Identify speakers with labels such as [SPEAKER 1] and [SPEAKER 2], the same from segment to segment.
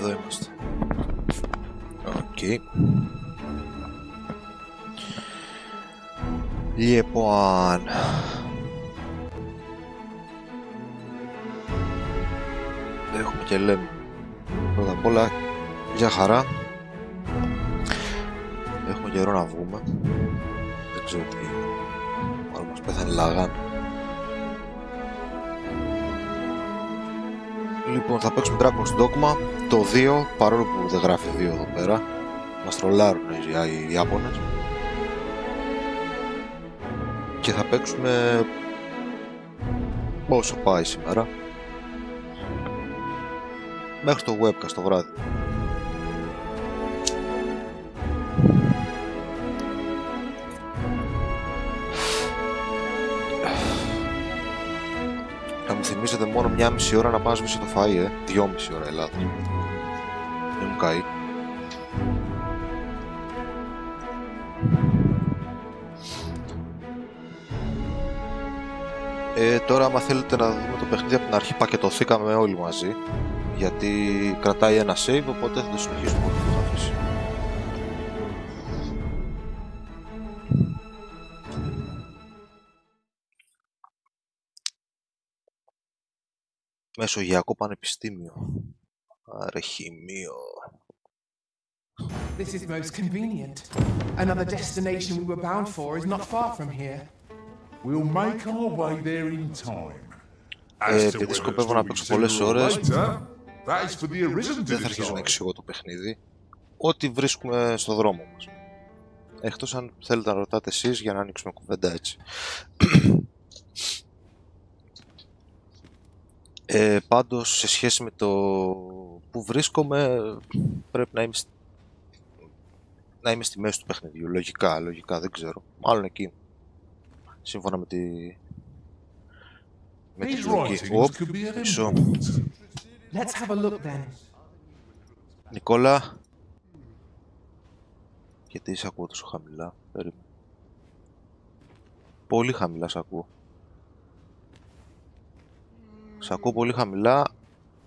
[SPEAKER 1] Εδώ είμαστε. Οκ. Λοιπόν, έχουμε και λέμε πρώτα απ' όλα για χαρά. Έχουμε καιρό να βγούμε. Δεν ξέρω τι, μάλλον μας πέθανε λαγάν. Λοιπόν, θα παίξουμε Dogma το 2, παρόλο που δεν γράφει 2 εδώ πέρα. Μας τρολάρουν οι Ιάπωνες. Και θα παίξουμε όσο πάει σήμερα, μέχρι το webcast το βράδυ. Θα μου θυμίζετε μόνο 1,5 ώρα να πάω σβήσω το φαΐ, 2,5 ώρα Ελλάδα. Δεν μου καεί. Τώρα άμα θέλετε να δούμε το παιχνίδι από την αρχή, πακετωθήκαμε όλοι μαζί, γιατί κρατάει ένα save, οπότε θα το συνεχίσουμε όπως το έχω αφήσει. Μεσογειακό Πανεπιστήμιο. Αρχημείο.
[SPEAKER 2] This is most convenient. Another destination we were bound for is not far from here.
[SPEAKER 3] We'll make our way there in time.
[SPEAKER 1] Επειδή σκοπεύω να παίξω πολλές ώρες,
[SPEAKER 3] δεν
[SPEAKER 1] θα αρχίσω να εξηγώ το παιχνίδι. Ό,τι βρίσκουμε στο δρόμο μας. Εκτός αν θέλετε να ρωτάτε εσείς για να ανοίξουμε κουβέντα έτσι. Πάντως, σε σχέση με το που βρίσκομαι, πρέπει να είμαι στη μέση του παιχνιδιού. Λογικά, δεν ξέρω. Μάλλον εκεί. Σύμφωνα με τη λογική. Μισό. Νικόλα. Γιατί σε ακούω τόσο χαμηλά? Περίμενε. Πολύ χαμηλά σε ακούω. Σε ακούω πολύ χαμηλά,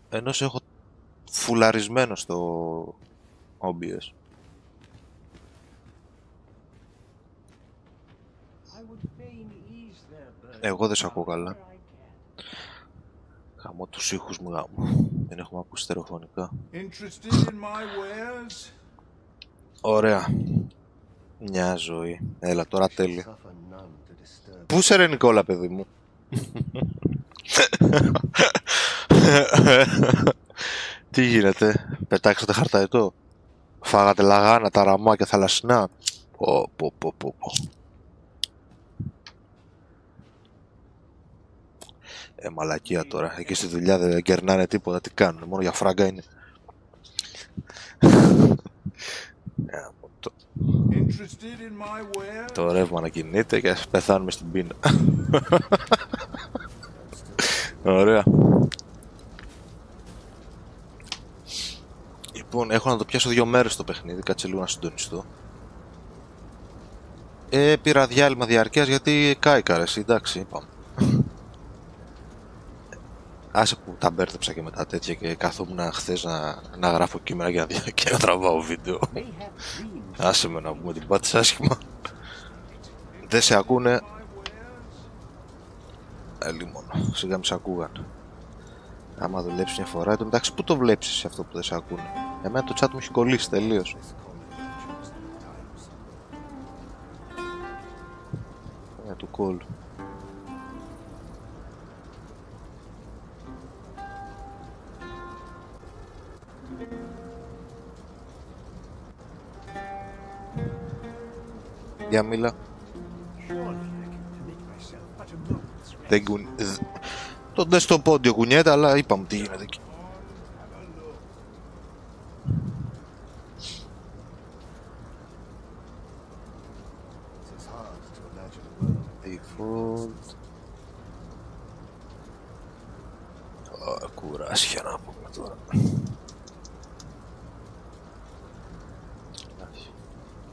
[SPEAKER 1] ενώ σε έχω φουλαρισμένο στο OBS. Εγώ δεν σε ακούω καλά. Γαμώ τους ήχους μου, γαμώ. Δεν έχουμε ακούσει στερεοφωνικά. Ωραία. Μια ζωή. Έλα τώρα τέλεια. Πού σε ρε Νικόλα, παιδί μου? Τι γίνεται? Πετάξατε χαρταετό? Φάγατε λαγάνα, ταραμάκια θαλασσινά? Πω. Μαλακία τώρα. Εκεί στη δουλειά δεν κερνάνε τίποτα. Τι κάνουν? Μόνο για φράγκα είναι. Το ρεύμα να κινείται και πεθάνουμε στην πείνα. Ωραία. Λοιπόν, έχω να το πιάσω 2 μέρες το παιχνίδι. Κάτσε λίγο να συντονιστώ. Πήρα διάλειμμα διαρκείας γιατί κάηκα ρε εσύ. Εντάξει, είπαμε. Άσε που τα μπέρδεψα και μετά τέτοια και καθόμουν χθες να γράφω κείμενα και να τραβάω βίντεο. Άσε με να πούμε την πάτης άσχημα. Δεν σε ακούνε. Λίμωνο. Σιγά μη σε ακούγαν. Άμα δουλέψει μια φορά, εντάξει, πού το βλέπεις εσύ αυτό που δεν σε ακούνε? Εμένα το chat μου έχει κολλήσει τελείως. Του call. Για μίλα. Το desktop audio κουνιέται, αλλά είπαμε τι γίνεται εκεί. Default. Κουράσια να πούμε τώρα.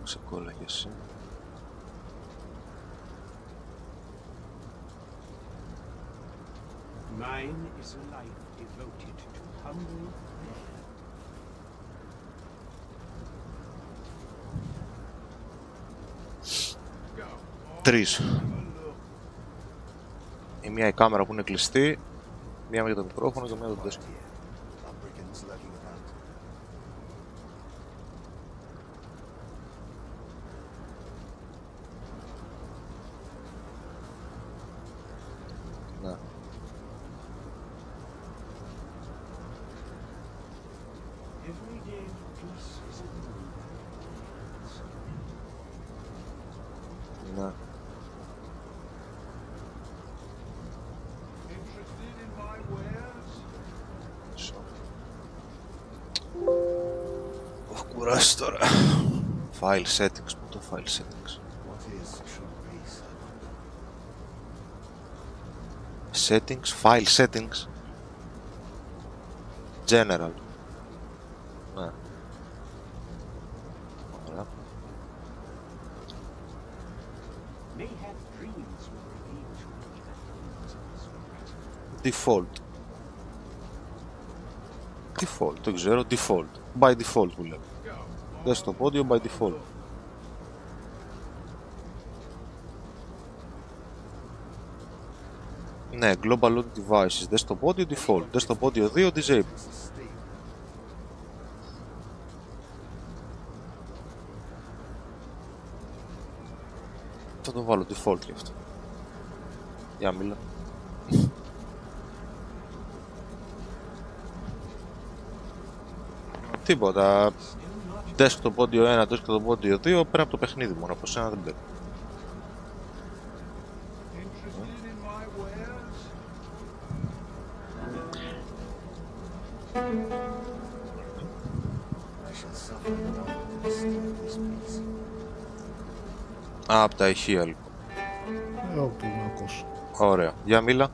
[SPEAKER 1] Σε κόλλαγε εσύ.
[SPEAKER 4] Mine is a life devoted to humble fare.
[SPEAKER 1] Τρεις. Η μία η κάμερα που είναι κλειστή, μία για το μικρόφωνο και μία για το desk. Ναι. Ναι. Έχω κουράσει τώρα. File settings, πού το file settings. Settings, file settings. General. Ναι. Ωραία. Default. Default, το ξέρω, default. By default που λέμε. Desktop audio by default. Ναι, global audio devices, desktop audio default, desktop audio 2 disable. Θα το βάλω default γι' αυτό. Για μίλα. Τίποτα. Desktop audio 1, desktop audio 2 πέρα από το παιχνίδι μόνο, από σένα δεν μπαίνει. Α, από τα ηχεία λοιπόν.
[SPEAKER 4] Όπου να ακούσω.
[SPEAKER 1] Ωραία. Για μίλα.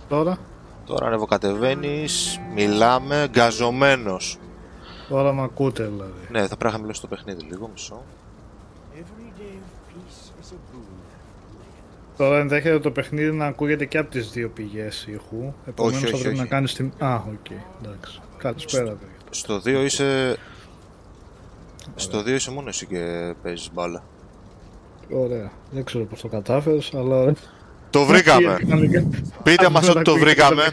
[SPEAKER 4] Τώρα.
[SPEAKER 1] Τώρα ανεβοκατεβαίνεις, μιλάμε, γκαζωμένος.
[SPEAKER 4] Τώρα μ' ακούτε δηλαδή.
[SPEAKER 1] Ναι, θα πρέπει να χαμηλώσω το παιχνίδι λίγο, μισό.
[SPEAKER 4] Τώρα ενδέχεται το παιχνίδι να ακούγεται και από τις δύο πηγές ήχου. Επομένως θα πρέπει να κάνεις την... Α, οκ, εντάξει. Καλησπέρα παιδιά.
[SPEAKER 1] Στο 2 είσαι... Στο 2 είσαι μόνο εσύ και παίζεις μπάλα.
[SPEAKER 4] Ωραία. Δεν ξέρω πώς το κατάφερες, αλλά...
[SPEAKER 1] Το βρήκαμε! Πείτε μας ότι το βρήκαμε!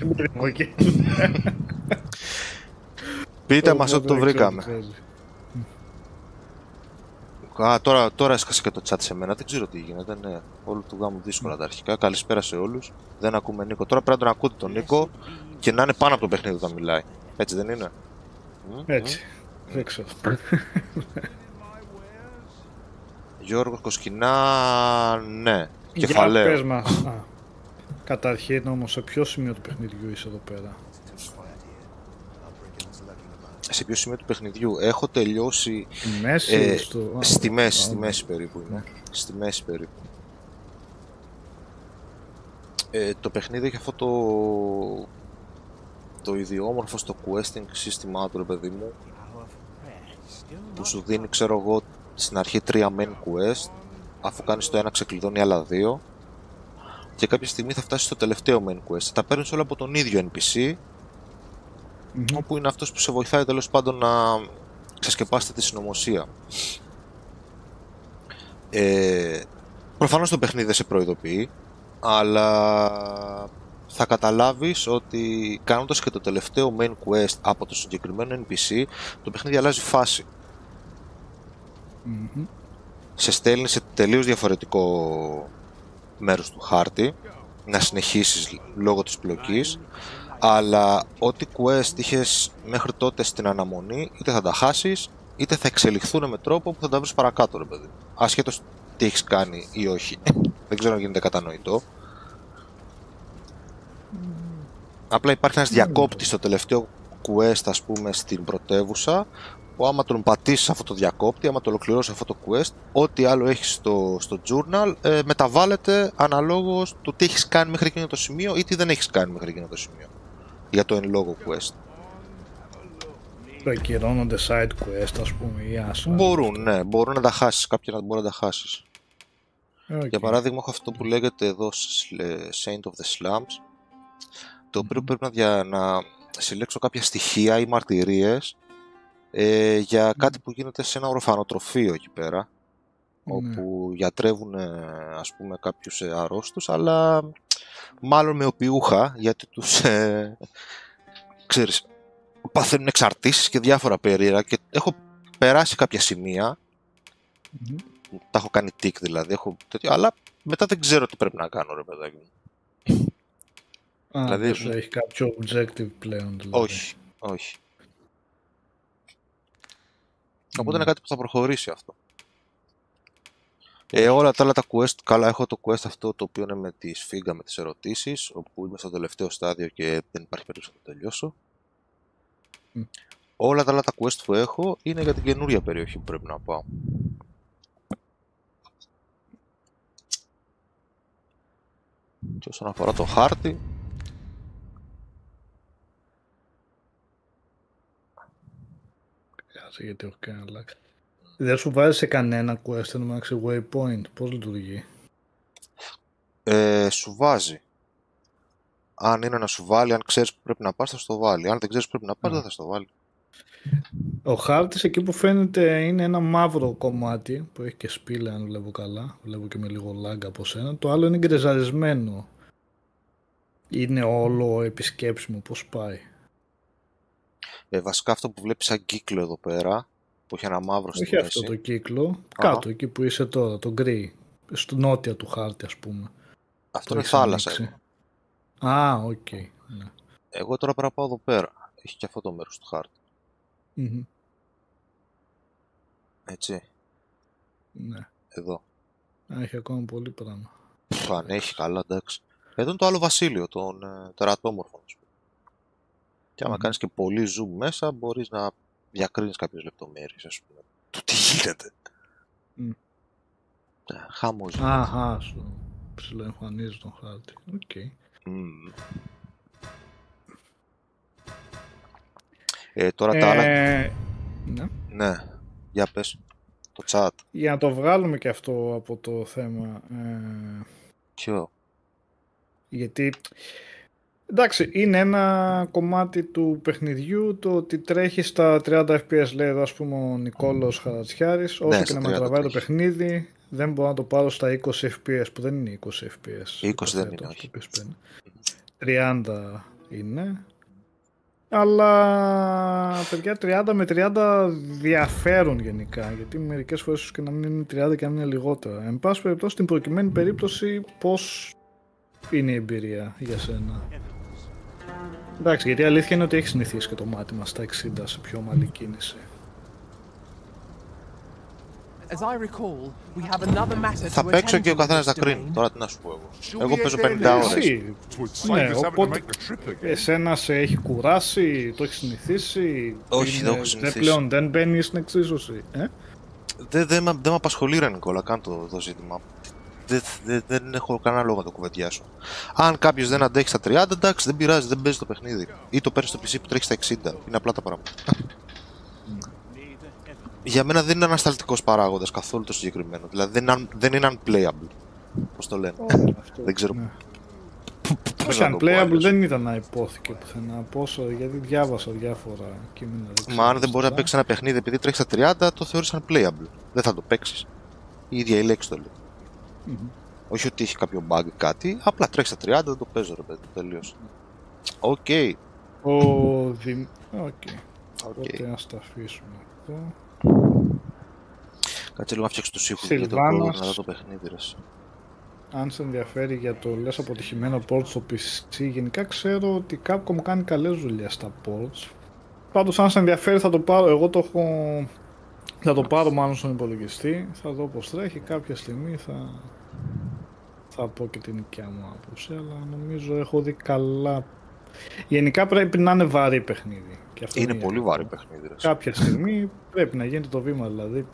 [SPEAKER 1] Πείτε μας ότι το βρήκαμε. Α, τώρα έσκασε και το chat σε μένα, δεν ξέρω τι γίνεται, ναι. Όλο του γάμου δύσκολα τα αρχικά. Καλησπέρα σε όλους. Δεν ακούμε Νίκο. Τώρα πρέπει να τον ακούτε τον Νίκο και να είναι πάνω από το παιχνίδι όταν μιλάει. Έτσι δεν είναι?
[SPEAKER 4] Έτσι. Δεν ξέρω.
[SPEAKER 1] Γιώργος Κοσκινά, ναι. Κεφαλαίο.
[SPEAKER 4] Για πες μας. Καταρχήν όμως, σε ποιο σημείο του παιχνιδιού είσαι εδώ πέρα?
[SPEAKER 1] Σε ποιο σημείο του παιχνιδιού? Έχω τελειώσει
[SPEAKER 4] μέση,
[SPEAKER 1] στη μέση περίπου είναι. Στη μέση περίπου. Το παιχνίδι έχει αυτό το ιδιόμορφο στο questing σύστημά του, ρε παιδί μου, που σου δίνει, ξέρω εγώ, στην αρχή 3 main quest, αφού κάνεις το ένα ξεκλειδώνει άλλα 2 και κάποια στιγμή θα φτάσεις στο τελευταίο main quest. Τα παίρνεις όλα από τον ίδιο NPC, όπου είναι αυτός που σε βοηθάει τέλος πάντων να ξεσκεπάσετε τη συνωμοσία. Προφανώς το παιχνίδι δεν σε προειδοποιεί, αλλά θα καταλάβεις ότι κάνοντας και το τελευταίο main quest από το συγκεκριμένο NPC, το παιχνίδι αλλάζει φάση. Σε στέλνει σε τελείως διαφορετικό μέρος του χάρτη να συνεχίσεις λόγω της πλοκής, αλλά ό,τι quest είχες μέχρι τότε στην αναμονή είτε θα τα χάσεις είτε θα εξελιχθούν με τρόπο που θα τα βρεις παρακάτω, ρε παιδί, ασχέτως τι έχεις κάνει ή όχι. Δεν ξέρω αν γίνεται κατανοητό. Απλά υπάρχει ένας διακόπτης στο τελευταίο quest, ας πούμε, στην πρωτεύουσα, που άμα τον πατήσεις αυτό το διακόπτη, άμα το ολοκληρώσεις αυτό το quest, ό,τι άλλο έχεις στο journal μεταβάλλεται αναλόγως του τι έχεις κάνει μέχρι εκείνο το σημείο ή τι δεν έχεις κάνει μέχρι εκείνο το σημείο για το εν λόγω quest.
[SPEAKER 4] Ακυρώνονται side quest, ας πούμε, ή άσχημα?
[SPEAKER 1] Μπορούν, ναι, μπορούν να τα χάσεις, κάποια να μπορούν να τα χάσεις. Για παράδειγμα, έχω αυτό που λέγεται εδώ Saint of the Slums, το οποίο πρέπει να συλλέξω κάποια στοιχεία ή μαρτυρίες για κάτι που γίνεται σε ένα ορφανοτροφείο εκεί πέρα, όπου γιατρεύουν ας πούμε κάποιους αρρώστους, αλλά μάλλον με οπιούχα, γιατί τους ξέρεις, παθαίνουν εξαρτήσεις και διάφορα περίεργα, και έχω περάσει κάποια σημεία, τα έχω κάνει tick δηλαδή, αλλά μετά δεν ξέρω τι πρέπει να κάνω, ρε παιδάκι μου.
[SPEAKER 4] Δηλαδή, δεν σου έχει κάποιο objective πλέον δηλαδή.
[SPEAKER 1] Όχι. Οπότε είναι κάτι που θα προχωρήσει αυτό. Όλα τα άλλα τα quest, καλά, έχω το quest αυτό το οποίο είναι με τη σφίγγα, με τις ερωτήσεις, όπου είμαι στο τελευταίο στάδιο και δεν υπάρχει περίπτωση να το τελειώσω. Όλα τα άλλα τα quest που έχω είναι για την καινούρια περιοχή που πρέπει να πάω. Και όσον αφορά το χάρτη,
[SPEAKER 4] γιατί έχω κάνει αλλάξει. Δεν σου βάζει σε κανένα quest ένα waypoint, πώς λειτουργεί?
[SPEAKER 1] Σου βάζει. Αν είναι να σου βάλει, αν ξέρεις που πρέπει να πας, θα στο βάλει. Αν δεν ξέρεις που πρέπει να πας, δεν θα στο βάλει.
[SPEAKER 4] Ο χάρτης εκεί που φαίνεται είναι ένα μαύρο κομμάτι που έχει και σπήλαια, αν βλέπω καλά. Βλέπω και με λίγο lag από σένα. Το άλλο είναι γκρεζαρισμένο. Είναι όλο επισκέψιμο, πώς πάει?
[SPEAKER 1] Βασικά αυτό που βλέπεις σαν κύκλο εδώ πέρα, που έχει ένα μαύρο στη μέση.
[SPEAKER 4] Όχι αυτό το κύκλο, κάτω εκεί που είσαι τώρα, το γκρι, στο νότια του χάρτη ας πούμε.
[SPEAKER 1] Αυτό είναι θάλασσα.
[SPEAKER 4] Οκ. Ναι.
[SPEAKER 1] Εγώ τώρα πρέπει να πάω εδώ πέρα. Έχει και αυτό το μέρος του χάρτη. Έτσι.
[SPEAKER 4] Ναι.
[SPEAKER 1] Εδώ.
[SPEAKER 4] Έχει ακόμα πολύ πράγμα.
[SPEAKER 1] Αν έχει, καλά, εντάξει. Εδώ είναι το άλλο βασίλειο, τον τερατόμορφο. Και άμα κάνεις και πολύ zoom μέσα, μπορείς να διακρίνεις κάποιες λεπτομέρειες, ας πούμε. Του τι γίνεται. Χάμος.
[SPEAKER 4] Σου ψιλοεμφανίζει τον χάρτη. Οκ.
[SPEAKER 1] Τώρα τα άλλα...
[SPEAKER 4] Ναι,
[SPEAKER 1] για πες. Το chat.
[SPEAKER 4] Για να το βγάλουμε και αυτό από το θέμα.
[SPEAKER 1] Ποιο?
[SPEAKER 4] Γιατί... Εντάξει, είναι ένα κομμάτι του παιχνιδιού το ότι τρέχει στα 30 fps, λέει εδώ ας πούμε ο Νικόλος Χαρατσιάρης. Όσο και να με τραβάει το παιχνίδι, δεν μπορώ να το πάρω στα 20 fps, που δεν είναι 20 fps.
[SPEAKER 1] 20 δεν είναι, όχι.
[SPEAKER 4] 30 είναι. Αλλά παιδιά 30 με 30 διαφέρουν γενικά, γιατί μερικές φορές και να μην είναι 30 και να μην είναι λιγότερα. Εν πάση περιπτώσει, στην προκειμένη περίπτωση, πώς είναι η εμπειρία για σένα? Εντάξει, γιατί η αλήθεια είναι ότι έχει συνηθίσει και το μάτι μας στα 60 σε πιο ομαλή κίνηση.
[SPEAKER 1] Θα παίξω και ο καθένας να κρίνει. Τώρα τι να σου πω εγώ. Εγώ παίζω 50 ώρες.
[SPEAKER 4] Ναι, οπότε εσένα σε έχει κουράσει, το έχει συνηθίσει?
[SPEAKER 1] Όχι, δεν έχω συνηθίσει.
[SPEAKER 4] Πλέον δεν μπαίνει στην εξίσωση.
[SPEAKER 1] Δεν με απασχολεί, ρε Νικόλα, καν το ζήτημα. Δεν έχω κανένα λόγο να το κουβεντιάσω. Αν κάποιος δεν αντέχει στα 30, εντάξει, δεν πειράζει, δεν παίζει το παιχνίδι. Ή το παίρνει στο PC που τρέχει στα 60. Είναι απλά τα πράγματα. Για μένα δεν είναι ανασταλτικός παράγοντας καθόλου το συγκεκριμένο. Δηλαδή δεν είναι unplayable. Πώς το λένε. Δεν ξέρω.
[SPEAKER 4] Όχι, unplayable δεν ήταν να υπόθηκε πουθενά. Πόσο, γιατί διάβασα διάφορα κείμενα.
[SPEAKER 1] Μα αν δεν μπορεί να παίξει ένα παιχνίδι επειδή τρέχει στα 30, το θεωρείς unplayable. Δεν θα το παίξει. Η ίδια η λέξη το λέει. Όχι ότι έχει κάποιο bug ή κάτι, απλά τρέχει στα 30, δεν το παίζω, ρε παιδί, τελείωσε. Οκ.
[SPEAKER 4] Οπότε ας τα αφήσουμε αυτό.
[SPEAKER 1] Κάτσε λίγο να φτιάξω τους ήχους για το πρόβλημα να δω το παιχνίδι, ρε.
[SPEAKER 4] Αν σε ενδιαφέρει για το λες αποτυχημένο port στο PC, γενικά ξέρω ότι η Capcom κάνει καλές δουλειές στα ports. Πάντως αν σε ενδιαφέρει θα το πάρω, εγώ το έχω... Θα το πάρω μάλλον στον υπολογιστή, θα δω πως τρέχει, κάποια στιγμή θα πω και την δικιά μου άποψη, αλλά νομίζω έχω δει καλά. Γενικά πρέπει να είναι βαρύ παιχνίδι. Και αυτό
[SPEAKER 1] είναι πολύ βαρύ παιχνίδι. Ρε.
[SPEAKER 4] Κάποια στιγμή πρέπει να γίνεται το βήμα, δηλαδή.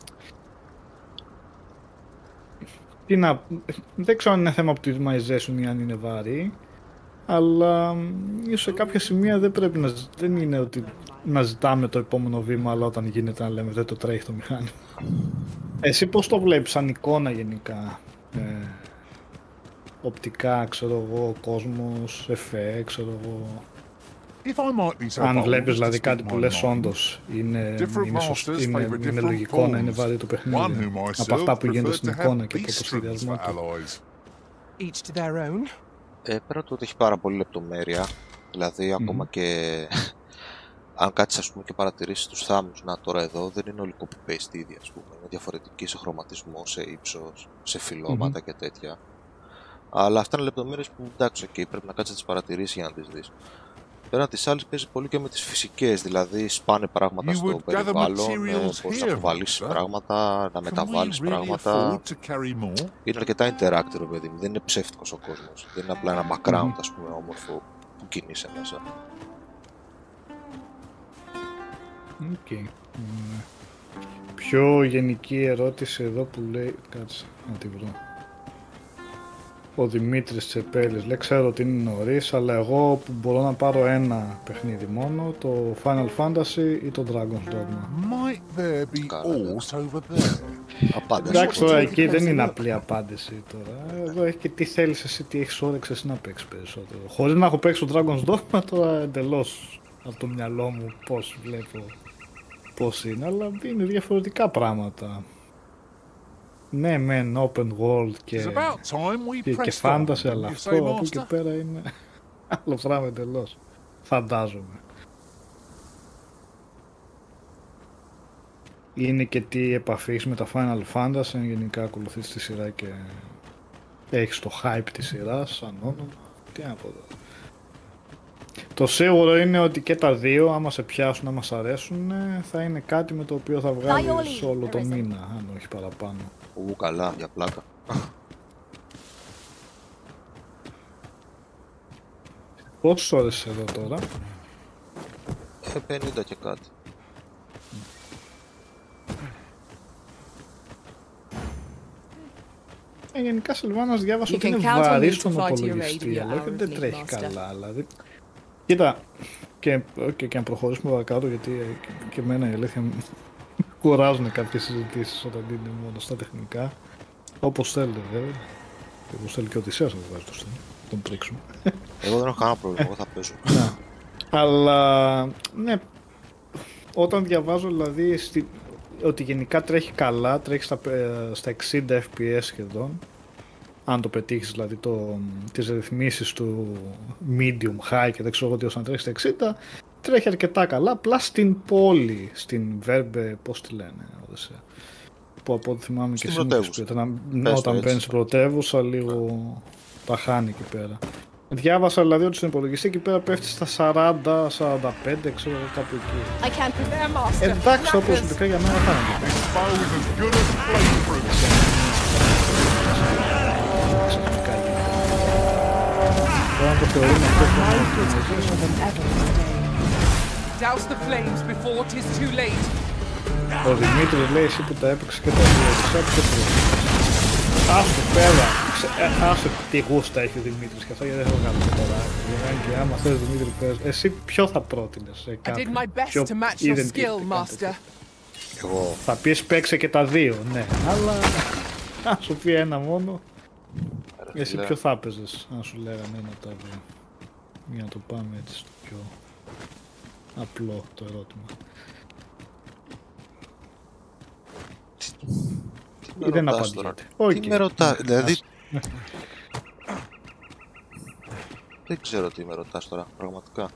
[SPEAKER 4] Δεν ξέρω αν είναι θέμα optimization ή αν είναι βαρύ, αλλά ίσως σε κάποια σημεία δεν είναι ότι να ζητάμε το επόμενο βήμα, αλλά όταν γίνεται να λέμε δεν το τρέχει το μηχάνημα. Εσύ πώς το βλέπεις σαν εικόνα γενικά? Οπτικά, ξέρω εγώ, κόσμος, εφέ, ξέρω εγώ. Αν βλέπεις δηλαδή κάτι που λες όντως είναι λογικό να είναι βαρύ το παιχνίδι από αυτά που γίνονται στην εικόνα και από το σχεδιασμό του.
[SPEAKER 2] Each to their own.
[SPEAKER 1] Πέρα το ότι έχει πάρα πολύ λεπτομέρεια, δηλαδή ακόμα και αν κάτσεις ας πούμε και παρατηρήσεις τους θάμνους, να τώρα εδώ δεν είναι όλοι copy-paste ίδια ας πούμε, είναι διαφορετική σε χρωματισμό, σε ύψος, σε φυλώματα και τέτοια. Αλλά αυτά είναι λεπτομέρειες που εντάξει, okay, πρέπει να κάτσεις να τις παρατηρήσεις για να τις δεις. Πέραν τις άλλες παίζει πολύ και με τις φυσικές, δηλαδή σπάνε πράγματα στο περιβάλλον, πώς να αποβαλίσεις πράγματα, να μεταβάλεις πράγματα. Είναι αρκετά interactive, παιδί μου, δεν είναι ψεύτικος ο κόσμος, δεν είναι απλά ένα background ας πούμε όμορφο που κινείσαι μέσα.
[SPEAKER 4] Okay. Πιο γενική ερώτηση εδώ που λέει, κάτσε να τη βρω. Ο Δημήτρης Τσεπέλης λέει, ξέρω ότι είναι νωρίς, αλλά εγώ που μπορώ να πάρω ένα παιχνίδι μόνο, το Final Fantasy ή το Dragon's Dogma. Εντάξει, τώρα εκεί δεν είναι απλή απάντηση τώρα. Εδώ έχει και τι θέλεις εσύ, τι έχεις όρεξη εσύ να παίξεις περισσότερο. Χωρίς να έχω παίξει το Dragon's Dogma, τώρα εντελώς από το μυαλό μου πώς βλέπω πώς είναι, αλλά είναι διαφορετικά πράγματα. Ναι, μεν open world και fantasy, αλλά αυτό από εκεί πέρα είναι άλλο πράγμα εντελώς, φαντάζομαι. Είναι και τι επαφή έχεις με τα Final Fantasy, αν γενικά ακολουθείς τη σειρά και έχεις το hype της σειράς σαν όνομα, τι να πω εδώ. Το σίγουρο είναι ότι και τα δύο, άμα σε πιάσουν, άμα σ' αρέσουν, θα είναι κάτι με το οποίο θα βγάλεις όλο το μήνα, αν όχι παραπάνω.
[SPEAKER 1] Καλά, για πλάκα.
[SPEAKER 4] Πόσες ώρες εδώ τώρα?
[SPEAKER 1] 50 και κάτι.
[SPEAKER 4] Γενικά Σιλβάνας διάβασα ότι είναι βαρύ στον υπολογιστή, αλλά δεν τρέχει καλά, δηλαδή. Κοίτα, και αν προχωρήσουμε παρακάτω, γιατί και εμένα η αλήθεια μου κουράζουν κάποιες συζητήσεις όταν είναι μόνο στα τεχνικά. Όπως θέλετε βέβαια. Όπως θέλει και ο Οδυσσέας να βγάζει το στέλνο, τον τρίξουμε.
[SPEAKER 1] Εγώ δεν έχω κανένα πρόβλημα, εγώ θα παίζω.
[SPEAKER 4] Αλλά, ναι, όταν διαβάζω δηλαδή ότι γενικά τρέχει καλά, τρέχει στα 60 fps σχεδόν, αν το πετύχεις δηλαδή τις ρυθμίσεις του medium, high και δεν ξέρω εγώ τι όσο να τρέχει στα 60, τρέχει αρκετά καλά, απλά στην πόλη, στην Verbe, πώς τη λένε, που από ό,τι θυμάμαι και εσύ όταν μπαίνεις στην πρωτεύουσα λίγο τα χάνει εκεί πέρα. Διάβασα δηλαδή ότι στον υπολογιστή εκεί πέρα πέφτει στα 40-45, ξέρω εγώ κάπου εκεί. Εντάξει, το προσωπικά για μένα θα είναι. Τώρα να το θεωρούμε αυτό που ο Δημήτρης λέει εσύ που τα έπαιξε και τα δύο. Άστο πέρα, άστο τι γούστα έχει ο Δημήτρης και αυτό γιατί δεν έχω κάνει τώρα. Και άμα θες Δημήτρη πες, εσύ ποιο θα πρότεινες σε κάποιον, ποιο
[SPEAKER 1] Εγώ
[SPEAKER 4] θα πεις παίξε και τα δύο, ναι, αλλά αν σου πει ένα μόνο, εσύ ποιο θα έπαιζες, αν σου λέγανε ένα τα δύο, για να το πάμε έτσι στο πιο απλό το ερώτημα. Ή δεν απαντήσατε.
[SPEAKER 1] Τι με ρωτάς, δηλαδή... Δεν ξέρω τι με ρωτάς τώρα, πραγματικά.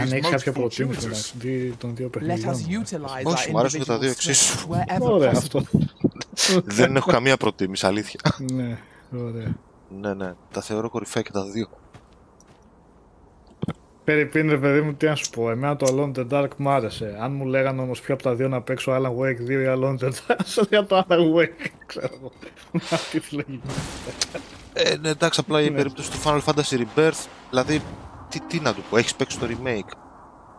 [SPEAKER 4] Αν έχεις κάποια προτίμηση μεταξύ των δύο παιχνιδιών.
[SPEAKER 1] Όχι, μου αρέσουν και τα δύο εξίσου.
[SPEAKER 4] Ωραία αυτό.
[SPEAKER 1] Δεν έχω καμία προτίμηση, αλήθεια.
[SPEAKER 4] Ναι, ωραία.
[SPEAKER 1] Ναι, τα θεωρώ κορυφαία και τα δύο.
[SPEAKER 4] Περιπίν ρε παιδί μου, τι να σου πω, εμένα το Alone in the Dark μ' άρεσε. Αν μου λέγανε όμως ποιο από τα δύο να παίξω, Alan Wake 2 ή Alone in the Dark, για το Alan Wake, ξέρω εγώ. Αυτή τη λογική.
[SPEAKER 1] Ναι, εντάξει, απλά η περίπτωση του Final Fantasy Rebirth, δηλαδή, τι να του πω, έχεις παίξει το remake,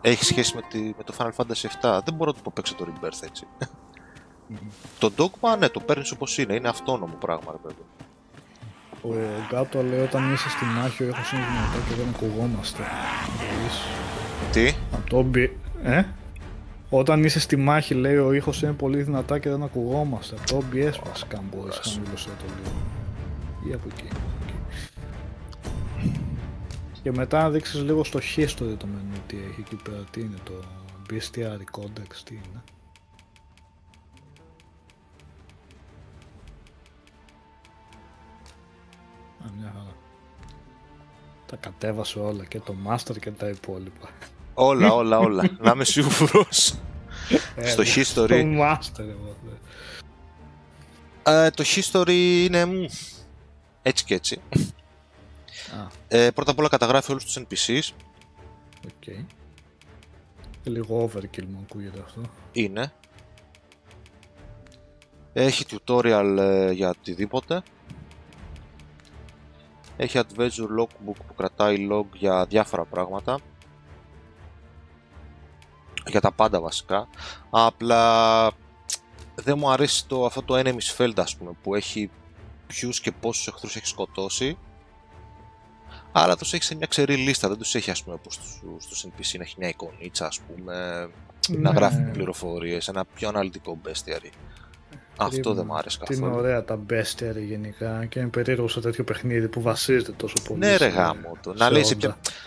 [SPEAKER 1] έχει σχέση με το Final Fantasy 7, δεν μπορώ να του πω παίξε το Rebirth έτσι. Το Dogma, ναι, το παίρνεις όπως είναι αυτόνομο πράγμα, ρε παιδί.
[SPEAKER 4] Ο Γκάτο λέει όταν είσαι στη μάχη ο ήχος είναι δυνατό και δεν ακουγόμαστε.
[SPEAKER 1] Τι?
[SPEAKER 4] Όταν είσαι στη μάχη λέει ο ήχος είναι πολύ δυνατά και δεν ακουγόμαστε. Από το OBS βασικά μπορείς να μιλήσω το λίγο. Ή από εκεί. Και μετά να δείξεις λίγο στο history το μενού τι έχει εκεί πέρα, τι είναι το bestiary codex, τι είναι. Μια χαρά. Τα κατέβασε όλα και το master και τα υπόλοιπα.
[SPEAKER 1] Όλα. Να είμαι σίγουρος. Στο history.
[SPEAKER 4] Το master εγώ.
[SPEAKER 1] Το history είναι έτσι και έτσι. Πρώτα απ' όλα καταγράφει όλους τους NPCs.
[SPEAKER 4] Okay. Λίγο overkill μου ακούγεται αυτό.
[SPEAKER 1] Είναι. Έχει tutorial για οτιδήποτε. Έχει adventure logbook που κρατάει log για διάφορα πράγματα. Για τα πάντα βασικά. Απλά δεν μου αρέσει αυτό το enemies field, ας πούμε, που έχει ποιους και πόσους εχθρούς έχει σκοτώσει. Άρα τους έχει σε μια ξερή λίστα, δεν τους έχει, ας πούμε, όπως στους NPC να έχει μια εικονίτσα, ας πούμε, να γράφει πληροφορίες, ένα πιο αναλυτικό bestiary. Αυτό δεν μου άρεσε καθόλου.
[SPEAKER 4] Είναι ωραία τα bestiary γενικά και είναι περίεργο σε τέτοιο παιχνίδι που βασίζεται τόσο πολύ.
[SPEAKER 1] Ναι, ρε γάμο το. Να λέει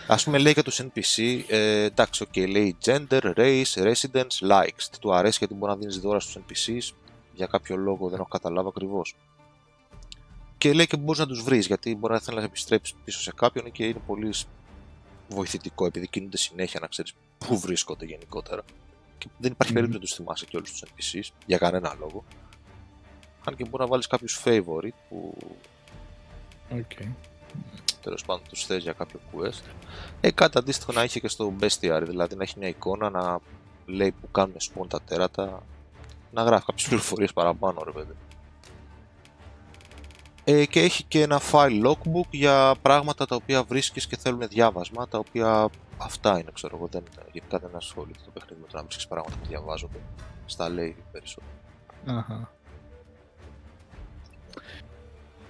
[SPEAKER 1] ας πούμε, λέει για τους NPC, εντάξει, λέει gender, race, residence, likes. Τι του αρέσει, γιατί μπορεί να δίνεις δώρα στους NPCs, για κάποιο λόγο δεν έχω καταλάβει ακριβώς. Και λέει και μπορείς να τους βρεις, γιατί μπορεί να θέλει να επιστρέψεις πίσω σε κάποιον και είναι πολύ βοηθητικό, επειδή κινούνται συνέχεια να ξέρεις πού βρίσκονται γενικότερα. Και δεν υπάρχει περίπτωση να τους θυμάσαι και όλους τους NPCs, για κανένα λόγο. Αν και μπορεί να βάλεις κάποιους favorite που τέλος πάντων τους θες για κάποιο quest. Κάτι αντίστοιχο να είχε και στο bestiary, δηλαδή να έχει μια εικόνα, να λέει που κάνουν spawn τα τέρατα, να γράφει κάποιες πληροφορίες παραπάνω, ρε παιδί. Και έχει και ένα file logbook για πράγματα τα οποία βρίσκεις και θέλουν διάβασμα, τα οποία αυτά είναι, ξέρω εγώ, γενικά δεν ασχολείται το παιχνίδι με το να βρίσκεις πράγματα που διαβάζονται. Στα λέει περισσότερο.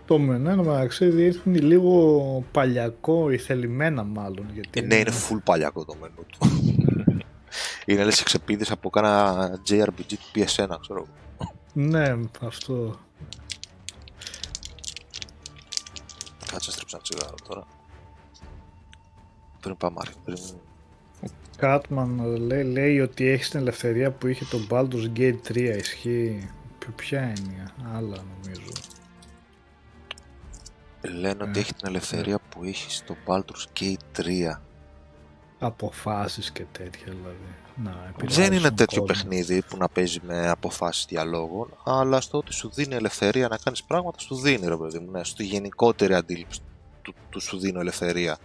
[SPEAKER 1] Το
[SPEAKER 4] μενού μεταξύ δείχνει λίγο παλιακό ή θελημένα μάλλον. Γιατί
[SPEAKER 1] ναι, είναι full παλιακό το μενού του. Είναι λες εξεπίδης από κάνα JRPG του PS1, ξέρω.
[SPEAKER 4] Ναι, αυτό.
[SPEAKER 1] Κάτσε, στρέψα ένα τσιγάρο τώρα. Πριν πάμε πριν...
[SPEAKER 4] Κάτμαν λέει ότι έχει την ελευθερία που είχε το Baldur's Gate 3, ισχύει. Ποια είναι, άλλα νομίζω.
[SPEAKER 1] Λένε ότι έχει την ελευθερία που έχει στο Baldur's Gate 3.
[SPEAKER 4] Αποφάσεις και τέτοια δηλαδή.
[SPEAKER 1] Δεν είναι τέτοιο παιχνίδι που να παίζει με αποφάσεις διαλόγων, αλλά στο ότι σου δίνει ελευθερία να κάνεις πράγματα, σου δίνει, ρε παιδί μου, ναι, στη γενικότερη αντίληψη του σου δίνει ελευθερία.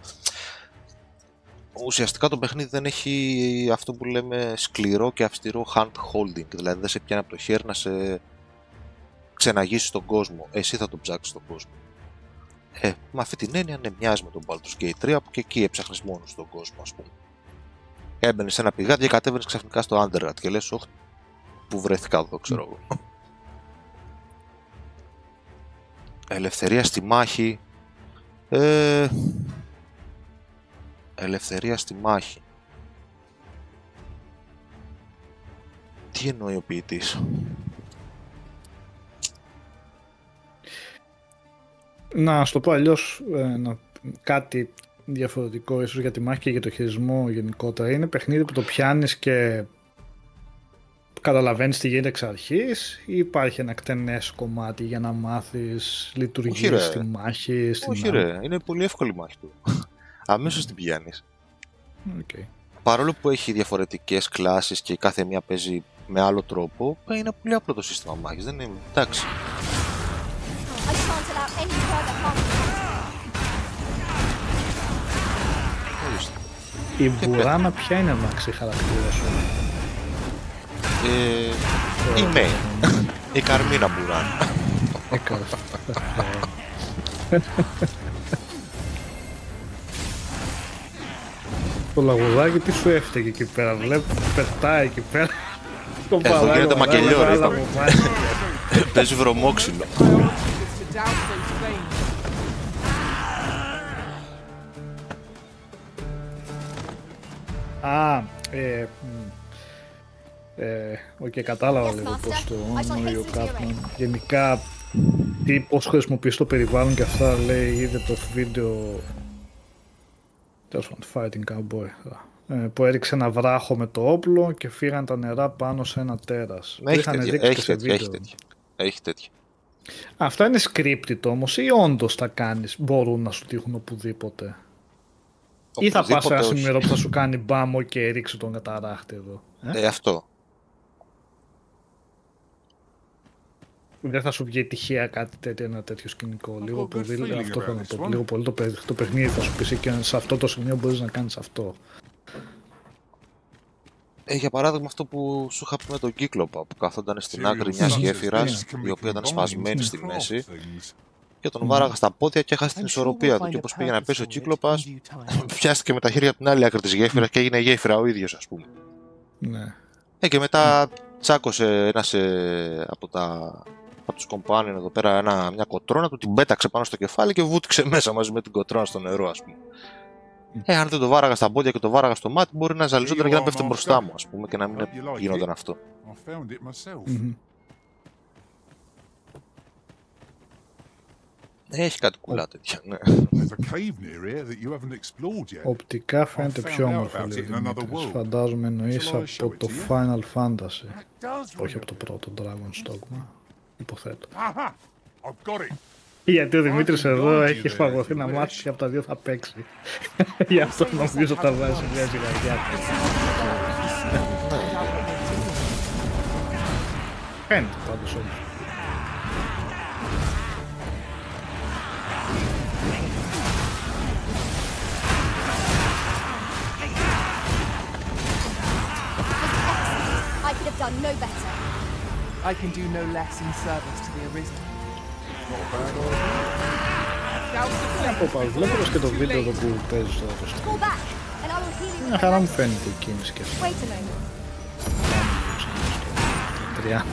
[SPEAKER 1] Ουσιαστικά το παιχνίδι δεν έχει αυτό που λέμε σκληρό και αυστηρό hand holding, δηλαδή δεν σε πιάνει από το χέρι να σε ξεναγήσει τον κόσμο, εσύ θα τον ψάξεις τον κόσμο. Με αυτή την έννοια ναι, μοιάζει με τον Baldur's Gate 3 που και εκεί έψαχνες μόνος τον κόσμο, ας πούμε. Έμπαινες σε ένα πηγάδι και κατέβαινες ξαφνικά στο Underground και λες, όχι, που βρέθηκα εδώ, ξέρω εγώ. Ελευθερία στη μάχη. Ελευθερία στη μάχη. Τι εννοεί ο ποιητής?
[SPEAKER 4] Να σου το πω αλλιώς, κάτι διαφορετικό ίσως για τη μάχη και για το χειρισμό γενικότερα. Είναι παιχνίδι που το πιάνεις και καταλαβαίνεις τι γίνεται εξ αρχής ή υπάρχει ένα εκτενές κομμάτι για να μάθεις λειτουργίες στη μάχη?
[SPEAKER 1] Όχι ρε, είναι πολύ εύκολη η μάχη του. Αμέσως την πιάνεις. Παρόλο που έχει διαφορετικές κλάσεις και κάθε μία παίζει με άλλο τρόπο, είναι πολύ απλό το σύστημα μάχης, δεν είναι, εντάξει.
[SPEAKER 4] Η Μπουράνα ποια είναι αμάξι χαρακτήρα σου?
[SPEAKER 1] Η Μέι. Η Καρμίνα Μπουράνα.
[SPEAKER 4] Το λαγουδάκι τι σου έφταιγε εκεί πέρα, βλέπω πετάει εκεί πέρα.
[SPEAKER 1] Εδώ γίνεται μακελιόρι. Παίζει βρωμόξυλο.
[SPEAKER 4] Κατάλαβα λίγο πώς το νοεί ο Κάτμαν. Γενικά, πώς χρησιμοποιείς το περιβάλλον και αυτά, λέει, είδε το βίντεο Τέλος πάντων, fighting cowboy. Που έριξε ένα βράχο με το όπλο και φύγαν τα νερά πάνω σε ένα τέρας.
[SPEAKER 1] Έχει τέτοια.
[SPEAKER 4] Αυτά είναι scripted όμως ή όντως τα κάνεις, μπορούν να σου τύχουν οπουδήποτε? Ή θα πας σε ένα σημείο που θα σου κάνει μπάμο και ρίξει τον καταράχτη εδώ?
[SPEAKER 1] Αυτό.
[SPEAKER 4] Δεν θα σου βγει τυχαία κάτι τέτοιο, ένα τέτοιο σκηνικό? Λίγο πολύ, αυτό θα πω. Λίγο πολύ το παιχνίδι θα σου πει και σε αυτό το σημείο μπορείς να κάνεις αυτό.
[SPEAKER 1] Για παράδειγμα αυτό που σου είχα πει με τον Κύκλοπα, που καθόταν στην άκρη μιας γέφυρας, η οποία ήταν σπασμένη στη μέση, και τον βάραγα στα πόδια και έχασε την ισορροπία του. Και όπως πήγε να πέσει ο Κύκλοπας, πιάστηκε με τα χέρια από την άλλη άκρη της γέφυρας και έγινε γέφυρα ο ίδιος, ας πούμε.
[SPEAKER 4] Ναι.
[SPEAKER 1] Και μετά τσάκωσε ένας από τους κομπάνιον εδώ πέρα μια κοτρώνα, του την πέταξε πάνω στο κεφάλι και βούτυξε μέσα μαζί με την κοτρώνα στο νερό, ας πούμε. Αν δεν το βάραγα στα πόδια και το βάραγα στο μάτι, μπορεί να ζαλιζόταν και να πέφτει μπροστά μου, ας πούμε, και να μην γινόταν αυτό. Έχει κάτι κουλά τέτοια, ναι.
[SPEAKER 4] Οπτικά φαίνεται πιο όμορφο, φαντάζομαι εννοείς από το Final Fantasy, όχι από το πρώτο Dragon's Dogma, υποθέτω. Γιατί ο Δημήτρης εδώ έχει φαγωθεί να μάθει και από τα δύο θα παίξει. Γι' αυτό νομίζω θα βάζει μια ζυγαριά. Φαίνεται πάντως όμως.
[SPEAKER 2] I can do no less in service to the arisen.
[SPEAKER 4] Βλέποντας και το βίντεο εδώ που παίζεις τώρα το stream, μια χαρά μου φαίνεται η κίνηση και αυτό. 30.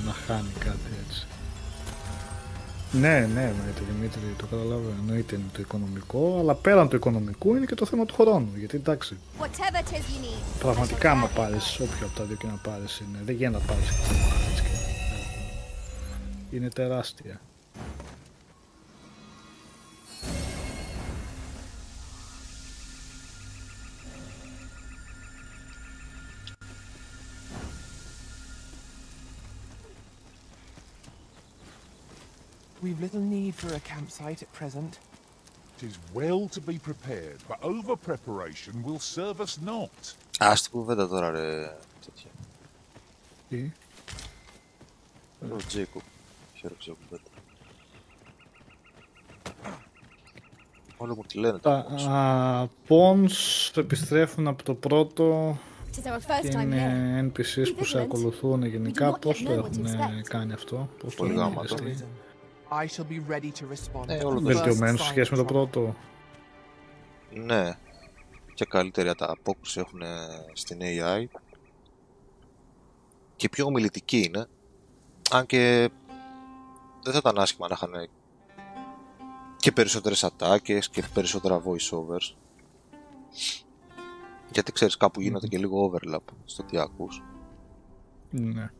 [SPEAKER 4] Να χάνει κάτι έτσι. Ναι, με το Δημήτρη το καταλάβω, εννοείται είναι το οικονομικό, αλλά πέραν του οικονομικού είναι και το θέμα του χρόνου, γιατί εντάξει, πραγματικά άμα πάρεις όποιο από τα δύο και να πάρεις δεν γίνεται να πάρεις και το μάθεις και είναι τεράστια.
[SPEAKER 2] We've little need for a campsite at present.
[SPEAKER 3] It is well to be prepared, but over-preparation will serve us not.
[SPEAKER 1] Ας την κουβέντα τώρα ρε τέτοια.
[SPEAKER 4] Τι?
[SPEAKER 1] Ο Τζέικοπ. Χαίρεξε κουβέντα. Όλοι μου τι λένε.
[SPEAKER 4] Τα Pawns επιστρέφουν από το πρώτο και είναι NPCs που σε ακολουθούν γενικά. Πώς το έχουν κάνει αυτό? Πώς το έχουν επιστρέφει? Βελτιωμένο σε σχέση με το πρώτο.
[SPEAKER 1] Ναι. Και καλύτερη τα απόκριση έχουν στην AI. Και πιο ομιλητική είναι. Αν και δεν θα ήταν άσχημα να είχαν και περισσότερες ατάκες και περισσότερα voice-overs. Γιατί ξέρεις κάπου γίνεται και λίγο overlap στο τι ακούς.
[SPEAKER 4] Ναι.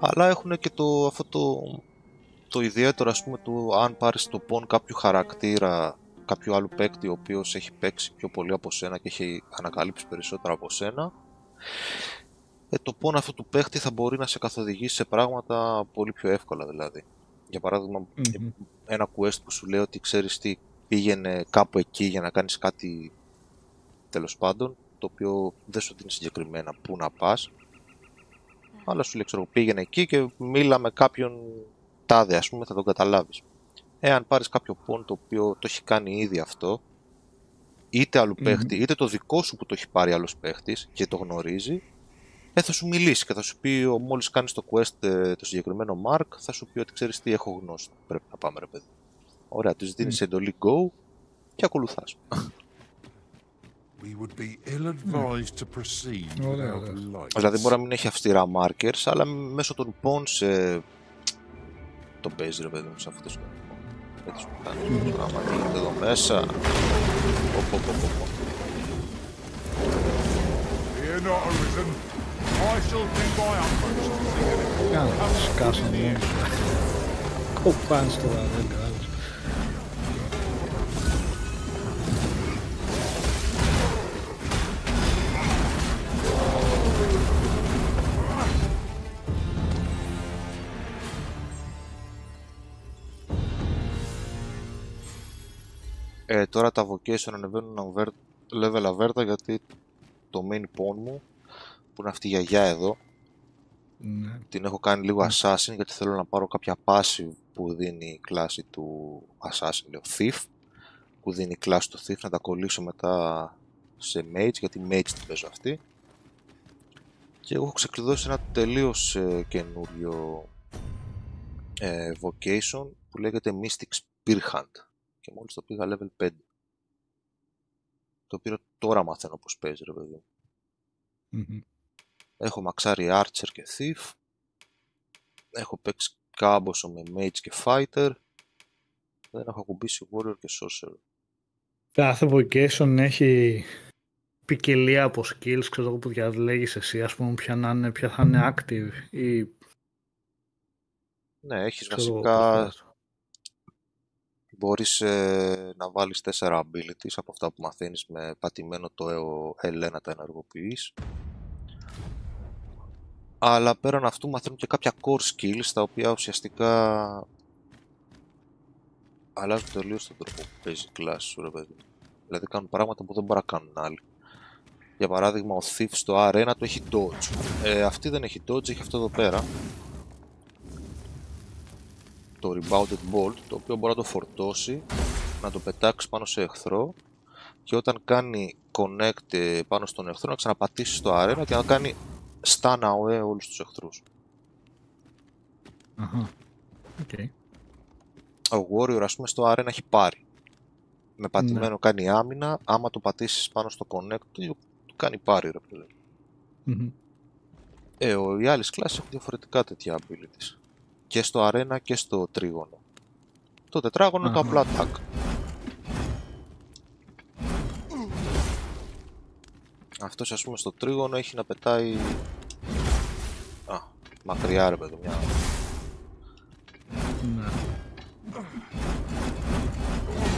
[SPEAKER 1] Αλλά έχουν και το ιδιαίτερο, ας πούμε, του αν πάρεις το πον κάποιου χαρακτήρα, κάποιου άλλου παίκτη ο οποίος έχει παίξει πιο πολύ από σένα και έχει ανακαλύψει περισσότερα από σένα, το πον αυτού του παίκτη θα μπορεί να σε καθοδηγήσει σε πράγματα πολύ πιο εύκολα, δηλαδή. Για παράδειγμα, ένα quest που σου λέει ότι ξέρεις τι, πήγαινε κάπου εκεί για να κάνεις κάτι, τέλος πάντων, το οποίο δεν σου δίνει συγκεκριμένα πού να πας, αλλά σου λέει, ξέρω, πήγαινε εκεί και μίλα με κάποιον τάδε, ας πούμε, θα τον καταλάβεις. Εάν πάρεις κάποιο πόν το οποίο το έχει κάνει ήδη αυτό, είτε άλλου παίχτη, είτε το δικό σου που το έχει πάρει άλλος παίχτης και το γνωρίζει, θα σου μιλήσει και θα σου πει, μόλις κάνεις το quest το συγκεκριμένο mark, θα σου πει ότι ξέρεις τι, έχω γνώση, πρέπει να πάμε ρε παιδί. Ωραία, τους δίνεις εντολή go και ακολουθάς. Δηλαδή μπορεί να μην έχει αυστηρά markers, αλλά μέσω των pawns το παίζει ρε παιδί μου σε αυτές τις που κάνει το πράγμα. Τι γίνεται εδώ μέσα.
[SPEAKER 3] not arisen, I shall do my utmost to see that it
[SPEAKER 4] Κάνα
[SPEAKER 3] all comes
[SPEAKER 4] σκάσαν
[SPEAKER 3] to the end.
[SPEAKER 4] μόνος. Κοπάνεις τώρα, δεν κάνεις.
[SPEAKER 1] Τώρα τα vocation ανεβαίνουν level αβέρτα γιατί το main pawn μου, που είναι αυτή η γιαγιά εδώ,
[SPEAKER 4] Ναι.
[SPEAKER 1] την έχω κάνει λίγο assassin γιατί θέλω να πάρω κάποια passive που δίνει η κλάση του assassin, λέω thief, που δίνει η κλάση του thief, να τα κολλήσω μετά σε mage, γιατί mage την παίζω αυτή. Και έχω ξεκλειδώσει ένα τελείως καινούριο vocation που λέγεται Mystic Spear Hand και μόλις το πήγα level 5. Το οποίο τώρα μαθαίνω πως παίζει, ρε παιδί. Έχω μαξάρει Archer και Thief. Έχω παίξει κάμποσο με Mage και Fighter. Δεν έχω ακουμπήσει Warrior και Sorcerer.
[SPEAKER 4] Κάθε vocation έχει ποικιλία από skills, ξέρω εγώ που διαλέγεις εσύ, ας πούμε, ποια θα είναι active ή...
[SPEAKER 1] Ναι, έχεις
[SPEAKER 4] ξέρω
[SPEAKER 1] βασικά... Μπορείς να βάλεις 4 abilities από αυτά που μαθαίνεις με πατημένο το L1 τα ενεργοποιείς. Αλλά πέραν αυτού μαθαίνουν και κάποια core skills τα οποία ουσιαστικά αλλάζουν τελείως τον τρόπο που παίζει η κλάση σου, ρε παιδί. Δηλαδή κάνουν πράγματα που δεν μπορεί να κάνουν άλλοι. Για παράδειγμα, ο Thief στο R1 του έχει dodge. Αυτή δεν έχει dodge, έχει αυτό εδώ πέρα. Το Rebounded Bolt, το οποίο μπορεί να το φορτώσει, να το πετάξει πάνω σε εχθρό και όταν κάνει connect πάνω στον εχθρό να ξαναπατήσει στο R1 και να κάνει stun away όλους τους εχθρούς.
[SPEAKER 4] Okay.
[SPEAKER 1] Ο Warrior, ας πούμε, στο R1 έχει πάρει. Με πατημένο κάνει άμυνα, άμα το πατήσεις πάνω στο connect του κάνει πάρει, ρε παιδί. Οι άλλες κλάσεις έχουν διαφορετικά τέτοια abilities. Και στο arena και στο τρίγωνο. Το τετράγωνο είναι το απλό attack. Αυτός, ας πούμε, στο τρίγωνο έχει να πετάει... μακριά, ρε παιδί, μια...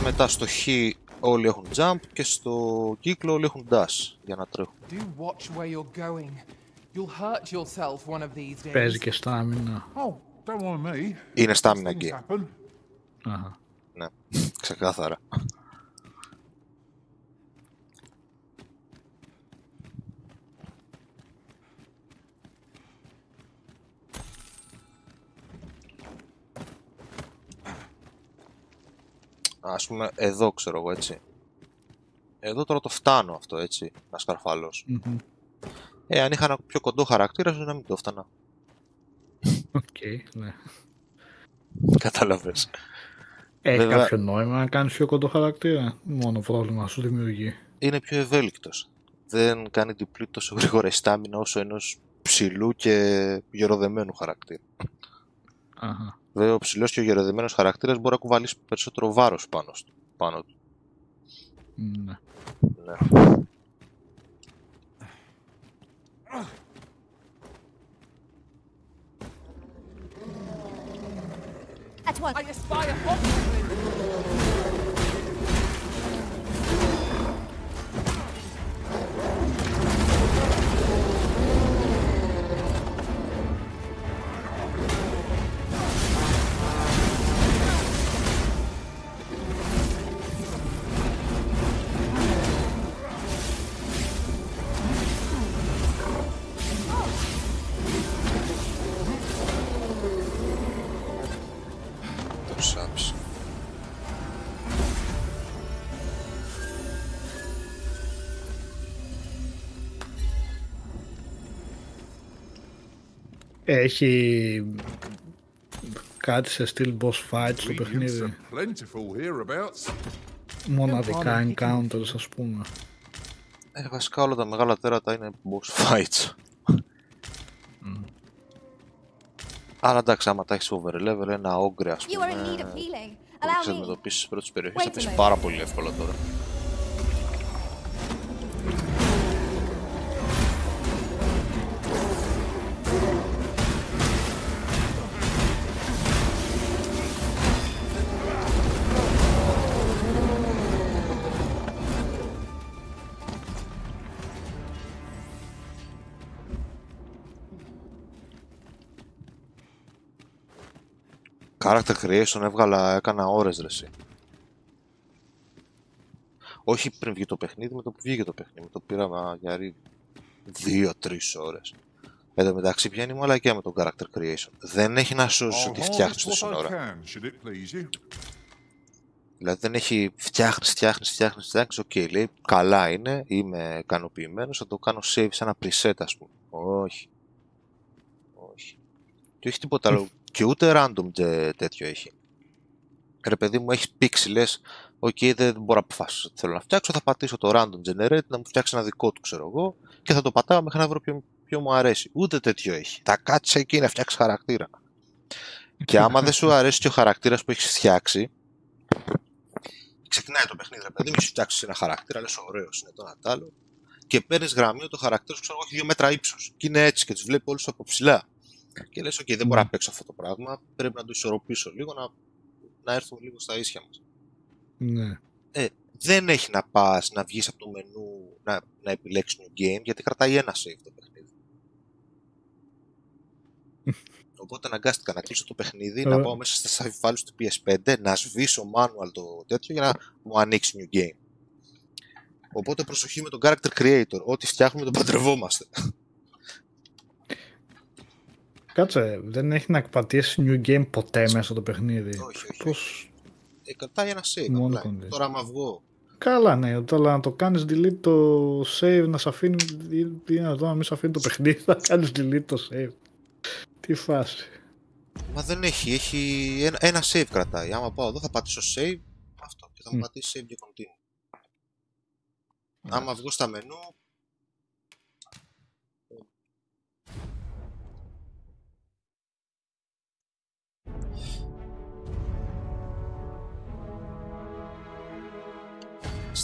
[SPEAKER 1] Μετά στο χ όλοι έχουν jump και στο κύκλο όλοι έχουν dash για να τρέχουν.
[SPEAKER 4] Παίζει και στάμινα.
[SPEAKER 1] Είναι στάμινα game. Ναι, ξεκάθαρα. Ας πούμε εδώ, ξέρω εγώ, έτσι. Εδώ τώρα το φτάνω αυτό, έτσι, να σκαρφαλώσω. Αν είχα ένα πιο κοντό χαρακτήρα, να μην το φτάνα.
[SPEAKER 4] Ναι.
[SPEAKER 1] Κατάλαβες.
[SPEAKER 4] Έχει κάποιο νόημα να κάνεις πιο κοντό χαρακτήρα, μόνο πρόβλημα σου δημιουργεί.
[SPEAKER 1] Είναι πιο ευέλικτος. Δεν κάνει διπλή τόσο γρήγορα η στάμινα όσο ενός ψηλού και γεροδεμένου χαρακτήρα. Βέβαια, ο ψηλός και ο γεροδεμένος χαρακτήρας μπορεί να κουβαλήσει περισσότερο βάρος πάνω του.
[SPEAKER 4] Ναι.
[SPEAKER 5] I espy a hobgoblin!
[SPEAKER 4] Έχει κάτι σε στυλ boss fight στο παιχνίδι. Μοναδικά encounters, ας πούμε.
[SPEAKER 1] Βασικά όλα τα μεγάλα τέρατα είναι boss fights. Αλλά εντάξει, άμα τα έχεις over level, ένα ogre, ας πούμε, που έχεις αντιμετωπίσει στις πρώτες περιοχές, θα πέσει πάρα πολύ εύκολα τώρα. Character creation έκανα ώρες ρε εσύ. Όχι πριν βγει το παιχνίδι, με το που βγήκε το παιχνίδι. Το πήραμε για 2-3 ώρες. Εν τω μεταξύ πιάνει μου και με το character creation. Δεν έχει να σώσεις ότι φτιάχνεις το σύνορα. Δηλαδή δεν έχει φτιάχνεις, οκ, λέει, καλά είναι, είμαι ικανοποιημένος, θα το κάνω save σε ένα preset, ας πούμε. Όχι. Και όχι τίποτα άλλο. Και ούτε random τέτοιο έχει. Ρε παιδί μου, έχεις πήξει, λες, οκ, δεν μπορώ να αποφάσισω τι θέλω να φτιάξω, θα πατήσω το random generate να μου φτιάξει ένα δικό του, ξέρω εγώ, και θα το πατάω μέχρι να βρω ποιο μου αρέσει. Ούτε τέτοιο έχει. Θα κάτσει εκεί να φτιάξει χαρακτήρα. Και άμα δεν σου αρέσει και ο χαρακτήρας που έχεις φτιάξει, ξεκινάει το παιχνίδι, ρε παιδί μου, έχεις φτιάξει ένα χαρακτήρα, λες ωραίος είναι το ένα τ' άλλο, και παίρνεις γραμμή το χαρακτήρα σου, ξέρω εγώ, έχει 2 μέτρα ύψος. Και είναι έτσι και τους βλέπει όλους από ψηλά. Και λες, οκ, δεν μπορώ να παίξω αυτό το πράγμα, πρέπει να το ισορροπήσω λίγο, να έρθουμε λίγο στα ίσια μας.
[SPEAKER 4] Ναι.
[SPEAKER 1] Δεν έχει να πας, να βγεις από το μενού, να επιλέξεις new game, γιατί κρατάει ένα save το παιχνίδι. Οπότε αναγκάστηκα να κλείσω το παιχνίδι, να πάω μέσα στα save files του PS5, να σβήσω manual το τέτοιο για να μου ανοίξει new game. Οπότε προσοχή με τον character creator, ό,τι φτιάχνουμε τον παντρευόμαστε.
[SPEAKER 4] Κάτσε, δεν έχει να πατήσει new game ποτέ μέσα το παιχνίδι.
[SPEAKER 1] Όχι.
[SPEAKER 4] Πώς...
[SPEAKER 1] Κρατάει ένα save απλά. Τώρα άμα βγω.
[SPEAKER 4] Καλά, ναι, τώρα να το κάνεις delete το save, να σε αφήνει, ή να μην σε αφήνει το παιχνίδι, θα κάνεις delete το save. Τι φάση.
[SPEAKER 1] Μα δεν έχει ένα save κρατάει. Άμα πάω εδώ θα πατήσω save, αυτό, και θα μου πατήσει save και continue. Άμα βγω στα μενού,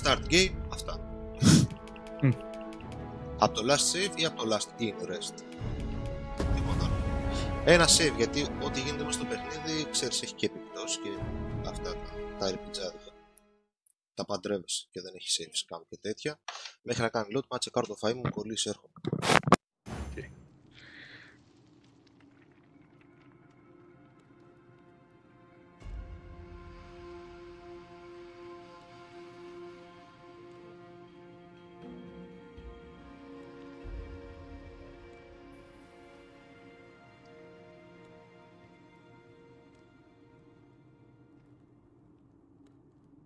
[SPEAKER 1] start game, αυτά. Από το last save ή από το last in rest. Τίποτα. Ένα save, γιατί ό,τι γίνεται μέσα στο παιχνίδι, ξέρεις, έχει και επιπτώσεις και αυτά τα RPG'άδικα. Τα παντρεύεσαι και δεν έχει save scam και τέτοια. Μέχρι να κάνει load, μα τσεκάρω το file μου, κολλήσει, έρχομαι.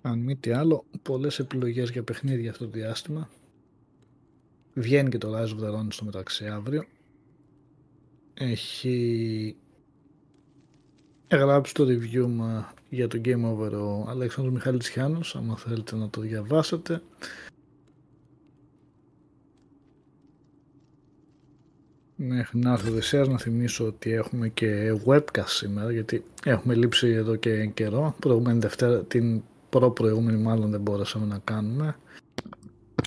[SPEAKER 4] Αν μη τι άλλο, πολλές επιλογές για παιχνίδια αυτό το διάστημα. Βγαίνει και το Rise of the Ronin στο μεταξύ αύριο. Έχει γράψει το review για το Game Over ο Αλέξανδρος Μιχαλητσιάνος, άμα θέλετε να το διαβάσετε. Μέχρι να έρθει ο Οδυσσέας, να θυμίσω ότι έχουμε και webcast σήμερα, γιατί έχουμε λείψει εδώ και καιρό. Την προηγούμενη μάλλον δεν μπορέσαμε να κάνουμε.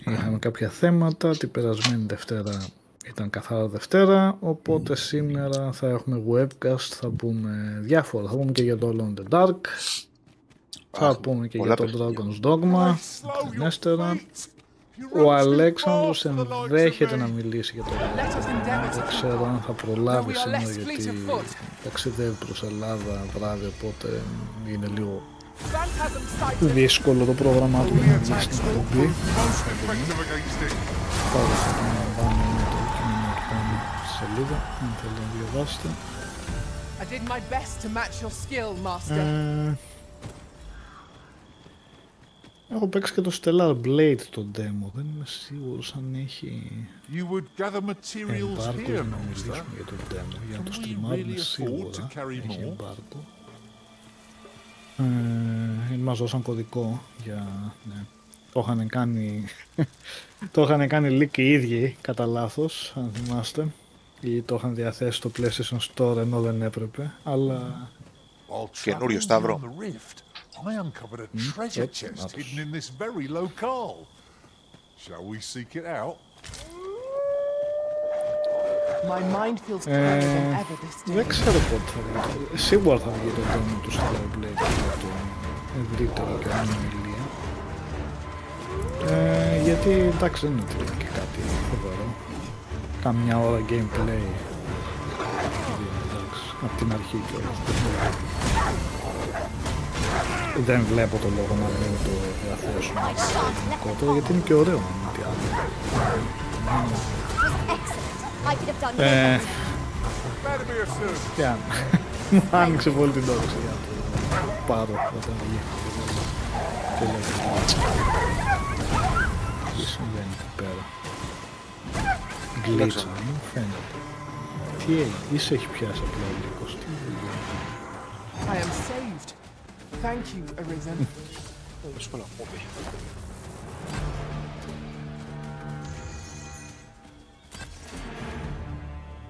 [SPEAKER 4] Είχαμε κάποια θέματα, την περασμένη Δευτέρα ήταν καθαρά Δευτέρα, οπότε σήμερα θα έχουμε webcast, θα πούμε διάφορα, θα πούμε και για το Alone in the Dark, θα πούμε και για το Dragon's Dogma, την Έστερα. Ο Αλέξανδρος ενδέχεται να μιλήσει για το Dogma, δεν ξέρω αν θα προλάβει σήμερα γιατί ταξιδεύει προς Ελλάδα βράδυ, οπότε είναι λίγο δύσκολο το πρόγραμμά του να βγει στην εκπομπή. Πάρα θα επαναλαμβάνω με το κείμενο του πάνω στη σελίδα, αν θέλετε να διαβάσετε. Έχω παίξει και το Stellar Blade το demo, δεν είμαι σίγουρος αν έχει εμπάρκο για να μιλήσουμε για το demo, για να το στριμάρουμε σίγουρα, έχει εμπάρκο. Μας δώσαν κωδικό για... Ναι. Το είχαν κάνει leak οι ίδιοι κατά λάθος, αν θυμάστε, ή το είχαν διαθέσει στο PlayStation Store ενώ δεν έπρεπε, αλλά...
[SPEAKER 1] Καινούριο Σταύρο.
[SPEAKER 3] I uncovered a treasure chest hidden in this very locale. Shall we seek it out?
[SPEAKER 5] My mind feels clearer than ever this day.
[SPEAKER 4] Δεν ξέρω πότε θα βγει. Σίγουρα θα βγει το demo του Stellar Blade για το ευρύτερο και ομιλία. Γιατί εντάξει δεν είναι και κάτι φοβερό. Καμιά ώρα gameplay. Εντάξει, από την αρχή και όλα αυτά. Δεν βλέπω το λόγο να μην το διαθέσουμε γενικότερο, γιατί είναι και ωραίο να μην τι άλλο. Και μου άνοιξε πολύ την όρεξη για το πάρω όταν βγει. Και λέω τι συμβαίνει εκεί πέρα. Γκλίτσα, μου φαίνεται. Τι έγινε, είσαι έχει πιάσει απλά ο λύκος.
[SPEAKER 2] I am saved. Thank you, Arisen.
[SPEAKER 1] Δύσκολα μου πει.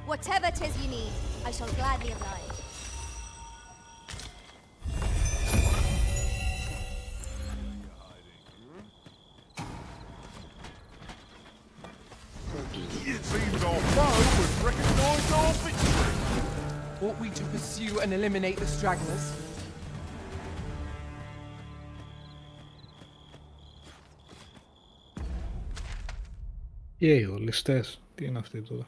[SPEAKER 6] Whatever 'tis you need, I shall gladly oblige.
[SPEAKER 3] It seems our foe has recognised our victory.
[SPEAKER 2] Ought we to pursue and eliminate the stragglers?
[SPEAKER 4] Οι ληστές, τι είναι αυτοί τώρα.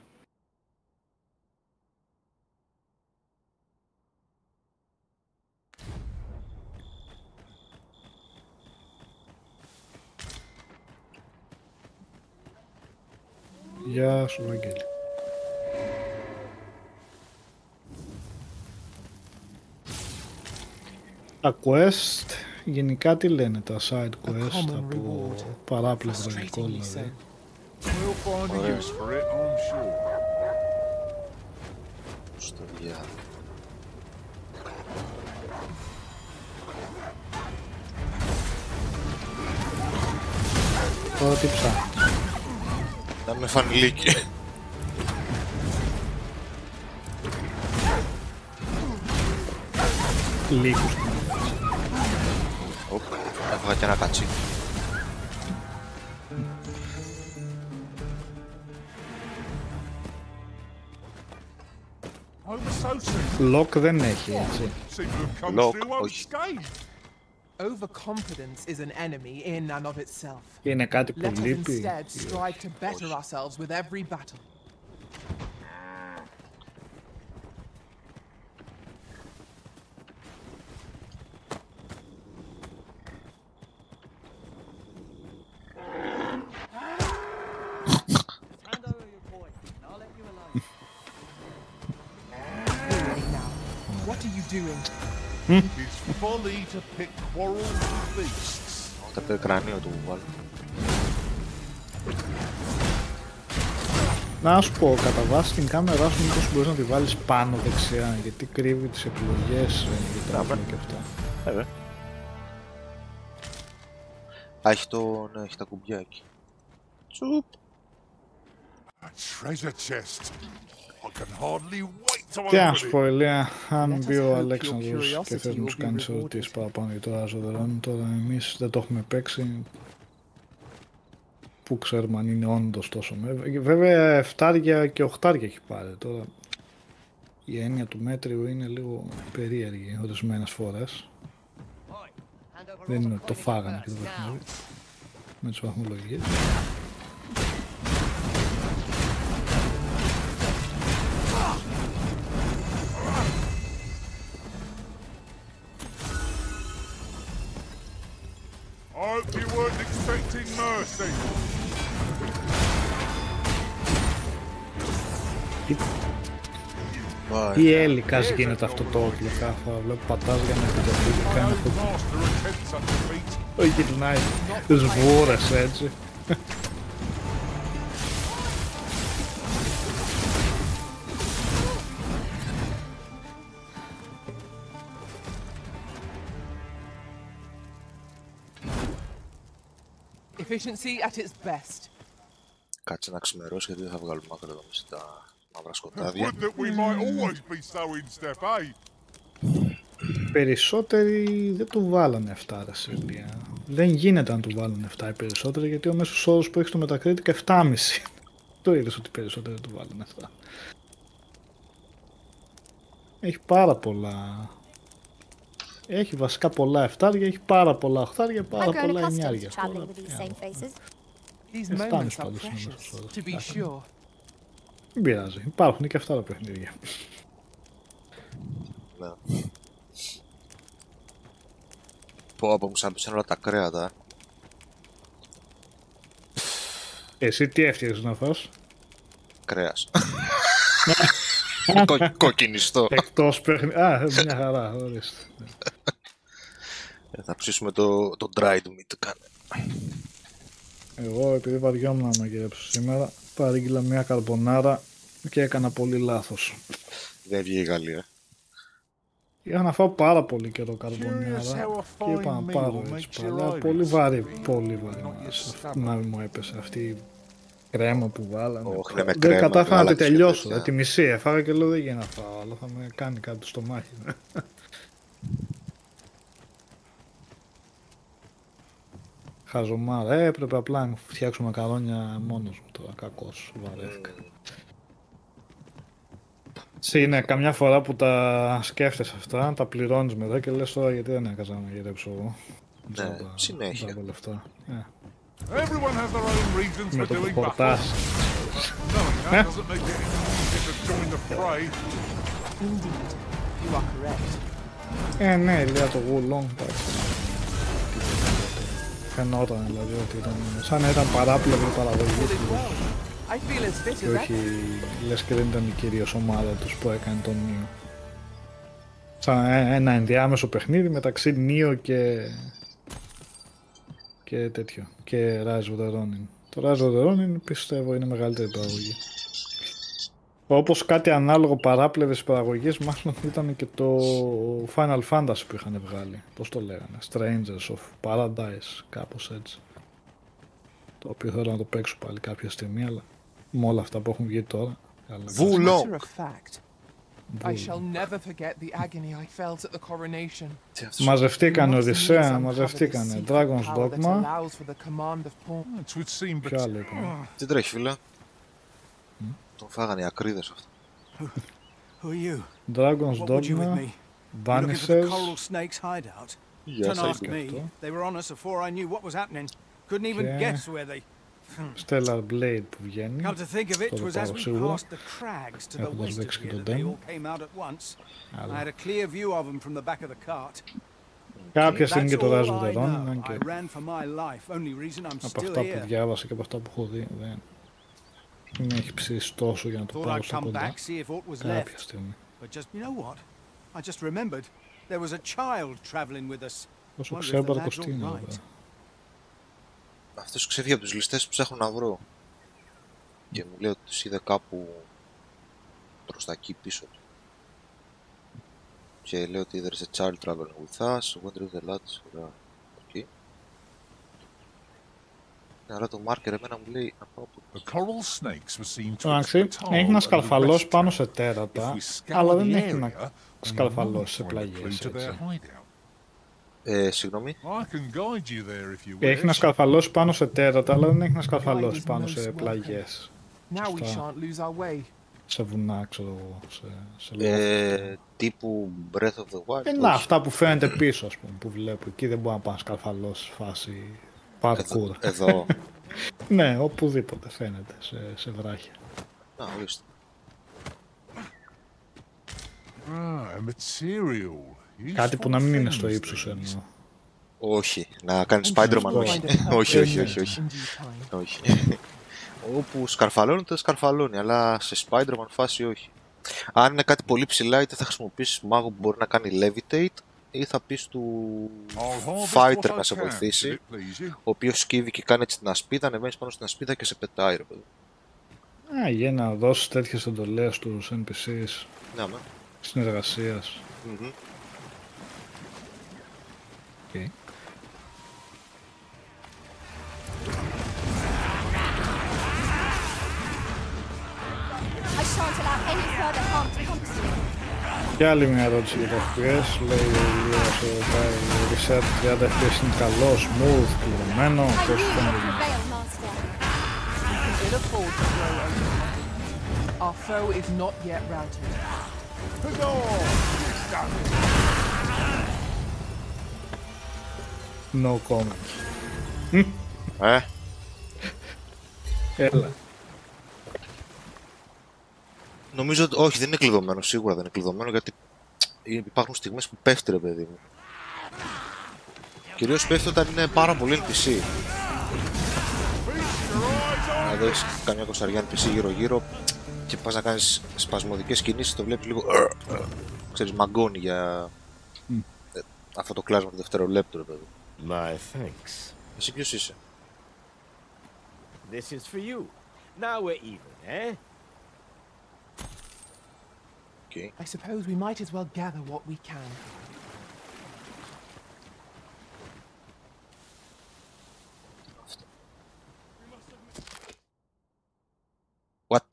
[SPEAKER 4] Γεια σου, Αγγέλη. Τα quest, γενικά τι λένε τα side quest από παράπλευρο υλικό δηλαδή.
[SPEAKER 3] We'll find a use for it, I'm sure.
[SPEAKER 1] Στο διάλογο.
[SPEAKER 4] Τώρα τι ψάχνεις.
[SPEAKER 1] Να με φανηλίκι.
[SPEAKER 4] Λύκους.
[SPEAKER 1] Όπα, έφαγα και ένα κατσί.
[SPEAKER 4] Lock δεν έχει, έτσι.
[SPEAKER 1] Lock, όχι.
[SPEAKER 2] Overconfidence is an enemy in and of itself.
[SPEAKER 4] Είναι κάτι που
[SPEAKER 2] Let us
[SPEAKER 4] λείπει.
[SPEAKER 2] instead strive to better ourselves with every battle. What are you doing?
[SPEAKER 3] It's folly to pick quarrels with beasts.
[SPEAKER 1] Θα πει κρανίο του βάλω.
[SPEAKER 4] Να σου πω, κατά βάση την κάμερά σου μήπως μπορείς να τη βάλεις πάνω δεξιά, γιατί κρύβει τις επιλογές για τα όπλα και αυτά.
[SPEAKER 1] Βέβαια. Α, έχει το... ναι, έχει τα κουμπιά εκεί. Τσουπ.
[SPEAKER 3] A treasure chest. I can hardly wait to
[SPEAKER 4] Και
[SPEAKER 3] open
[SPEAKER 4] να σου πω,
[SPEAKER 3] it.
[SPEAKER 4] Ηλία, αν
[SPEAKER 2] Let
[SPEAKER 4] μπει
[SPEAKER 2] us
[SPEAKER 4] ο
[SPEAKER 2] hope
[SPEAKER 4] Αλέξανδρος
[SPEAKER 2] your
[SPEAKER 4] και θες
[SPEAKER 2] curiosity
[SPEAKER 4] να τους
[SPEAKER 2] will be
[SPEAKER 4] κάνεις
[SPEAKER 2] rewarded.
[SPEAKER 4] ερωτήσεις παραπάνω για το Άζοδερόν, τώρα εμείς δεν το έχουμε παίξει, που ξέρουμε αν είναι όντως τόσο βέβαια 7 και 8 έχει πάρει τώρα. Η έννοια του μέτριου είναι λίγο περίεργη ορισμένες φορές. Δεν είναι ότι το φάγανε και το παιχνίδι με τις βαθμολογίες.
[SPEAKER 3] I hope you weren't expecting mercy.
[SPEAKER 4] Τι έλικας γίνεται αυτό το όπλο κάθε φορά, βλέπω πατάς για να επιτεθεί και κάνει αυτό.
[SPEAKER 3] Master attempt such a feat.
[SPEAKER 4] Όχι, γυρνάει τις βούρες έτσι.
[SPEAKER 2] Efficiency at its best.
[SPEAKER 1] Κάτσε να ξημερώσει γιατί δεν θα βγάλουμε άκρη εδώ μέσα τα μαύρα σκοτάδια.
[SPEAKER 3] Would that we might always be so in step, eh?
[SPEAKER 4] Περισσότεροι δεν του βάλανε 7 ρε Σιλία. Δεν γίνεται να του βάλουν 7 οι περισσότεροι, γιατί ο μέσος όρος που έχει στο Metacritic 7,5. Το είδες ότι οι περισσότεροι δεν του βάλουν 7. Έχει πάρα πολλά. Έχει βασικά πολλά 7, έχει πάρα πολλά 8, πάρα πολλά 9.
[SPEAKER 6] These
[SPEAKER 2] These moments are
[SPEAKER 4] πάντως είναι
[SPEAKER 2] precious,
[SPEAKER 4] μέσος όρος.
[SPEAKER 2] to be sure.
[SPEAKER 4] Δεν πειράζει, υπάρχουν και αυτά τα παιχνίδια.
[SPEAKER 1] Ναι. Πω από μου σαν πεις όλα τα κρέατα.
[SPEAKER 4] Εσύ τι έφτιαξες να φας?
[SPEAKER 1] Κρέας. Κοκκινιστό.
[SPEAKER 4] Εκτός παιχνίδι. Α, μια χαρά, ορίστε.
[SPEAKER 1] Θα ψήσουμε το dried meat κάνε.
[SPEAKER 4] Εγώ επειδή βαριόμουν να μαγειρέψω σήμερα, παρήγγειλα μια καρμπονάρα και έκανα πολύ λάθος.
[SPEAKER 1] Δεν βγήκε η Γαλλία.
[SPEAKER 4] Είχα να φάω πάρα πολύ καιρό καρμπονάρα και είπα να πάρω έτσι, αλλά πολύ βάρη να μου έπεσε αυτή η κρέμα που βάλανε. Δεν κατάφερα να τη τελειώσω, τη μισή έφαγα και λέω δεν γίνεται να φάω, αλλά θα με κάνει κάτι στο μάχη. Χαζομάρα, έπρεπε απλά να φτιάξω μακαρόνια μόνος μου τώρα, κακώς, βαρέθηκα. Είναι καμιά φορά που τα σκέφτεσαι αυτά, τα πληρώνεις μετά και λες τώρα γιατί δεν έκανα να γυρέψω εγώ.
[SPEAKER 1] Ναι, συνέχεια.
[SPEAKER 4] Με το πορτάς. Ναι, λέει το γουλόν. Φαινόταν δηλαδή ότι ήταν σαν να ήταν παράπλευρη παραγωγή και όχι λες και δεν ήταν η κυρίως ομάδα τους που έκανε τον Νίο. Σαν ένα ενδιάμεσο παιχνίδι μεταξύ Νίο και τέτοιο και Rise of the Ronin. Το Rise of the Ronin πιστεύω είναι μεγαλύτερη παραγωγή. Όπως κάτι ανάλογο παράπλευρης παραγωγής μάλλον ήταν και το Final Fantasy που είχαν βγάλει. Πώς το λέγανε, Strangers of Paradise, κάπως έτσι. Το οποίο θέλω να το παίξω πάλι κάποια στιγμή, αλλά με όλα αυτά που έχουν βγει τώρα.
[SPEAKER 1] Βουλό!
[SPEAKER 4] Μαζευτήκανε Οδυσσέα, μαζευτήκανε Dragon's Dogma. Ποιο άλλο είπαμε?
[SPEAKER 1] Τι τρέχει φίλε? Τον φάγανε οι ακρίδες αυτό.
[SPEAKER 4] Dragon's Dogma, Vanishes. Stellar Blade που βγαίνει. Το πάρω σίγουρα. Έχοντας δέξει και τον demo. Κάποια στιγμή και το Rise of the Ronin, και από αυτά που διάβασα και από αυτά που έχω δει δεν με έχει ψήσει τόσο για να το πάρω στο κοντά κάποια στιγμή. Όσο ξέμπαρκος τι είναι εδώ.
[SPEAKER 1] Αυτός ξέφυγε από τους ληστές που ψάχνω να βρω. Και μου λέει ότι τους είδε κάπου προς τα εκεί πίσω του. Και λέει ότι there's a child traveling with us, wonder if the lads are εκεί. Αλλά το μάρκερ εμένα μου λέει να πάω από...
[SPEAKER 4] Εντάξει, έχει να σκαλφαλώσει πάνω σε τέρατα, αλλά δεν έχει να σκαλφαλώσει σε πλαγιές, έτσι.
[SPEAKER 1] Συγγνώμη.
[SPEAKER 4] Έχει να σκαλφαλώσει πάνω σε τέρατα, αλλά δεν έχει να σκαλφαλώσει πάνω σε πλαγιές. Σε βουνά, ξέρω εγώ, σε λόγω.
[SPEAKER 1] Τύπου Breath of the Wild.
[SPEAKER 4] Να, αυτά που φαίνεται πίσω, ας πούμε, που βλέπω. Εκεί δεν μπορεί να πάει να σκαλφαλώσει φάση parkour.
[SPEAKER 1] Εδώ.
[SPEAKER 4] Ναι, οπουδήποτε φαίνεται, σε βράχια.
[SPEAKER 1] Να, ορίστε.
[SPEAKER 4] Κάτι που να μην είναι στο ίψος εννοώ.
[SPEAKER 1] Όχι, να κάνει Spider-Man, όχι. Όχι. Όπου σκαρφαλώνει, το σκαρφαλώνει, αλλά σε Spider-Man φάση όχι. Αν είναι κάτι πολύ ψηλά, είτε θα χρησιμοποιήσεις μάγο που μπορεί να κάνει levitate, ή θα πεις του fighter να σε βοηθήσει, ο οποίος σκύβει και κάνει έτσι την ασπίδα, ανεβαίνεις πάνω στην ασπίδα και σε πετάει, ρε παιδί.
[SPEAKER 4] Για να δώσεις τέτοιες εντολές στους NPCs συνεργασίας. Okay. Και άλλη μια ερώτηση για τα FPS, λέει ο Ηλίας ο Reset 30 FPS είναι καλό, smooth, πληρωμένο, πώς φαίνεται. No comments. Έλα.
[SPEAKER 1] Νομίζω ότι όχι, δεν είναι κλειδωμένο, σίγουρα δεν είναι κλειδωμένο, γιατί υπάρχουν στιγμές που πέφτει, ρε παιδί μου. Κυρίως πέφτει όταν είναι πάρα πολύ NPC. Να δεις καμιά κοσαριά NPC γύρω-γύρω και πας να κάνεις σπασμωδικές κινήσεις, το βλέπεις λίγο... Ξέρεις, μαγκώνει για αυτό το κλάσμα του δευτερολέπτου, ρε παιδί.
[SPEAKER 7] My thanks.
[SPEAKER 1] Εσύ ποιος είσαι?
[SPEAKER 7] This is for you. Now we're even, eh?
[SPEAKER 1] Okay.
[SPEAKER 2] I suppose we might as well gather what we can.
[SPEAKER 1] What?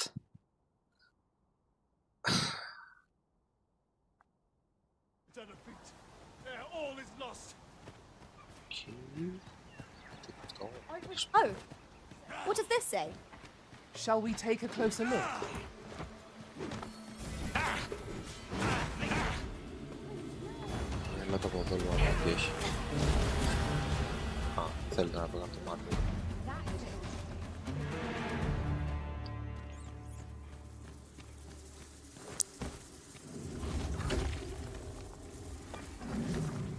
[SPEAKER 3] All is lost.
[SPEAKER 6] Oh, what does this say?
[SPEAKER 2] Shall we take a closer look?
[SPEAKER 1] Έλα το από εδώ λίγο να τι έχει. Α, θέλετε να πηγαίνω το μάτι.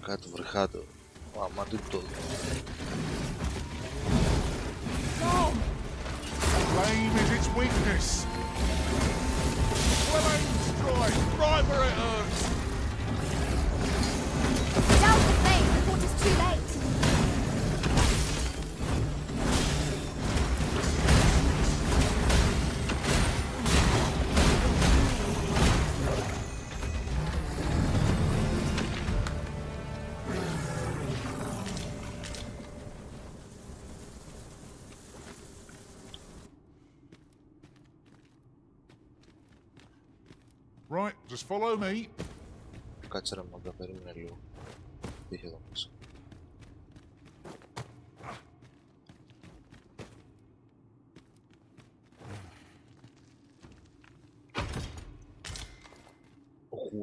[SPEAKER 1] Κάτι βρυχάτο. Μα τι το...
[SPEAKER 3] Flame is its weakness. Well aimed strike, right where it hurts.
[SPEAKER 6] Down the flame before it is too late.
[SPEAKER 3] Right, just follow me.
[SPEAKER 1] Κάτσε ρε μάγκα, περίμενε λίγο. Τι είχε εδώ μέσα.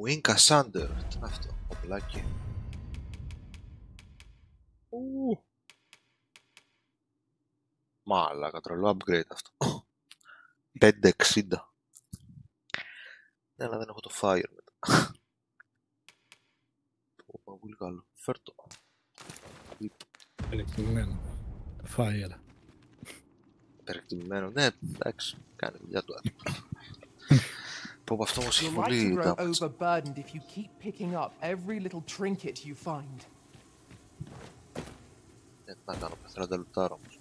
[SPEAKER 1] Wing Cassander. Τι είναι αυτό, οπλάκι. Μάλακα, τρελό upgrade αυτό. 560. Ναι, αλλά δεν έχω το fire μετά. Πολύ καλό. Φέρ' το.
[SPEAKER 4] Περιεκτημένο. Το fire.
[SPEAKER 1] Περιεκτημένο, ναι, εντάξει. Κάνει δουλειά του άτομο. Πω από αυτό όμως έχει
[SPEAKER 2] You'll like to
[SPEAKER 1] πολύ
[SPEAKER 2] grow
[SPEAKER 1] damage.
[SPEAKER 2] overburdened if you keep picking up every little trinket you find.
[SPEAKER 1] Τι να κάνω, θέλω να τα λουτάρω όμως.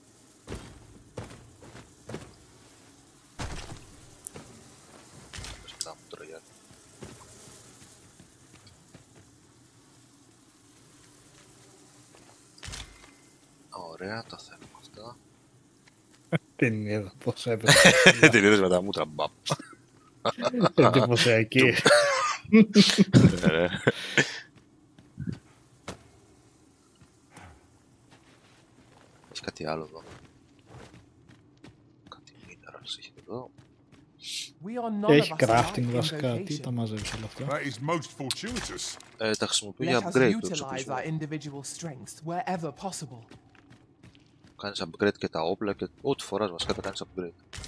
[SPEAKER 1] Ωραία, τα θέλουμε αυτά.
[SPEAKER 4] Την είδα πως έπαιζε.
[SPEAKER 1] Την είδες με τα μούτρα, μπαπ.
[SPEAKER 4] Εντυπωσιακή.
[SPEAKER 1] Έχει κάτι άλλο εδώ. Κάτι minerals έχει εδώ.
[SPEAKER 4] Έχει crafting βασικά, τι τα μαζεύεις όλα αυτά.
[SPEAKER 3] That is most fortuitous.
[SPEAKER 1] Τα χρησιμοποιώ για
[SPEAKER 2] Let us
[SPEAKER 1] upgrade το
[SPEAKER 2] utilize
[SPEAKER 1] εξοπλισμό.
[SPEAKER 2] our individual strengths wherever possible.
[SPEAKER 1] Κάνεις upgrade και τα όπλα και ό,τι φοράς βασικά τα κάνεις upgrade.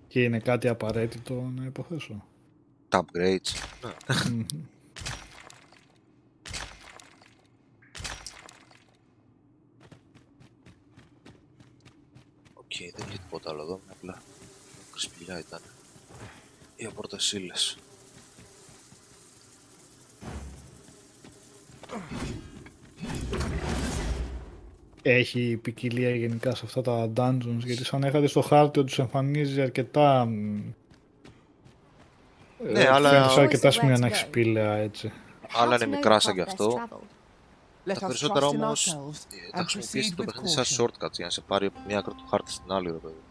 [SPEAKER 4] Και είναι κάτι απαραίτητο να υποθέσω.
[SPEAKER 1] Τα upgrades. Ναι. Οκ, δεν είχε τίποτα άλλο εδώ, απλά κρυσπηλιά ήταν. Οι απόρτες ύλες.
[SPEAKER 4] Έχει ποικιλία γενικά σε αυτά τα dungeons, γιατί σαν είχατε στο χάρτη ότι τους εμφανίζει αρκετά...
[SPEAKER 1] Ναι, αλλά...
[SPEAKER 4] σε αρκετά σημεία να έχει σπήλαια, έτσι.
[SPEAKER 1] Άλλα είναι μικρά σαν κι αυτό.
[SPEAKER 2] Let
[SPEAKER 1] Τα
[SPEAKER 2] us
[SPEAKER 1] περισσότερα
[SPEAKER 2] trust in
[SPEAKER 1] όμως
[SPEAKER 2] ourselves
[SPEAKER 1] τα
[SPEAKER 2] and
[SPEAKER 1] χρησιμοποιήσεις
[SPEAKER 2] proceed
[SPEAKER 1] το
[SPEAKER 2] with
[SPEAKER 1] παιχνίδι σαν
[SPEAKER 2] caution.
[SPEAKER 1] shortcuts για να σε πάρει από μια άκρη του χάρτη στην άλλη, ρε παιδί.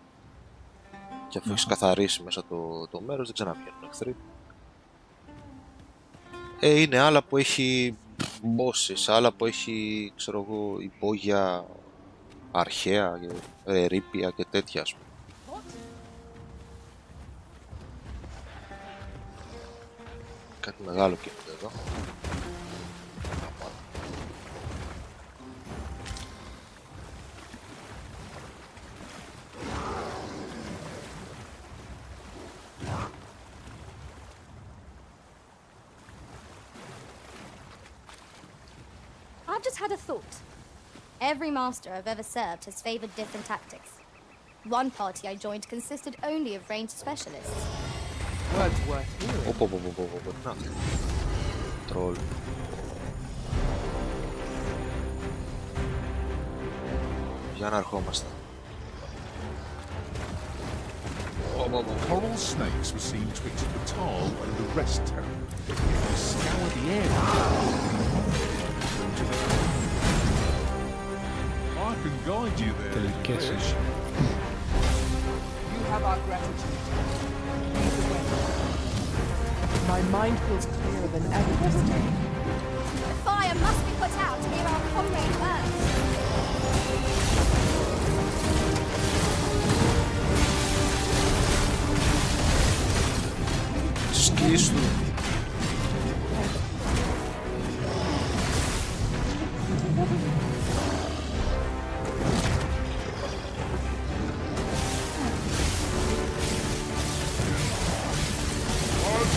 [SPEAKER 1] Και αφού έχεις καθαρίσει μέσα το μέρος, δεν ξαναβγαίνουν εχθροί. Είναι άλλα που έχει bosses, άλλα που έχει, ξέρω εγώ, υπόγεια αρχαία, ερείπια και τέτοια, ας πούμε. Κάτι μεγάλο κινείται εδώ.
[SPEAKER 6] I've just had a thought. Every master I've ever served has favored different tactics. One party I joined consisted only of ranged specialists.
[SPEAKER 2] Words worth hearing.
[SPEAKER 1] Όπο, να. Τρόλ. Για να ερχόμαστε.
[SPEAKER 3] Coral snakes were seen twixt the Tal and the rest town. If we scour the area, I can guide you there.
[SPEAKER 4] Τελικές.
[SPEAKER 2] You have our gratitude. Lead the way. My mind feels clearer than ever this day.
[SPEAKER 6] The fire must be put out to hear our comrade burns.
[SPEAKER 1] Σκίσου.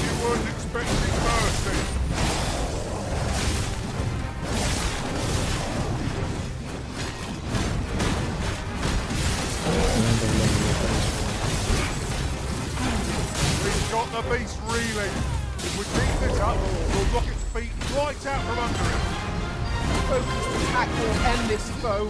[SPEAKER 3] You weren't expecting mercy. We've got the beast reeling. If we keep this up, we'll knock its feet right out from under it.
[SPEAKER 2] Focused attack will end this foe.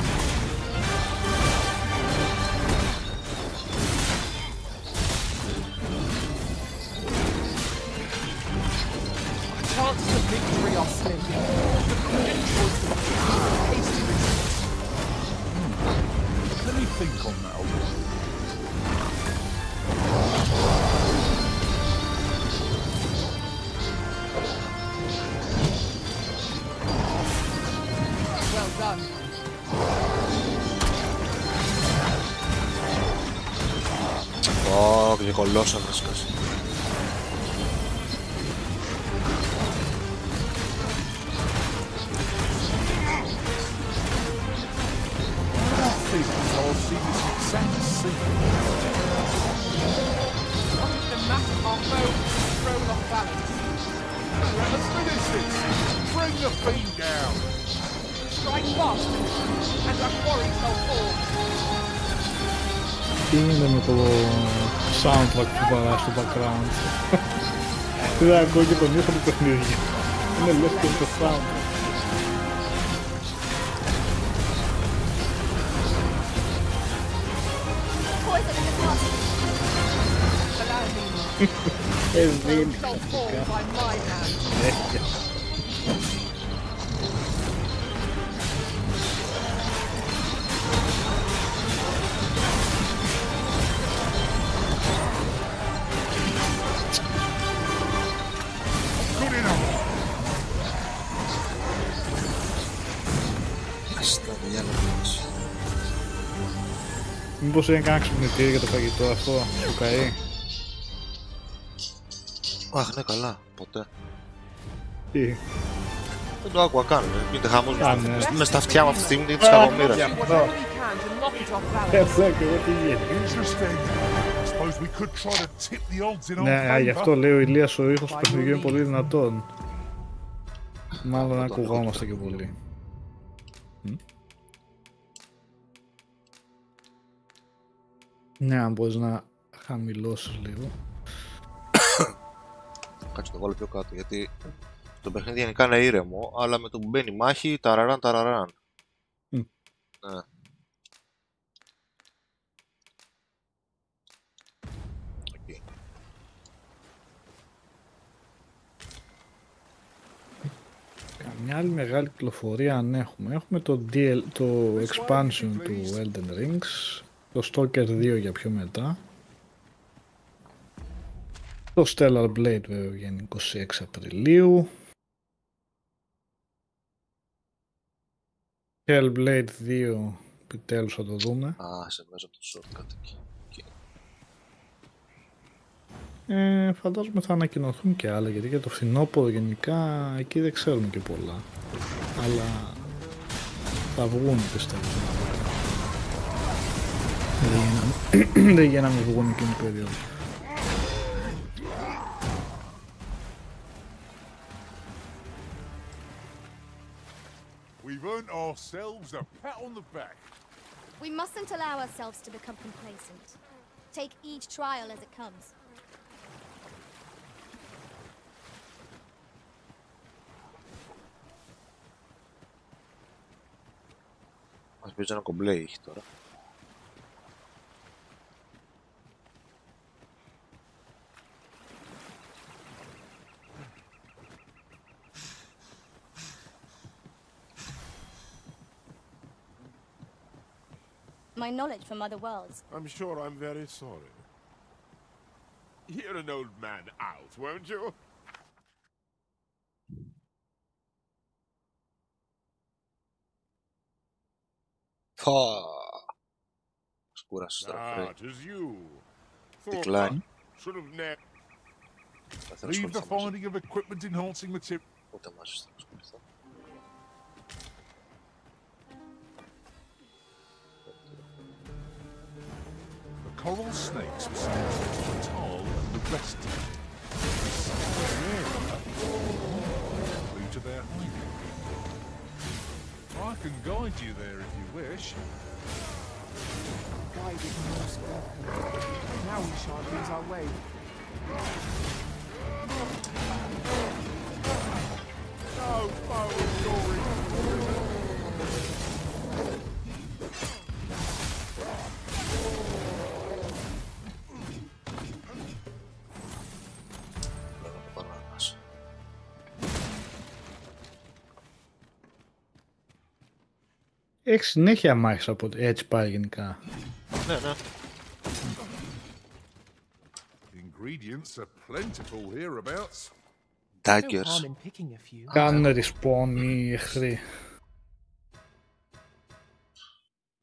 [SPEAKER 2] Chances of victory are slim. The prudent choice of hasty retreat.
[SPEAKER 3] Let me think on that a while.
[SPEAKER 2] Well done.
[SPEAKER 1] Ω, και κολώσαν να σκάσει.
[SPEAKER 3] I'll see this exact scene.
[SPEAKER 2] What if the mass of our foe is thrown off balance?
[SPEAKER 3] Let's finish this. Bring the fiend down.
[SPEAKER 2] Strike fast, and our quarry shall fall.
[SPEAKER 4] Τι είναι με το soundtrack που παρά στο background. Δεν ακούω και τον ήχο του παιχνιδιού. Είναι λες και το soundtrack.
[SPEAKER 6] Poison in the closet.
[SPEAKER 2] Allow me.
[SPEAKER 4] Δίνει
[SPEAKER 2] Shall fall by my hand.
[SPEAKER 3] Good enough.
[SPEAKER 1] Στα διάλογα μας.
[SPEAKER 4] Μήπως είναι κανένα ξυπνητήρι για το φαγητό αυτό που καεί.
[SPEAKER 1] Αχ, ναι, καλά, ποτέ.
[SPEAKER 4] Τι.
[SPEAKER 1] Δεν το άκουγα καν, γίνεται χαμός
[SPEAKER 4] ναι.
[SPEAKER 1] μες στα αυτιά μου αυτή τη στιγμή και της κακομοίρας.
[SPEAKER 2] Do whatever we can to knock it off balance.
[SPEAKER 4] Έτσι και τι γίνεται.
[SPEAKER 3] Interesting. I suppose we could try to tip the odds in our
[SPEAKER 4] Ναι, γι' αυτό
[SPEAKER 3] favour.
[SPEAKER 4] λέει ο Ηλίας ο ήχος του παιχνιδιού είναι πολύ δυνατόν. Μάλλον ακουγόμαστε και πολύ. Ναι, αν μπορείς να χαμηλώσεις λίγο.
[SPEAKER 1] Κάτσε το βάλω πιο κάτω, γιατί το παιχνίδι γενικά είναι ήρεμο, αλλά με το που μπαίνει μάχη, ταραράν, ταραράν.
[SPEAKER 4] Μμ.
[SPEAKER 1] Ναι. Εκεί.
[SPEAKER 4] Καμιά άλλη μεγάλη κυκλοφορία αν έχουμε. Έχουμε το expansion του Elden Rings, το Stalker 2 για πιο μετά. Το Stellar Blade βέβαια βγαίνει 26 Απριλίου. Hellblade 2 επιτέλους θα το δούμε.
[SPEAKER 1] Α, σε βγάζω από το shortcut εκεί.
[SPEAKER 4] Φαντάζομαι θα ανακοινωθούν και άλλα, γιατί για το φθινόπωρο γενικά εκεί δεν ξέρουμε και πολλά. Αλλά θα βγουν, πιστεύω. Δεν για να μην βγουν εκείνη την περίοδο.
[SPEAKER 3] We've earned ourselves a pat on the back.
[SPEAKER 6] We mustn't allow ourselves to become complacent. Take each trial as it comes.
[SPEAKER 1] Μας παίζει ένα κομπλέ έχει τώρα.
[SPEAKER 6] My knowledge from other worlds.
[SPEAKER 7] I'm sure I'm very sorry. Hear an old man out, won't you?
[SPEAKER 1] Σκούρασε τώρα,
[SPEAKER 7] That is you.
[SPEAKER 1] Decline.
[SPEAKER 7] Should have never.
[SPEAKER 3] Leave the finding of equipment enhancing material.
[SPEAKER 1] Ούτε μαζί θα ασχοληθώ.
[SPEAKER 3] The coral snakes were seen tall and the rest flew to their hiding. I can guide you there if you wish.
[SPEAKER 2] Guided Morse welcome. Now we shan't lose our way.
[SPEAKER 3] No, power story.
[SPEAKER 4] Έχει συνέχεια μάχες από έτσι πάει γενικά.
[SPEAKER 1] Ναι, ναι.
[SPEAKER 3] Ingredients are plentiful hereabouts.
[SPEAKER 2] No
[SPEAKER 1] Daggers.
[SPEAKER 2] harm in picking a few.
[SPEAKER 4] Κάνουν respawn οι εχθροί.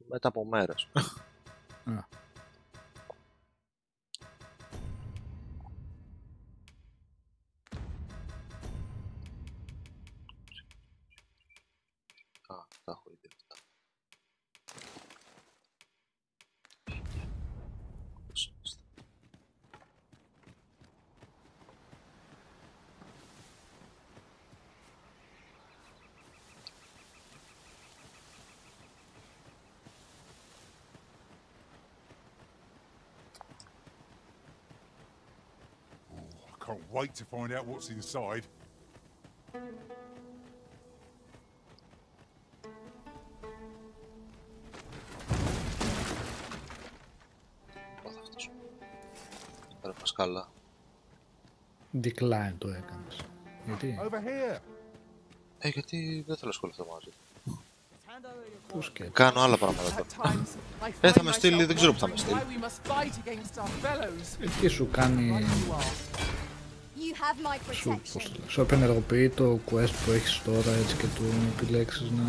[SPEAKER 1] Μετά από μέρες. Τα έχω ήδη αυτά.
[SPEAKER 3] I can't wait to find out what's inside.
[SPEAKER 1] Πάθα αυτός. Πέρα πας καλά.
[SPEAKER 4] Decline το έκανες. Γιατί?
[SPEAKER 3] Over here.
[SPEAKER 1] Γιατί δεν θέλω να ασχοληθώ μαζί.
[SPEAKER 4] Πώς και.
[SPEAKER 1] Κάνω άλλα πράγματα
[SPEAKER 2] At
[SPEAKER 1] τώρα.
[SPEAKER 2] times, I find
[SPEAKER 1] θα με στείλει,
[SPEAKER 2] myself
[SPEAKER 1] δεν ξέρω που θα με
[SPEAKER 2] wondering
[SPEAKER 1] στείλει.
[SPEAKER 2] why we must fight against our fellows.
[SPEAKER 4] Τι σου κάνει.
[SPEAKER 2] You are.
[SPEAKER 6] You have my protection.
[SPEAKER 4] Σου απενεργοποιεί το quest που έχεις τώρα έτσι και του επιλέξεις να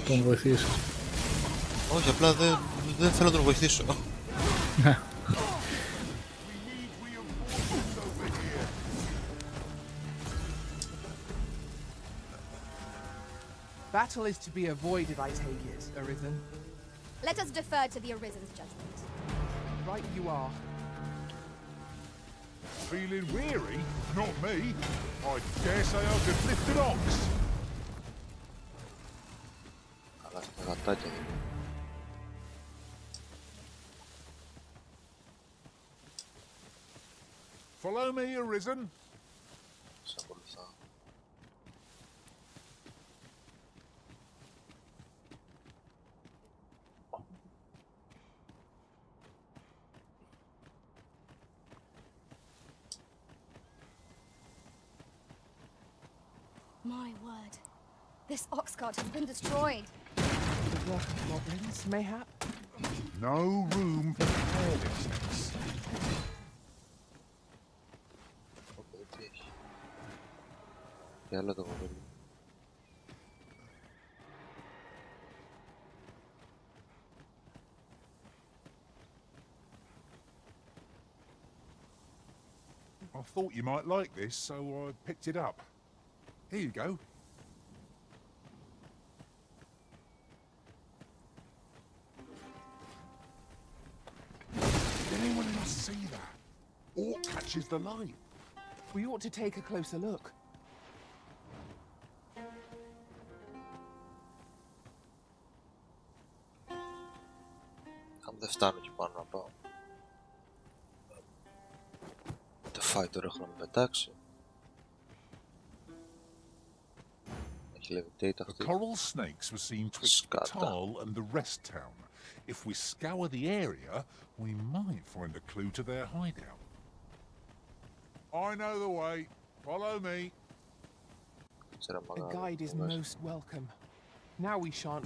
[SPEAKER 4] τον βοηθήσεις.
[SPEAKER 1] Όχι, απλά δεν θέλω να τον βοηθήσω.
[SPEAKER 2] Battle is to be avoided, I take it, Arisen.
[SPEAKER 6] Let us defer to the Arisen's judgment.
[SPEAKER 2] Right you are.
[SPEAKER 3] Feeling weary? Not me. I dare say I could lift an ox.
[SPEAKER 1] Αλλά τα γατάκια δεν είναι.
[SPEAKER 3] Follow me, Arisen.
[SPEAKER 1] Σε ακολουθάω.
[SPEAKER 6] My word. This ox cart has been destroyed.
[SPEAKER 2] The work of goblins, mayhap?
[SPEAKER 3] No room for carelessness.
[SPEAKER 1] Τι έχει. Και άλλο το κοπέλι.
[SPEAKER 3] I thought you might like this, so I picked it up. Here you go. Did anyone else see that? Or catches the light?
[SPEAKER 2] We ought to take a closer look.
[SPEAKER 1] Δεν φτάνω εκεί πάνω να πάω. Το fighter έχω να με πετάξει. Έχει levitate αυτή.
[SPEAKER 3] The coral snakes were seen twixt Tal and the rest town. If we scour the area, we might find a clue to their hideout.
[SPEAKER 7] I know the way. Follow me.
[SPEAKER 2] A guide is most welcome. Now we shan't.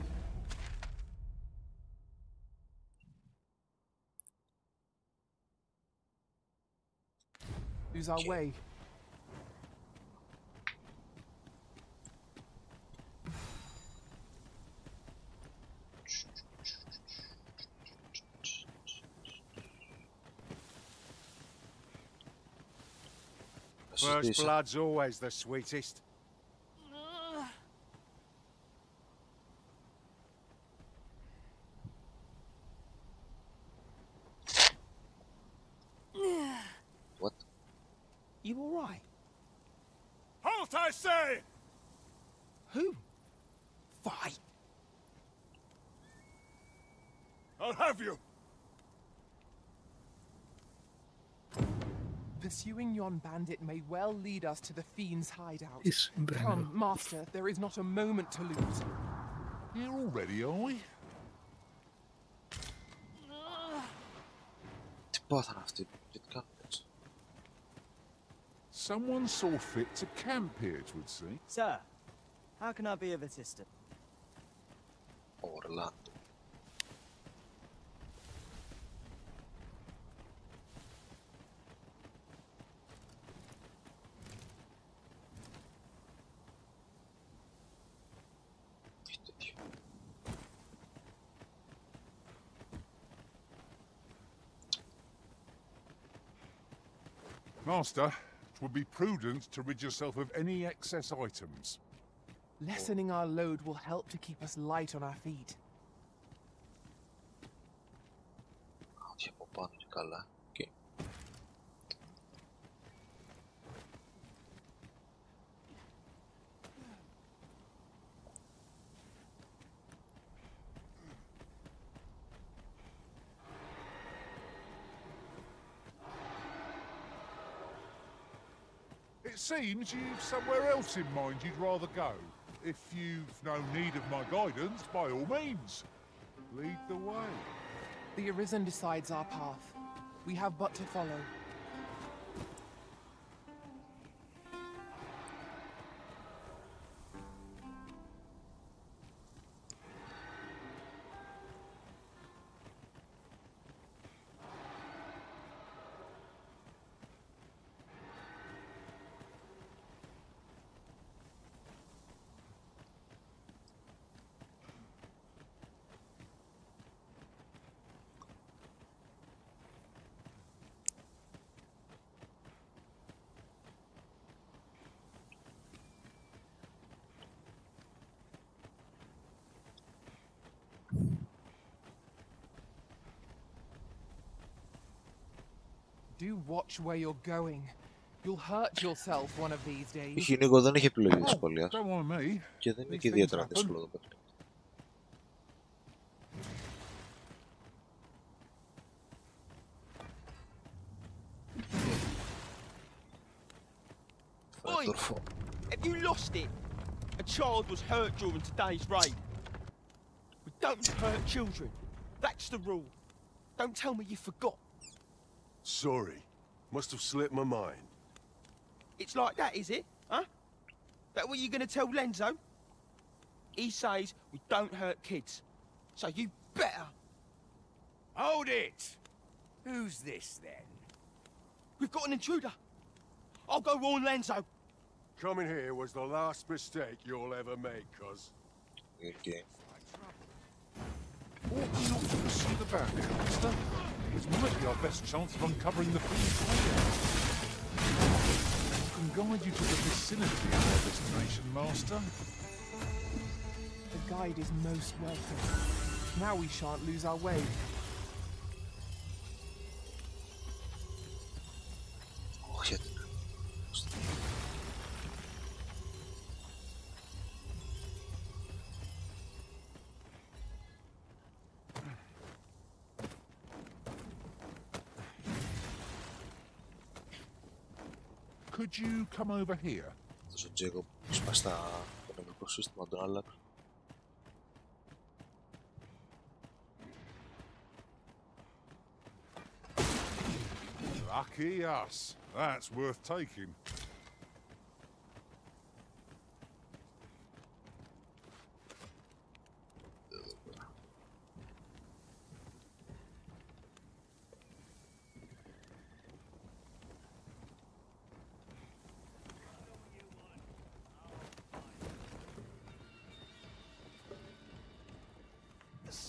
[SPEAKER 2] Lose our way.
[SPEAKER 8] First blood's always the sweetest.
[SPEAKER 1] What?
[SPEAKER 2] You all right?
[SPEAKER 7] Halt, I say!
[SPEAKER 2] Who? Fight.
[SPEAKER 7] I'll have you.
[SPEAKER 2] Pursuing yon bandit may well lead us to the fiend's hideout.
[SPEAKER 4] Is
[SPEAKER 2] Come, master, there is not a moment to lose.
[SPEAKER 3] Here already, are we?
[SPEAKER 1] Τι πάθανε αυτοί, γιατί κάνουν έτσι.
[SPEAKER 3] Someone saw fit to camp here, 'twould seem.
[SPEAKER 9] Sir, how can I be of assistance?
[SPEAKER 1] Orlando.
[SPEAKER 3] Master, it would be prudent to rid yourself of any excess items.
[SPEAKER 2] Lessening our load will help to keep us light on our feet.
[SPEAKER 1] Όχι από πάνω και καλά. Okay.
[SPEAKER 3] It seems you've somewhere else in mind you'd rather go. If you've no need of my guidance, by all means, lead the way.
[SPEAKER 2] The Arisen decides our path. We have but to follow. Do watch where you're going. You'll hurt yourself one of these days.
[SPEAKER 1] Η Χινίκο δεν έχει επιλογή δυσκολίας.
[SPEAKER 3] Don't mind me.
[SPEAKER 1] Και δεν είναι
[SPEAKER 3] These
[SPEAKER 1] και
[SPEAKER 3] things
[SPEAKER 1] ιδιαίτερα
[SPEAKER 3] happen.
[SPEAKER 1] δύσκολο το παιχνίδι.
[SPEAKER 10] Oi! Have you lost it? A child was hurt during today's raid. We don't hurt children. That's the rule. Don't tell me you forgot.
[SPEAKER 8] Sorry. Must have slipped my mind.
[SPEAKER 10] It's like that, is it? Huh? That what you're gonna tell Lenzo? He says we don't hurt kids. So you better.
[SPEAKER 11] Hold it! Who's this, then?
[SPEAKER 10] We've got an intruder. I'll go warn Lenzo.
[SPEAKER 8] Coming here was the last mistake you'll ever make, cuz.
[SPEAKER 1] Okay.
[SPEAKER 3] Ought we not to pursue the bandit, master? This might be our best chance of uncovering the fiend's hideout. I can guide you to the vicinity of our destination, master.
[SPEAKER 2] The guide is most welcome. Now we shan't lose our way.
[SPEAKER 1] Όχι,
[SPEAKER 3] Could you come over here?
[SPEAKER 1] αυτός ο Τζέικοπ σπάσει το νευρικό σύστημα τον άλλαξε.
[SPEAKER 3] Lucky us. That's worth taking.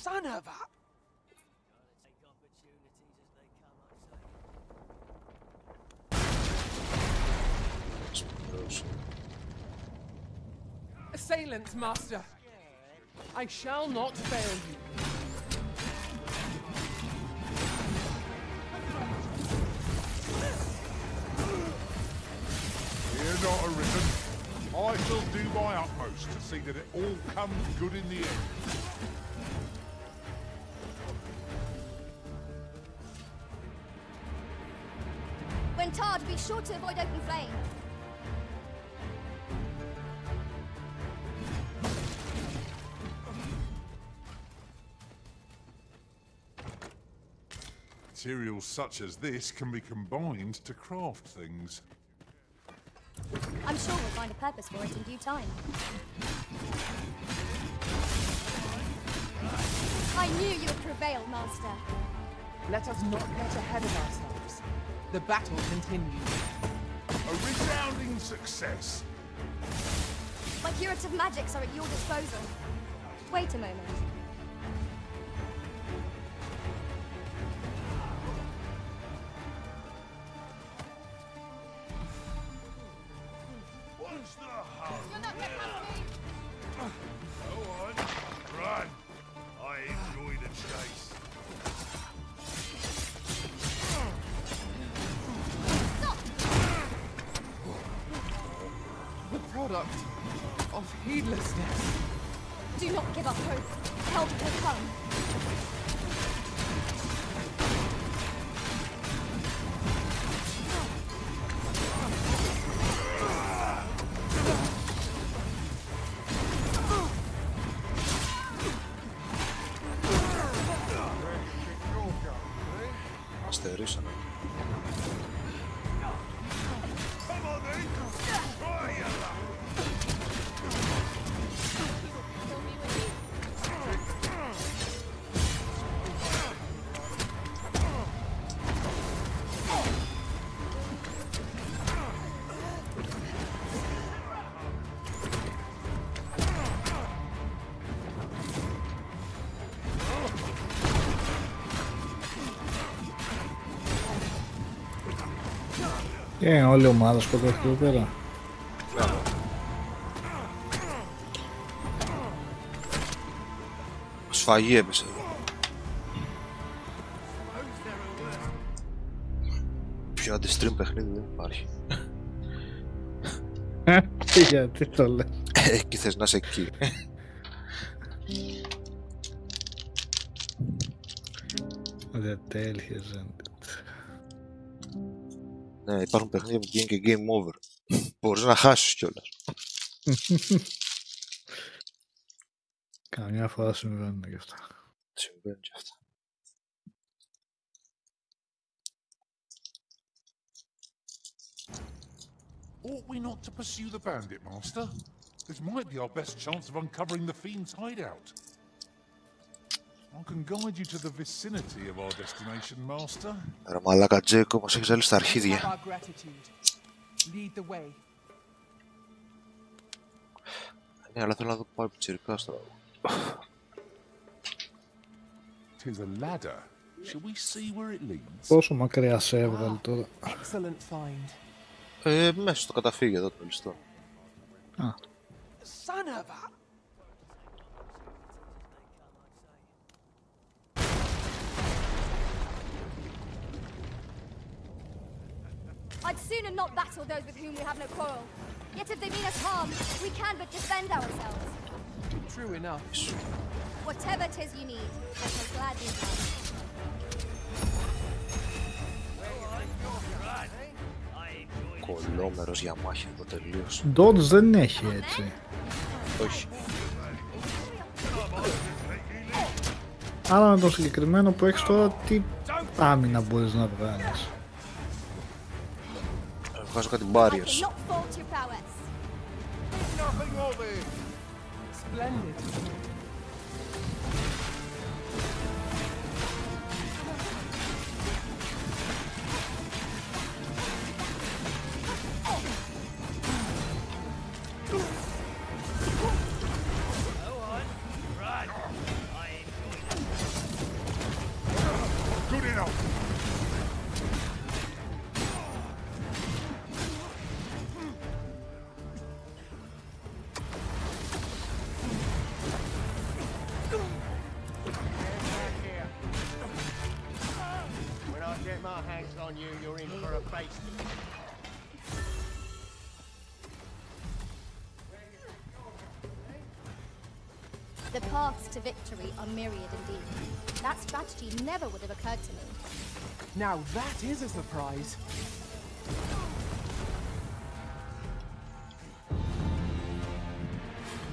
[SPEAKER 10] Son of a...
[SPEAKER 2] Assailants, master. I shall not fail you.
[SPEAKER 3] Fear not, Arisen. I shall do my utmost to see that it all comes good in the end.
[SPEAKER 6] When tarred, be sure to avoid open flame.
[SPEAKER 3] Materials such as this can be combined to craft things.
[SPEAKER 6] I'm sure we'll find a purpose for it in due time. I knew you would prevail, Master.
[SPEAKER 2] Let us not get ahead of ourselves. The battle continues.
[SPEAKER 3] A resounding success.
[SPEAKER 6] My curative magics are at your disposal. Wait a moment.
[SPEAKER 11] What's the hurry?
[SPEAKER 6] You're not getting past me!
[SPEAKER 11] Go on, run. I enjoy the chase.
[SPEAKER 2] The product of heedlessness.
[SPEAKER 6] Do not give up hope. Help will come.
[SPEAKER 1] Αστερίσανε.
[SPEAKER 11] Come on then. Try your luck.
[SPEAKER 4] Και όλη η ομάδα σκοτώθηκε εδώ πέρα.
[SPEAKER 1] Σφαγή έπεσε εδώ. Πιο αντι-stream παιχνίδι δεν υπάρχει.
[SPEAKER 4] Γιατί το λέω.
[SPEAKER 1] Εκεί θες να είσαι εκεί.
[SPEAKER 4] The tail has ended.
[SPEAKER 1] Ναι, υπάρχουν παιχνίδια που πηγαίνει και game over. Μπορείς να χάσεις κιόλας.
[SPEAKER 4] Καμιά φορά συμβαίνουν και αυτά.
[SPEAKER 1] Συμβαίνουν και αυτά.
[SPEAKER 3] Ought we not to pursue the bandit, Master? This might be our best chance of uncovering the fiend's hideout. I can guide you to the vicinity of our destination, Master.
[SPEAKER 1] Ρε μαλάκα Τζέικο, μας έχεις ζάλει στα αρχίδια. Ναι, αλλά θέλω να δω που πάει πιτσιρικάς τώρα.
[SPEAKER 3] Tis a ladder. Shall we see where it leads?
[SPEAKER 4] Πόσο μακριά σε έβγαλε τώρα.
[SPEAKER 1] Μέσα στο καταφύγιο εδώ το ληστό.
[SPEAKER 4] Α.
[SPEAKER 10] Son of a...
[SPEAKER 6] I'd sooner not battle those with whom we have no quarrel. Yet if they mean us harm, we can but defend ourselves.
[SPEAKER 2] True enough.
[SPEAKER 6] Whatever 'tis you need, I shall gladly help.
[SPEAKER 1] Κολόμερος για μάχη εδώ τελείως.
[SPEAKER 4] Dodge δεν έχει έτσι.
[SPEAKER 1] Όχι.
[SPEAKER 4] Άρα με το συγκεκριμένο που έχεις τώρα, τι άμυνα μπορείς να βγάλεις?
[SPEAKER 1] Βγάζω κάτι barriers.
[SPEAKER 6] The paths to victory are myriad indeed. That strategy never would have occurred to me.
[SPEAKER 2] Now that is a surprise.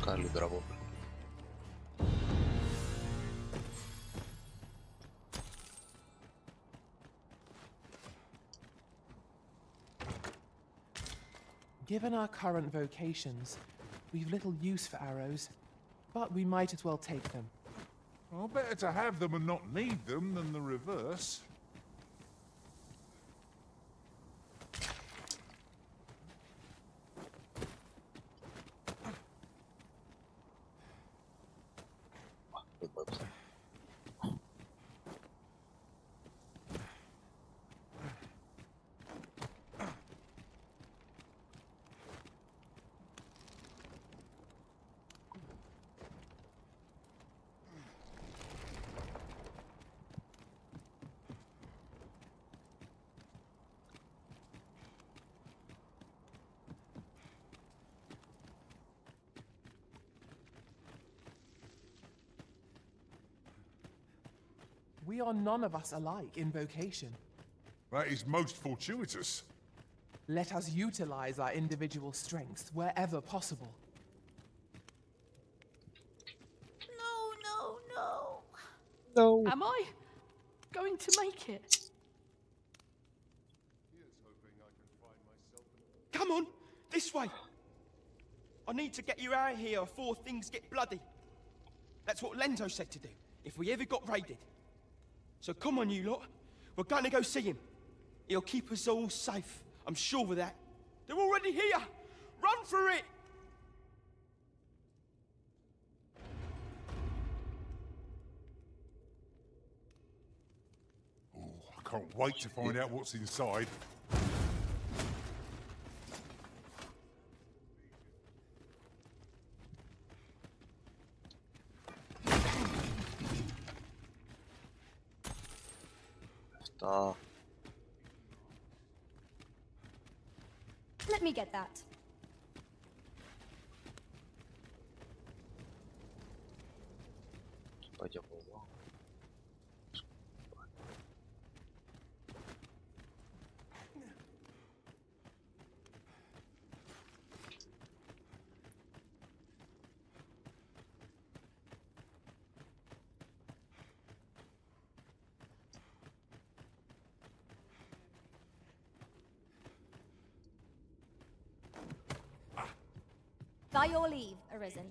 [SPEAKER 1] Καλύτερα από πριν.
[SPEAKER 2] Given our current vocations, we've little use for arrows, but we might as well take them.
[SPEAKER 3] Well, better to have them and not need them than the reverse.
[SPEAKER 2] We are none of us alike in vocation.
[SPEAKER 3] That is most fortuitous.
[SPEAKER 2] Let us utilize our individual strengths wherever possible.
[SPEAKER 12] No, no, no.
[SPEAKER 1] No.
[SPEAKER 12] Am I going to make it?
[SPEAKER 10] Come on, this way. I need to get you out of here before things get bloody. That's what Lenzo said to do, if we ever got raided. So come on, you lot. We're going to go see him. He'll keep us all safe. I'm sure of that. They're already here. Run for it.
[SPEAKER 3] Oh, I can't wait to find out what's inside.
[SPEAKER 6] Let me get that. By your leave, Arisen.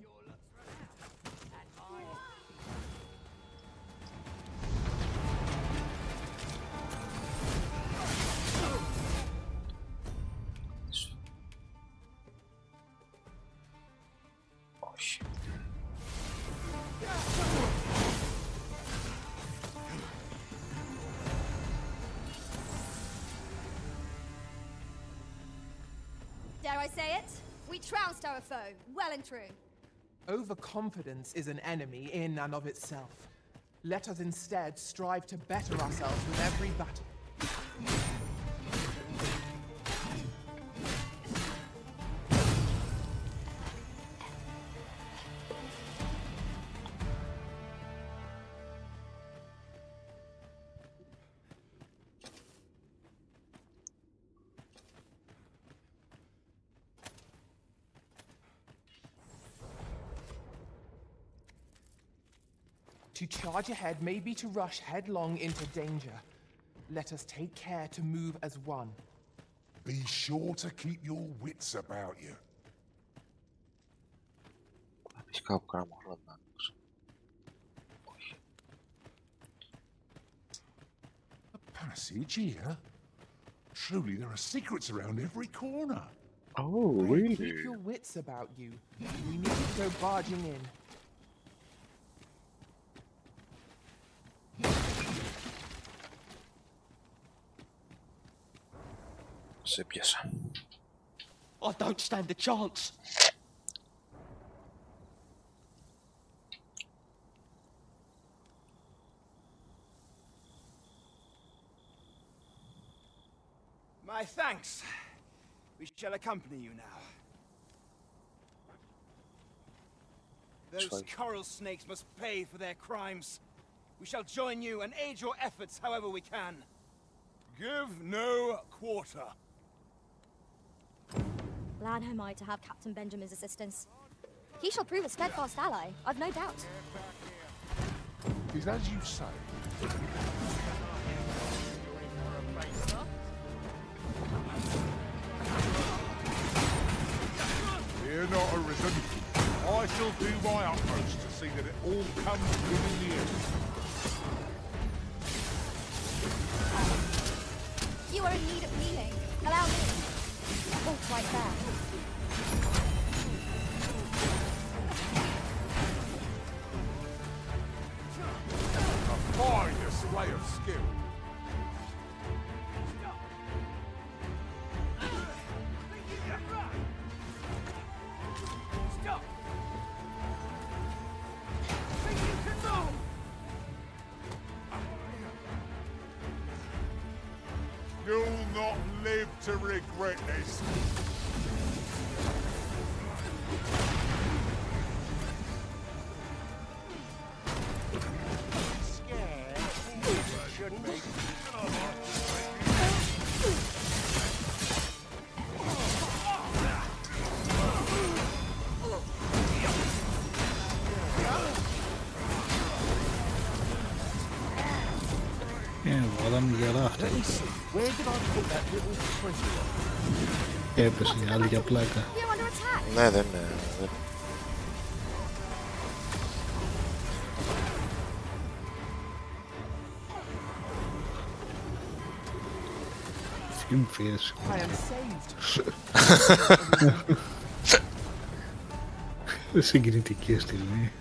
[SPEAKER 6] Dare I say it? We trounced our foe, well and true.
[SPEAKER 2] Overconfidence is an enemy in and of itself. Let us instead strive to better ourselves with every battle. To charge ahead may be to rush headlong into danger. Let us take care to move as one.
[SPEAKER 3] Be sure to keep your wits about you. A passage here? Truly, there are secrets around every corner.
[SPEAKER 1] Oh, really?
[SPEAKER 2] Keep your wits about you. We need to go barging in.
[SPEAKER 1] Σε πιάσα.
[SPEAKER 10] I don't stand a chance.
[SPEAKER 9] My thanks. We shall accompany you now. Those coral snakes must pay for their crimes. We shall join you and aid your efforts however we can.
[SPEAKER 8] Give no quarter.
[SPEAKER 6] Glad am I to have Captain Benjamin's assistance. He shall prove a steadfast ally, I've no doubt.
[SPEAKER 3] Is as you say. Fear not, Arisen. I shall do my utmost to see that it all comes good in the end.
[SPEAKER 6] You are in need of healing. Allow me. Oh, right there.
[SPEAKER 3] A fine display of skill. You'll not live to regret this.
[SPEAKER 4] Βάλαμε γερά αυτά. Έπεσε η άλλη για πλάκα.
[SPEAKER 1] Ναι, δεν είναι.
[SPEAKER 4] Τι μου φύγες. Συγκινητική στιγμή.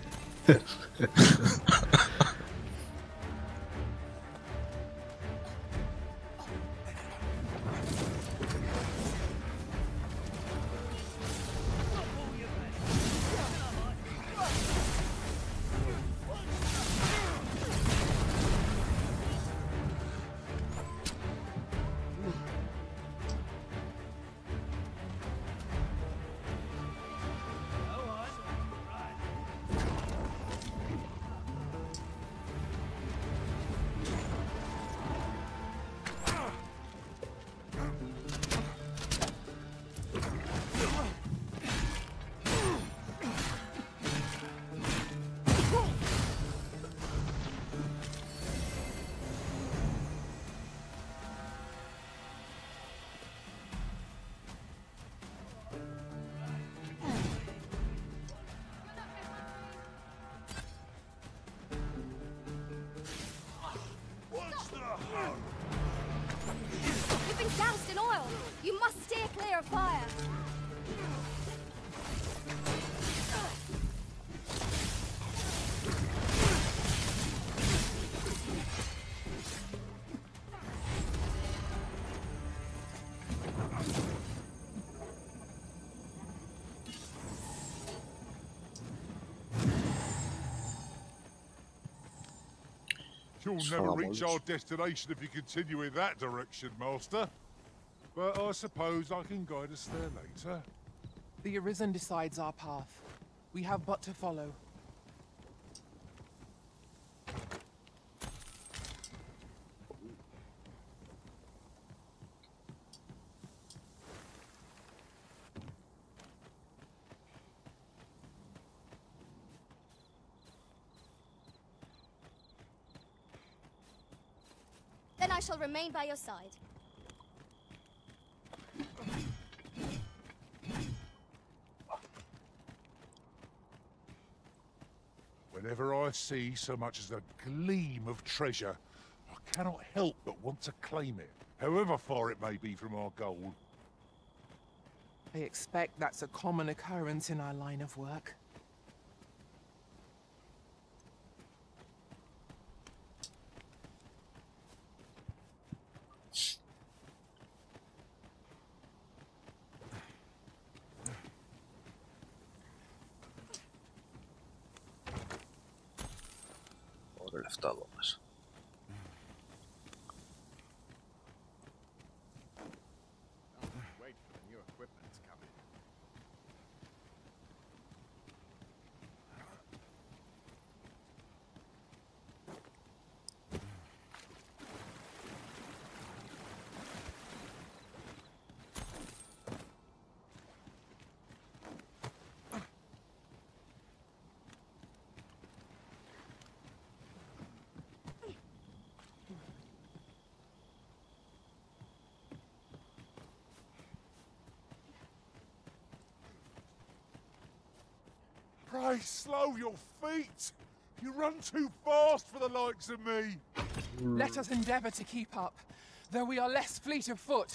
[SPEAKER 6] You've been doused in oil. You must steer clear of fire.
[SPEAKER 3] You'll never reach our destination if you continue in that direction, Master. But I suppose I can guide us there later.
[SPEAKER 2] The Arisen decides our path. We have but to follow.
[SPEAKER 6] Then I shall remain by your side.
[SPEAKER 3] Whenever I see so much as a gleam of treasure, I cannot help but want to claim it, however far it may be from our goal.
[SPEAKER 2] I expect that's a common occurrence in our line of work.
[SPEAKER 1] Ωραία λεφτά εδώ μέσα.
[SPEAKER 3] Pray slow your feet. You run too fast for the likes of me.
[SPEAKER 2] Let us endeavour to keep up, though we are less fleet of foot.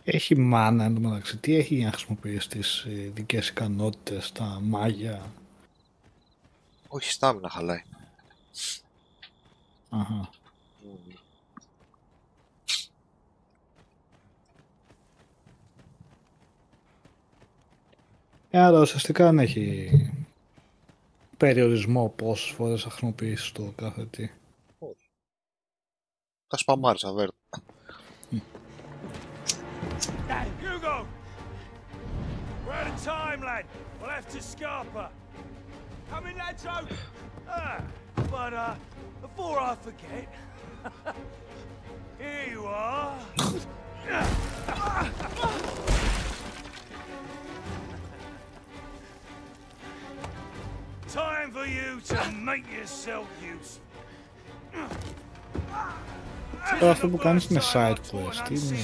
[SPEAKER 4] Έχει μάνα εν τω μεταξύ. Τι έχει για να χρησιμοποιήσει τις δικές ικανότητες, τα μάγια?
[SPEAKER 1] Όχι, στάμινα χαλάει.
[SPEAKER 4] Αχα. Άρα ουσιαστικά δεν έχει περιορισμό πόσες φορές θα χρησιμοποιήσεις το κάθε τι.
[SPEAKER 1] Όχι. Τα σπαμάρισα, βέρτα.
[SPEAKER 11] Hugo! We're out of time, lad. We'll have to scarper.
[SPEAKER 10] Come in, lads, oh!
[SPEAKER 11] But before I forget, here you are. Time for you to make yourself useful.
[SPEAKER 4] Τώρα αυτό που κάνεις είναι side quest, τι είναι?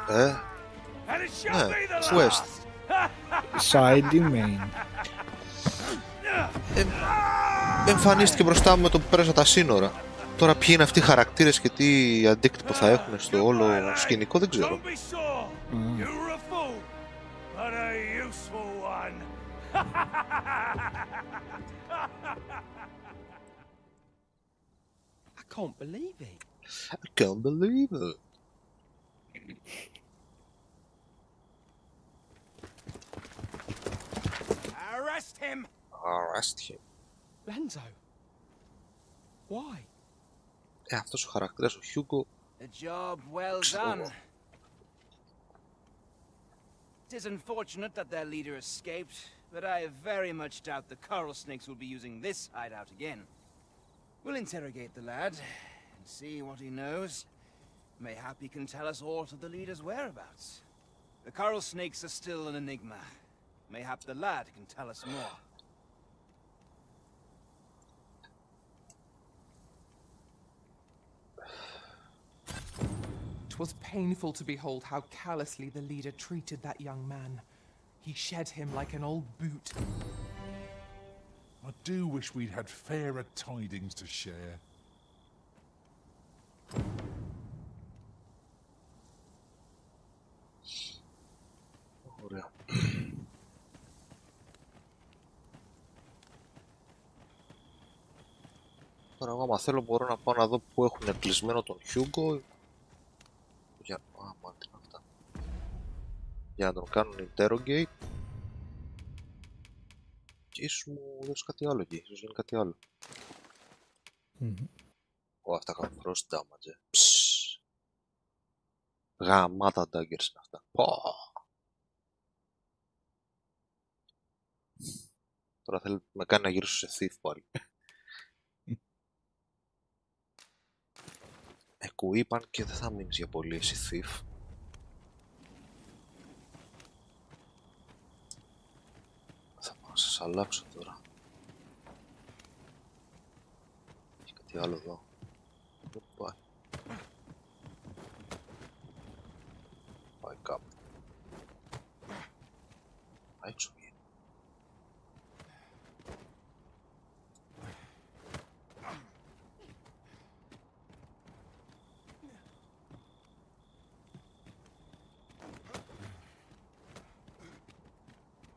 [SPEAKER 1] Ναι, quest.
[SPEAKER 4] Side ή main?
[SPEAKER 1] Εμφανίστηκε μπροστά μου με το που πέρασα τα σύνορα. Τώρα ποιοι είναι αυτοί οι χαρακτήρες και τι αντίκτυπο θα έχουν στο όλο σκηνικό δεν ξέρω.
[SPEAKER 10] I can't believe it.
[SPEAKER 1] I can't believe it.
[SPEAKER 10] Arrest him!
[SPEAKER 1] Arrest him.
[SPEAKER 10] Lenzo. Why?
[SPEAKER 1] Αυτός ο χαρακτήρας, ο Hugo.
[SPEAKER 9] A job well done. It is unfortunate that their leader escaped, but I very much doubt the coral snakes will be using this hideout again. We'll interrogate the lad and see what he knows. Mayhap he can tell us aught of the leader's whereabouts. The coral snakes are still an enigma. Mayhap the lad can tell us more.
[SPEAKER 2] It was painful to behold how callously the leader treated that young man. He shed him like an old boot.
[SPEAKER 3] I do wish we'd had fairer tidings to share.
[SPEAKER 1] Ωραία. Τώρα εγώ άμα θέλω μπορώ να πάω να δω που έχουν κλεισμένο τον Hugo για... τι είναι αυτά. Για να τον κάνουν interrogate Ίσως μου δώσει κάτι άλλο εκεί, ίσως γίνει κάτι άλλο. Αυτά κάνουν frost damage. Γαμάτα daggers είναι αυτά. Τώρα θέλει να με κάνει να γυρίσω σε thief πάλι. Εκουείπαν και δεν θα μείνεις για πολύ εσύ thief. Θα πάω να σας αλλάξω τώρα. Έχει κάτι άλλο εδώ. Πού πάει. Πάει κάπου. Πάει έξω βγαίνει.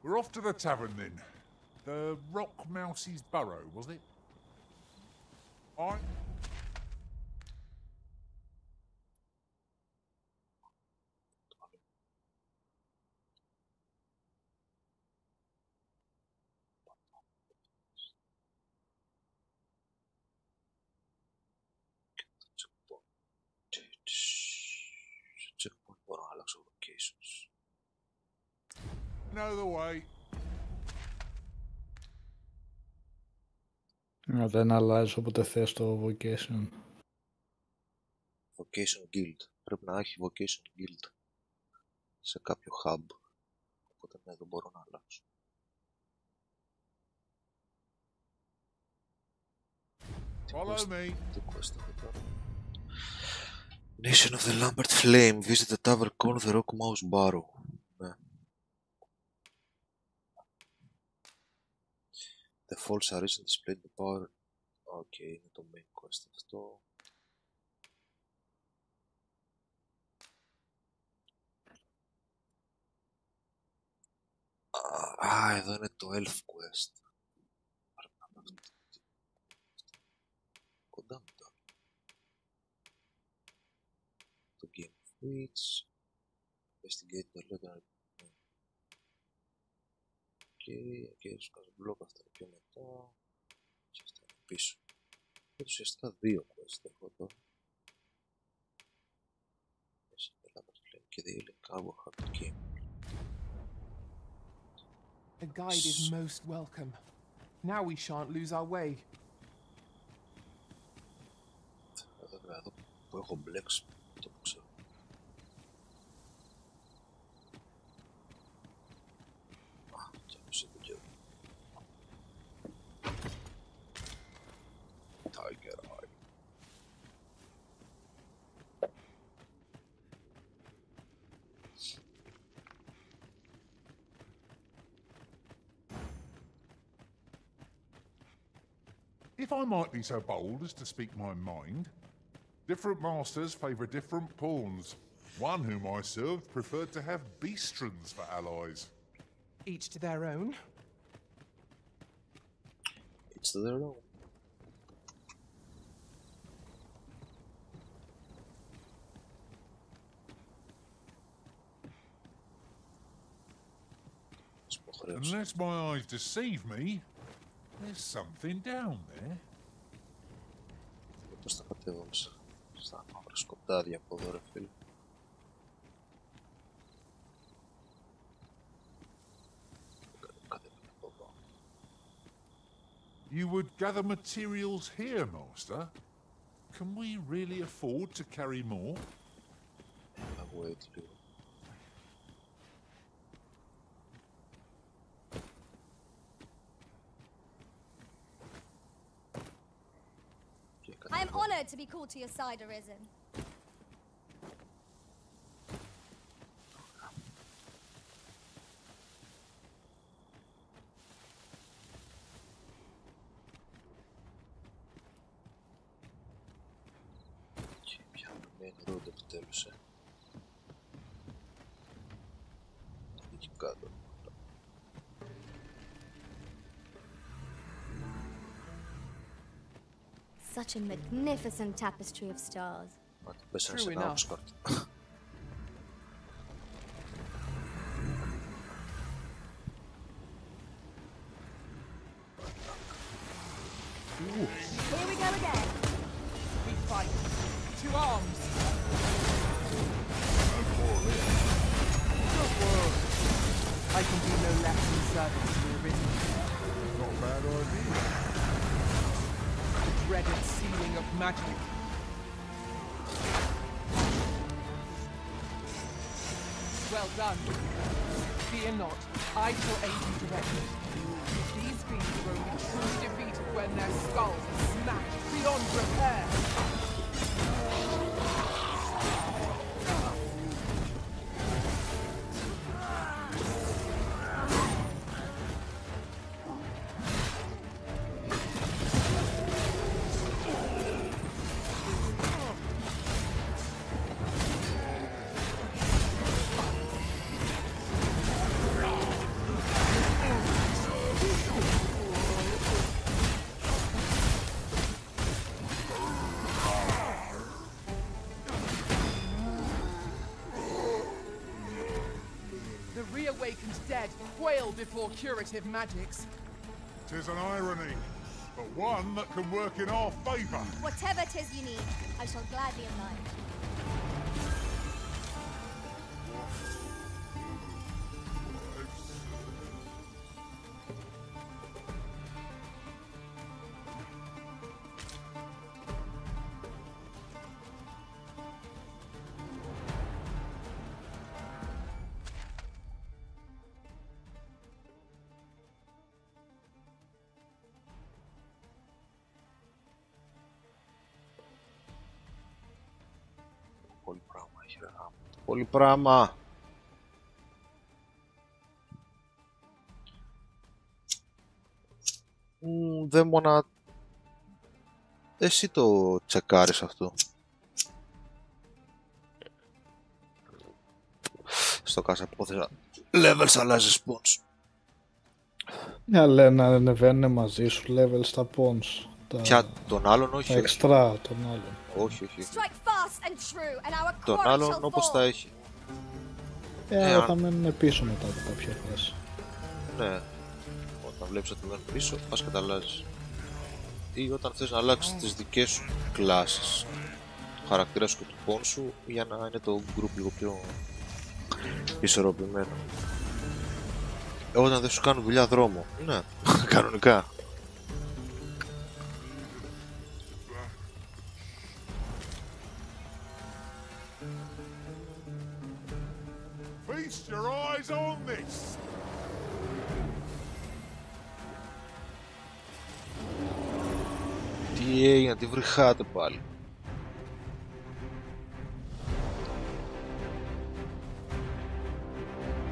[SPEAKER 3] We're off to the tavern then. The Rock Mousie's Burrow, was it?
[SPEAKER 1] Checkpoint μπορώ να αλλάξω locations.
[SPEAKER 3] Know the way.
[SPEAKER 4] Δεν αλλάζει όποτε θες το vocation.
[SPEAKER 1] Vocation guild. Πρέπει να έχει vocation guild σε κάποιο hub. Οπότε ναι, δεν μπορώ να αλλάξω.
[SPEAKER 3] Follow me.
[SPEAKER 1] Τι quest έχω τώρα. Nation of the Lambert Flame. Visit the tavern called the Rock Mouse Barrow. Ναι. The false arisen displayed the power. Okay, είναι το main quest αυτό. Εδώ είναι το elf quest. Κοντά μου τώρα. Το game of wits. Investigate the letter. Και σκάζω μπλοκ αυτά πιο μετά. Και αυτά είναι πίσω. Και ουσιαστικά δύο quest έχω τώρα. Και the Elec Hour Hack Game.
[SPEAKER 2] A guide is most welcome. Now we shan't lose our way.
[SPEAKER 1] Εδώ που έχω μπλέξει, το που ξέρω. Και έπισε το κέντρο. Tiger Eye.
[SPEAKER 3] If I might be so bold as to speak my mind, different masters favour different pawns. One whom I served preferred to have beastrons for allies.
[SPEAKER 2] Each to their own.
[SPEAKER 1] Each to their own.
[SPEAKER 3] Unless my eyes deceive me, there's something down there.
[SPEAKER 1] Πώς θα κατέβω στα μαύρα σκοτάδια από εδώ ρε φίλε.
[SPEAKER 3] You would gather materials here, Master? Can we really afford to carry more?
[SPEAKER 1] Wait λίγο.
[SPEAKER 6] I am honored to be called to your side, Arisen.
[SPEAKER 1] Και πια main road επιτέλους, εκεί κάτω.
[SPEAKER 6] Such a magnificent tapestry of stars.
[SPEAKER 2] True enough. further into the abyss.
[SPEAKER 3] Not a bad idea.
[SPEAKER 2] The dreaded sealing of magic. Well done. Fear not. I shall aid you directly. These fiends are only truly defeated when their skulls are smashed beyond repair. Reawakened dead quail before curative magics.
[SPEAKER 3] 'Tis an irony, but one that can work in our favour.
[SPEAKER 6] Whatever 'tis you need, I shall gladly oblige.
[SPEAKER 1] Πολύ πράγμα έχει ρε γάμο. Πολύ πράγμα. Δαίμονα. Εσύ το τσεκάρεις αυτό. Στο κάσα υπόθεσα. Levels αλλάζει spawns.
[SPEAKER 4] Μια λένε να ανεβαίνουν μαζί σου level στα pawns.
[SPEAKER 1] Ποια τον άλλον, όχι.
[SPEAKER 4] Τα εξτρά τον άλλον.
[SPEAKER 1] Όχι, όχι.
[SPEAKER 6] True,
[SPEAKER 1] τον άλλον όπως τα έχει.
[SPEAKER 4] Αλλά θα μένουν πίσω μετά από κάποια φάση.
[SPEAKER 1] Ναι. Όταν βλέπεις ότι μένουν πίσω, πας και τα αλλάζεις. Ή όταν θες να αλλάξεις τις δικές σου κλάσεις, το χαρακτήρα σου και του πόν σου, για να είναι το group λίγο πιο ισορροπημένο. Όταν δεν σου κάνουν δουλειά δρόμο. Ναι, κανονικά.
[SPEAKER 3] Feast your eyes on this.
[SPEAKER 1] Τι έγινε, τι βρυχάτε πάλι.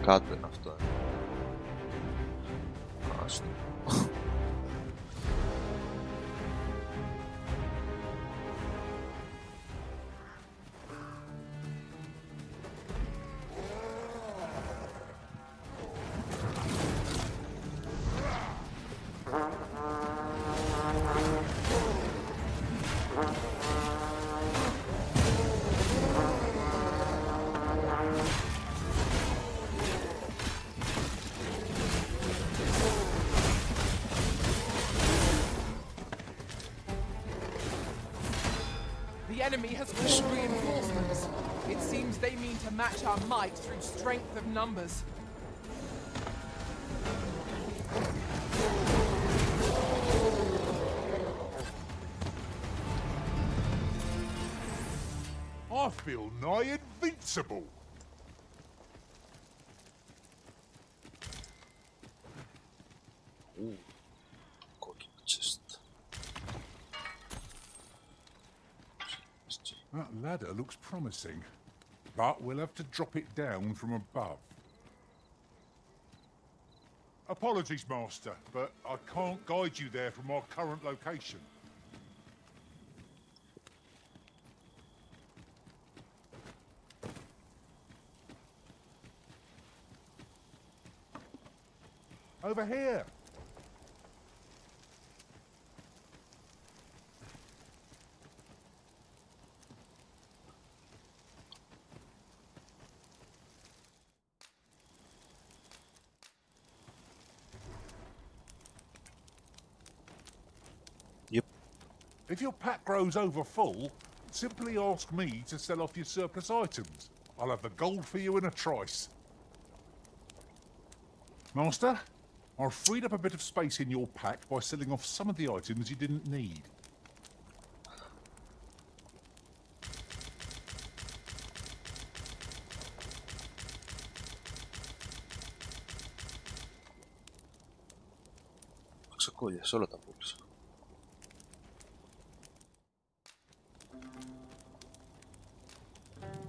[SPEAKER 1] Κάτω είναι αυτό. Άστο.
[SPEAKER 2] The enemy has called reinforcements. It seems they mean to match our might through strength of numbers.
[SPEAKER 3] I feel nigh invincible.
[SPEAKER 1] Ooh, got chest.
[SPEAKER 3] That ladder looks promising, but we'll have to drop it down from above. Apologies, Master, but I can't guide you there from our current location. Over here.
[SPEAKER 1] Yep.
[SPEAKER 3] If your pack grows over full, simply ask me to sell off your surplus items. I'll have the gold for you in a trice. Master, I've freed up a bit of space in your pack by selling off some of the items you didn't need.
[SPEAKER 1] Ξεκόλιες, όλα τα πούλησα.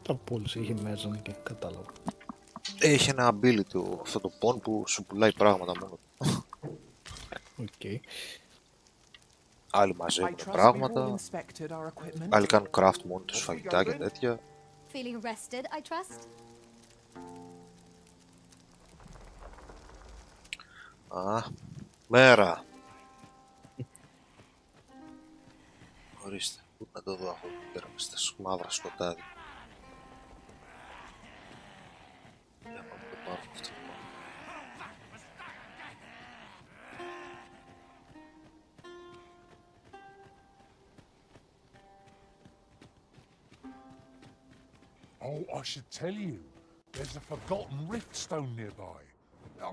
[SPEAKER 4] Τα πούλησε, είχε μέσα και κατάλαβα.
[SPEAKER 1] Έχει ένα ability αυτό το πον που σου πουλάει πράγματα μόνο.
[SPEAKER 4] Okay.
[SPEAKER 1] Άλλοι μαζεύουν πράγματα, άλλοι κάνουν craft μόνοι τους φαγητά και τέτοια.
[SPEAKER 6] Feeling rested, I trust?
[SPEAKER 1] Α, μέρα. Ορίστε, πού να το δω αυτό πέρα μες στα μαύρα σκοτάδι. Για να το πάρουμε αυτό.
[SPEAKER 3] Oh, I should tell you. There's a forgotten rift stone nearby.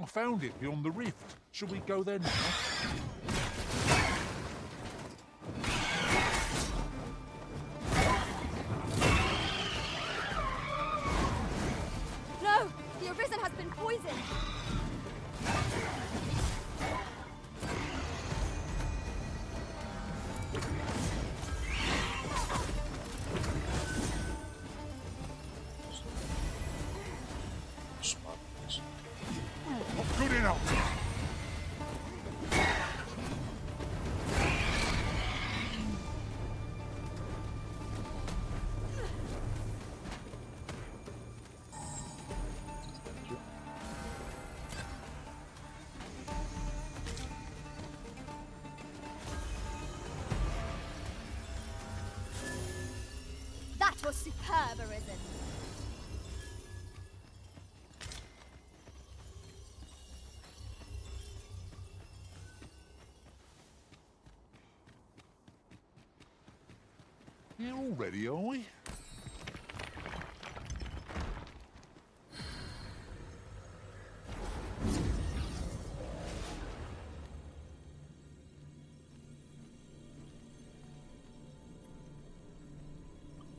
[SPEAKER 3] I found it beyond the rift. Should we go there now?
[SPEAKER 6] No! The Arisen has been poisoned!
[SPEAKER 3] Good enough.
[SPEAKER 6] That was superb, Arisen.
[SPEAKER 3] Yeah, all ready, are we?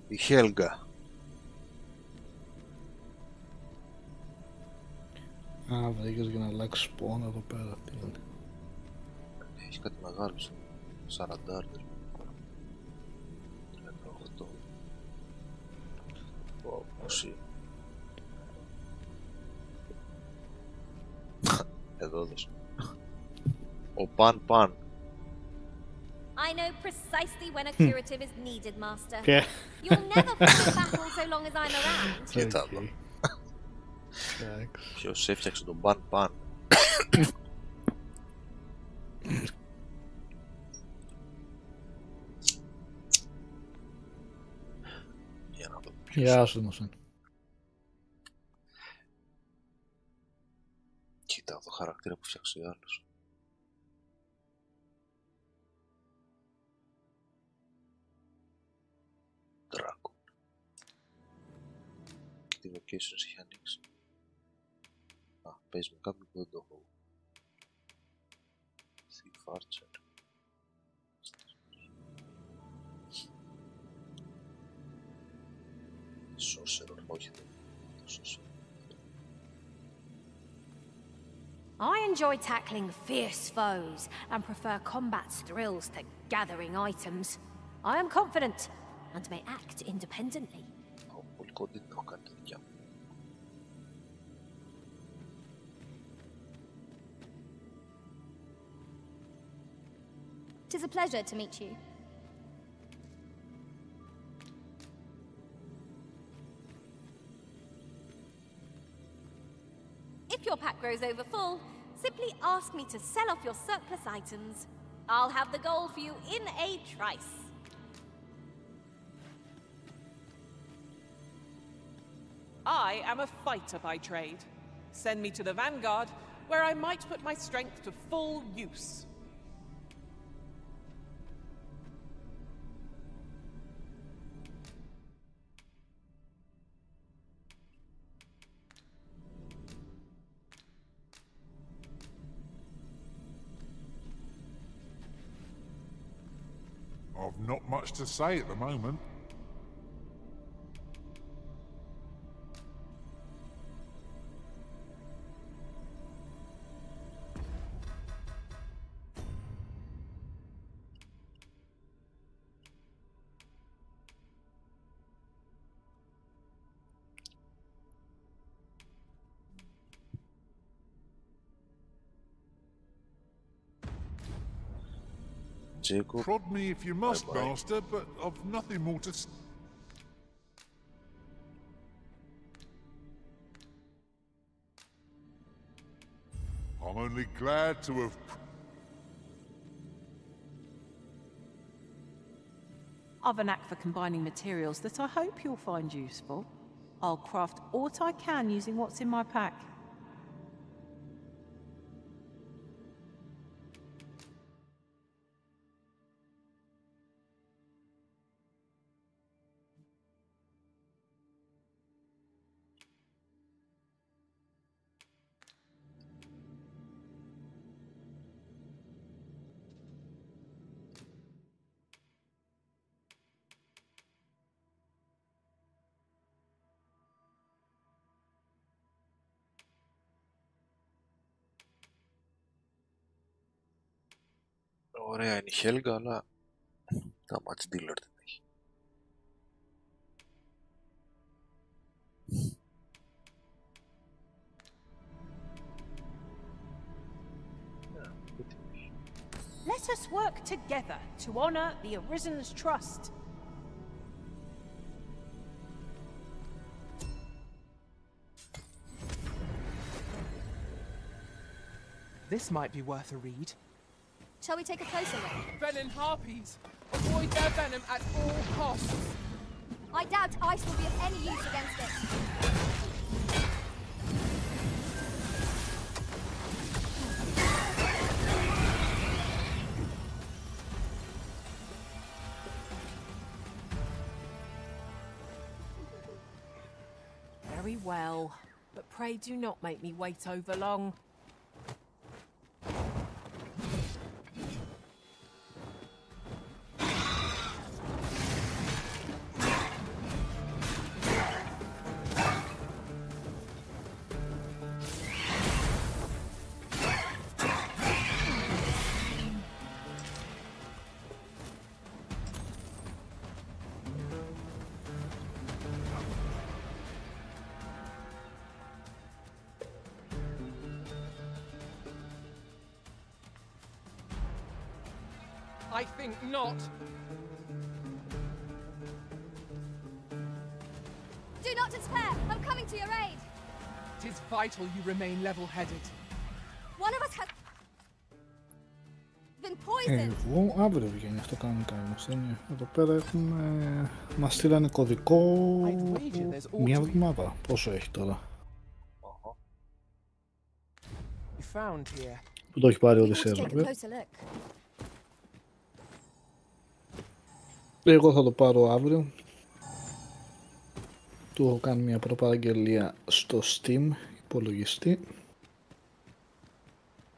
[SPEAKER 1] Η Χέλγα.
[SPEAKER 4] Α, βρήκες για να αλλάξει σπόνα εδώ πέρα. Τι είναι.
[SPEAKER 1] Έχει κάτι μεγάλο. 40. 38. Πώς είναι. Εδώ δες. Ο Παν Παν.
[SPEAKER 6] I know precisely when a curative is needed, Master.
[SPEAKER 4] Okay.
[SPEAKER 6] You'll never fight a battle so long as I'm around.
[SPEAKER 1] Κοίτα εδώ. Ποιος έφτιαξε τον Παν Παν. Για να δω ποιος.
[SPEAKER 4] Γεια σου, Νοσέν.
[SPEAKER 1] Κοίτα το χαρακτήρα που φτιάξει ο άλλος. Dragon. Και τη locations έχει ανοίξει. Α, παίζει με κάποιον που δεν το έχω. Thief Archer. Sorcerer, όχι δεν είναι Sorcerer.
[SPEAKER 13] I enjoy tackling fierce foes and prefer combat's thrills to gathering items. I am confident and may act independently.
[SPEAKER 1] Πολύ κοντή το έχω κάνει τη δικιά μου.
[SPEAKER 6] It is a pleasure to meet you. If your pack grows over full, simply ask me to sell off your surplus items. I'll have the gold for you in a trice.
[SPEAKER 2] I am a fighter by trade. Send me to the vanguard, where I might put my strength to full use.
[SPEAKER 3] I've not much to say at the moment. Prod me if you must, Master, but I've nothing more to say. I'm only glad to have...
[SPEAKER 5] I've a knack for combining materials that I hope you'll find useful. I'll craft aught I can using what's in my pack.
[SPEAKER 1] Ωραία είναι η Χέλγα, αλλά τα match dealer δεν έχει.
[SPEAKER 13] Let us work together to honor the Arisen's trust.
[SPEAKER 2] This might be worth a read.
[SPEAKER 6] Shall we take a closer look?
[SPEAKER 2] Venom harpies. Avoid their venom at all costs.
[SPEAKER 6] I doubt ice will be of any use against it.
[SPEAKER 13] Very well, but pray do not make me wait over long.
[SPEAKER 2] I think not.
[SPEAKER 6] Do not despair. I'm coming to your aid.
[SPEAKER 2] It is vital you remain level-headed.
[SPEAKER 6] One of us has been poisoned.
[SPEAKER 4] Εγώ αύριο βγαίνει αυτό κανονικά όμως. Εδώ πέρα έχουμε... Μας στείλανε κωδικό μια εβδομάδα. Πόσο έχει τώρα? Που το έχει πάρει ο Δησέρβερ. Εγώ θα το πάρω αύριο. Του έχω κάνει μια προπαραγγελία στο Steam υπολογιστή.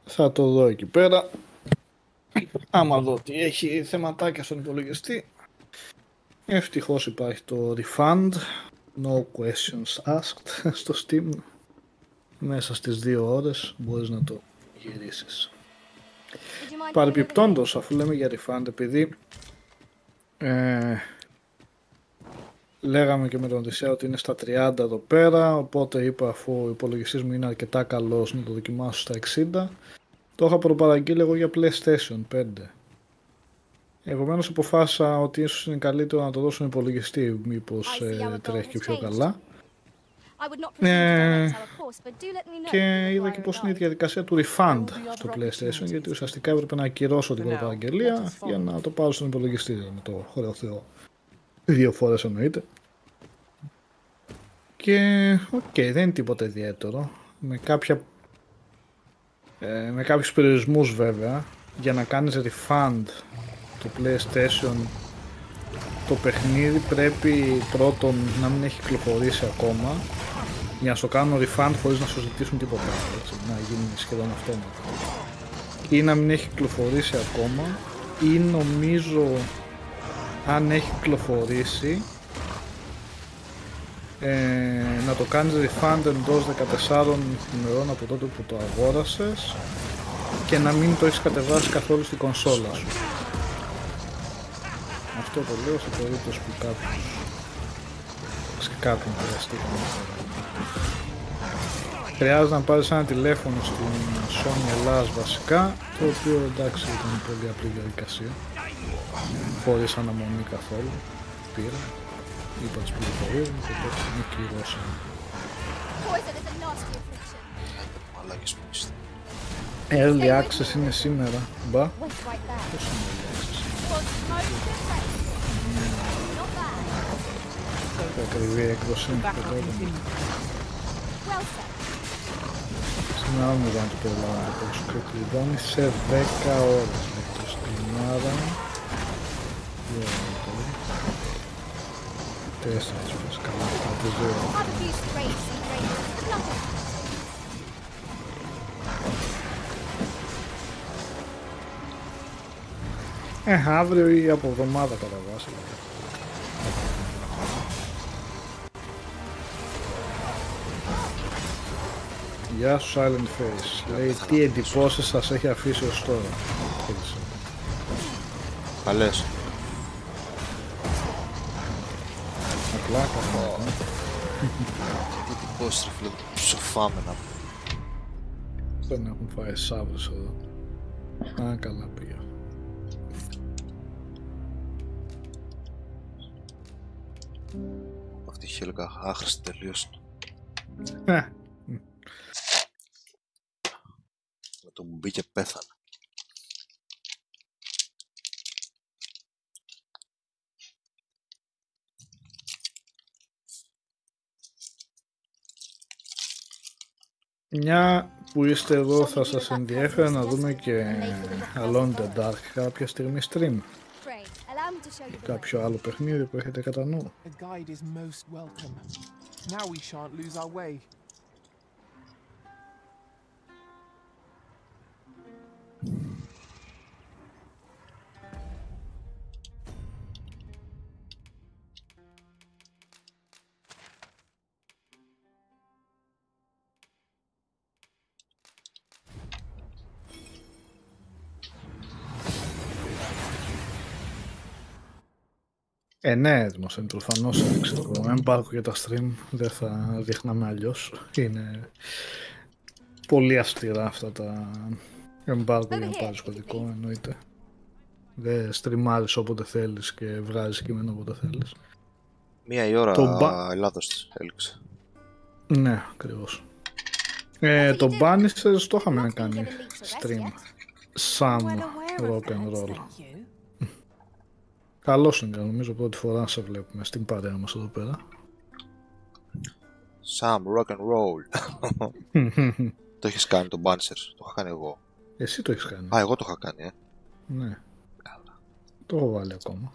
[SPEAKER 4] Θα το δω εκεί πέρα. Άμα δω ότι έχει θεματάκια στον υπολογιστή. Ευτυχώς υπάρχει το refund. No questions asked στο Steam. Μέσα στις 2 ώρες μπορείς να το γυρίσεις. Παρεπιπτόντως, αφού λέμε για refund, επειδή λέγαμε και με τον Οδυσσέα ότι είναι στα 30 εδώ πέρα, οπότε είπα αφού ο υπολογιστής μου είναι αρκετά καλός να το δοκιμάσω στα 60. Το είχα προπαραγγείλει εγώ για PlayStation 5. Επομένως αποφάσισα ότι ίσως είναι καλύτερο να το δώσω στον υπολογιστή, μήπως τρέχει και πιο καλά. Και είδα και πώς είναι η διαδικασία του refund στο PlayStation, γιατί ουσιαστικά έπρεπε να ακυρώσω την προπαραγγελία για να το πάρω στον υπολογιστή, με το χρεωθέω 2 φορές εννοείται. Και δεν είναι τίποτα ιδιαίτερο, με κάποιους περιορισμούς βέβαια. Για να κάνεις refund το PlayStation, το παιχνίδι πρέπει πρώτον να μην έχει κυκλοφορήσει ακόμα, για να σου κάνουν refund χωρίς να σου ζητήσουν τίποτα, έτσι, να γίνει σχεδόν αυτόματα, ή να μην έχει κυκλοφορήσει ακόμα, ή νομίζω αν έχει κυκλοφορήσει, να το κάνεις refund εντός 14 ημερών από τότε που το αγόρασες και να μην το έχεις κατεβάσει καθόλου στην κονσόλα σου. Αυτό το λέω σε περίπτωση που κάποιον χρειαστεί καμία φορά. Χρειάζεται να πάρεις ένα τηλέφωνο στην Sony Ελλάς βασικά, το οποίο εντάξει ήταν πολύ απλή διαδικασία, χωρίς αναμονή καθόλου. Πήρα, είπα τις πληροφορίες μου και τότε με κληρώσαμε. Early access είναι σήμερα, μπα. Πώς είναι early access? Ακριβή έκδοση σήμερα μου δεν το περιλάβω το πόσο κλειδώνει σε 10 ώρες με το σκηνάρα 4 ώρες καλά αυτά το 2 αύριο ή από εβδομάδα κατά βάση. Γεια σου Silent Face. Λέει τι εντυπώσεις σας έχει αφήσει ως τώρα.
[SPEAKER 1] Καλές.
[SPEAKER 4] Απλά καλά.
[SPEAKER 1] Τι εντυπώσεις ρε φίλε, ψοφάμε να πω.
[SPEAKER 4] Δεν έχουν φάει σάβρες εδώ. Α, καλά πήγα.
[SPEAKER 1] Αυτή η χέλγα άχρηστη τελείως. Με το μου μπήκε πέθανε.
[SPEAKER 4] Μια που είστε εδώ θα σας ενδιέφερε να δούμε και Alone in the Dark κάποια στιγμή stream. Κάποιο άλλο παιχνίδι που έχετε κατά νου. Ναι, έτοιμος είναι προφανώς, ξέρω. Αν πάρω για τα stream δεν θα δείχναμε αλλιώς. Είναι πολύ αυστηρά αυτά τα εμπάρκο για να πάρεις κωδικό, εννοείται. Δεν στριμάρεις όποτε θέλεις και βγάζεις κείμενο όποτε θέλεις.
[SPEAKER 1] 1 η ώρα Ελλάδος έλειξε.
[SPEAKER 4] Ναι, ακριβώς. Το Banishers το είχαμε κάνει stream. Some rock and roll. Καλώς είναι, νομίζω πρώτη φορά σε βλέπουμε στην παρέα μας εδώ πέρα.
[SPEAKER 1] Some rock and roll. Το έχεις κάνει το Banishers, το είχα κάνει εγώ.
[SPEAKER 4] Εσύ το έχεις κάνει.
[SPEAKER 1] Α, εγώ το είχα κάνει,
[SPEAKER 4] Ναι. Καλά. Το έχω βάλει ακόμα.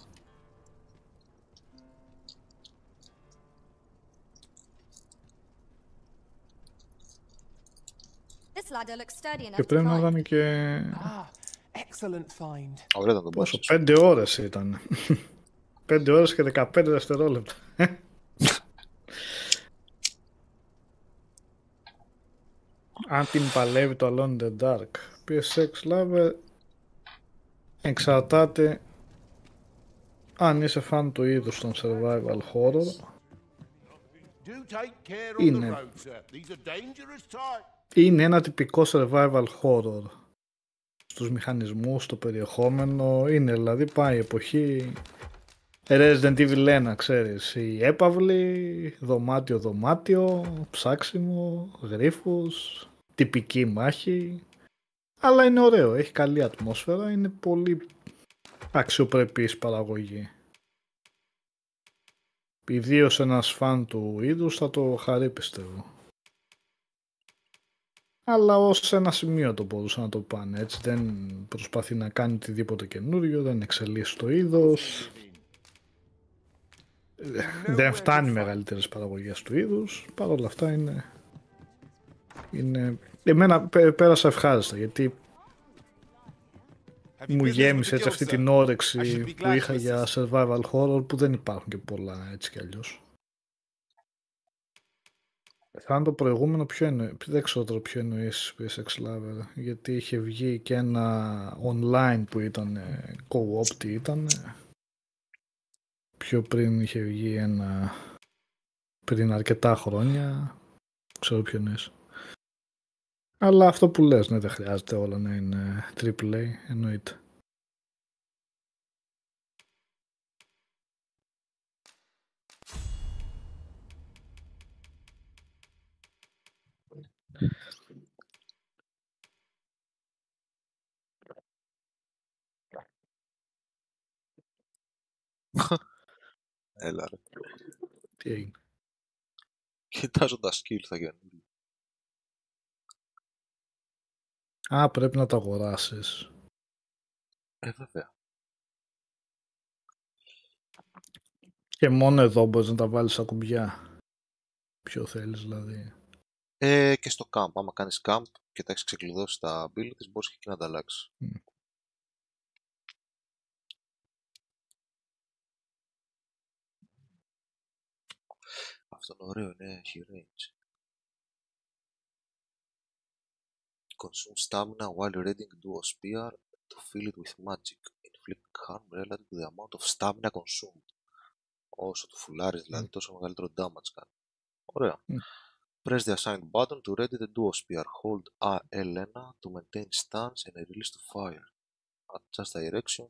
[SPEAKER 4] Και πρέπει να ήταν και...
[SPEAKER 1] Ωραία ήταν το
[SPEAKER 4] πόσο, 5 ώρες ήταν. 5 ώρες και 15 δευτερόλεπτα. Αν την παλεύει το Alone in the Dark. PSX Lover εξαρτάται αν είσαι φαν του είδους των survival horror. Είναι ένα τυπικό survival horror. Στους μηχανισμούς, στο περιεχόμενο, είναι δηλαδή πάει η εποχή Resident Evil 1, ξέρεις, η έπαυλη, δωμάτιο, ψάξιμο, γρίφους, τυπική μάχη, αλλά είναι ωραίο, έχει καλή ατμόσφαιρα, είναι πολύ αξιοπρεπής παραγωγή. Ιδίως ένας φαν του είδους θα το χαρεί, πιστεύω. Αλλά ως ένα σημείο το μπορούσαν να το πάνε, έτσι, δεν προσπαθεί να κάνει οτιδήποτε καινούριο, δεν εξελίσσει το είδος, δεν φτάνει μεγαλύτερες παραγωγές του είδους, παρόλα αυτά είναι... Εμένα πέρασα ευχάριστα, γιατί μου γέμισε έτσι αυτή την όρεξη που είχα για survival horror που δεν υπάρχουν και πολλά έτσι κι αλλιώς. Θα είναι το προηγούμενο ποιο εννοεί, δεν ξέρω τώρα ποιο εννοείς PSX Lover, γιατί είχε βγει και ένα online που ήταν co-op, τι ήταν. Πιο πριν είχε βγει ένα πριν αρκετά χρόνια, ξέρω ποιο εννοείς. Αλλά αυτό που λες, ναι, δεν χρειάζεται όλα να είναι AAA, εννοείται.
[SPEAKER 1] Έλα ρε.
[SPEAKER 4] Τι έγινε?
[SPEAKER 1] Κοιτάζω τα skill θα γίνει.
[SPEAKER 4] Α, πρέπει να τα αγοράσεις.
[SPEAKER 1] Βέβαια.
[SPEAKER 4] Και μόνο εδώ μπορείς να τα βάλεις στα κουμπιά. Ποιο θέλεις δηλαδή.
[SPEAKER 1] Και στο camp. Άμα κάνεις camp και τα έχεις ξεκλειδώσει τα abilities, μπορείς και εκεί να τα αλλάξεις. Αυτό είναι ωραίο, είναι έχει range. Consume stamina while reading duo spear to fill it with magic. Inflict harm relative to the amount of stamina consumed. Όσο το φουλάρεις δηλαδή, τόσο μεγαλύτερο damage κάνει. Ωραία. Press the assigned button to ready the duo spear. Hold L1 to maintain stance and release to fire. Adjust direction.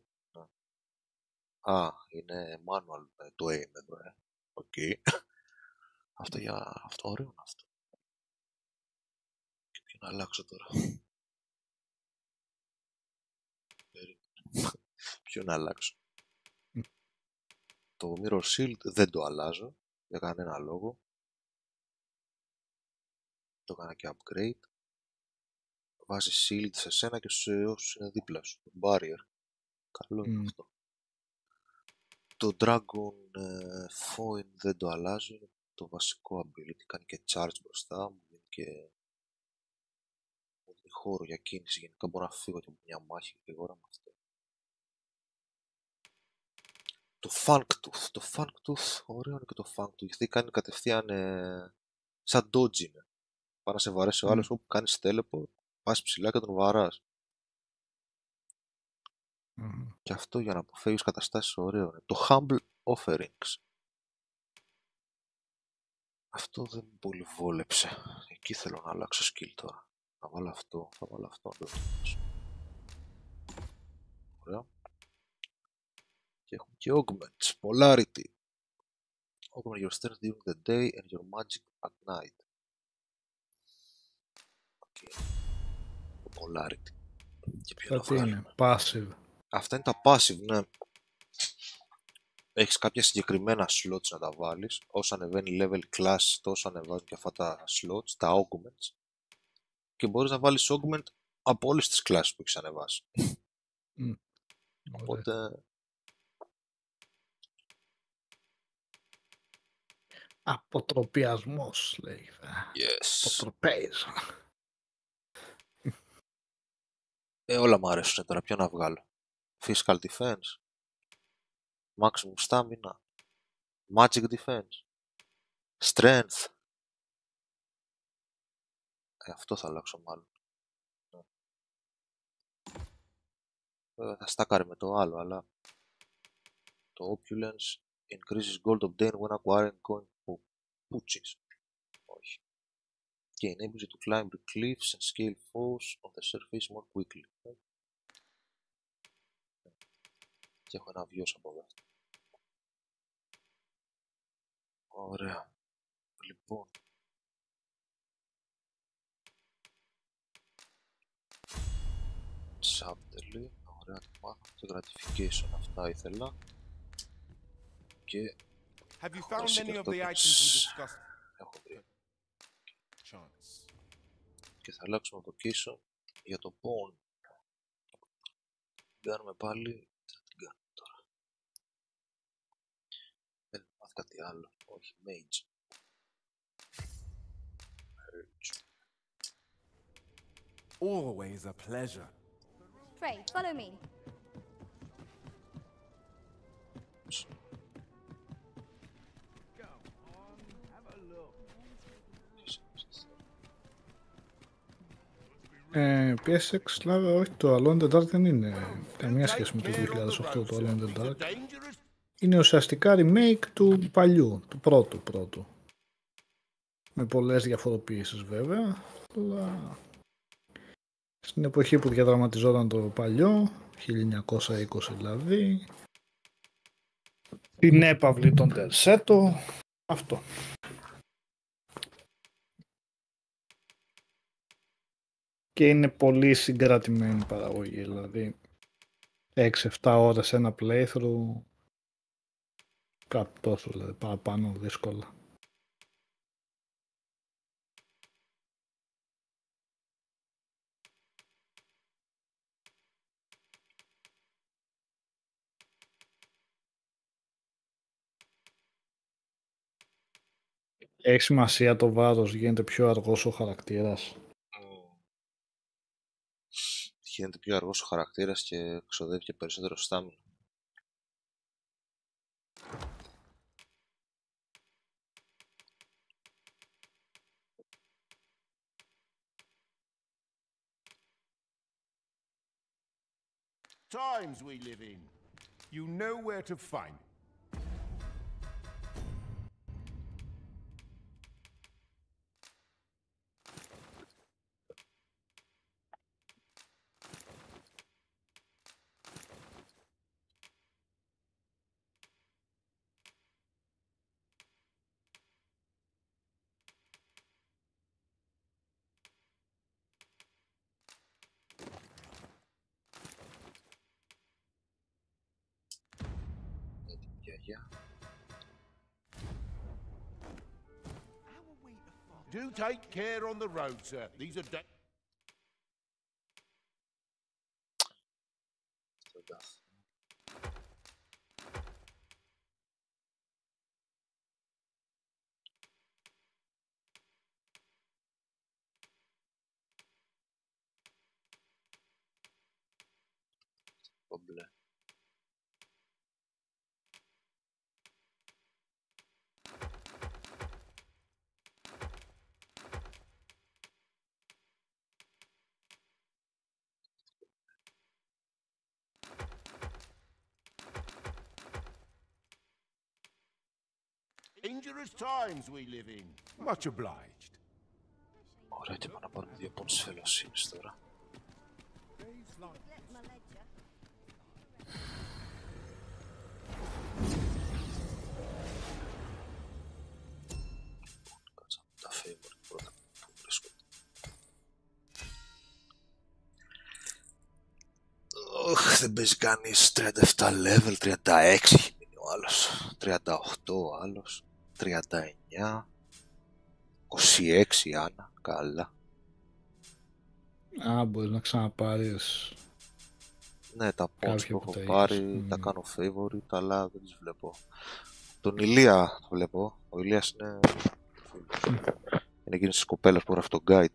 [SPEAKER 1] Είναι manual το aim εδώ, Οκ. Αυτό για... αυτό ωραίο είναι αυτό. Και ποιο να αλλάξω τώρα. Ποιο να αλλάξω. Το mirror shield δεν το αλλάζω για κανένα λόγο. Το έκανα και upgrade. Βάζει shield σε σένα και σε όσους είναι δίπλα σου. Barrier. Καλό είναι αυτό. Το dragon foin δεν το αλλάζω. Είναι το βασικό ability. Κάνει και charge μπροστά μου. Και μου δίνει χώρο για κίνηση. Γενικά μπορώ να φύγω και από μια μάχη γρήγορα με αυτό. Το Funktooth. Το Funktooth, ωραίο είναι και το Funktooth. Γιατί κάνει κατευθείαν σαν dodge είναι. Πάει να σε βαρέσει ο άλλος όπου κάνεις teleport, πας ψηλά και τον βαράς. Και αυτό για να αποφεύγεις καταστάσεις ωραίο είναι. Το Humble Offerings. Αυτό δεν μου πολύ βόλεψε. Εκεί θέλω να αλλάξω skill τώρα. Θα βάλω αυτό, θα βάλω αυτό. Ωραία. Και έχουμε και augments, polarity. Augment your strength during the day and your magic at night. Okay. Polarity. Και ποιο
[SPEAKER 4] τι είναι, passive.
[SPEAKER 1] Αυτά είναι τα passive, ναι. Έχεις κάποια συγκεκριμένα slots να τα βάλεις. Όσο ανεβαίνει level class, τόσο ανεβάζουν και αυτά τα slots, τα augments. Και μπορείς να βάλεις augment από όλες τις classes που έχεις ανεβάσει. Οπότε...
[SPEAKER 4] Αποτροπιασμός, λέει.
[SPEAKER 1] Yes.
[SPEAKER 4] Αποτροπέιζα.
[SPEAKER 1] Όλα μου αρέσουν τώρα, ποιο να βγάλω. Physical defense. Maximum stamina. Magic defense. Strength. Αυτό θα αλλάξω μάλλον. Βέβαια θα στάκαρε με το άλλο, αλλά το opulence increases gold obtained when acquiring coin pouches. Όχι. Και enables you to climb the cliffs and scale foes on the surface more quickly. Και έχω ένα βιός από εδώ. Ωραία. Λοιπόν. Subtly. Ωραία, το μάθαμε. Το gratification αυτά ήθελα. Και...
[SPEAKER 7] Have you found any of the items we discussed?
[SPEAKER 1] Έχω βρει. Και θα αλλάξουμε location για το pawn. Κάνουμε πάλι. Τι θα την κάνουμε τώρα. Δεν μάθει κάτι άλλο. Όχι, mage.
[SPEAKER 14] Always a pleasure.
[SPEAKER 6] Pray, follow me.
[SPEAKER 4] PSX, δηλαδή, όχι, το Alone in the Dark δεν είναι καμία σχέση με το 2008 το Alone in the Dark. Είναι ουσιαστικά remake του παλιού, του πρώτου. Με πολλές διαφοροποιήσεις βέβαια, αλλά στην εποχή που διαδραματιζόταν το παλιό, 1920 δηλαδή, την έπαυλη των Τερσέτο, αυτό. Και είναι πολύ συγκρατημένη παραγωγή, δηλαδή 6-7 ώρες ένα playthrough, κάπου τόσο δηλαδή, παραπάνω δύσκολα. Έχει σημασία το βάρος, γίνεται πιο αργός ο χαρακτήρας.
[SPEAKER 1] Γίνεται πιο αργός ο χαρακτήρας και ξοδεύει και περισσότερο στάμινο.
[SPEAKER 8] Times we live in. You know where to find. Do take care on the road, sir. These are dangerous times we live in. Much obliged.
[SPEAKER 1] Ωραία, έτοιμα να πάρουμε 2 πόντους φιλοσύνης τώρα. Κάτσα με τα favorite πρώτα που βρίσκονται. Δεν παίζει κανείς 37 level, 36 έχει μείνει ο άλλος, 38 ο άλλος, 39, 26 η Άννα, καλά.
[SPEAKER 4] Α, μπορείς να ξαναπάρεις.
[SPEAKER 1] Ναι, τα points που έχω πάρει τα κάνω favorite, αλλά δεν τις βλέπω. Τον Ηλία το βλέπω, ο Ηλίας είναι... είναι εκείνης της κοπέλας που γράφει το guide.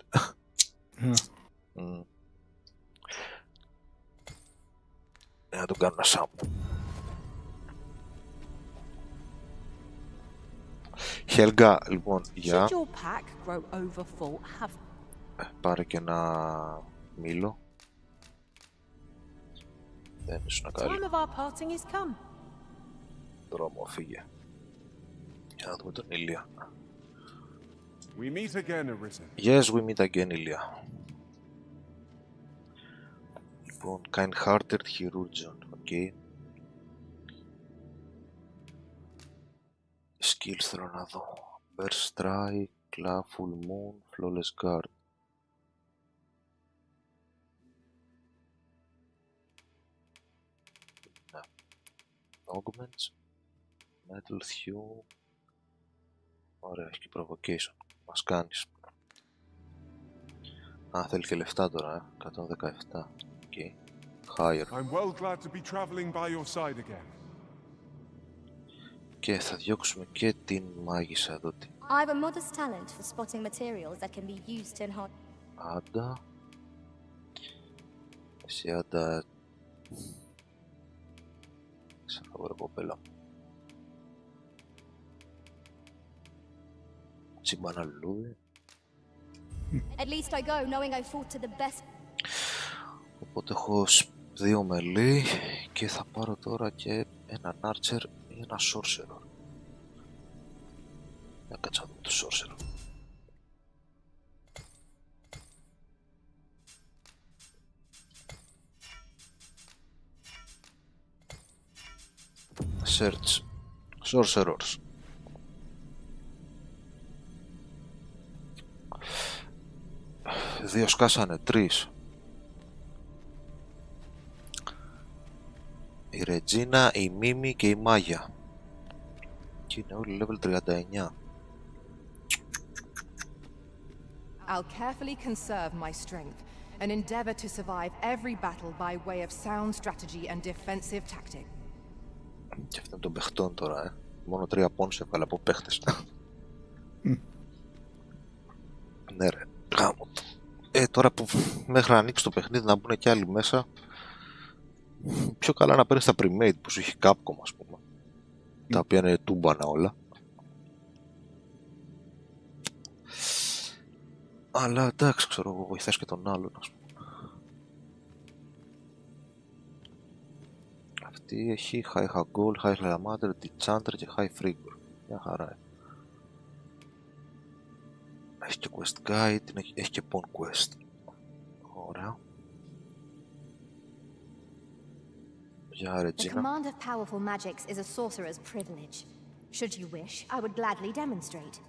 [SPEAKER 1] Να τον κάνω ένα σάμπο. Χέλγα, λοιπόν, για... Πάρε και ένα μήλο. Δεν ήσουν καλή. Δρόμο, φύγε. Για να δούμε τον Ηλία.
[SPEAKER 8] We meet again, Arisen.
[SPEAKER 1] Yes, we meet again, Ηλία. Λοιπόν, kind-hearted chirurgeon, ok. Skills θέλω να δω. Burst strike, claw, full moon, flawless guard. Ναι. Augments, metal hue. Ωραία, έχει και provocation. Μας κάνεις. Α, θέλει και λεφτά τώρα, 117. Okay. Higher.
[SPEAKER 3] I'm well glad to be traveling by your side again.
[SPEAKER 1] Και θα διώξουμε και την μάγισσα εδώ.
[SPEAKER 6] I have a modest talent for spotting materials that can be used to enhance.
[SPEAKER 1] Άντα. Εσύ άντα. Ξαφνικά κοπέλα. Τσιμπάνα λουλούδι.
[SPEAKER 6] At least I go knowing I fought to the best.
[SPEAKER 1] Οπότε έχω 2 μελί και θα πάρω τώρα και έναν Archer ή ένα Sorcerer. Να κάτσα δούμε το Sorcerer. Search Sorcerers. Δύο σκάσανε, 3. Η Ρετζίνα, η Μίμη και η Μάγια. Και είναι όλοι level 39.
[SPEAKER 2] I'll carefully conserve my strength and endeavor to survive every battle by way of sound strategy and defensive tactic.
[SPEAKER 1] Και αυτό είναι των παιχτών τώρα, Μόνο 3 πόνους έβγαλε από παίχτες. Ναι ρε, γάμο το. Τώρα που μέχρι να ανοίξει το παιχνίδι να μπουν και άλλοι μέσα, πιο καλά να παίρνεις τα pre-made που σου έχει Capcom, ας πούμε. Τα οποία είναι τούμπανα όλα. Αλλά εντάξει, ξέρω εγώ, βοηθάς και τον άλλον, ας πούμε. Αυτή έχει High Hagol, High Lamater, Dichander και High Frigor. Μια χαρά είναι. Έχει και Quest Guide, έχει και Pawn Quest. Ωραία. Για
[SPEAKER 6] The
[SPEAKER 1] Regina.
[SPEAKER 6] command of powerful magics is a sorcerer's privilege. Should you wish, I would gladly demonstrate.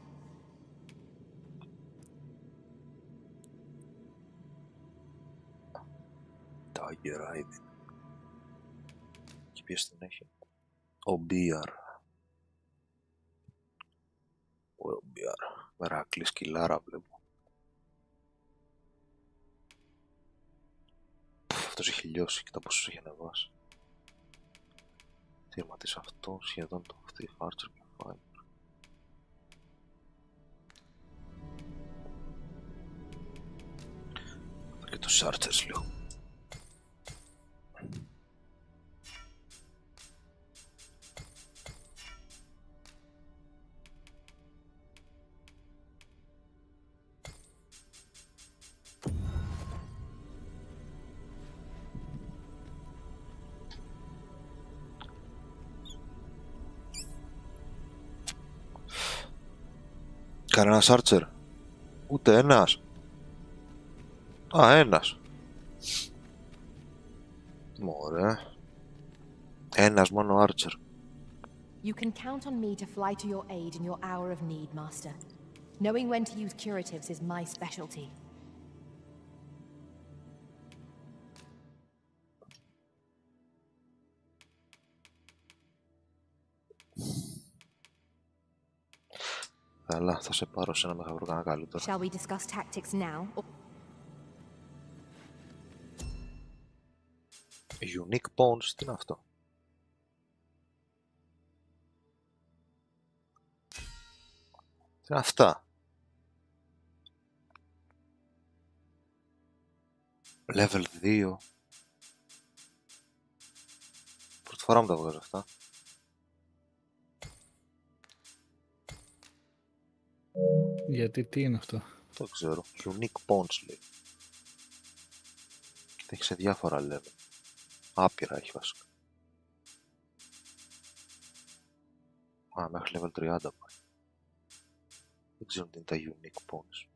[SPEAKER 1] Tiger Riding. Και ποιος την έχει? Ο Μπίαρ. Ο Μπίαρ. Μεράκλη σκυλάρα βλέπω. Αυτός έχει λιώσει, κοίτα πόσους έχει ανεβάσει. Θύμα της αυτό, σχεδόν το αυτή, Archer και Fire. Και τους Archers λίγο. Κανένας Archer? Ούτε ένας? Ένας. Μωρέ. Ένας μόνο Archer.
[SPEAKER 2] You can count on me to fly to your aid in your hour of need, Master. Knowing when to use curatives is my specialty.
[SPEAKER 1] Καλά, θα σε πάρω σε ένα μέχρι βρω κανένα καλύτερο.
[SPEAKER 6] Shall we discuss tactics now?
[SPEAKER 1] Unique Pawns, τι είναι αυτό? Τι είναι αυτά? Level 2. Πρώτη φορά μου τα βγάζω αυτά.
[SPEAKER 4] Γιατί τι είναι αυτό?
[SPEAKER 1] Δεν ξέρω. Unique Pawns λέει. Και τα έχει σε διάφορα level. Άπειρα έχει βασικά. Μέχρι level 30 πάει. Δεν ξέρω τι είναι τα Unique Pawns.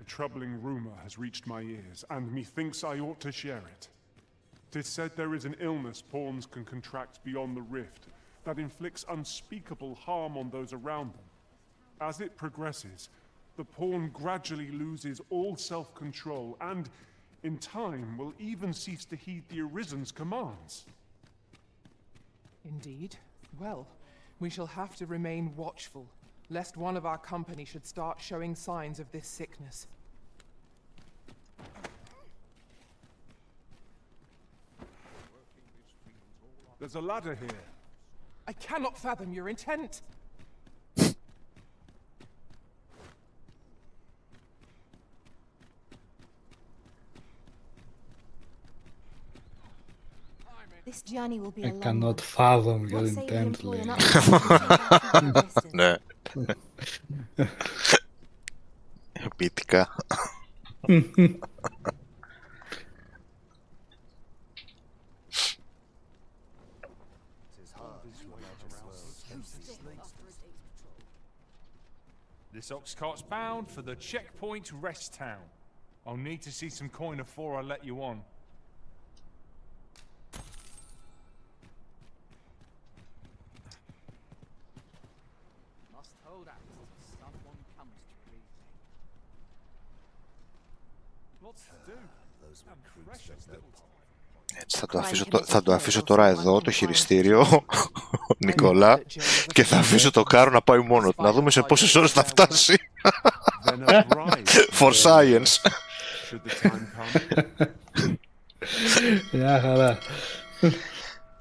[SPEAKER 14] A troubling rumor has reached my ears, and methinks I ought to share it. 'Tis said there is an illness pawns can contract beyond the rift that inflicts unspeakable harm on those around them. As it progresses, the pawn gradually loses all self-control and, in time, will even cease to heed the Arisen's commands.
[SPEAKER 2] Indeed. Well, we shall have to remain watchful, lest one of our company should start showing signs of this sickness.
[SPEAKER 11] There's a ladder here.
[SPEAKER 2] I cannot fathom your intent.
[SPEAKER 13] This journey will be a
[SPEAKER 4] I
[SPEAKER 13] long
[SPEAKER 4] cannot
[SPEAKER 13] one.
[SPEAKER 4] fathom your
[SPEAKER 13] What say we
[SPEAKER 4] intent,
[SPEAKER 13] employ an
[SPEAKER 4] lady.
[SPEAKER 13] upstart
[SPEAKER 1] Ναι. Ποιητικά.
[SPEAKER 11] This ox cart's bound for the checkpoint rest town. I'll need to see some coin before I let you on.
[SPEAKER 15] Must hold out till someone comes to relieve me.
[SPEAKER 11] Lots to do. And precious little time.
[SPEAKER 1] Έτσι, θα το αφήσω τώρα εδώ το χειριστήριο, Νικόλα, και θα αφήσω το κάρο να πάει μόνο του. Να δούμε σε πόσες ώρες θα φτάσει. For science.
[SPEAKER 4] Μια χαρά.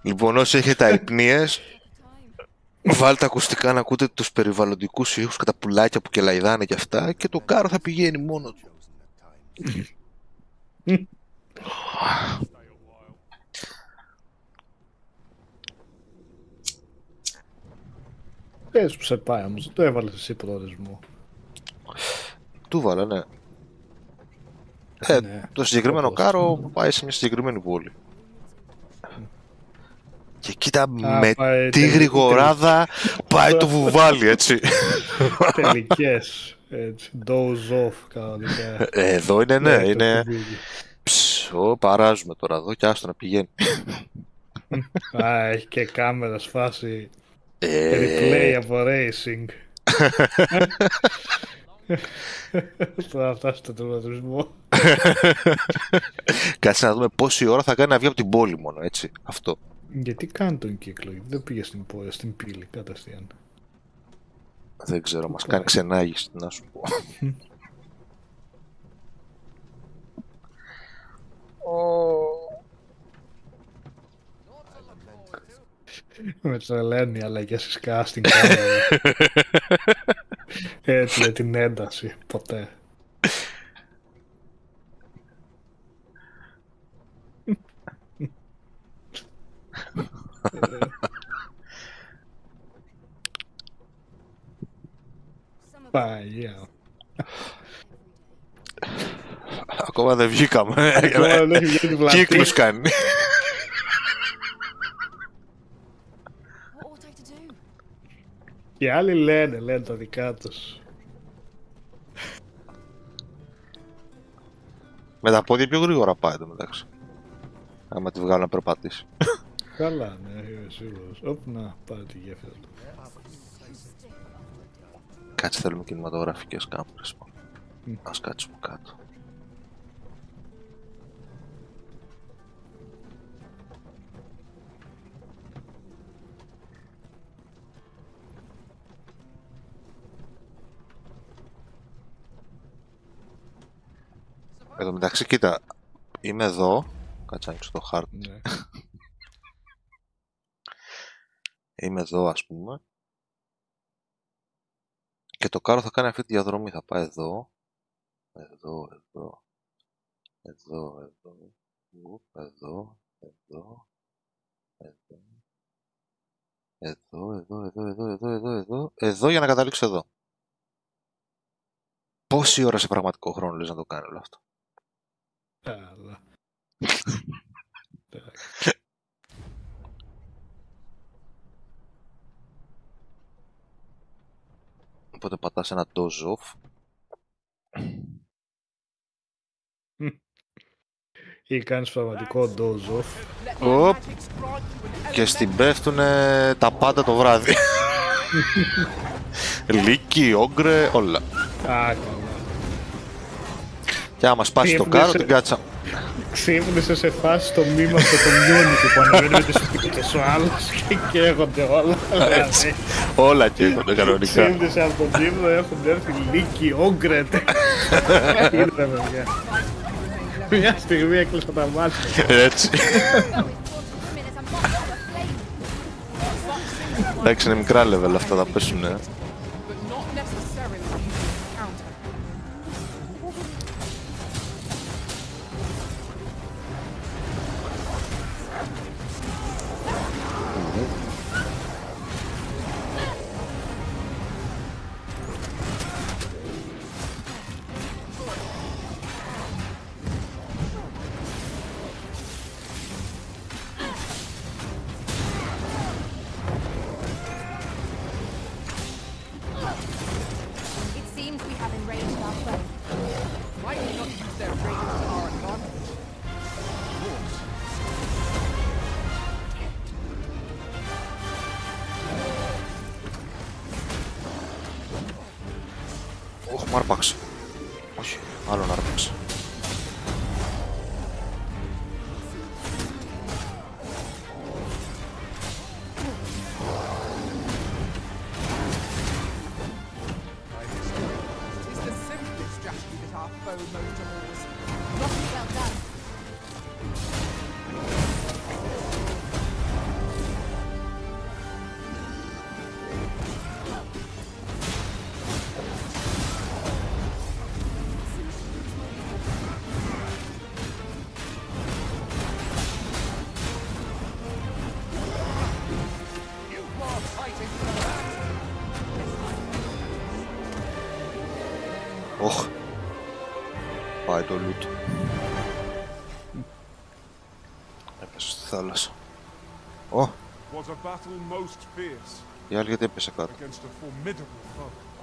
[SPEAKER 1] Λοιπόν, όσοι έχετε αϊπνίες, βάλτε ακουστικά να ακούτε τους περιβαλλοντικούς ήχους και τα πουλάκια που κελαϊδάνε και αυτά, και το κάρο θα πηγαίνει μόνο του.
[SPEAKER 4] Πες που σε πάει όμως, το έβαλες εσύ προορισμό.
[SPEAKER 1] Του βάλε, ναι.
[SPEAKER 4] Ναι,
[SPEAKER 1] το συγκεκριμένο κάρο πάει σε μια συγκεκριμένη πόλη. Και κοίτα με τι γρηγοράδα πάει το βουβάλι, έτσι.
[SPEAKER 4] Τελικές, έτσι, doze off κανονικά.
[SPEAKER 1] Εδώ είναι, ναι, είναι... Παράζουμε τώρα εδώ και άστο να πηγαίνει.
[SPEAKER 4] Α, έχει και κάμερα σφάση. Replay από racing. Θα φτάσει στο τερματισμό.
[SPEAKER 1] Κάτσε να δούμε πόση ώρα θα κάνει να βγει από την πόλη μόνο, έτσι, αυτό.
[SPEAKER 4] Γιατί κάνει τον κύκλο, δεν πήγε στην πύλη κατευθείαν.
[SPEAKER 1] Δεν ξέρω, μας κάνει ξενάγηση, να σου πω.
[SPEAKER 4] Με τρελαίνει αλλά και συσκά στην κάμερα. Έτσι με την ένταση, ποτέ. Παγιά.
[SPEAKER 1] Ακόμα δεν βγήκαμε. Κύκλους κάνει.
[SPEAKER 4] Και άλλοι λένε τα δικά τους.
[SPEAKER 1] Με τα πόδια πιο γρήγορα πάει το μεταξύ. Άμα τη βγάλω να περπατήσει.
[SPEAKER 4] Καλά, ναι, είμαι σίγουρος. Όπ, να, πάρε τη γέφυρα του.
[SPEAKER 1] Κάτσε, θέλουμε κινηματογραφικές κάμερες. Ας κάτσουμε κάτω. Εδώ μεταξύ, κοίτα, είμαι εδώ. Κάτσε να ανοίξω το χάρτη.
[SPEAKER 4] Ναι.
[SPEAKER 1] Είμαι εδώ, ας πούμε. Και το κάρο θα κάνει αυτή τη διαδρομή. Θα πάει εδώ. Εδώ, εδώ. Εδώ, εδώ. Εδώ, εδώ. Εδώ. Εδώ, εδώ, εδώ, εδώ, εδώ, εδώ, εδώ. Εδώ για να καταλήξει εδώ. Πόση ώρα σε πραγματικό χρόνο λες να το κάνει όλο αυτό?
[SPEAKER 4] Καλά.
[SPEAKER 1] Οπότε πατάς ένα doze off.
[SPEAKER 4] Ή κάνεις πραγματικό doze off.
[SPEAKER 1] Οπ. Και στην πέφτουνε τα πάντα το βράδυ. Λύκη, όγκρε, όλα.
[SPEAKER 4] Α, καλά.
[SPEAKER 1] Και άμα σπάσει το κάρο την κάτσα.
[SPEAKER 4] Ξύπνησε σε φάση στο μήμα στο community που ανεβαίνει με τις σπίτες ο άλλος και καίγονται όλα.
[SPEAKER 1] Έτσι, όλα καίγονται κανονικά.
[SPEAKER 4] Ξύπνησε από τον ύπνο, έχουν έρθει λύκοι, όγκρετε. Ήρθε παιδιά. Μια στιγμή έκλεισα τα μάτια.
[SPEAKER 1] Έτσι. Εντάξει, είναι μικρά level αυτά, θα πέσουνε. Όχι, μου άρπαξε. Όχι, άλλον άρπαξε. Ωχ, πάει το loot. Έπεσε στη θάλασσα. Ω, η άλλη γιατί έπεσε κάτω.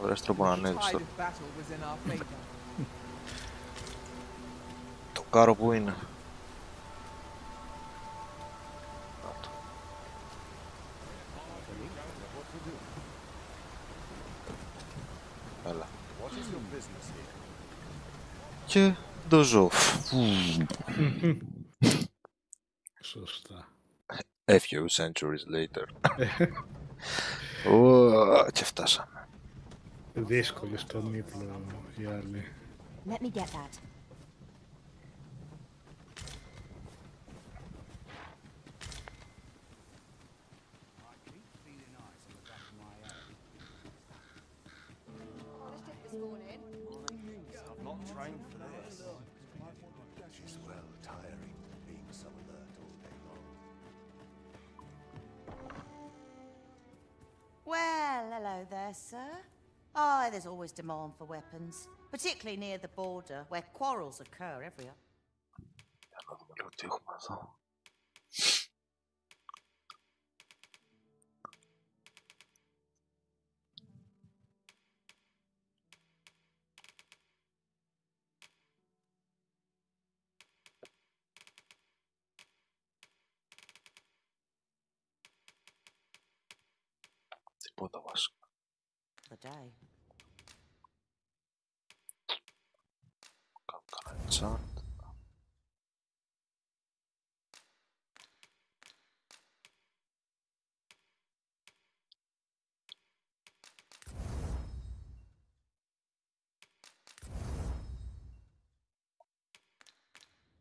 [SPEAKER 1] Βρες τρόπο να ανέβεις τώρα. Το κάρο που είναι. Έλα. Και ντοζόφ.
[SPEAKER 4] Σωστά.
[SPEAKER 1] A few centuries later. Και φτάσαμε.
[SPEAKER 4] Δύσκολη στον ύπνο οι άλλοι.
[SPEAKER 13] Let me get that.
[SPEAKER 16] Well, hello there, sir. Oh, there's always demand for weapons, particularly near the border, where quarrels occur every year.
[SPEAKER 1] Τίποτα βασικά.
[SPEAKER 16] The day.
[SPEAKER 1] Κάνα τσάντ.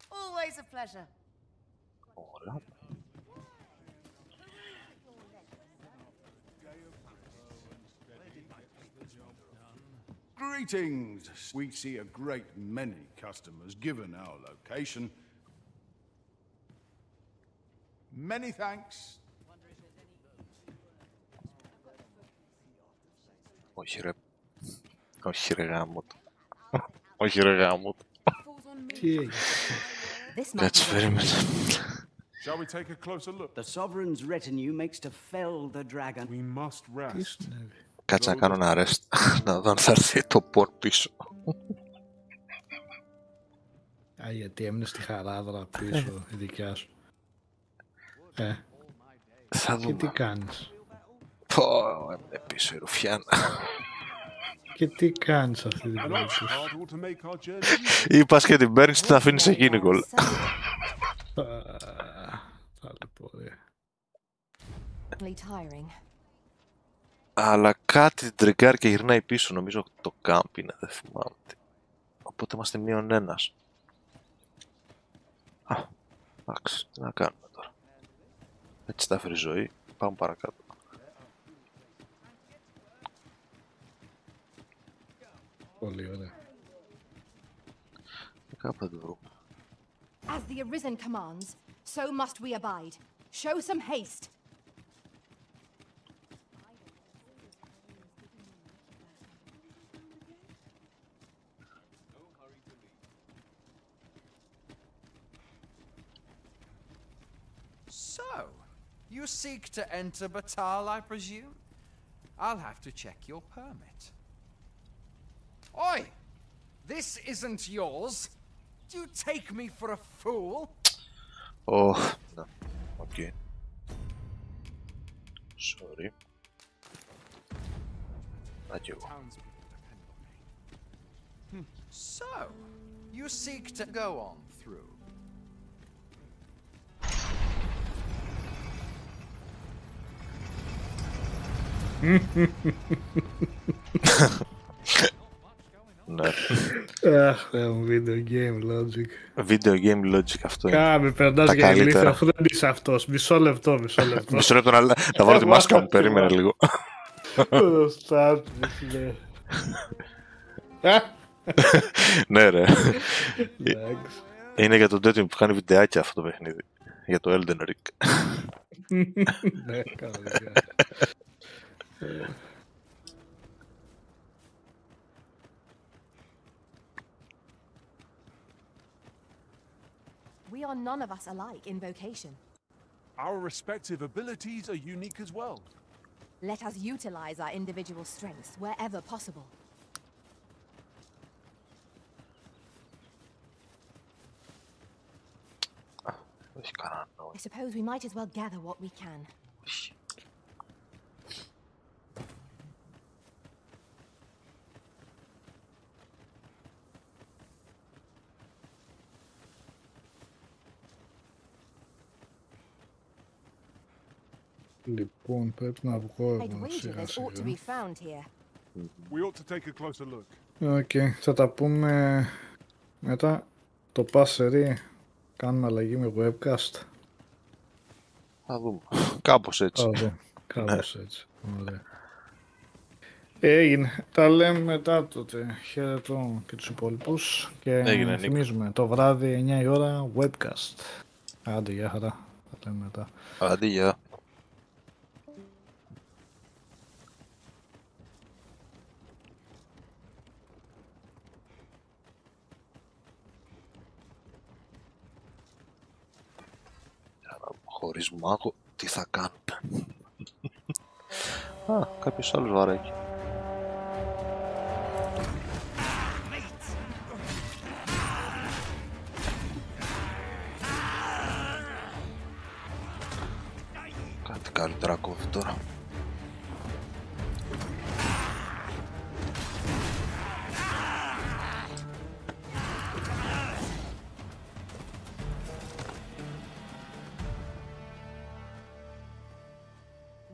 [SPEAKER 16] Always a pleasure.
[SPEAKER 1] Ωραία.
[SPEAKER 8] Greetings. We see a great many customers given our location. Many thanks.
[SPEAKER 1] Όχι ρε. Όχι ρε γάμο του. Όχι ρε γάμο του.
[SPEAKER 4] Τι έγινε.
[SPEAKER 1] That's very much.
[SPEAKER 14] Shall we take a closer look?
[SPEAKER 17] The sovereign's retinue makes to fell the dragon.
[SPEAKER 14] We must rest.
[SPEAKER 1] Κάτσε να κάνω ένα rest. Να δω αν θα έρθει το πορ πίσω.
[SPEAKER 4] Α, γιατί έμεινε στη χαράδρα πίσω η δικιά σου.
[SPEAKER 1] Θα δούμε.
[SPEAKER 4] Και τι κάνεις.
[SPEAKER 1] Πω, έμεινε πίσω η ρουφιάνα.
[SPEAKER 4] Και τι κάνεις αυτή την περίπτωση.
[SPEAKER 1] Είπας και την παίρνεις, την αφήνεις εκείνη κολλά.
[SPEAKER 18] certainly tiring.
[SPEAKER 1] Αλλά κάτι την τριγκάρει και γυρνάει πίσω. Νομίζω το κάμπ είναι, δεν θυμάμαι. Οπότε είμαστε μείον ένας. Α, εντάξει, τι να κάνουμε τώρα. Έτσι θα έφερε η ζωή. Πάμε παρακάτω.
[SPEAKER 4] Πολύ ωραία.
[SPEAKER 1] Κάπου θα το βρούμε.
[SPEAKER 18] As the Arisen commands, so must we abide. Show some haste.
[SPEAKER 15] So, you seek to enter Batal, I presume? I'll have to check your permit. Oi! This isn't yours. Do you take me for a fool?
[SPEAKER 1] Oh, no. Okay. Sorry. Not you.
[SPEAKER 15] So, you seek to go on through.
[SPEAKER 1] Ναι.
[SPEAKER 4] Αχ, video game logic.
[SPEAKER 1] Video game logic αυτό είναι.
[SPEAKER 4] Κάμε, περνάς για ηλίθεια, αφού δεν είσαι αυτός. Μισό λεπτό.
[SPEAKER 1] Μισό λεπτό να βάλω τη μάσκα μου, περίμενε λίγο.
[SPEAKER 4] Το start, ναι.
[SPEAKER 1] Ναι ρε. Είναι για τον τέτοιο που κάνει βιντεάκια αυτό το παιχνίδι. Για το Elden Ring.
[SPEAKER 4] Ναι, καλά.
[SPEAKER 18] We are none of us alike in vocation.
[SPEAKER 14] Our respective abilities are unique as well.
[SPEAKER 18] Let us utilize our individual strengths wherever possible. I suppose we might as well gather what we can.
[SPEAKER 4] Λοιπόν, πρέπει να βγω
[SPEAKER 18] I'd
[SPEAKER 4] εγώ
[SPEAKER 18] wager
[SPEAKER 4] σιγά
[SPEAKER 18] there's ought to be
[SPEAKER 4] σιγά.
[SPEAKER 18] found here.
[SPEAKER 14] We ought to take a closer look.
[SPEAKER 4] Οκ, θα τα πούμε μετά. Το πάσερι, κάνουμε αλλαγή με webcast.
[SPEAKER 1] Θα δούμε. Κάπως έτσι.
[SPEAKER 4] Κάπως έτσι. Ωραία. Έγινε. Τα λέμε μετά τότε. Χαίρετο και τους υπόλοιπους. Και
[SPEAKER 1] Έγινε,
[SPEAKER 4] θυμίζουμε το βράδυ 9 η ώρα webcast. Άντε, γεια χαρά. Τα λέμε μετά.
[SPEAKER 1] Άντε, γεια. Χωρίς μάγο, τι θα κάνουμε. Α, κάποιος άλλος βαράκι. Κάτι καλύτερα κόβει τώρα.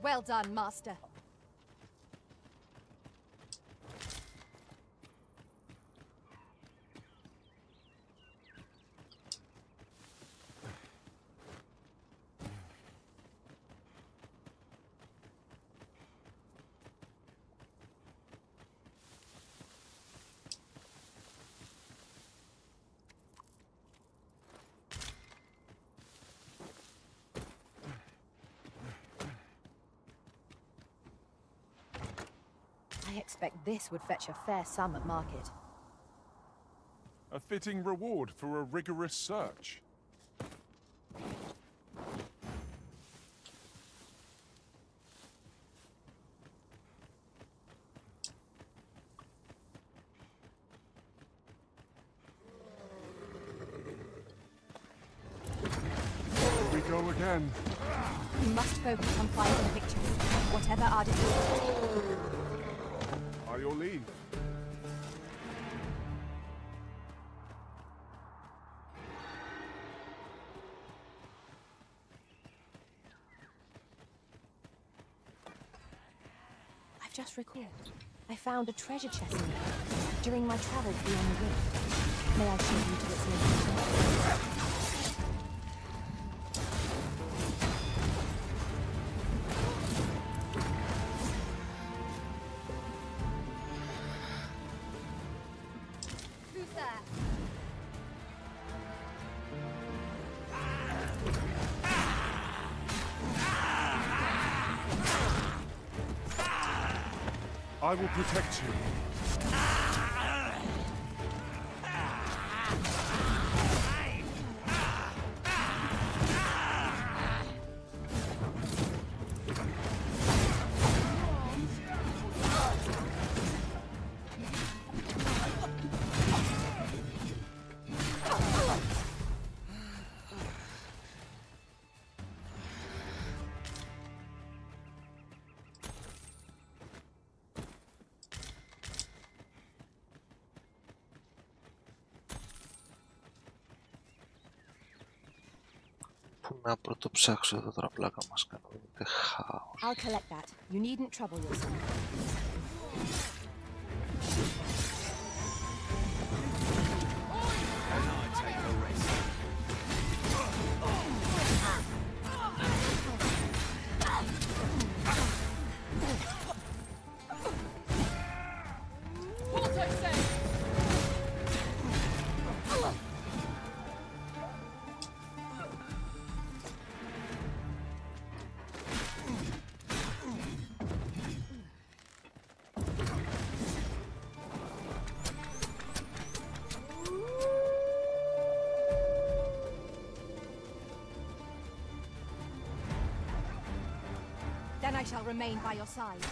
[SPEAKER 18] Well done, Master. I expect this would fetch a fair sum at market.
[SPEAKER 14] A fitting reward for a rigorous search. Here we go again.
[SPEAKER 18] We must focus on finding victory, whatever our decision.
[SPEAKER 14] By your leave.
[SPEAKER 13] I've just recalled. I found a treasure chest in it during my travels beyond the rift. May I show you to its location?
[SPEAKER 6] Who's there?
[SPEAKER 14] I will protect you.
[SPEAKER 1] Πού να πρωτοψάξω εδώ τώρα, πλάκα μας κάνω, είναι χάος.
[SPEAKER 18] I'll collect that. You needn't trouble yourself. Then I shall remain by your side.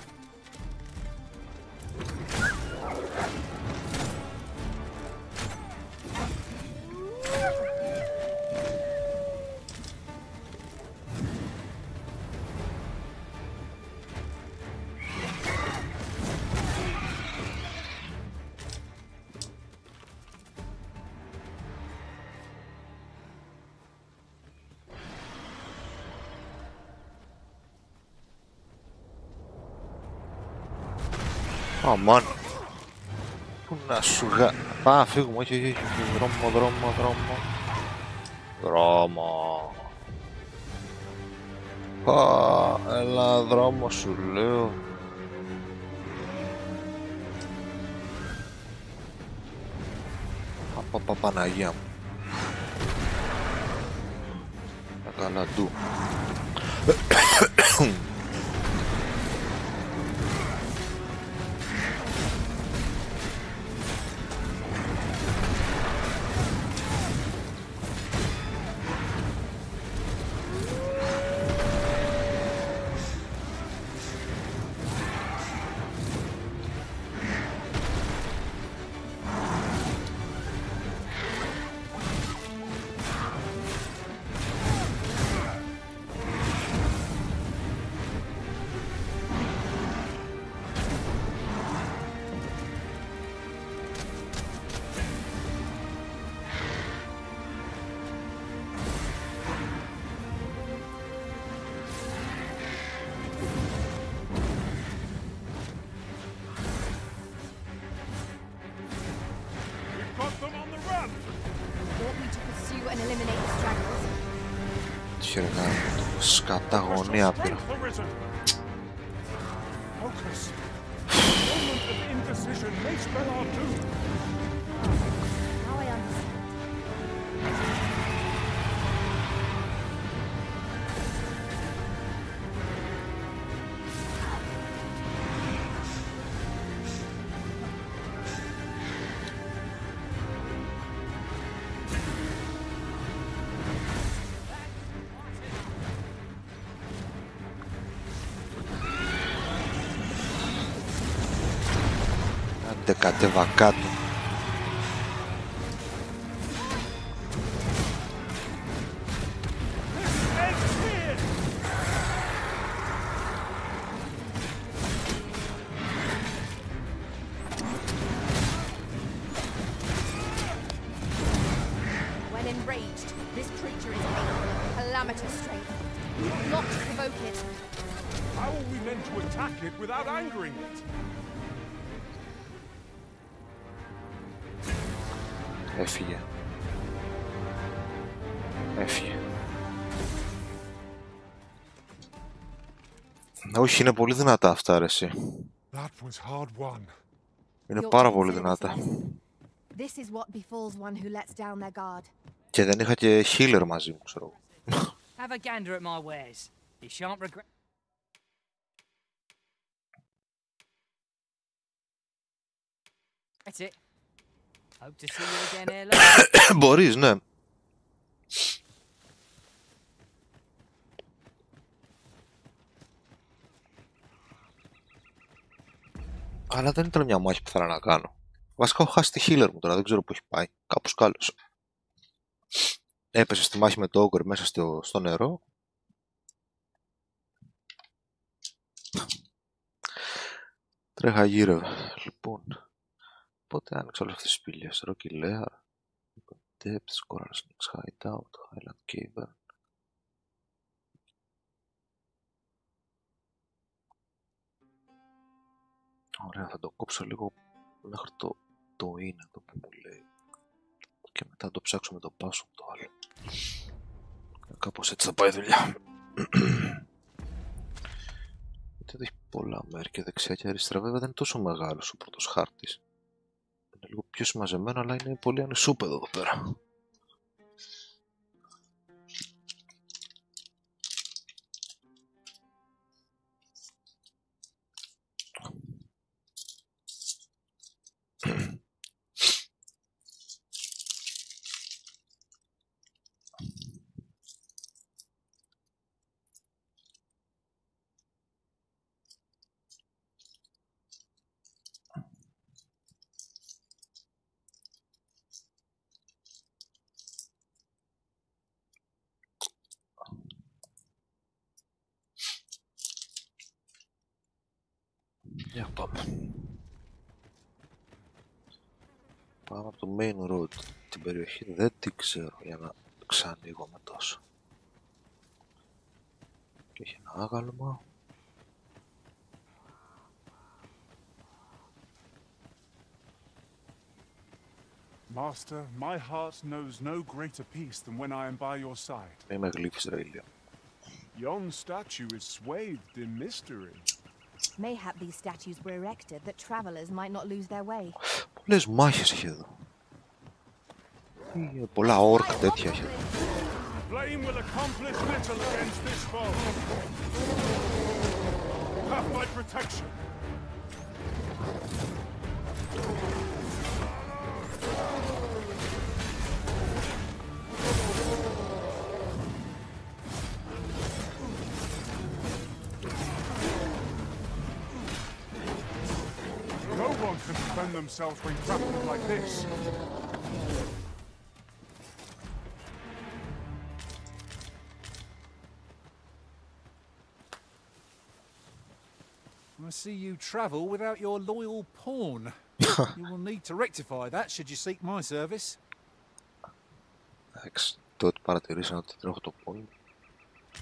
[SPEAKER 1] Αμάν. Πού να σου γα... Πάμε, φύγουμε, όχι, δρόμο. Έλα, δρόμο σου λέω. Παναγία μου. Τα καλά του. Σκατά γωνία πήρα. Άντε κατέβα κάτω.
[SPEAKER 18] When enraged, this creature is capable of calamitous strength. Do not provoke it.
[SPEAKER 14] How are we meant to attack it without angering it?
[SPEAKER 1] Έφυγε. Έφυγε. Όχι, είναι πολύ δυνατά αυτά, ρε εσύ.
[SPEAKER 14] That was hard won.
[SPEAKER 1] Είναι πάρα πολύ δυνατά.
[SPEAKER 18] This is what befalls one who lets down their guard.
[SPEAKER 1] Και δεν είχα και healer μαζί μου, ξέρω.
[SPEAKER 19] Have a gander at my wares. You shan't regret. That's it. Hope to see you again here later.
[SPEAKER 1] Μπορείς, ναι. Αλλά δεν ήταν μια μάχη που θέλω να κάνω. Βασικά έχω χάσει τη healer μου τώρα, δεν ξέρω που έχει πάει. Κάπου σκάλωσε. Έπεσε στη μάχη με το ogre μέσα στο νερό. Τρέχα γύρω. Λοιπόν, πότε άνοιξα όλες αυτές τις σπηλιές. Rocky Lair, Depths, Coral Snakes Hideout, Highland Cavern. Ωραία, θα το κόψω λίγο μέχρι το είναι το που μου λέει. Και μετά το ψάξω με το πάσο το άλλο. Κάπως έτσι θα πάει η δουλειά. Γιατί έχει πολλά μέρη και δεξιά και αριστερά. Βέβαια δεν είναι τόσο μεγάλος ο πρώτος χάρτης. Είναι λίγο πιο συμμαζεμένο, αλλά είναι πολύ ανισούπεδο εδώ πέρα. Για πάμε. Πάμε από το main road. Την περιοχή δεν την ξέρω για να ξανοίγομαι τόσο. Και έχει ένα άγαλμα.
[SPEAKER 14] Master, my heart knows no greater peace than when I am by your side.
[SPEAKER 1] Είμαι γλύφης, ρε Ηλία.
[SPEAKER 14] Yon statue is swathed in mystery.
[SPEAKER 18] Mayhap these statues were erected that travelers might not lose their way.
[SPEAKER 1] Πολλές μάχες έχει εδώ. Πολλά όρκ τέτοια έχει εδώ.
[SPEAKER 14] Flame will accomplish little against this foe. Have my protection. No one can defend themselves when grappled like this.
[SPEAKER 20] I see you travel without your loyal pawn. You will need to rectify that should you seek my service.
[SPEAKER 1] Εντάξει, τότε παρατηρήσαμε ότι δεν έχω το πόνι.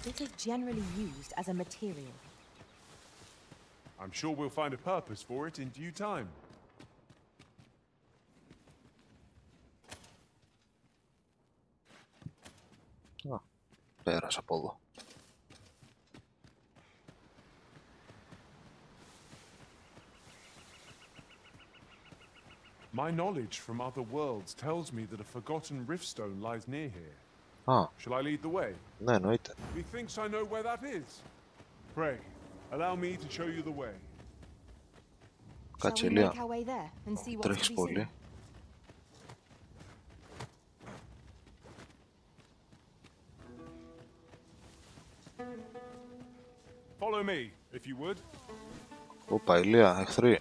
[SPEAKER 18] It is generally used as a material.
[SPEAKER 14] I'm sure we'll find a purpose for it in due time.
[SPEAKER 1] Α, πέρασα από εδώ.
[SPEAKER 14] My knowledge from other worlds tells me that a forgotten riftstone lies near here.
[SPEAKER 1] Ah.
[SPEAKER 14] Shall I lead the way?
[SPEAKER 1] Ναι, εννοείται.
[SPEAKER 14] Methinks I know where that is. Pray, allow me to show you the way.
[SPEAKER 1] Κάτσε, Ηλία. Τρέχεις πολύ.
[SPEAKER 14] Follow me, if you would.
[SPEAKER 1] Όπα, Ηλία, εχθροί.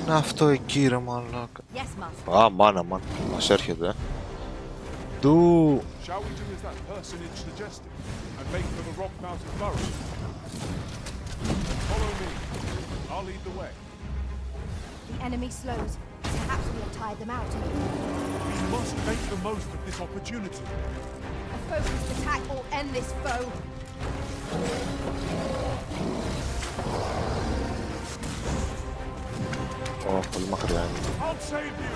[SPEAKER 1] Αυτό εκεί ρε μαλάκα.
[SPEAKER 18] Yes,
[SPEAKER 1] Α, μάνα, μας έρχεται. του.
[SPEAKER 14] Shall we do as that personage suggested and make for the rock mountain burrow? Follow me. I'll lead the way.
[SPEAKER 18] The enemy slows. Perhaps we have tired them out.
[SPEAKER 14] We must make the most of this opportunity.
[SPEAKER 18] A focused attack will end this foe.
[SPEAKER 1] Πολύ μακριά είναι.
[SPEAKER 14] I'll save you.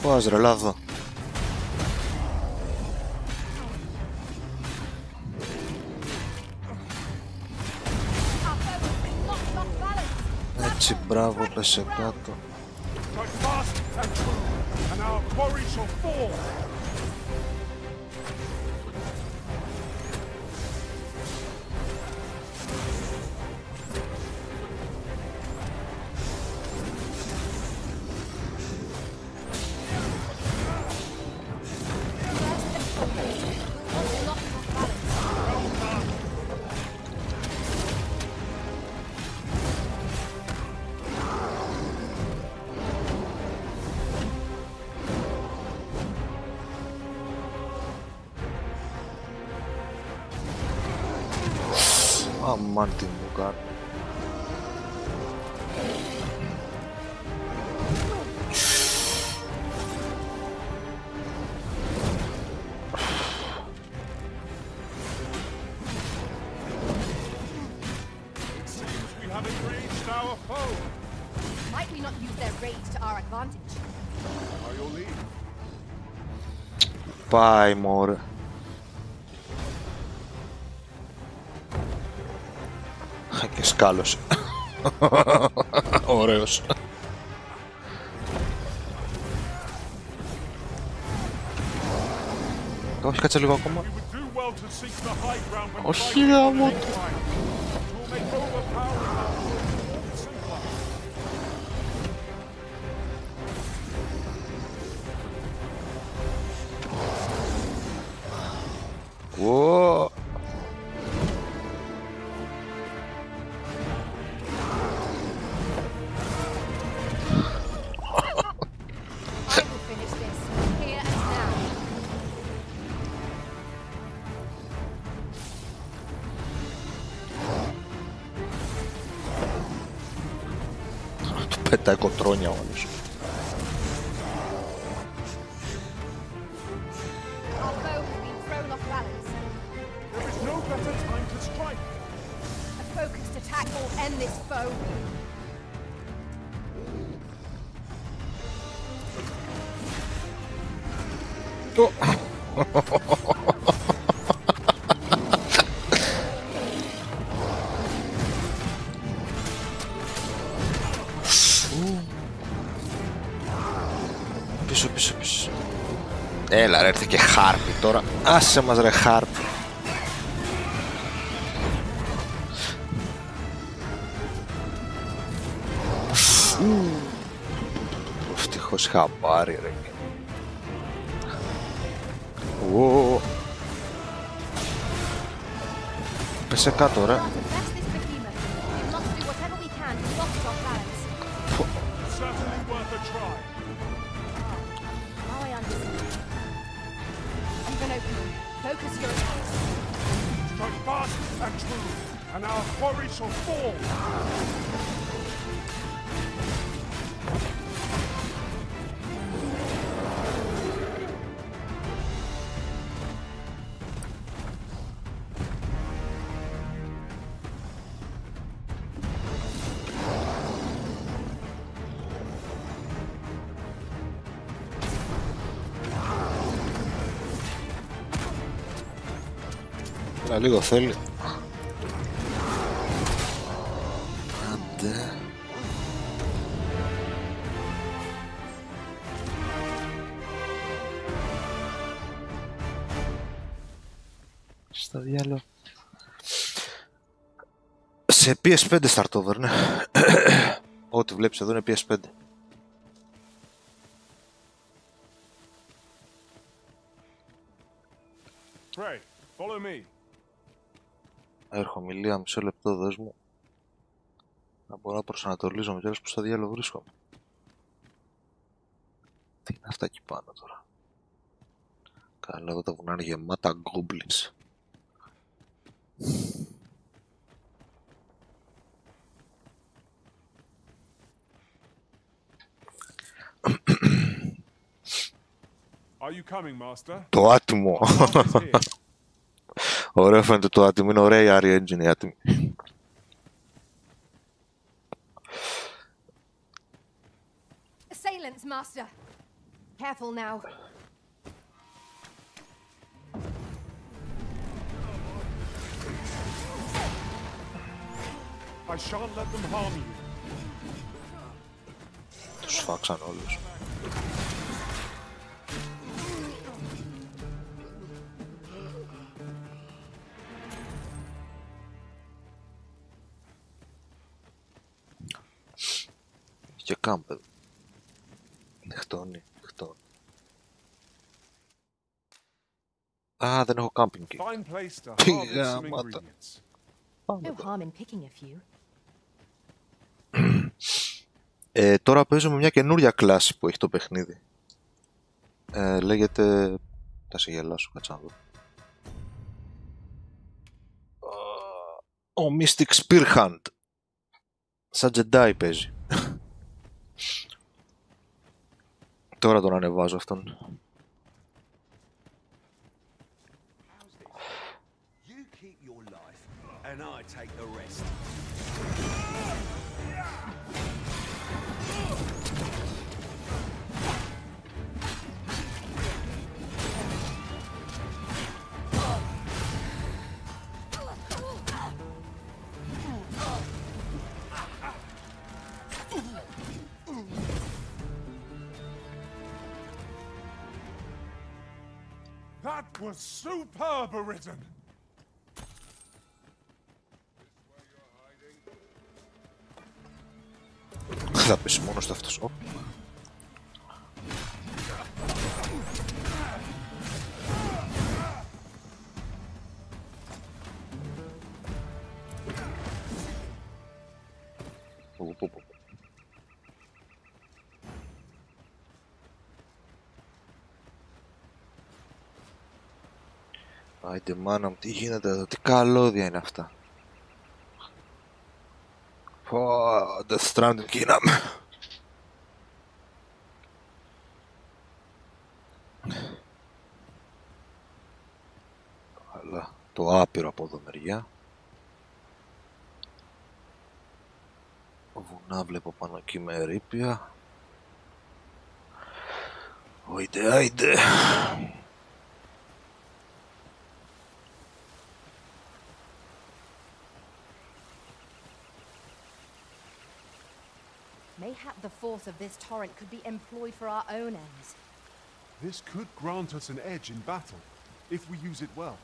[SPEAKER 1] Πώς ρε Λάδο. Έτσι, μπράβο, πέσε κάτω. Αμάν τι μου κάνει.
[SPEAKER 18] Might we not use their rage to our advantage?
[SPEAKER 1] Πάει μωρέ. Και σκάλωσε. Ωραίος. Όχι, κάτσε λίγο ακόμα. Όχι, γάμο του. Whoa. Πετάει κοτρόνια όλους. Πίσω. Έλα ρε, έρθει και χάρπι τώρα. Άσε μας ρε χάρπι. Ευτυχώς είχα πάρει ρε. Πέσε κάτω ρε.
[SPEAKER 18] Focus your attacks.
[SPEAKER 14] Strike fast and true, and our quarry shall fall.
[SPEAKER 1] Λίγο θέλει. Άντε. Στα διάλογα. Σε PS5 start over, ναι. Ό,τι βλέπεις εδώ είναι PS5.
[SPEAKER 14] Pray, follow me.
[SPEAKER 1] Έρχομαι Ηλία, μισό λεπτό, δες μου. Να μπορώ να προσανατολίζομαι κιόλας που στο διάλογο βρίσκομαι. Τι είναι αυτά εκεί πάνω τώρα. Καλά, εδώ τα βουνά είναι γεμάτα goblins.
[SPEAKER 14] Are you coming, Master?
[SPEAKER 1] Το άτιμο. Ωραίο φαίνεται το άτιμο, είναι ωραία η Άρη Engine η άτιμη.
[SPEAKER 18] Assailants, Master. Careful now.
[SPEAKER 14] I shan't let them harm you.
[SPEAKER 1] Τους φάξαν όλους. Και κάμπ εδώ. Χτώνει. Α, δεν έχω κάμπινγκ. Πήγα, μάτα.
[SPEAKER 18] No harm in picking a few.
[SPEAKER 1] Τώρα παίζω με μια καινούρια κλάση που έχει το παιχνίδι. Λέγεται... Θα σε γελάσω, κάτσα να δω. Ο Mystic Spearhand. Σαν Jedi παίζει. Τώρα τον ανεβάζω αυτόν.
[SPEAKER 14] That was superb, Arisen.
[SPEAKER 1] Θα πέσει μόνος του αυτός. Άιντε μάνα μου, τι γίνεται εδώ, τι καλώδια είναι αυτά. Death Stranding γίναμε. Αλλά το άπειρο από εδώ μεριά. Βουνά βλέπω πάνω εκεί με ερείπια. Άιντε.
[SPEAKER 18] Mayhap the force of this torrent could be employed for our own ends.
[SPEAKER 14] This could grant us an edge in battle, if we use it well.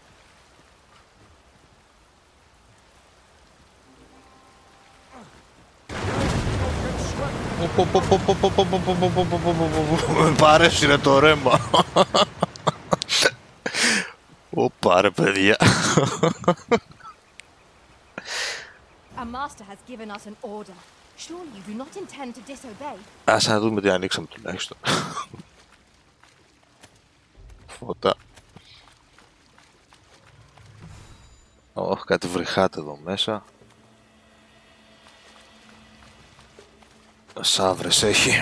[SPEAKER 1] Πάρε ρε το ρέμα. Πάρε παιδιά.
[SPEAKER 18] Our master has given us an order. Surely you do not intend to disobey.
[SPEAKER 1] Ας να δούμε τι ανοίξαμε τουλάχιστον. Φώτα. Κάτι βρυχάτε εδώ μέσα. Σαύρες έχει.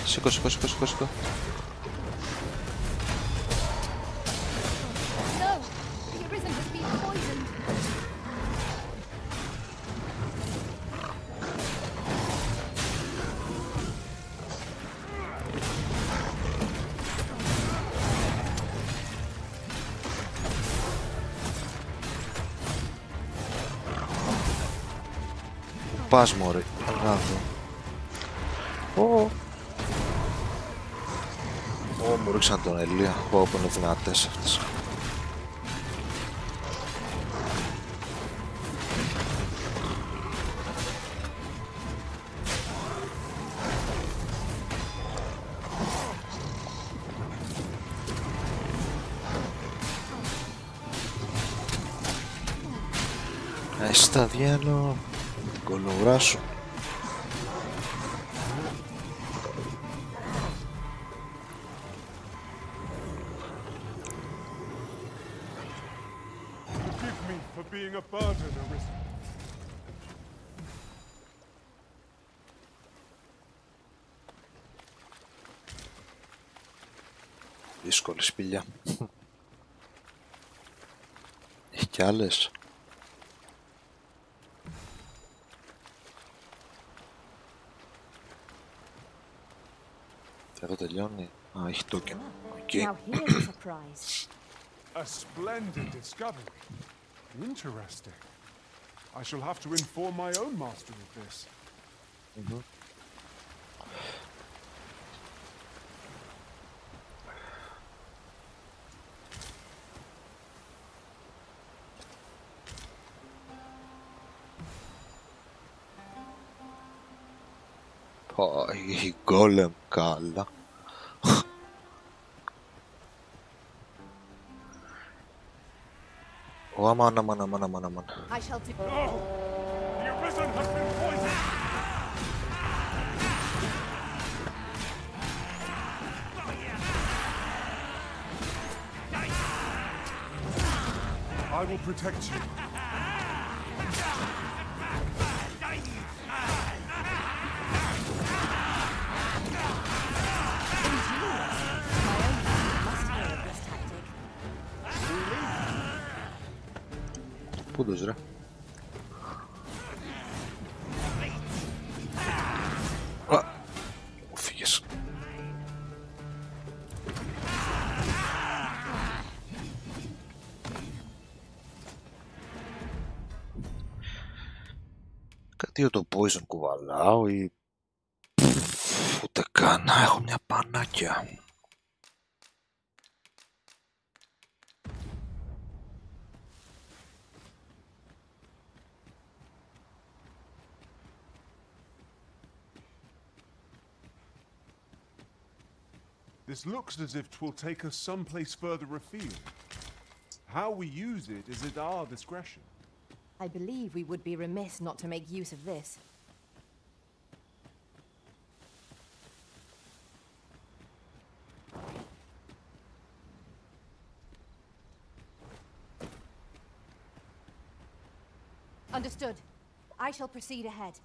[SPEAKER 1] Σήκω. πας μωρή. Αγάδο. Μου ρίξαν τον Ελία. Πω είναι δυνατές αυτές. Στα διάλο την κολοβρά σου.
[SPEAKER 14] Forgive me for being a burden, Arisen.
[SPEAKER 1] Δύσκολη σπηλιά. Έχει κι άλλες. Εδώ τελειώνει. Α, έχει token. Okay.
[SPEAKER 13] Now here's a surprise.
[SPEAKER 14] A splendid discovery. Interesting. I shall have to inform my own master of this.
[SPEAKER 1] Έχει γκόλεμ καλά. Αμάν.
[SPEAKER 18] I shall do.
[SPEAKER 14] The Arisen has been poisoned! I will protect you.
[SPEAKER 1] Πού τους ρε. Μου φύγες. Κάτι το poison κουβαλάω ή ούτε καν. Έχω μια πανάκια.
[SPEAKER 14] This looks as if 'twill take us someplace further afield. How we use it is at our discretion.
[SPEAKER 18] I believe we would be remiss not to make use of this. Understood. I shall proceed ahead.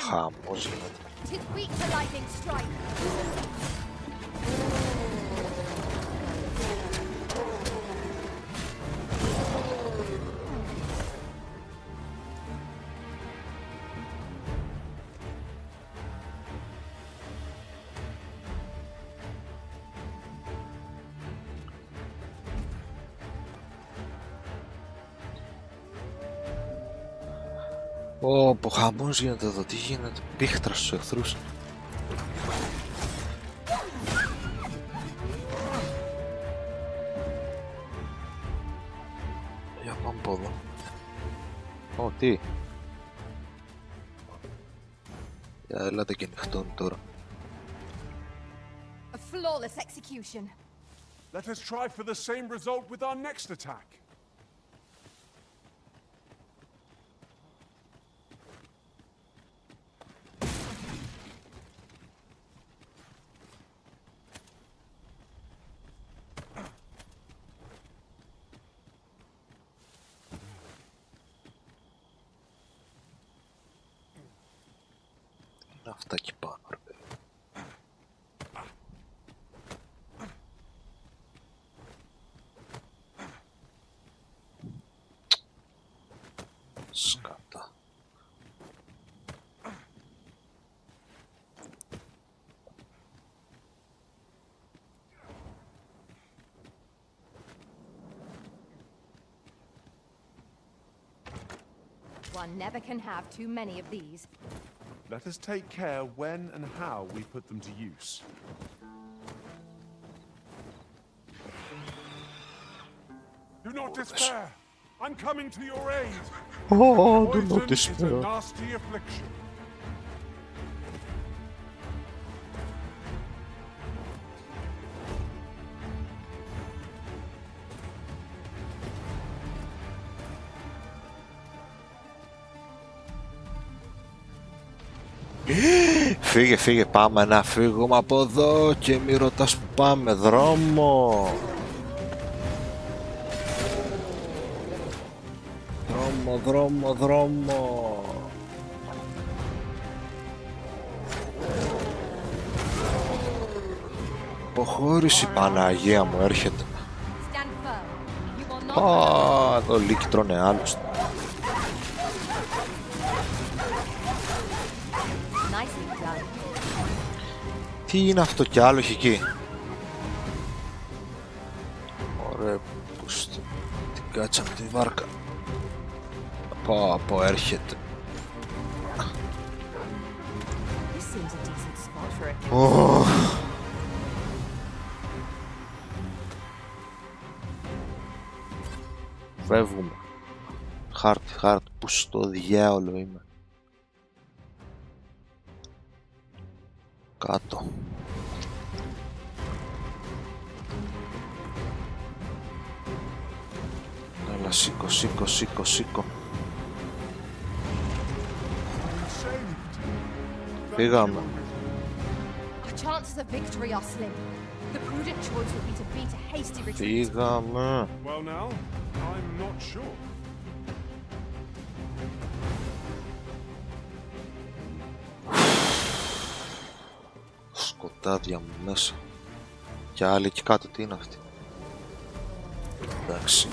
[SPEAKER 1] Χαμός γίνεται.
[SPEAKER 18] Tis weak to lightning strike.
[SPEAKER 1] Πω χαμός γίνεται εδώ, τι γίνεται, πίχτρα στους εχθρούς. Για πάμε από εδώ. Ω, τι. Για έλατε και νυχτώνει τώρα.
[SPEAKER 18] A flawless execution.
[SPEAKER 14] Let us try for the same result with our next attack.
[SPEAKER 1] Αυτά εκεί πάνω ρε παιδί. Σκάτα.
[SPEAKER 18] one never can have too many of these.
[SPEAKER 14] Let us take care when and how we put them to use. Do not despair. I'm coming to your aid.
[SPEAKER 1] Oh, do
[SPEAKER 14] Poison
[SPEAKER 1] not
[SPEAKER 14] is a
[SPEAKER 1] despair.
[SPEAKER 14] nasty affliction.
[SPEAKER 1] Φύγε, φύγε, πάμε να φύγουμε από εδώ και μη ρωτάς που πάμε, δρόμο. Δρόμο, δρόμο, δρόμο. Αποχώρηση, Παναγία μου, έρχεται. Α, εδώ λύκοι τρώνε άλλους. Τι είναι αυτό κι άλλο έχει εκεί. Ωραία, πούς την κάτσαμε τη βάρκα. Πω, έρχεται. Φεύγουμε. Χάρτη, που στο διάολο είμαι. Κάτω. Έλα, σήκω. Πήγαμε. Πήγαμε. Σκοτάδια μου μέσα. Και άλλοι εκεί κάτω, τι είναι αυτή. Εντάξει.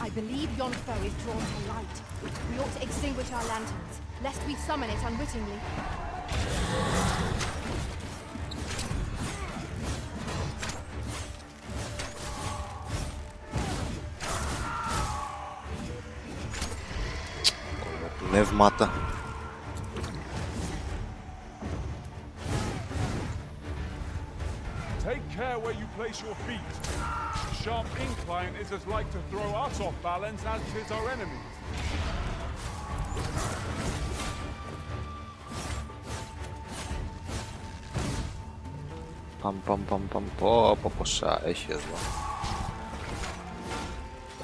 [SPEAKER 18] I believe yon foe is drawn to light. We ought to extinguish our lanterns, lest we summon it unwittingly.
[SPEAKER 1] Πνεύματα.
[SPEAKER 14] Take care where you place your feet. The sharp incline is as like to throw us off balance as it is our enemies.
[SPEAKER 1] Παμ. Πω, ποσά έχει εδώ.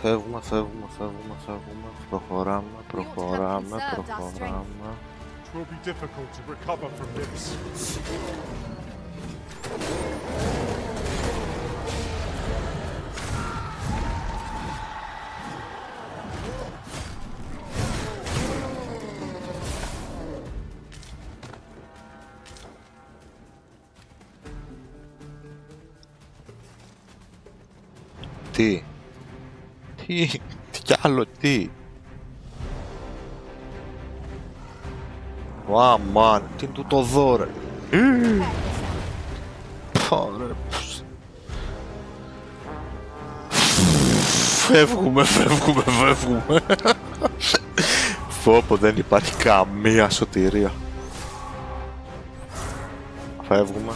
[SPEAKER 1] Φεύγουμε. Προχωράμε.
[SPEAKER 14] It will be difficult to recover from this.
[SPEAKER 1] Τι κι άλλο, τι. Αμάν, τι είναι το δώρο. Ωραία. Φεύγουμε. Φόπο, δεν υπάρχει καμία σωτηρία. Φεύγουμε.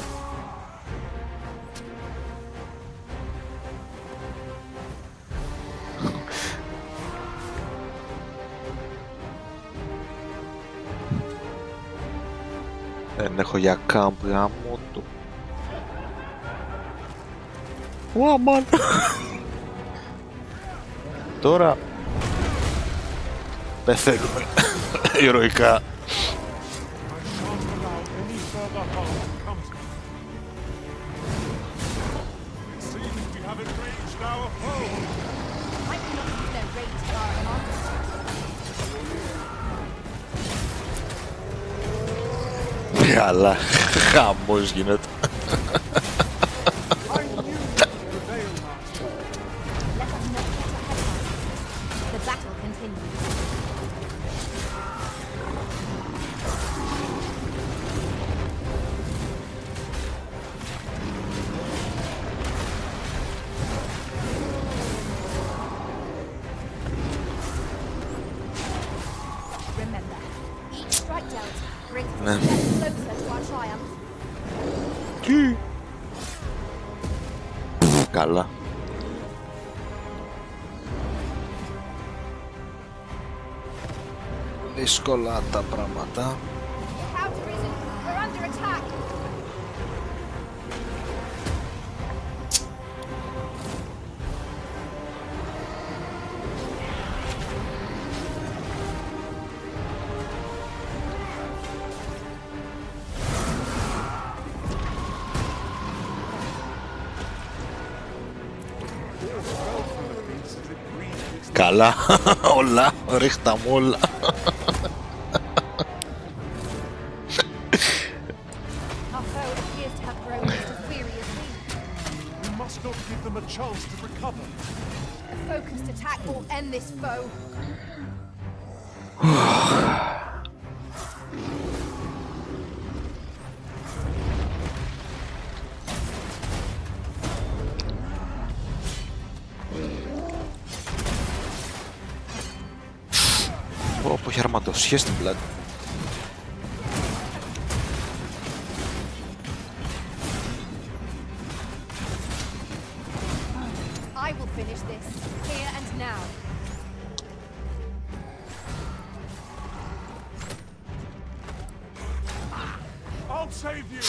[SPEAKER 1] Δεν έχω για κάμπ γάμο του. Αμάν. Τώρα πεθαίνουμε ηρωικά. Καλά, χαμός γίνεται. Ναι. Τι. Καλά. Δύσκολα τα πράγματα. Καλά, όλα, ρίχτα μου όλα. Όπου έχει αρματοσχές στην πλάτη.
[SPEAKER 18] I will finish this here and now.
[SPEAKER 14] I'll save you.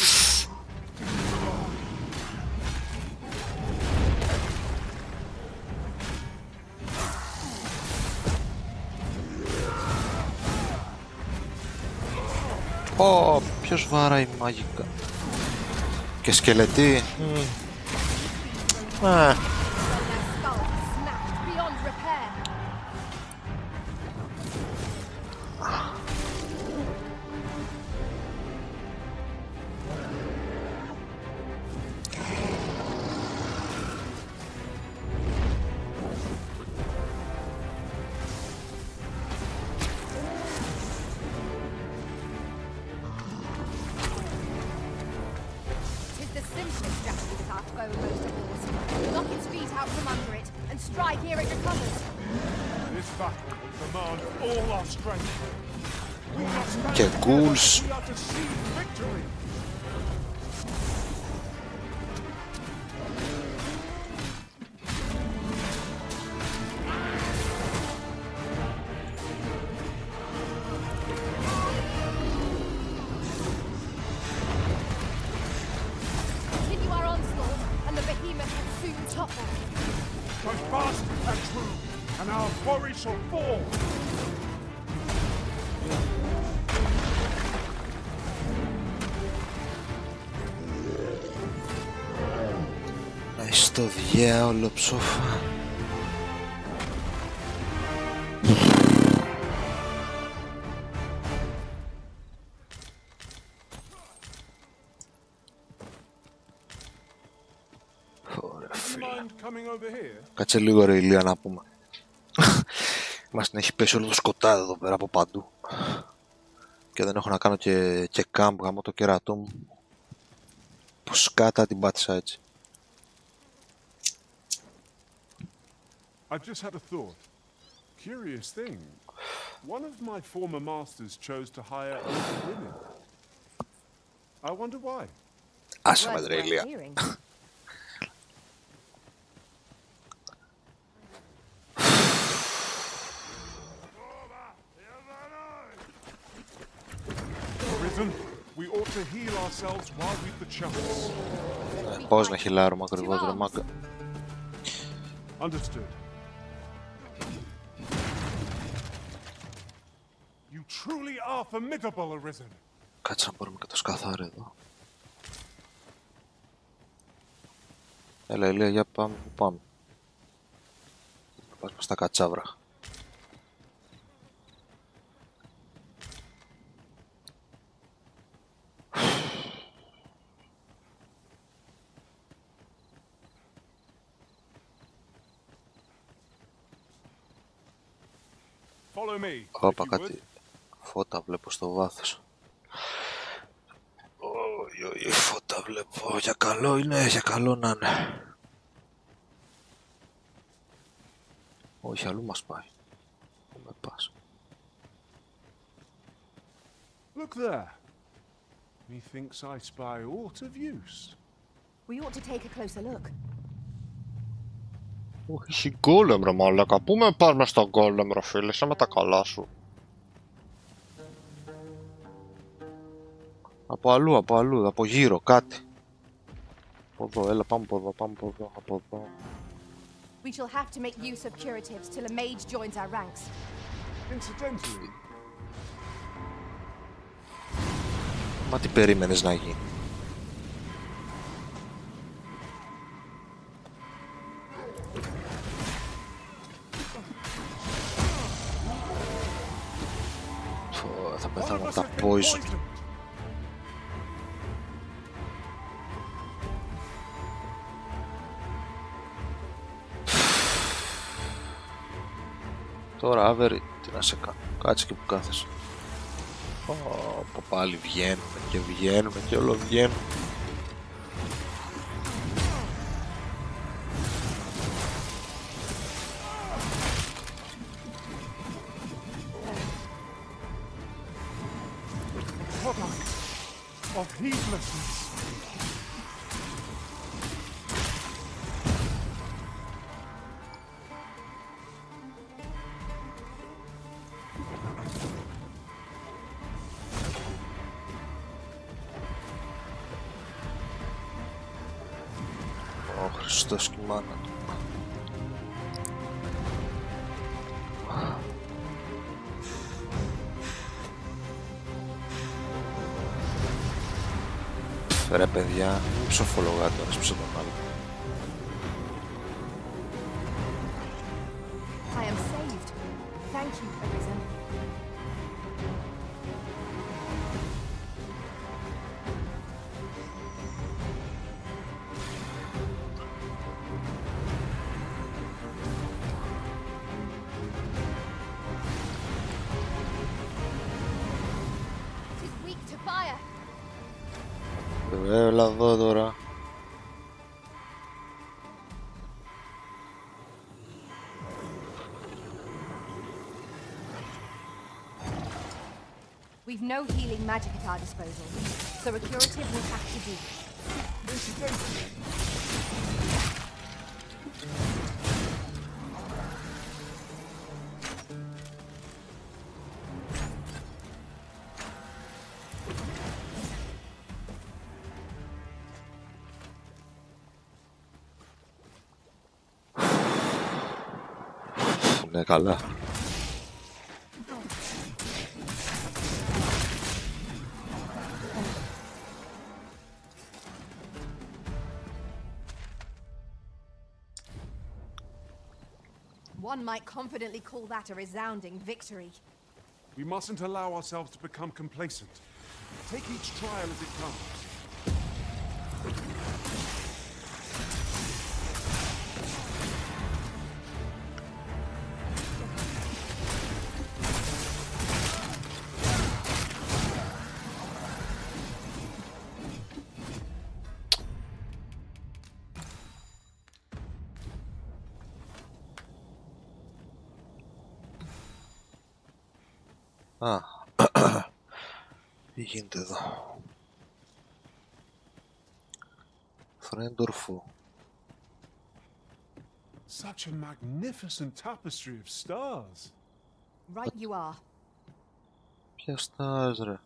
[SPEAKER 1] Ω, ποιος βάράει μαγικά. Και σκελετή. Και ghouls. Στο διάολο ψόφα. Κάτσε λίγο ρε Ηλία να πούμε. Μας την έχει πέσει όλο το σκοτάδι εδώ πέρα από παντού. Και δεν έχω να κάνω και κάμπ γαμώ το κερατό μου. Πως κάτα την πάτησα έτσι.
[SPEAKER 14] I've just had a thought. Curious thing. One of my former masters chose to hire older women. I wonder why.
[SPEAKER 1] Άσε με ρε Ηλία.
[SPEAKER 14] We ought to heal ourselves while we've the chance.
[SPEAKER 1] Πώς να χειλάρουμε ακριβώς ρε μάγκα.
[SPEAKER 14] Understood. You truly are formidable, Arisen.
[SPEAKER 1] Κάτσε να μπορούμε και το σκαθάρι εδώ. Έλα Ηλία, για πάμε, που πάμε. Πάμε στα κατσάβρα. Όπα, κάτι φώτα βλέπω στο βάθος. Oi, φώτα βλέπω. Για καλό είναι, για καλό να είναι. Όχι, αλλού μας πάει. Πού με πας?
[SPEAKER 14] Look there. Methinks I spy aught of use.
[SPEAKER 18] We ought to take a closer look.
[SPEAKER 1] Όχι, γκόλεμ ρε μαλάκα. Πού με πας μες στον γκόλεμ ρε φίλε, είσαι με τα καλά σου. Από αλλού, από γύρω, κάτι. Από εδώ, έλα πάμε από εδώ, από εδώ.
[SPEAKER 18] We shall have to make use of curatives till a mage joins our ranks.
[SPEAKER 14] Incidentally.
[SPEAKER 1] Μα τι περίμενες να γίνει? Θα πεθάνω από τα poison. Τώρα, Άβερη, τι να σε κάνω. Κάτσε και που κάθεσαι. Πάλι βγαίνουμε και όλο βγαίνουμε.
[SPEAKER 14] Of heedlessness.
[SPEAKER 1] Ω Χριστός και η μάνα του. Ρε παιδιά, μην ψοφολογάτε ένας πίσω τον άλλο.
[SPEAKER 18] I am saved. Thank you, Arisen. It is weak to fire.
[SPEAKER 1] Έλα εδώ τώρα.
[SPEAKER 18] We've no healing magic at our disposal, so a curative will have to do.
[SPEAKER 1] Ναι, καλά.
[SPEAKER 18] One might confidently call that a resounding victory.
[SPEAKER 14] We mustn't allow ourselves to become complacent. Take each trial as it comes.
[SPEAKER 1] Α, τι γίνεται εδώ? Φρέντορφου.
[SPEAKER 14] Such a magnificent tapestry of stars.
[SPEAKER 18] Right you are.
[SPEAKER 1] Ποια stars ρε?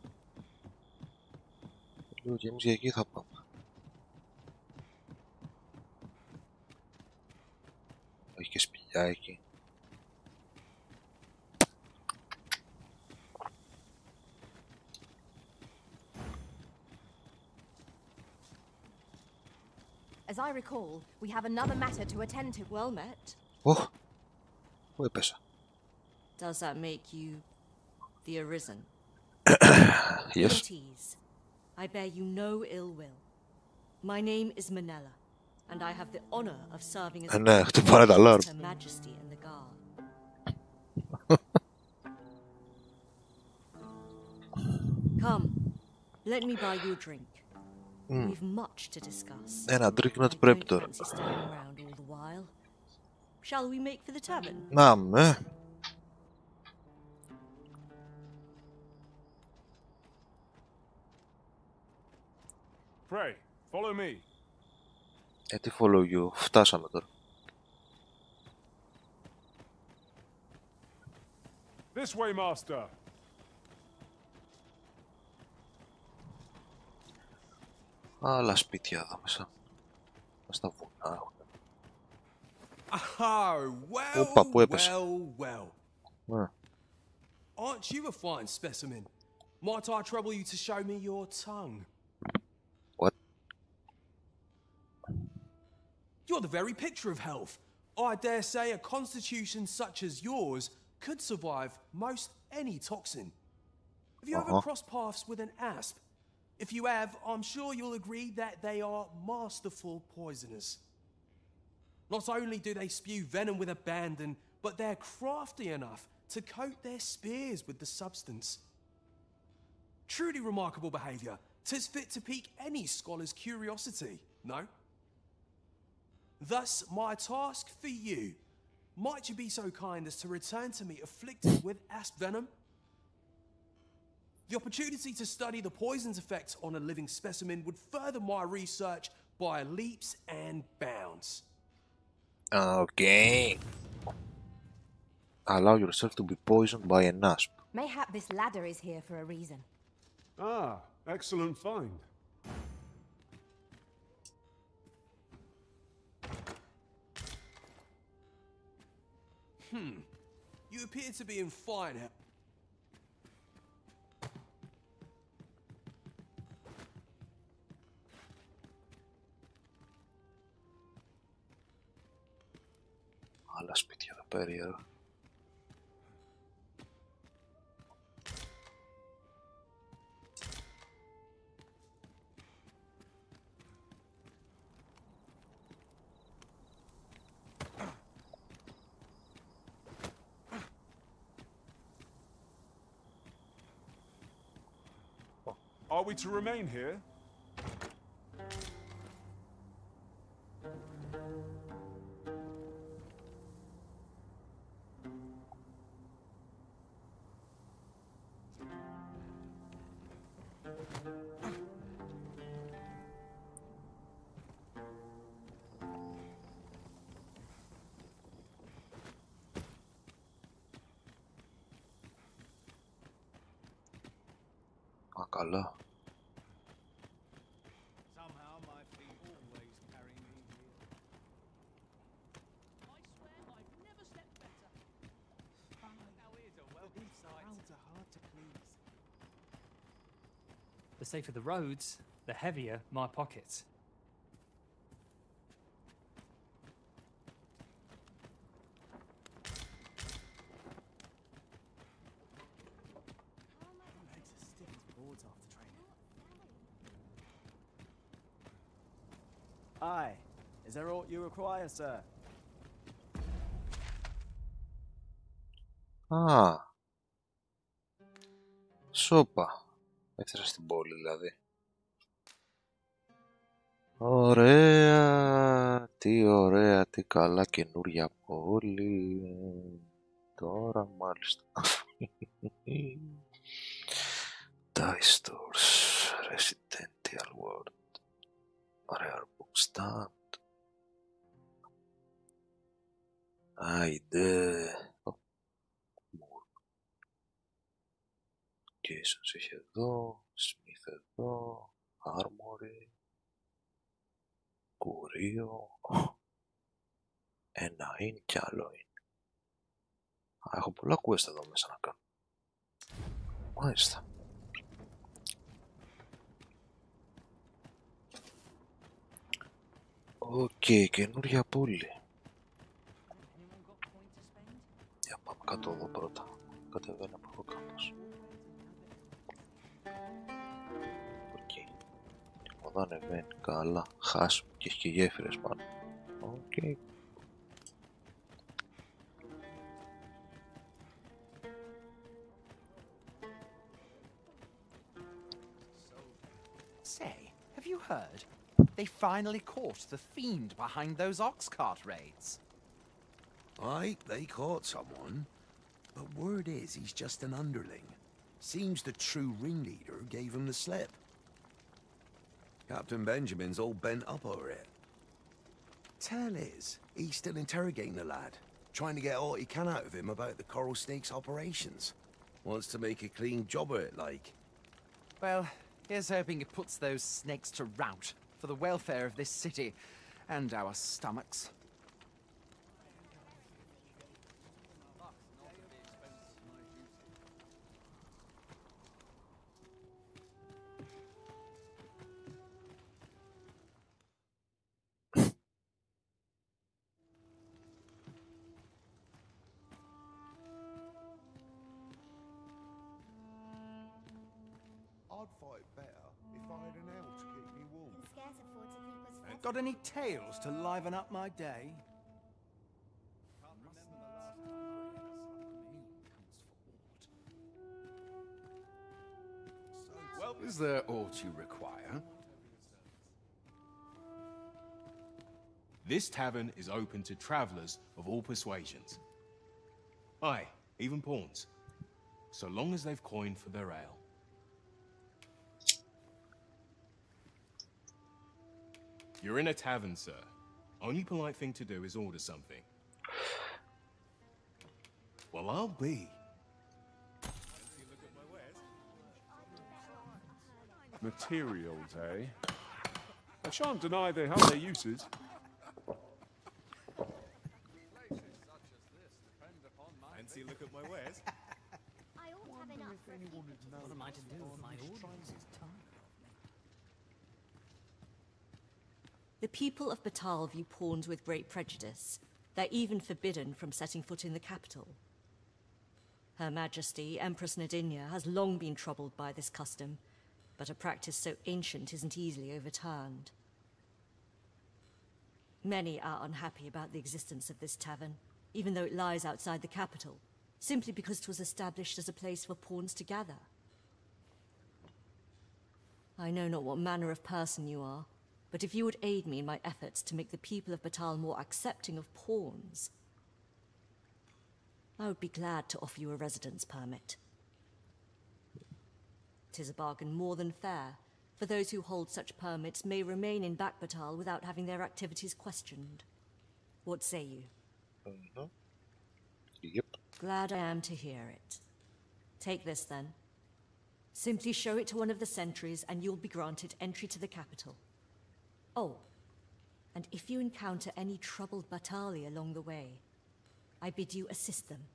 [SPEAKER 1] Λέω και εμείς για εκεί θα πάμε. Έχει και σπηλιά εκεί.
[SPEAKER 18] As I recall, we have another matter to attend to. Well met.
[SPEAKER 1] Ωχ, πού έπεσα?
[SPEAKER 21] Does that make you the Arisen?
[SPEAKER 1] Yes.
[SPEAKER 21] I bear you no ill will. My name is Manella, and I have the honor of serving as
[SPEAKER 1] ναι, χτυπάνε τα alarm.
[SPEAKER 21] Her Majesty in the Guard. Let me buy you a drink.
[SPEAKER 1] Mm.
[SPEAKER 21] We've much to discuss.
[SPEAKER 1] Ένα drink να του πρέπει τώρα.
[SPEAKER 21] Fancy standing around all the while. Shall we make for the tavern?
[SPEAKER 1] Να με.
[SPEAKER 14] Pray, follow me.
[SPEAKER 1] Τι follow you, φτάσαμε τώρα.
[SPEAKER 14] This way, master.
[SPEAKER 1] Άλλα σπίτια εδώ μέσα. Στα βουνά έχουν.
[SPEAKER 12] Oh, well,
[SPEAKER 1] Όπα, πού έπεσε.
[SPEAKER 12] well. Aren't you a fine specimen? Might I trouble you to show me your tongue?
[SPEAKER 1] What?
[SPEAKER 12] You're the very picture of health. I dare say a constitution such as yours could survive most any toxin. Have you ever crossed paths with an asp? If you have, I'm sure you'll agree that they are masterful poisoners. Not only do they spew venom with abandon, but they're crafty enough to coat their spears with the substance. Truly remarkable behaviour. 'Tis fit to pique any scholar's curiosity, no? Thus, my task for you. Might you be so kind as to return to me afflicted with asp venom? The opportunity to study the poison's effect on a living specimen would further my research by leaps and bounds.
[SPEAKER 1] Okay. Allow yourself to be poisoned by an asp.
[SPEAKER 18] Mayhap this ladder is here for a reason.
[SPEAKER 14] Ah, excellent find.
[SPEAKER 12] You appear to be in fine health.
[SPEAKER 1] Άλλα σπίτια εδώ περίεργα.
[SPEAKER 14] Are we to remain here?
[SPEAKER 1] Α, καλά.
[SPEAKER 22] The safer the roads, the heavier my pockets.
[SPEAKER 23] Aye. Is there aught you require, sir?
[SPEAKER 1] Α, σόπα. Έφτασα στην πόλη δηλαδή. Ωραία, τι καλά καινούρια πόλη. Τώρα μάλιστα. Dice Stores, Residential World, Rare Book Stand. Άιντε. Jasons έχει εδώ, Smith εδώ, Armory, κουρίο, ένα είναι κι άλλο είναι. Έχω πολλά quest εδώ μέσα να κάνω. Μάλιστα. Οκ, καινούρια πόλη. Για πάμε κάτω εδώ πρώτα. Κατεβαίνω από εδώ κάπως. Εδώ ανεβαίνει καλά, χάσουμε και έχει και γέφυρες πάνω. Οκ.
[SPEAKER 15] say, have you heard? They finally caught the fiend behind those ox cart raids.
[SPEAKER 5] Aye, they caught someone. But word is he's just an underling. Seems the true ringleader gave him the slip. Captain Benjamin's all bent up over it. Tell is, he's still interrogating the lad, trying to get all he can out of him about the Coral Snake's operations. Wants to make a clean job of it, like.
[SPEAKER 15] Well, here's hoping it puts those snakes to rout for the welfare of this city and our stomachs.
[SPEAKER 5] I'd fight better if I had an ale to keep me warm.
[SPEAKER 15] Got any tales to liven up my day?
[SPEAKER 9] Well, is there aught you require?
[SPEAKER 10] This tavern is open to travelers of all persuasions. Aye, even pawns. So long as they've coin for their ale. You're in a tavern, sir. Only polite thing to do is order something. Well, I'll be.
[SPEAKER 14] Materials, eh? I shan't deny they have their uses.
[SPEAKER 10] Fancy a look at my wares?
[SPEAKER 19] What am I to do with my orders?
[SPEAKER 21] The people of Batal view pawns with great prejudice. They're even forbidden from setting foot in the capital. Her Majesty, Empress Nadinia, has long been troubled by this custom, but a practice so ancient isn't easily overturned. Many are unhappy about the existence of this tavern, even though it lies outside the capital, simply because it was established as a place for pawns to gather. I know not what manner of person you are, but if you would aid me in my efforts to make the people of Batal more accepting of pawns, I would be glad to offer you a residence permit. 'Tis a bargain more than fair, for those who hold such permits may remain in Back Batal without having their activities questioned. What say you?
[SPEAKER 1] Yep.
[SPEAKER 21] Glad I am to hear it. Take this then. Simply show it to one of the sentries and you'll be granted entry to the capital. Oh, and if you encounter any troubled Batali along the way, I bid you assist them.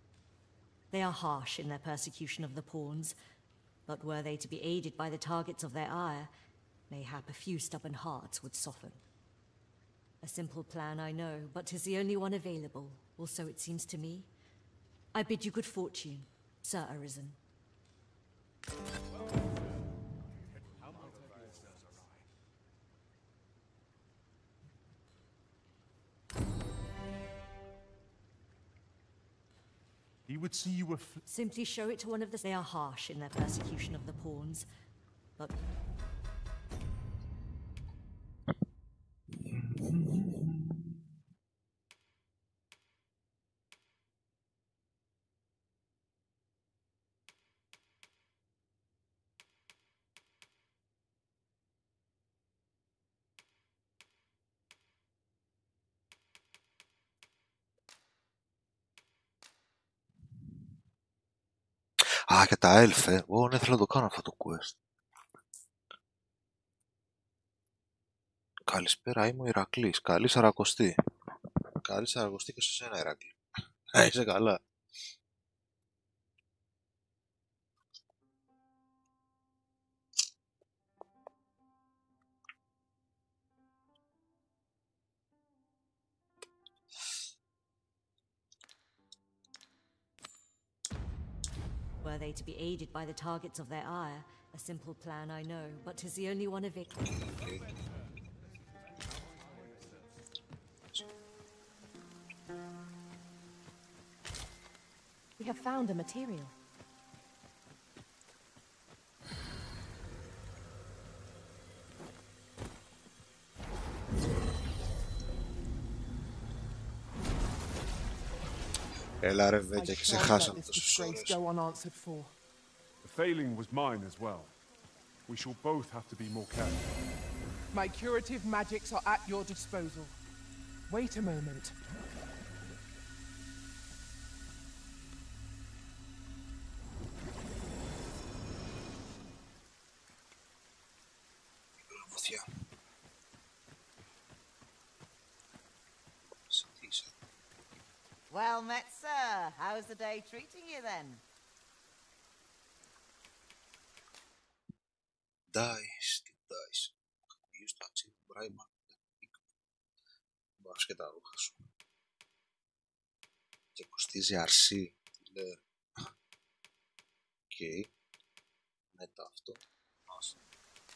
[SPEAKER 21] They are harsh in their persecution of the pawns, but were they to be aided by the targets of their ire, mayhap a few stubborn hearts would soften. A simple plan, I know, but 'tis the only one available, or so it seems to me. I bid you good fortune, Sir Arisen.
[SPEAKER 14] He would see you
[SPEAKER 21] Simply show it to one of the... They are harsh in their persecution of the pawns, but...
[SPEAKER 1] Α, και τα έλφε. Ναι, θέλω να το κάνω αυτό το quest. Καλησπέρα, είμαι ο Ηρακλής. Καλή Σαρακοστή. Καλή Σαρακοστή και σε σένα, Ηρακλή. Είσαι καλά.
[SPEAKER 21] Were they to be aided by the targets of their ire, a simple plan I know, but 'tis the only one available.
[SPEAKER 18] We have found a material.
[SPEAKER 1] Έλα ρε Βέγγια και σε χάσαμε
[SPEAKER 2] this
[SPEAKER 1] τόσες
[SPEAKER 2] disgrace
[SPEAKER 1] ώρες.
[SPEAKER 2] go unanswered for.
[SPEAKER 14] The failing was mine as well. We shall both have to be more careful.
[SPEAKER 2] My curative magics are at your disposal. Wait a moment.
[SPEAKER 1] Βοηθιά.
[SPEAKER 16] Well met, sir. How's the day treating you then?
[SPEAKER 1] Dice και dice. Use to achieve bribe. Μπορείς και τα ρούχα σου. Και κοστίζει αρσί. Τι λέει. Οκ. Μετά αυτό.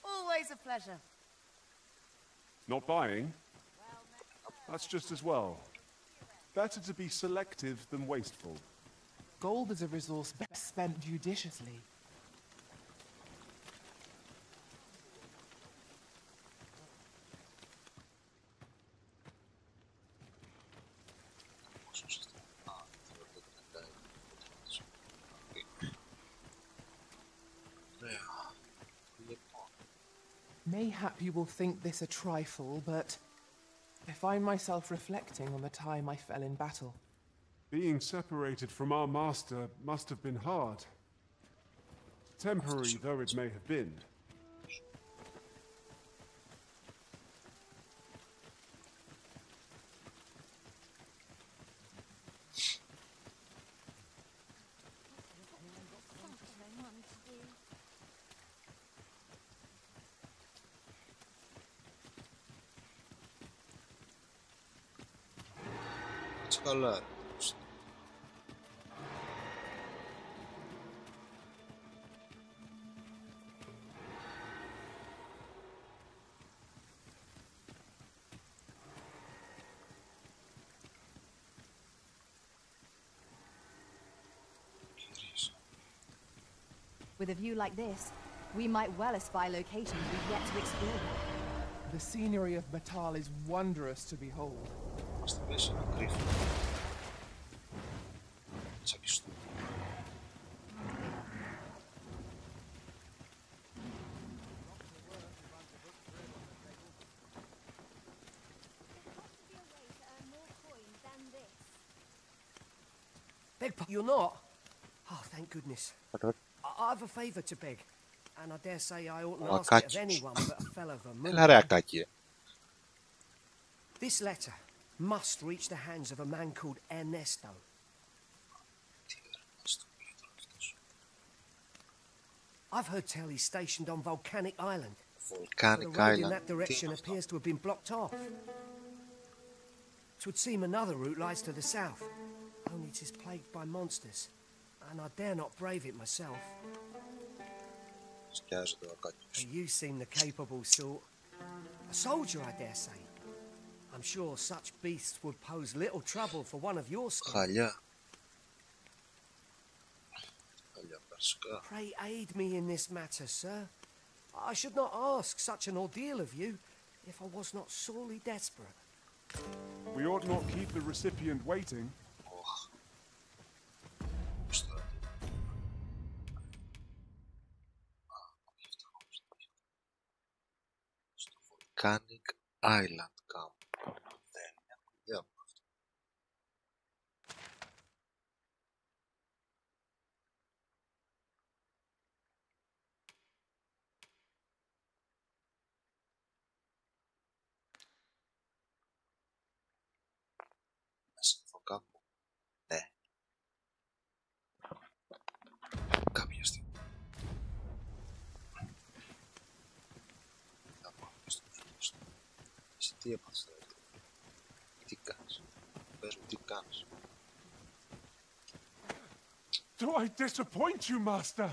[SPEAKER 16] Always a pleasure.
[SPEAKER 14] Not buying? That's just as well. Better to be selective than wasteful.
[SPEAKER 2] Gold is a resource best spent judiciously. Mayhap you will think this a trifle, but I find myself reflecting on the time I fell in battle.
[SPEAKER 14] Being separated from our master must have been hard. Temporary though it may have been.
[SPEAKER 1] Καλά.
[SPEAKER 18] With a view like this, we might well espy locations we've yet to explore.
[SPEAKER 2] The scenery of Batal is wondrous to behold.
[SPEAKER 1] Είμαστε μέσα σε ένα κρύφο. Τσακιστό.
[SPEAKER 3] You're not? Oh, thank goodness. I've a favour to beg, and I dare say I oughtn't ask it of anyone but a fellow of a moon. This letter must reach the hands of a man called Ernesto. I've heard tell he's stationed on Volcanic Island.
[SPEAKER 1] Volcanic
[SPEAKER 3] the road
[SPEAKER 1] Island.
[SPEAKER 3] in that direction appears to have been blocked off. It would seem another route lies to the south, only it is plagued by monsters, and I dare not brave it myself. You seem the capable sort. A soldier, I dare say. I'm sure such beasts would pose little trouble for one of your sort. Pray aid me in this matter, sir. I should not ask such an ordeal of you if I was not sorely desperate.
[SPEAKER 14] We ought not keep the recipient waiting.
[SPEAKER 1] Volcanic Island Camp. Δεν έχω ιδέα από αυτό. Μέσα εδώ κάπου. Ναι. Κάποια στιγμή. Θα πάω στο φλούστο. Εσύ τι έπαθες τώρα? Τι κάνεις? Πες μου τι κάνεις?
[SPEAKER 14] Do I disappoint you, Master?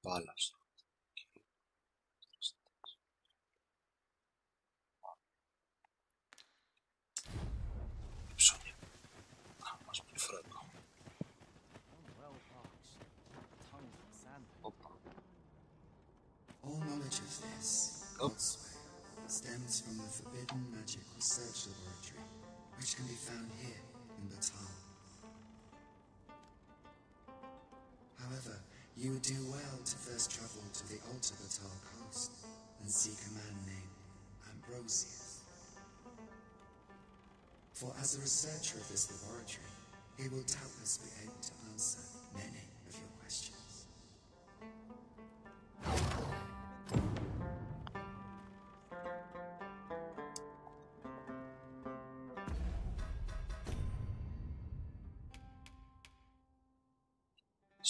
[SPEAKER 1] Μπάλας. Ψώνια. Μας πει φρέτο.
[SPEAKER 7] All knowledge of this, God's way, stems from the forbidden magic research laboratory, which can be found here in Batal. However, you would do well to first travel to the Alta Batal coast and seek a man named Ambrosius. For as a researcher of this laboratory, he will doubtless be able to answer many of your questions.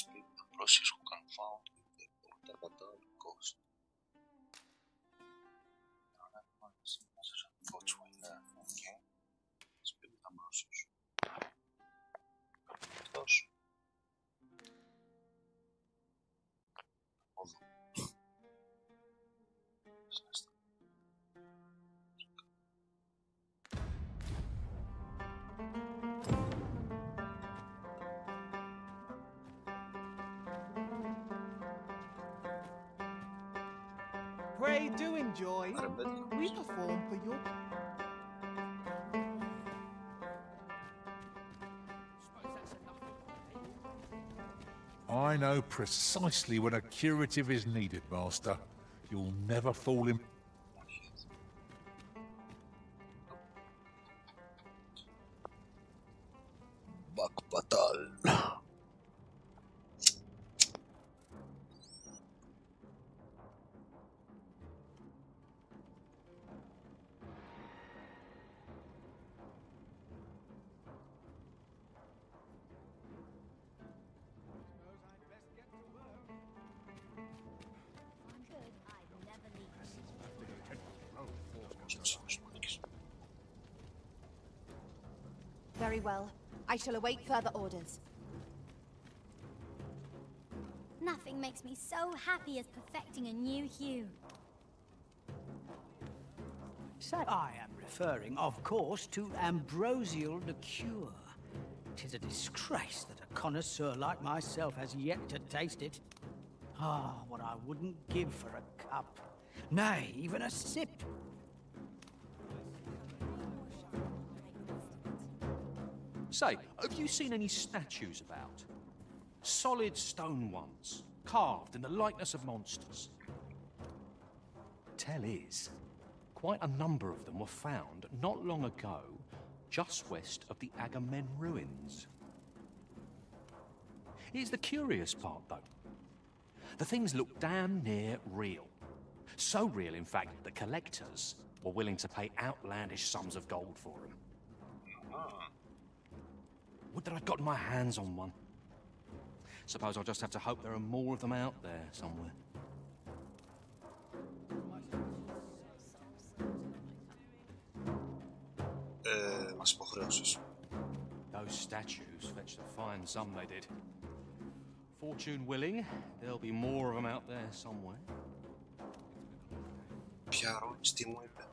[SPEAKER 1] Speak the process who can found in the Alta Batal coast. Okay. Speak the process. Αυτός. Εδώ.
[SPEAKER 12] Pray do enjoy. We perform for your...
[SPEAKER 8] I know precisely when a curative is needed, Master. You'll never fall in...
[SPEAKER 1] Back Batal.
[SPEAKER 18] Very well. I shall await further orders.
[SPEAKER 6] Nothing makes me so happy as perfecting a new hue.
[SPEAKER 17] I am referring, of course, to ambrosial liqueur. 'Tis a disgrace that a connoisseur like myself has yet to taste it. Ah, what I wouldn't give for a cup. Nay, even a sip.
[SPEAKER 11] Say, have you seen any statues about? Solid stone ones, carved in the likeness of monsters. Tell is, quite a number of them were found not long ago, just west of the Agamemnon ruins. Here's the curious part, though. The things look damn near real. So real, in fact, that collectors were willing to pay outlandish sums of gold for them. Would that I'd gotten my hands on one. Suppose I'll just have to hope there are more of them out there somewhere.
[SPEAKER 1] Μας υποχρεώσεις.
[SPEAKER 11] Those statues fetched a fine sum, they did. Fortune willing, there'll be more of them out there somewhere.
[SPEAKER 1] Ποια ερώτηση τι μου είπε.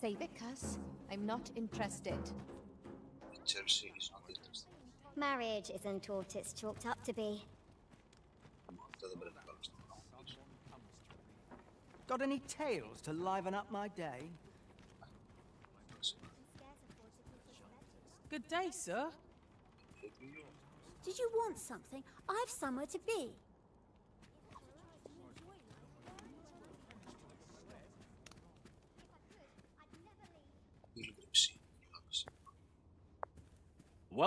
[SPEAKER 18] Save it, Cuss. I'm not interested.
[SPEAKER 1] Chelsea is not interested.
[SPEAKER 6] Marriage isn't what it's chalked up to be.
[SPEAKER 17] Got any tales to liven up my day?
[SPEAKER 18] Good day, sir.
[SPEAKER 6] Did you want something? I've somewhere to be.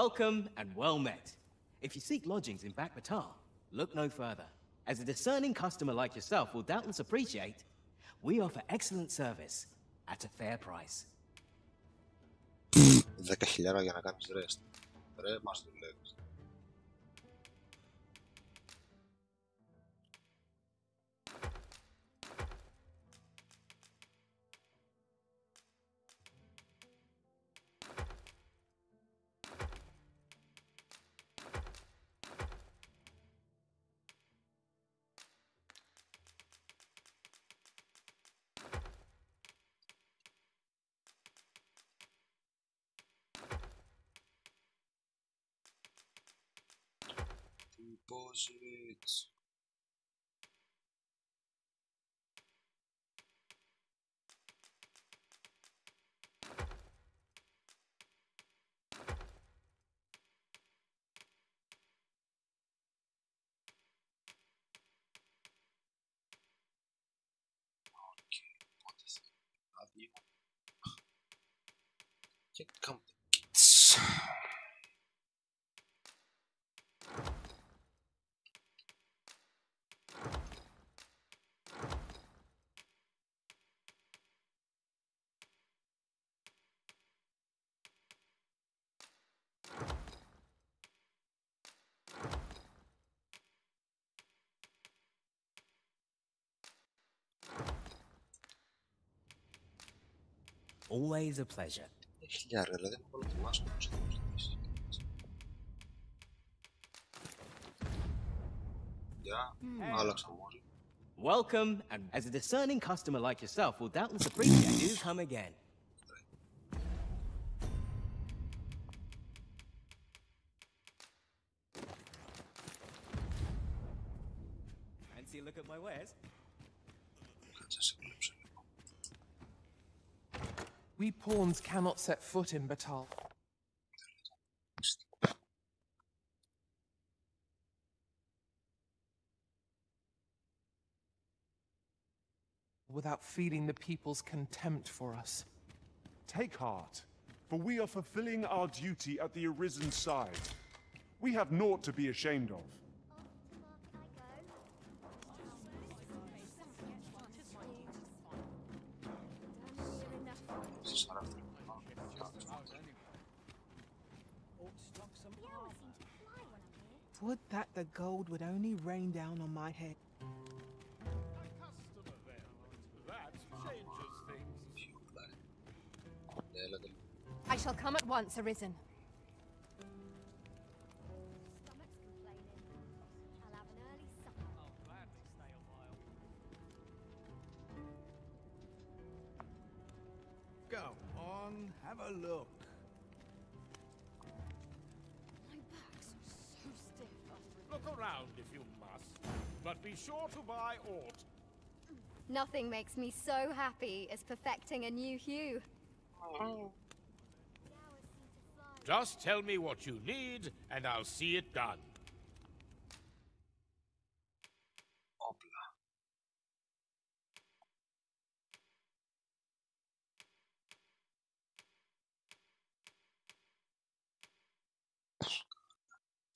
[SPEAKER 24] Welcome and well met. If you seek lodgings in Back Batar, look no further. As a discerning customer like yourself will doubtless appreciate, we offer excellent service at a fair price.
[SPEAKER 1] 10.000 για να κάνεις rest. Ρε, μας δουλεύεις. Deposits. Και come kits.
[SPEAKER 24] Always a pleasure.
[SPEAKER 1] Χιλιάργα, δηλαδή μου να θυμάσαι πώς θα προσθέσεις. Γεια, άλλαξα μόρι.
[SPEAKER 24] Welcome, and as a discerning customer like yourself will doubtless appreciate, do come again. Fancy a look at my wares?
[SPEAKER 2] We pawns cannot set foot in Batal. Without feeling the people's contempt for us.
[SPEAKER 14] Take heart, for we are fulfilling our duty at the Arisen side. We have naught to be ashamed of.
[SPEAKER 2] Would that the gold would only rain down on my head.
[SPEAKER 18] I shall come at once, Arisen.
[SPEAKER 17] Go on, have a look.
[SPEAKER 18] My back's so stiff after
[SPEAKER 4] Look around if you must, but be sure to buy aught.
[SPEAKER 6] Nothing makes me so happy as perfecting a new hue.
[SPEAKER 4] Just tell me what you need, and I'll see it done.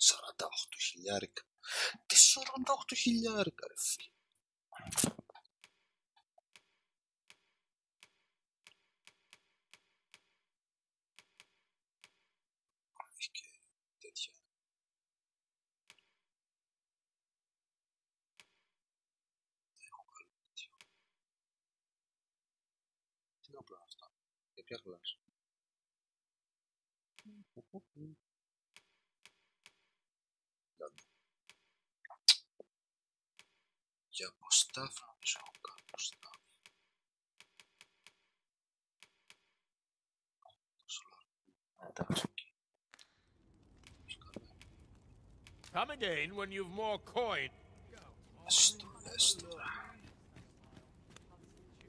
[SPEAKER 1] $48,000. Τι $48,000 ρε φίλε. Έχει και τέτοια. Δεν έχω καλό τέτοιο. Τι να πω αυτά. Για ποια γλάσσα. Για αποστάφ νομίζω έχω κάνει αποστάφ. Εντάξει.
[SPEAKER 4] Come again when you've more coin.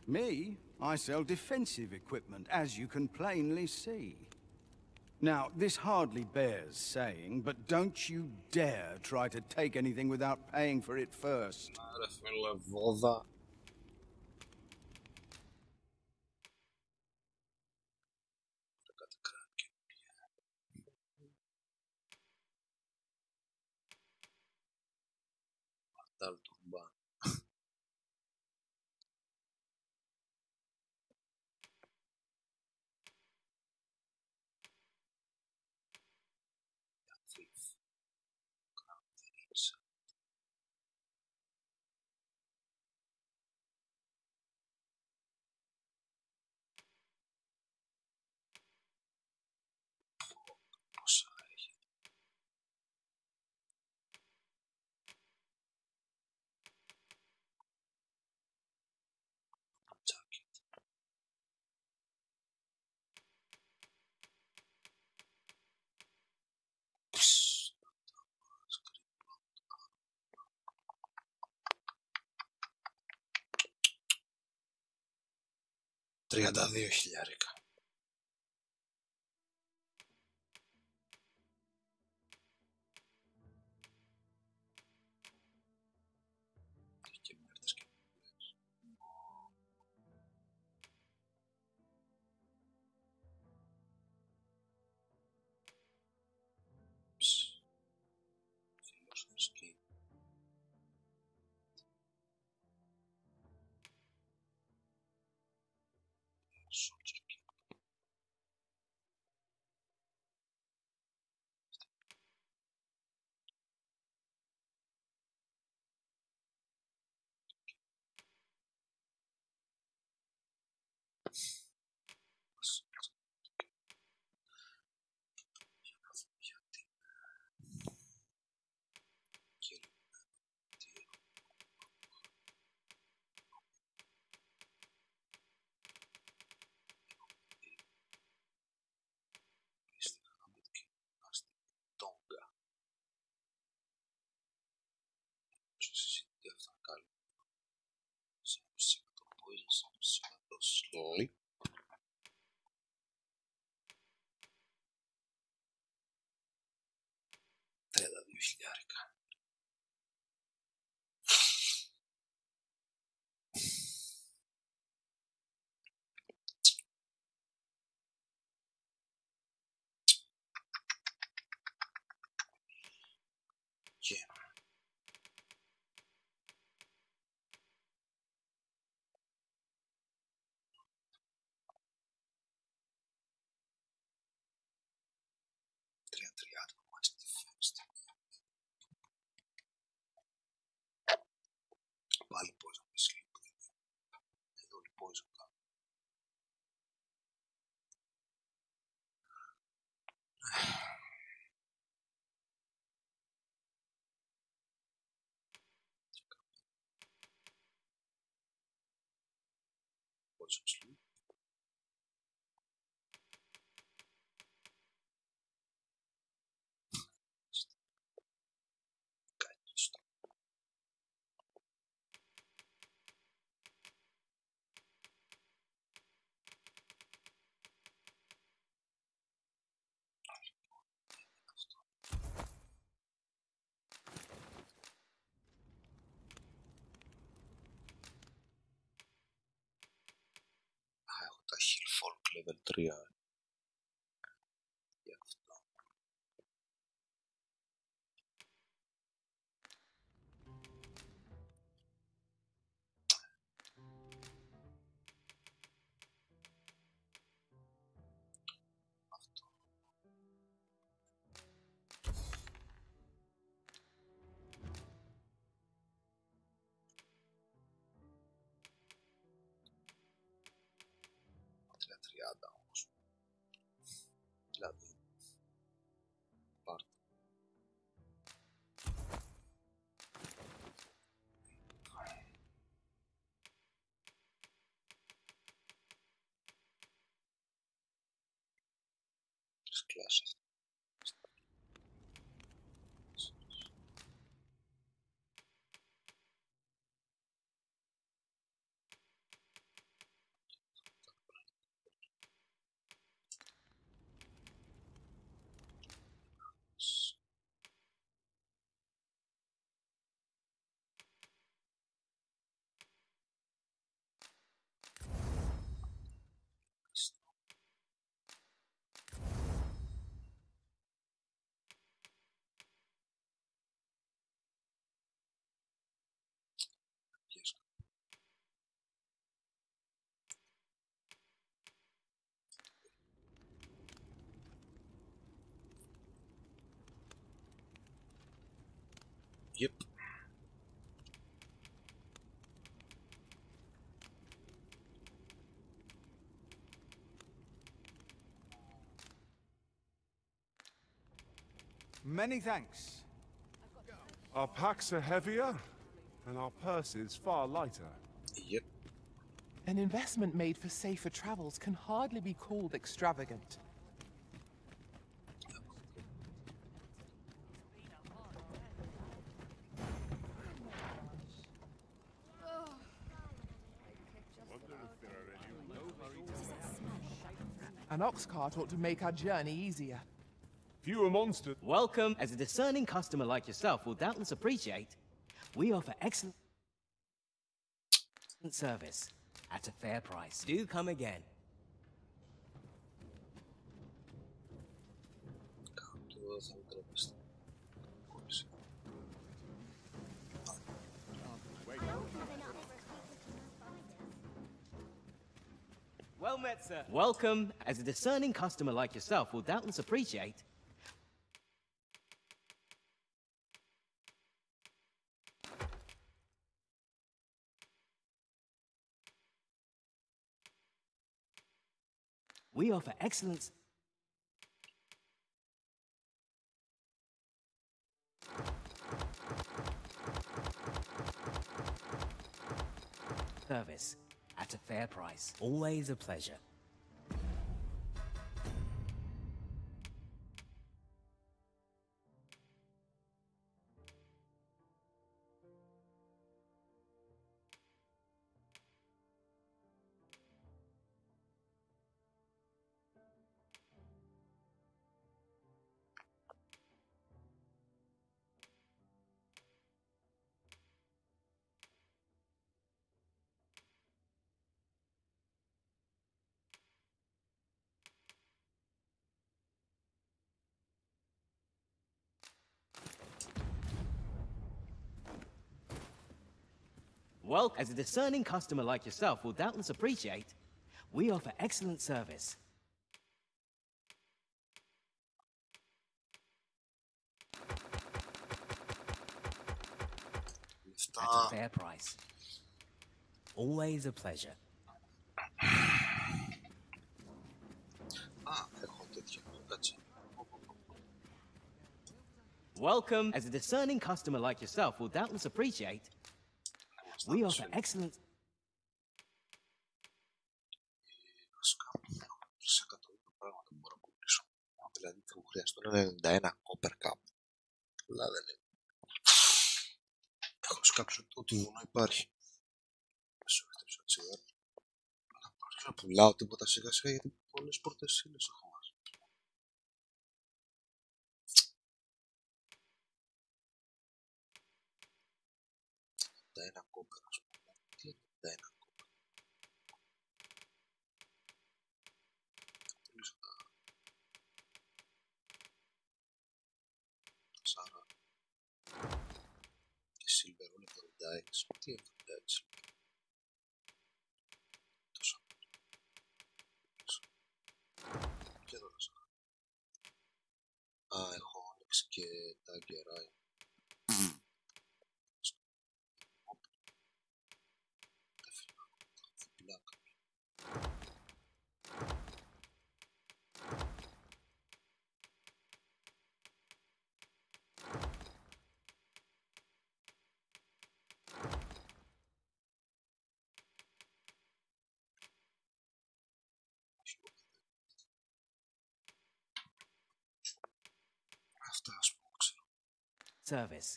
[SPEAKER 17] Me? I sell defensive equipment, as you can plainly see. Now, this hardly bears saying, but don't you dare try to take anything without paying for it first.
[SPEAKER 1] Άρα φίλε βόδα. Μαρτάλ τουρμπάν. Πόσα έχει. 32.000. Slowly. Πάλι poison με sleep. Εδώ είναι poison. Poison sleep. Έχω τα Hill Folk level 3. Γι' αυτό. Όμως. Δηλαδή, πάρτε. Τις κλάσεις. Yep.
[SPEAKER 13] Many thanks.
[SPEAKER 14] Our packs are heavier, and our purses far lighter.
[SPEAKER 1] Yep.
[SPEAKER 2] An investment made for safer travels can hardly be called extravagant. An ox cart ought to make our journey easier.
[SPEAKER 14] Fewer monsters.
[SPEAKER 24] Welcome. As a discerning customer like yourself will doubtless appreciate, we offer excellent service at a fair price. Do come again. Well met, sir. Welcome. As a discerning customer like yourself will doubtless appreciate, we offer excellence. Service at a fair price. Always a pleasure. Well, as a discerning customer like yourself will doubtless appreciate, we offer excellent service. At a fair price. Always a pleasure. Welcome. As a discerning customer like yourself will doubtless appreciate, we offer excellent.
[SPEAKER 1] Δηλαδή θα μου χρειαστούν 91 copper cap. Αλλά δεν είναι. Έχω σκάψει ότι βουνό υπάρχει. Μισό έστρεψα τσιγάρο. Αλλά μπορώ να πουλάω τίποτα σιγά σιγά γιατί πολλές πρώτες ύλες έχω μαζί. 91 copper, ας πούμε. Τι είναι 91 copper? Θα πουλήσω τα 4 και silver όλα 76. Τι είναι 76? Τόσο. Και εδώ θα. Α, έχω άνοιξει και τα γκεράει. Αυτά ας πούμε, ξέρω.
[SPEAKER 24] Service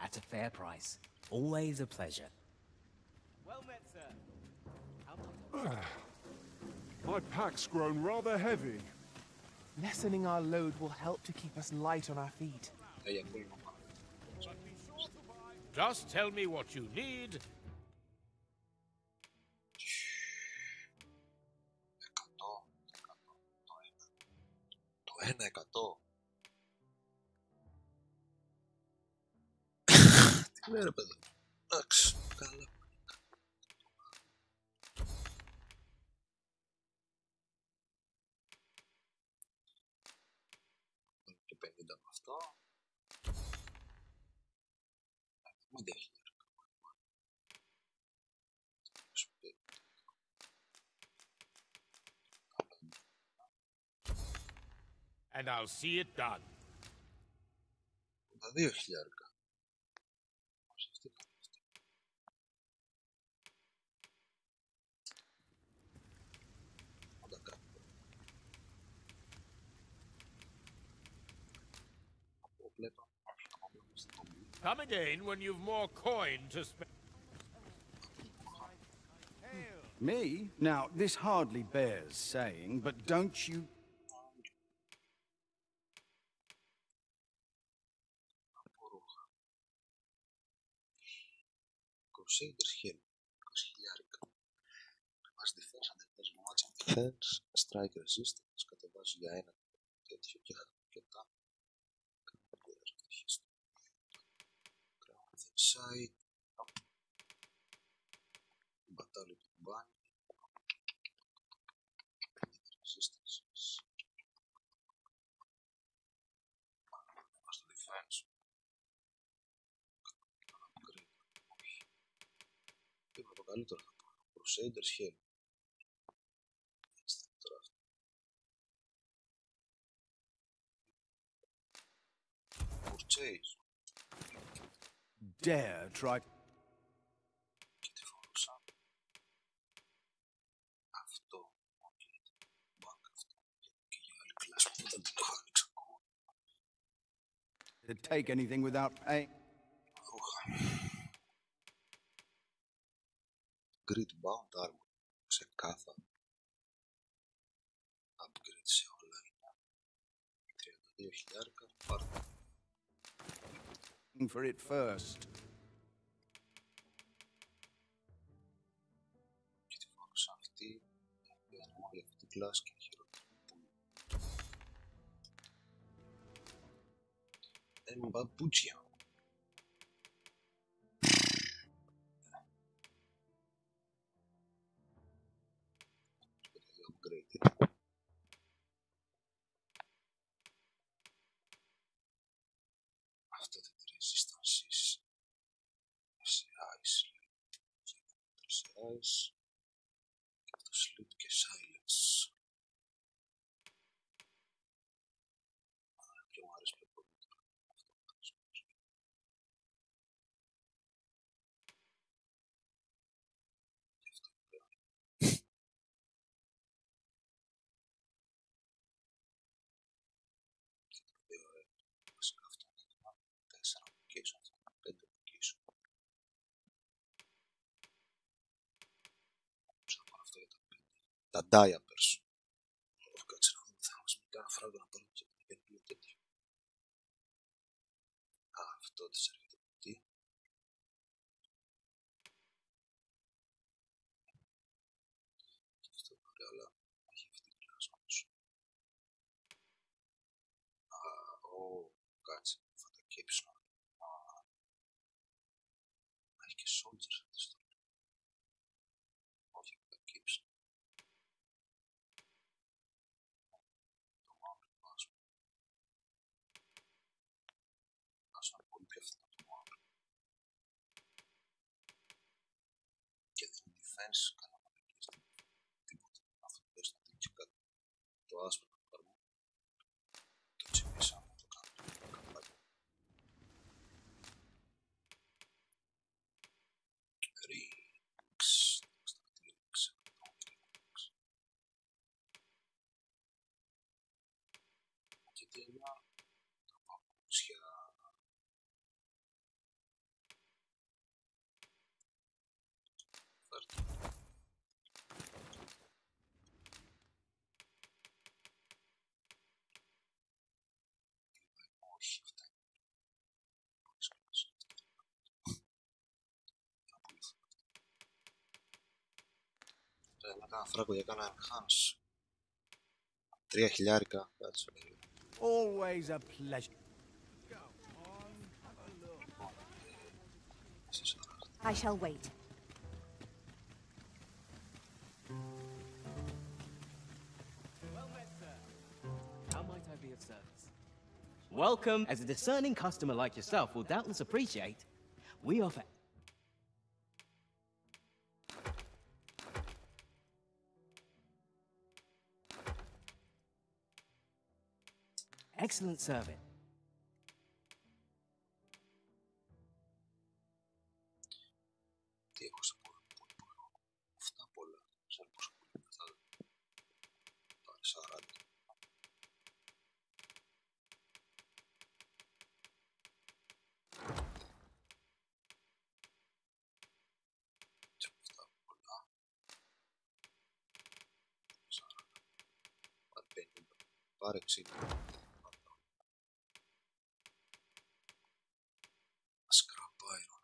[SPEAKER 24] at a fair price. Always a pleasure. Well met, sir.
[SPEAKER 14] My pack's grown rather heavy.
[SPEAKER 2] Lessening our load will help to keep us light on our feet.
[SPEAKER 4] Just tell me what you need.
[SPEAKER 1] 1%. Τι λέει ρε παιδί. Εντάξει, καλά. Και 50 με αυτό. Μην τέχει.
[SPEAKER 4] And I'll see it done.
[SPEAKER 1] Τα 2.000.
[SPEAKER 4] Come again when you've more coin to spend.
[SPEAKER 17] Me? Now, this hardly bears saying, but don't you...
[SPEAKER 1] Crusaders Hill, 20.000. Μας defense, αντεπέζει match and defense, strike resistance, κατεβάζει για ένα τέτοιο και αρκετά. Crown the side, μπατάλιο του μπάνι, resistances. Μας το defense. Είπα το καλύτερο θα πω. Crusaders Hill. Έτσι θα είναι τώρα αυτό. Purchase.
[SPEAKER 17] Dare try...
[SPEAKER 1] Και τι φορούσα. Αυτό. Μπακ αυτό. Και για άλλη κλάση που δεν την έχω άνοιξει ακόμα.
[SPEAKER 17] To take anything without paying...
[SPEAKER 1] Grid bound armor. Ξεκάθαρα. Upgrade σε όλα είναι. 32.000. Πάρτε.
[SPEAKER 17] For it first.
[SPEAKER 1] Και τη φόρουσα αυτή. Παίρνουμε όλη αυτή την κλάση και είναι χειρότερη. Μπαμπούτσια. Upgrade. Αυτό δεν είναι resistances. Σε ice. Σε ice. Και αυτό sleep και silence. Και μου άρεσε πιο πολύ. Αυτό μου άρεσε. Και αυτό πλέον. Βασικά αυτό είναι 4 application, 5 application. Θα πάρω αυτό για τα 5. Τα diapers. Κάτσε να δούμε, θα μας πει κάνα φράγκο να πάρουμε και ένα τέτοιο. Α, αυτό της έρχεται από τι. Και αυτό μπορεί, αλλά έχει αυτή την κλάση όμως. Κάτσε, θα τα κέψω. Έχει και soldiers αυτή τη στιγμή. Όχι, θα τα κέψω. Το μαύρο πάσμα. Άσο είναι πολύ πιο φθηνό το μαύρο. Και δεν είναι defense, κανένα τίποτα. Αυτό πες να δείξει κάτι. Το άσπρο να πάρουμε. Το τσιμίσαμε. Και τέλεια τα παπούτσια. Φέρτε. Όχι, αυτά είναι πολύ σκληρές. Να κάνω φράγκο για κάνα enhance. 3.000, κάτσε.
[SPEAKER 17] Always a pleasure.
[SPEAKER 18] I shall wait.
[SPEAKER 24] Well met, sir. How might I be of service? Welcome. As a discerning customer like yourself will doubtless appreciate, we offer... excellent service.
[SPEAKER 1] Τι έχω σε πολλά, αυτά πολλά, σαν πόσο πολύ θα πάρει 40. Σε αυτά πολλά. Πάρε ξύλο. Scrap iron.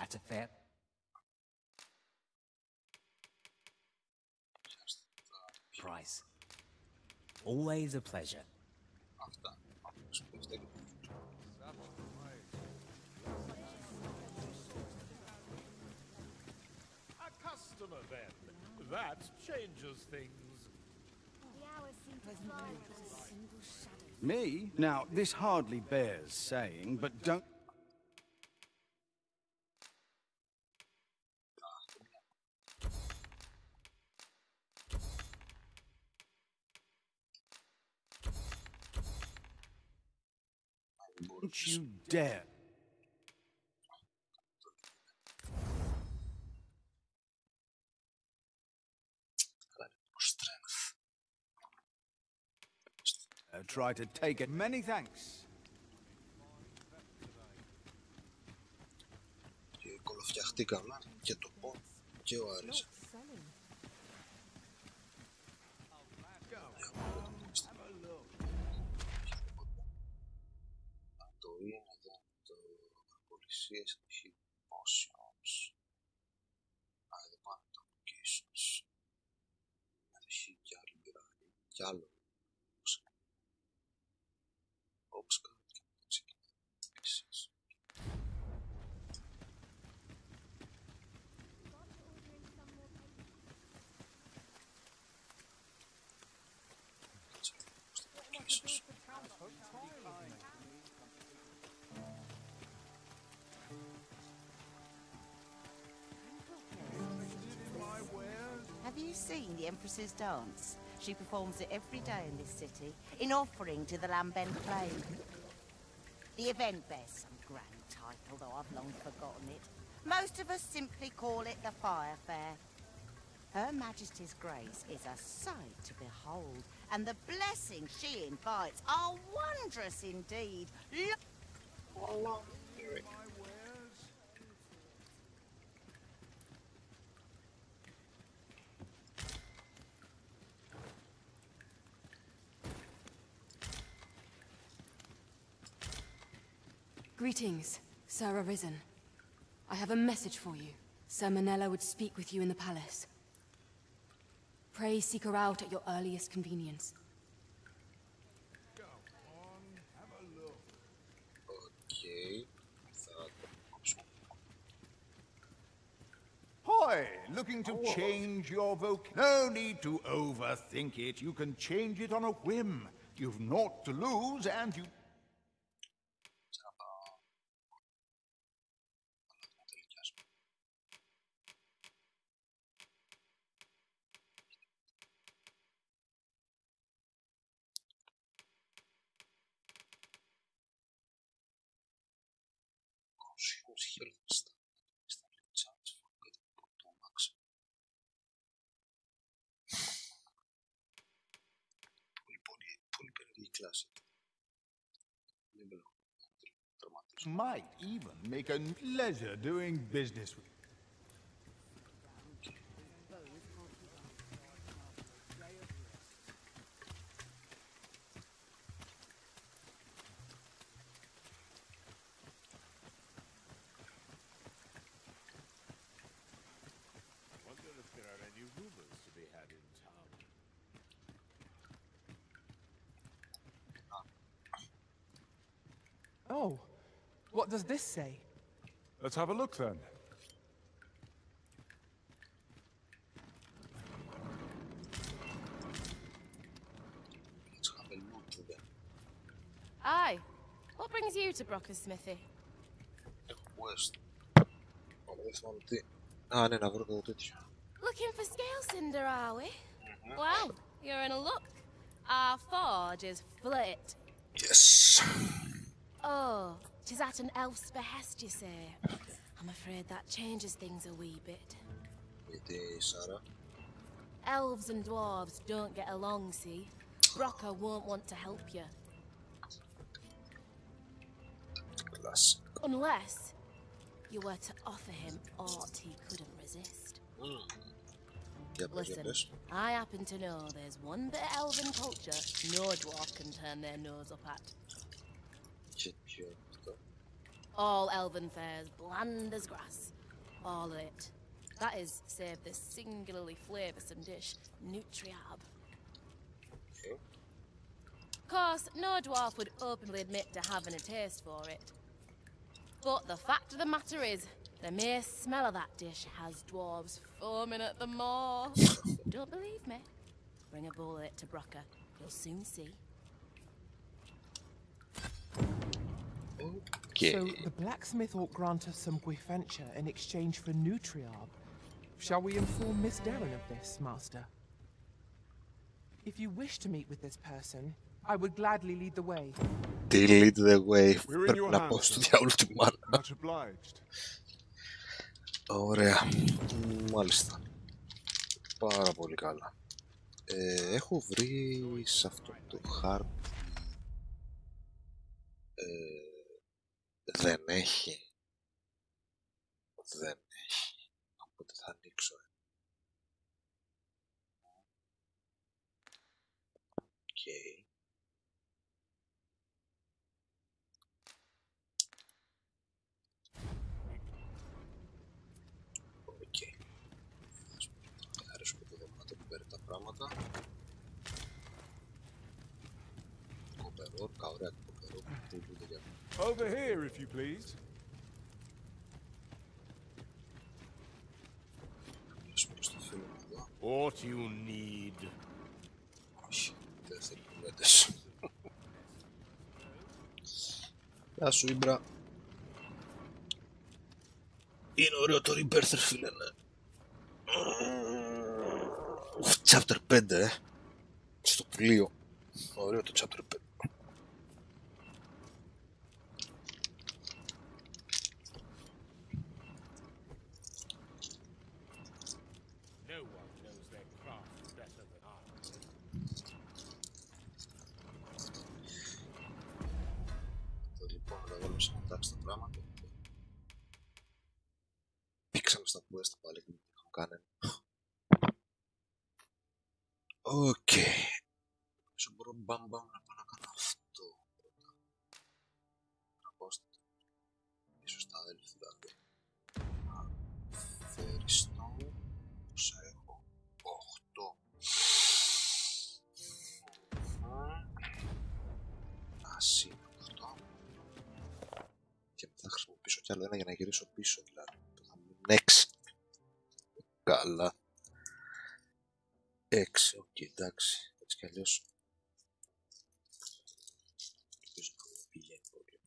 [SPEAKER 24] At a fair price. Always a pleasure.
[SPEAKER 4] A customer then. That changes things.
[SPEAKER 13] Me? Now, this hardly bears saying, but don't... Don't you dare. Try to take it. Many thanks.
[SPEAKER 1] Και κολοφτιαχτήκαμε και το πω και ο Άρης. Το είναι εδώ το πολισίες έχει potions. Εδώ πάνω το applications. Έχει και άλλη μπράβη κι άλλο.
[SPEAKER 16] Have you seen the Empress's dance? She performs it every day in this city, in offering to the Lambent Plague. The event bears some grand title, though I've long forgotten it. Most of us simply call it the Fire Fair. Her Majesty's grace is a sight to behold, and the blessings she invites are wondrous indeed. Look.
[SPEAKER 20] Greetings, Sir Arisen. I have a message for you. Sir Manella would speak with you in the palace. Pray seek her out at your earliest convenience.
[SPEAKER 1] Okay.
[SPEAKER 8] Hoy, looking to change your No need to overthink it. You can change it on a whim. You've naught to lose, and you... Might even make a pleasure doing business with.
[SPEAKER 4] Wonder if there are any rumors to be had in town.
[SPEAKER 2] Oh, what does this say?
[SPEAKER 14] Let's have a look then.
[SPEAKER 18] Aye. What brings you to Brocker's smithy?
[SPEAKER 1] West. Ah, ναι, να βρω το τέτοιο.
[SPEAKER 18] Looking for scale cinder, are we? Well, you're in a look.
[SPEAKER 5] Our forge is flit.
[SPEAKER 1] Yes.
[SPEAKER 5] Oh, 'tis at an elf's behest, you say. I'm afraid that changes things a wee bit.
[SPEAKER 1] Γιατί, Σάρα?
[SPEAKER 5] Elves and dwarves don't get along, see. Brocker won't want to help you.
[SPEAKER 1] Classic.
[SPEAKER 5] Unless you were to offer him aught he couldn't resist. Listen, I happen to know there's one bit of elven culture no dwarf can turn their nose up at. All elven fare's bland as grass. All of it. That is, save this singularly flavoursome dish, Nutriab. Of course, no dwarf would openly admit to having a taste for it. But the fact of the matter is, the mere smell of that dish has dwarves foaming at the maw. Don't believe me? Bring a bowl of it to Brocker. You'll soon see.
[SPEAKER 1] Okay.
[SPEAKER 2] So the blacksmith ought grant us some guifantia in exchange for Nutriab. Shall we inform Miss Darren of this, Master? If you wish to meet with this person, I would gladly lead the way.
[SPEAKER 1] Lead the way. Πρέπει να πω στο διάολο τη μάνα. Ωραία. Μάλιστα. Πάρα πολύ καλά. Έχω βρει σε αυτό το χάρτη. Δεν έχει. Δεν έχει. Οπότε θα ανοίξω. Okay. Καθαρίσουμε το Dogma που παίρνει τα πράγματα. Κοπερό, ωραία κοπερό που πουλούνται για μένα.
[SPEAKER 14] Over here, if you please.
[SPEAKER 4] What you need.
[SPEAKER 1] Όχι, δεν θέλει κουβέντες. Γεια σου, Ήμπρα. Είναι ωραίο το Rebirth, φίλε, ναι. Chapter 5, στο πλοίο. Ωραίο το Chapter 5.
[SPEAKER 4] No one knows their craft better than I.
[SPEAKER 1] Λοιπόν, να βάλουμε σε εντάξει τα πράγματα. Πήξαμε στα quest πάλι και δεν είχαμε κανένα. Οκ. Νομίζω μπορώ μπαμπαμ να πάω να κάνω αυτό. Να πάω ίσως στα αδέλφη δηλαδή. Να φεριστώ. Όσα έχω. 8. Ας είναι 8. Και μετά θα χρησιμοποιήσω κι άλλο ένα για να γυρίσω πίσω δηλαδή. Θα μου είναι 6. Καλά. 6, οκ, εντάξει. Έτσι κι αλλιώς. Ελπίζω να μην πηγαίνει πολύ.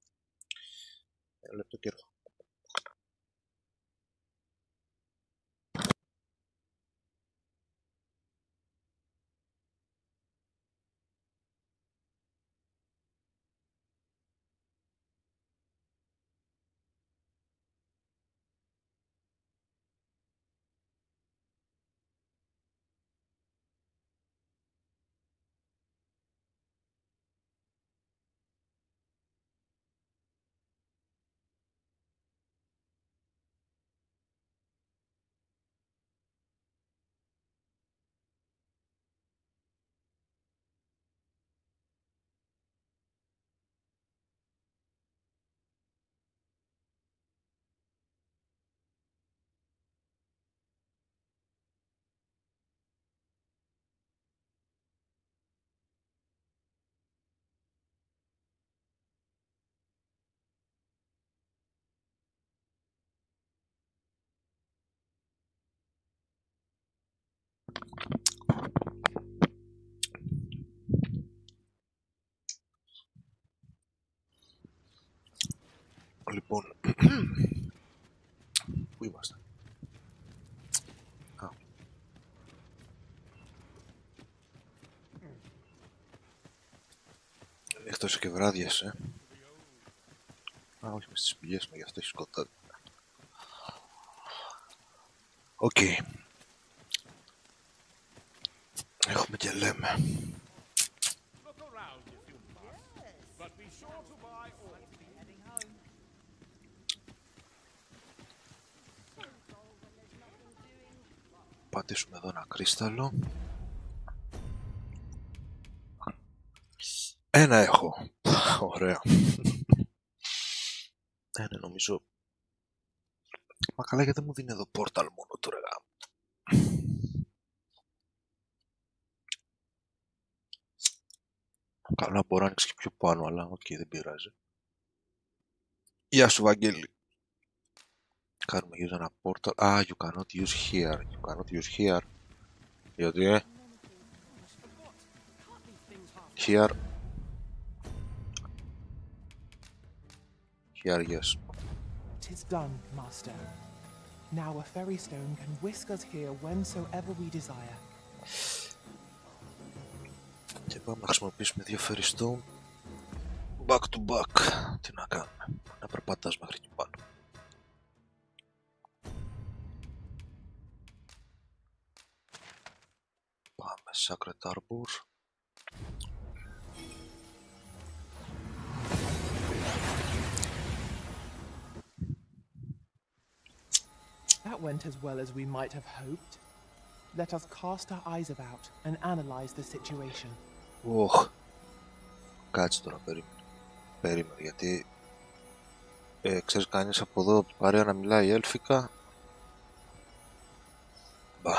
[SPEAKER 1] Ένα λεπτό και έρχομαι. Λοιπόν, πού είμαστε? αυτό είσαι και βράδιας, Α, όχι, μες στις πηγές μου, γι' αυτό έχει σκοτάδι. Οκ. Έχουμε και λέμε. Πατήσουμε εδώ ένα κρίσταλο. Ένα έχω. Ωραία. Ναι, νομίζω. Μα καλά, γιατί δεν μου δίνει εδώ πόρταλ μόνο τώρα. Καλά, μπορώ να ανοίξει και πιο πάνω, αλλά οκ, δεν πειράζει. Γεια σου, Βαγγέλη. Κάνουμε use ένα πόρταλ. Ah, you cannot use here. You cannot use here. Γιατί, Here. Here, yes.
[SPEAKER 2] 'Tis done, Master. Now a fairy stone can whisk us here whensoever we desire.
[SPEAKER 1] Και πάμε να χρησιμοποιήσουμε δύο fairy stone. Back to back. Τι να κάνουμε. Να περπατάς μέχρι εκεί πάνω. Πάμε Sacred Arbor.
[SPEAKER 2] That went as well as we might have hoped. Let us cast our eyes about and analyze the situation.
[SPEAKER 1] Κάτσε τώρα, περίμενε, γιατί ξέρεις κανείς από εδώ παρέα να μιλάει έλφικα. Μπα,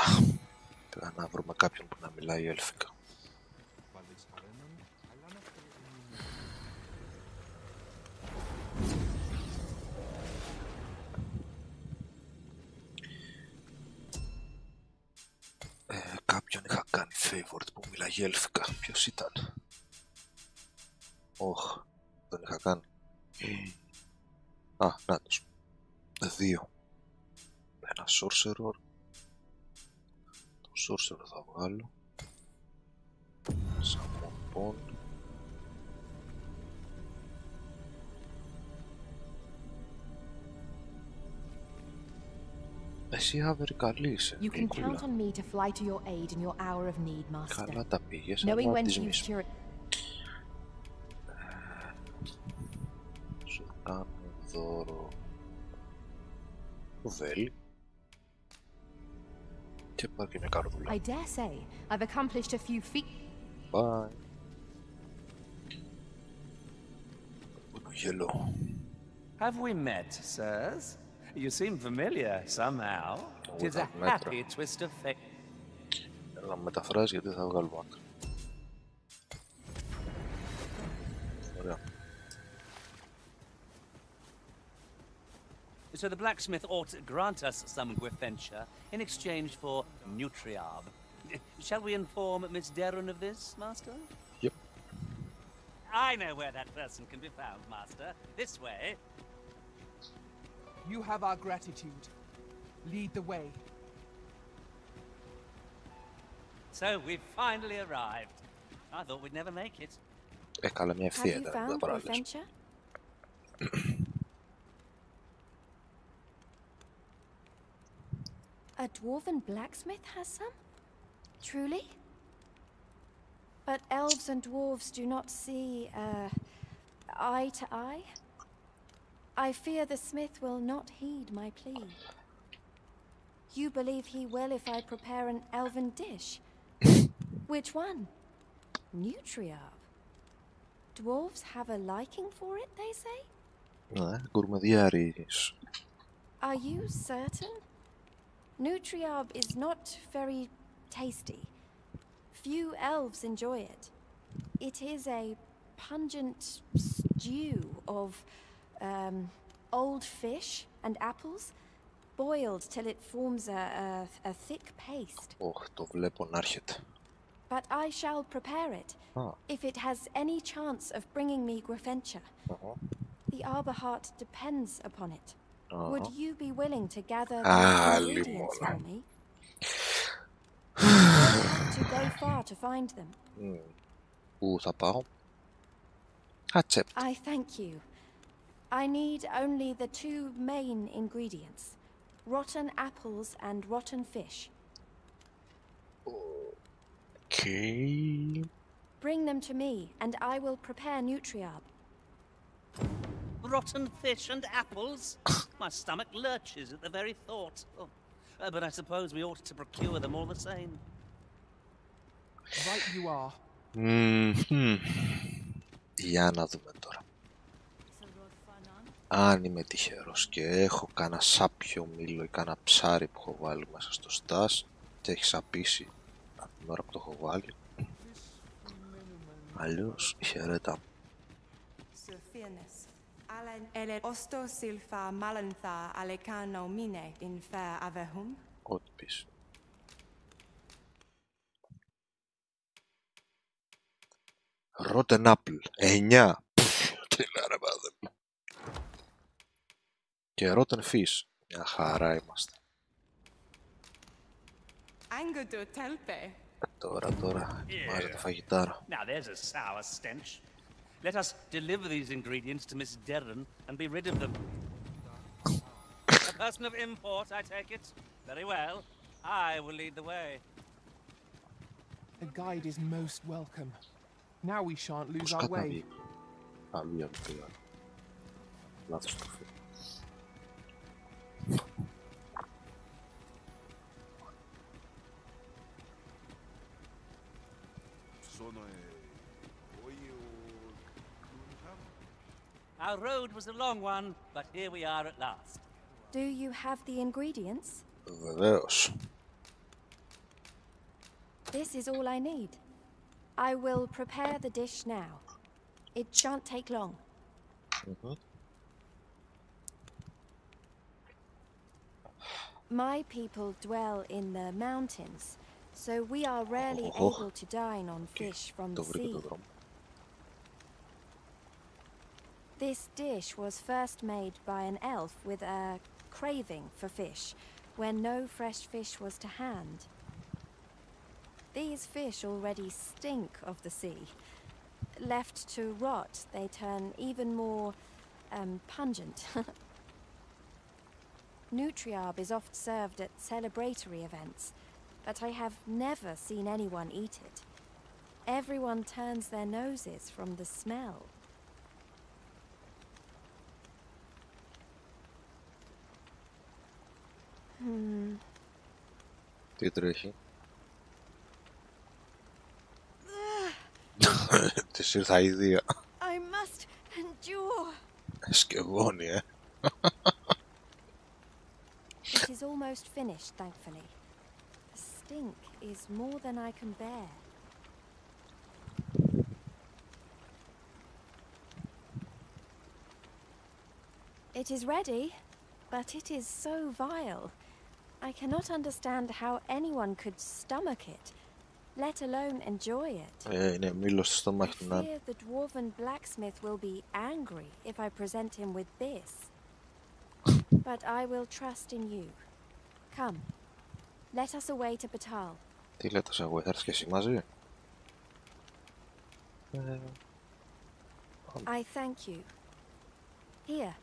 [SPEAKER 1] πρέπει να βρούμε κάποιον που να μιλάει έλφικα. Κάποιον είχα κάνει favorite που μιλάει έλφικα. Ποιος ήταν? Δεν είχα κάνει. Νάτος. 2. Ένα sorcerer. Το sorcerer θα βγάλω. Σαμοπών. Εσύ άβερη καλή είσαι.
[SPEAKER 18] You can count on me to fly to your aid in your hour of need, Master.
[SPEAKER 1] Καλά τα πήγες,
[SPEAKER 18] Knowing
[SPEAKER 1] αλλά
[SPEAKER 18] when
[SPEAKER 1] τις
[SPEAKER 18] to use
[SPEAKER 1] μισού.
[SPEAKER 18] cure.
[SPEAKER 1] Σου κάνω δώρο βέλη και πάρει και μια καρδούλα.
[SPEAKER 18] I dare say I've accomplished a few feats.
[SPEAKER 1] Bye. Γελό.
[SPEAKER 9] Have we met, sirs? You seem familiar somehow. Tis a happy twist of fate.
[SPEAKER 1] Να μεταφράζει γιατί θα βγάλω άκρη. Ωραία.
[SPEAKER 9] So the blacksmith ought to grant us some Gwefentia in exchange for Nutriarb. Shall we inform Miss Darren of this, Master?
[SPEAKER 1] Yep.
[SPEAKER 9] I know where that person can be found, Master. This way.
[SPEAKER 2] You have our gratitude. Lead the way.
[SPEAKER 9] So we've finally arrived. I thought we'd never make it.
[SPEAKER 1] Καλά, μια ευθεία ήταν.
[SPEAKER 18] Have you found Gwefentia? A dwarven blacksmith has some? Truly? But elves and dwarves do not see, eye to eye? I fear the smith will not heed my plea. You believe he will if I prepare an elven dish? Which one? Nutriarb. Dwarves have a liking for it, they say?
[SPEAKER 1] Ναι, γκουρμεδιάρης.
[SPEAKER 18] Are you certain? Nutriarb is not very tasty. Few elves enjoy it. It is a pungent stew of old fish and apples, boiled till it forms a thick paste.
[SPEAKER 1] Το βλέπω να έρχεται.
[SPEAKER 18] But I shall prepare it, if it has any chance of bringing me Gwefentia. The arbor heart depends upon it. Would you be willing to gather the ingredients for me? To go far to find them.
[SPEAKER 1] Πού θα πάω? Accept.
[SPEAKER 18] I thank you. I need only the two main ingredients. Rotten apples and rotten fish.
[SPEAKER 1] Okay.
[SPEAKER 18] Bring them to me, and I will prepare nutriarb.
[SPEAKER 9] Rotten fish and apples? My stomach lurches at the very thought. Oh. But I suppose we ought to procure them all the same.
[SPEAKER 2] Right you are.
[SPEAKER 1] Για να δούμε τώρα. Αν είμαι τυχερός και έχω κάνα σάπιο μήλο ή κάνα ψάρι που έχω βάλει μέσα στο στάς και έχει σαπίσει από την ώρα που το έχω βάλει, αλλιώς χαιρέτα. Ό,τι πεις. Rotten apple, 9. Τι να ρε πάδε μου. Και rotten fish, μια χαρά είμαστε. Τώρα, ετοιμάζεται τα φαγητάρα.
[SPEAKER 9] Now there's a sour stench. Let us deliver these ingredients to Miss Derren and be rid of them. A person of import, I take it. Very well. I will lead the way.
[SPEAKER 2] A guide is most welcome. Now we shan't lose our way.
[SPEAKER 1] Λάθος το φύλλο.
[SPEAKER 9] Our road was a long one, but here we are at last.
[SPEAKER 18] Do you have the ingredients?
[SPEAKER 1] Βεβαίως.
[SPEAKER 18] This is all I need. I will prepare the dish now. It shan't take long. My people dwell in the mountains, so we are rarely able to dine on fish from the sea. This dish was first made by an elf with a craving for fish, when no fresh fish was to hand. These fish already stink of the sea. Left to rot, they turn even more pungent. Nutriarb is oft served at celebratory events, but I have never seen anyone eat it. Everyone turns their noses from the smell.
[SPEAKER 1] Τι τρέχει? Της ήρθα ιδία.
[SPEAKER 18] I must endure.
[SPEAKER 1] Σκευώνει,
[SPEAKER 18] It is almost finished, thankfully. The stink is more than I can bear. It is ready, but it is so vile. I cannot understand how anyone could stomach it, let alone enjoy it.
[SPEAKER 1] Είναι μήλος στο στομάχι του
[SPEAKER 18] I
[SPEAKER 1] να.
[SPEAKER 18] fear the dwarven blacksmith will be angry if I present him with this. But I will trust in you. Come, let us away to Batal.
[SPEAKER 1] Τι λέτε εγώ, θα έρθεις και εσύ μαζί?
[SPEAKER 18] I thank you. Here,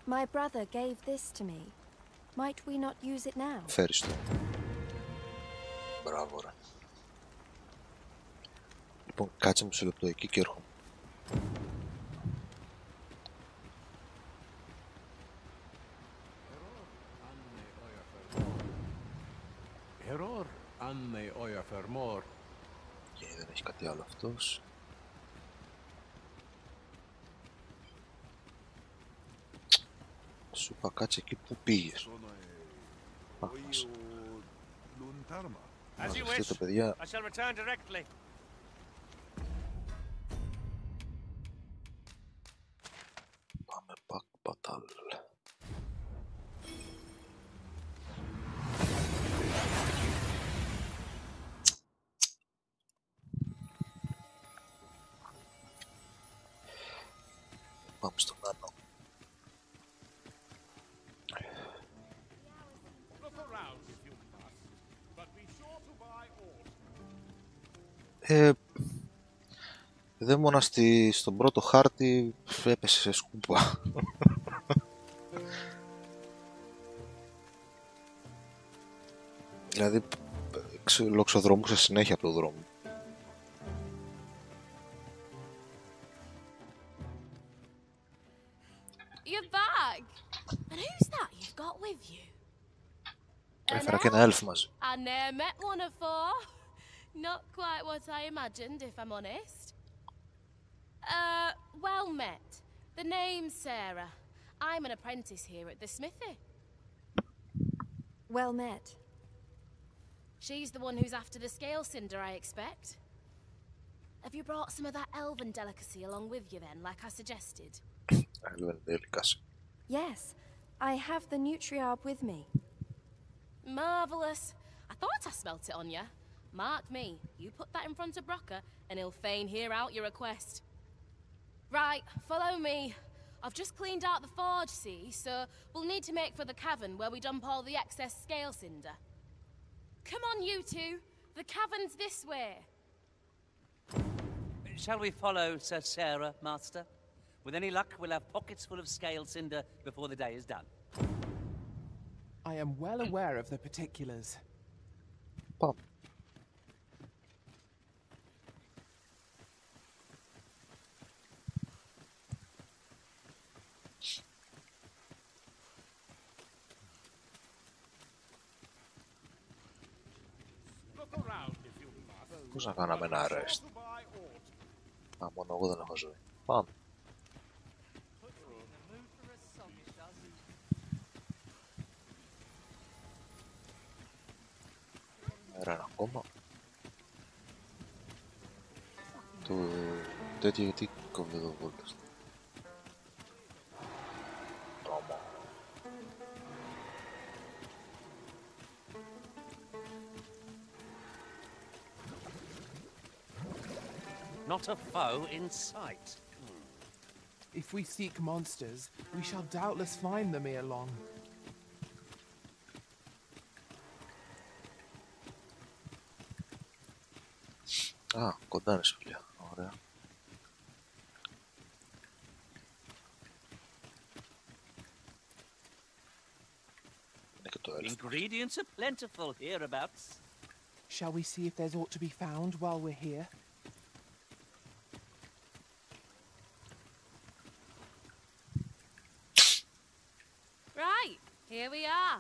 [SPEAKER 18] my brother gave this to me. Might we not use it now?
[SPEAKER 1] Φέρεις το. Μπράβο ρε. Λοιπόν, κάτσε μισό λεπτό εκεί και έρχομαι. Και δεν έχει κάτι άλλο αυτός. Σου είπα κάτσε εκεί που πήγες. Μαζευτείτε παιδιά. Πάμε Batal. Πάμε στον Άνω. Δαίμονα στον πρώτο χάρτη έπεσε σε σκούπα. Δηλαδή λοξοδρομούσε συνέχεια από το δρόμο.
[SPEAKER 5] You're back! And who's that you've got with you?
[SPEAKER 1] Έφερα και ένα elf μαζί.
[SPEAKER 5] I never met one before. Not quite what I imagined, if I'm honest. Well met. The name's Sarah. I'm an apprentice here at the smithy.
[SPEAKER 18] Well met.
[SPEAKER 5] She's the one who's after the scale cinder, I expect. Have you brought some of that elven delicacy along with you then, like I suggested?
[SPEAKER 1] Elven delicacy.
[SPEAKER 18] Yes, I have the nutriarb with me.
[SPEAKER 5] Marvellous. I thought I smelt it on you. Mark me, you put that in front of Brocker and he'll fain hear out your request. Right, follow me. I've just cleaned out the forge, see, so we'll need to make for the cavern where we dump all the excess scale cinder. Come on, you two. The cavern's this way.
[SPEAKER 9] Shall we follow Sir Sarah, Master? With any luck, we'll have pockets full of scale cinder before the day is done.
[SPEAKER 2] I am well aware of the particulars.
[SPEAKER 1] Πάμε. Πώς να κάναμε ένα arrest? Α, μόνο εγώ δεν έχω ζωή. Πάμε. Ένα ακόμα. Το τέτοιο γιατί κόβει εδώ βόλτες. Τόμα.
[SPEAKER 9] Not a foe in sight.
[SPEAKER 2] If we seek monsters, we shall doubtless find them ere long.
[SPEAKER 1] Α, κοντά είναι σφυλιά. Ωραία. Είναι και το elf.
[SPEAKER 9] Ingredients are plentiful hereabouts.
[SPEAKER 2] Shall we see if there's aught to be found while we're here?
[SPEAKER 5] Right, here we are.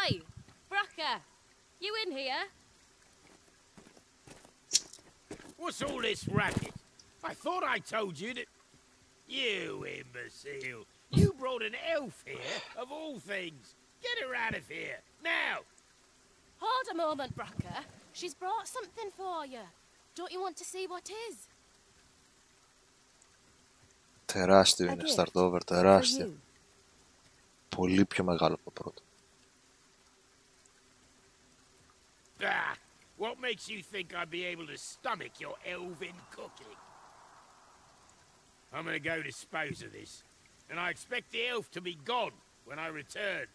[SPEAKER 5] Oi, Brocker, you in here?
[SPEAKER 4] What's all this racket? I thought I told you that... You imbecile! You brought an elf here, of all things! Get her out of here, now!
[SPEAKER 5] Hold a moment, Brocker. She's brought something for you. Don't you want to see what is?
[SPEAKER 1] Τεράστιο είναι, start over, τεράστιο. Πολύ πιο μεγάλο από το πρώτο.
[SPEAKER 4] Ah, what makes you think I'd be able to stomach your elven cooking? I'm gonna go dispose of this, and I expect the elf to be gone when I return.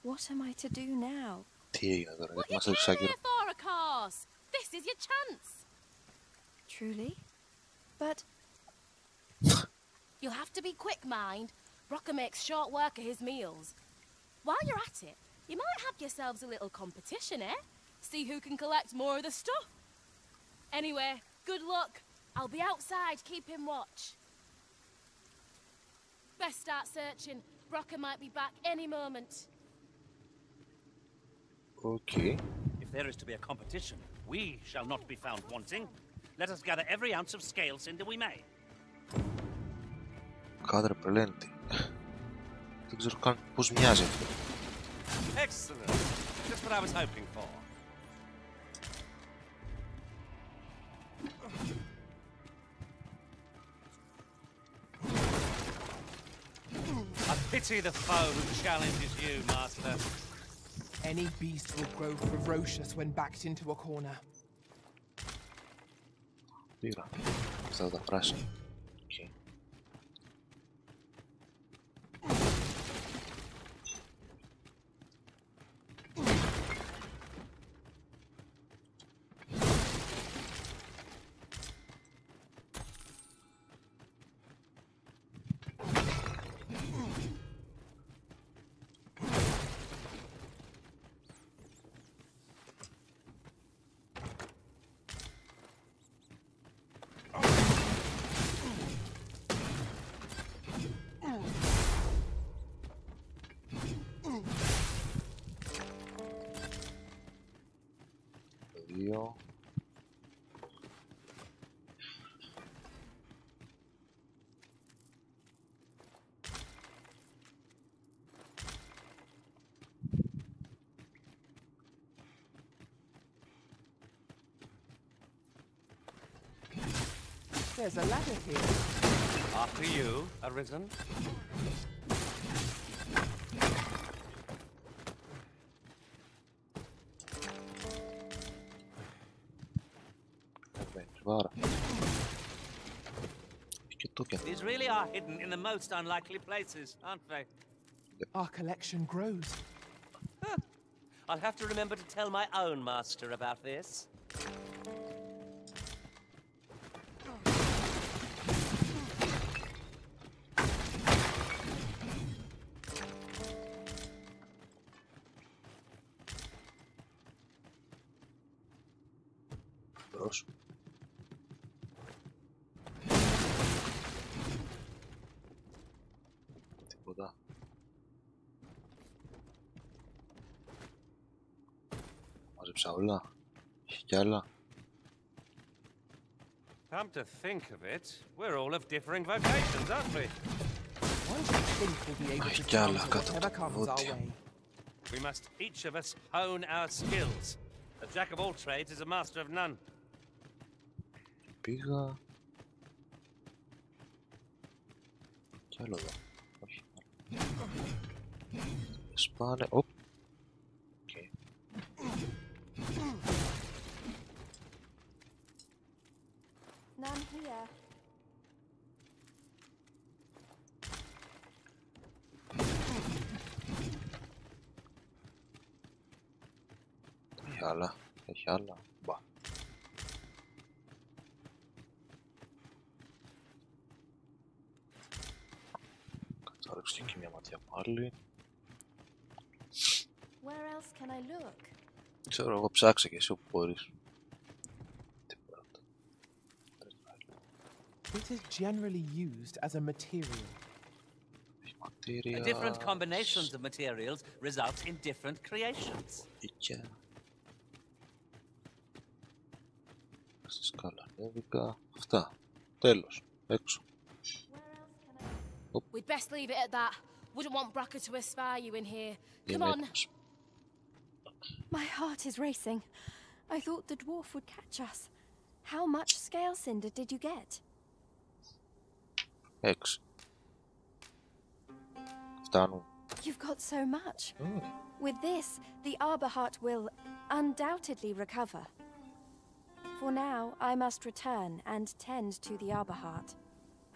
[SPEAKER 18] What am I to do now?
[SPEAKER 1] Τι έγινε τώρα, γιατί μας
[SPEAKER 5] What
[SPEAKER 1] έχεις
[SPEAKER 5] you
[SPEAKER 1] άκυρο.
[SPEAKER 5] here for, of course? This is your chance.
[SPEAKER 18] Truly? But...
[SPEAKER 5] You'll have to be quick, mind. Brocker makes short work of his meals. While you're at it, you might have yourselves a little competition, eh? See who can collect more of the stuff. Anyway, good luck. I'll be outside keeping watch. Best start searching. Brocker might be back any moment.
[SPEAKER 1] Okay.
[SPEAKER 9] If there is to be a competition, we shall not be found wanting. Let us gather every ounce of scale cinder we may.
[SPEAKER 1] Κάδρε πρελέντη. Δεν ξέρω καν πώς μοιάζει αυτό.
[SPEAKER 9] Excellent. Just what I was hoping for. I pity the foe who challenges you, Master.
[SPEAKER 2] Any beast will grow ferocious when backed into a corner.
[SPEAKER 1] Πήρα. Αυτά τα πράσινα. Okay. 2.
[SPEAKER 2] There's a ladder here.
[SPEAKER 9] After you, Arisen. These really are hidden in the most unlikely places, aren't they?
[SPEAKER 2] Our collection grows.
[SPEAKER 9] I'll have to remember to tell my own master about this.
[SPEAKER 1] Μπρος. Τίποτα. Μάζεψα όλα. Έχει κι άλλα.
[SPEAKER 9] Come to think of it, we're all of differing vocations, aren't we?
[SPEAKER 1] Έχει κι άλλα κάτω από το πόδι.
[SPEAKER 9] We must each of us hone our skills. A jack of all trades is a master of none.
[SPEAKER 1] Πήγα... Κι άλλο εδώ. Όχι. Σπάνε... Οπ. Okay.
[SPEAKER 18] None here.
[SPEAKER 1] Έχει άλλα. Έχει άλλα. Μπα. Θα ρίξω και εκεί μια ματιά πάλι.
[SPEAKER 18] Where else can I look?
[SPEAKER 1] Ξέρω εγώ, ψάξε και εσύ όπου μπορείς.
[SPEAKER 2] It is generally used as a material.
[SPEAKER 9] Different combinations of materials result in different creations.
[SPEAKER 1] Yeah. Στη σκάλα ανέβηκα. Αυτά. Τέλος. Έξω.
[SPEAKER 5] We'd best leave it at that. Wouldn't want Bracker to espy you in here. Come on.
[SPEAKER 18] My heart is racing. I thought the dwarf would catch us. How much scale cinder did you get?
[SPEAKER 1] 6. Φτάνουν.
[SPEAKER 18] You've got so much. With this, the arbor heart will undoubtedly recover. For now, I must return and tend to the arbor heart.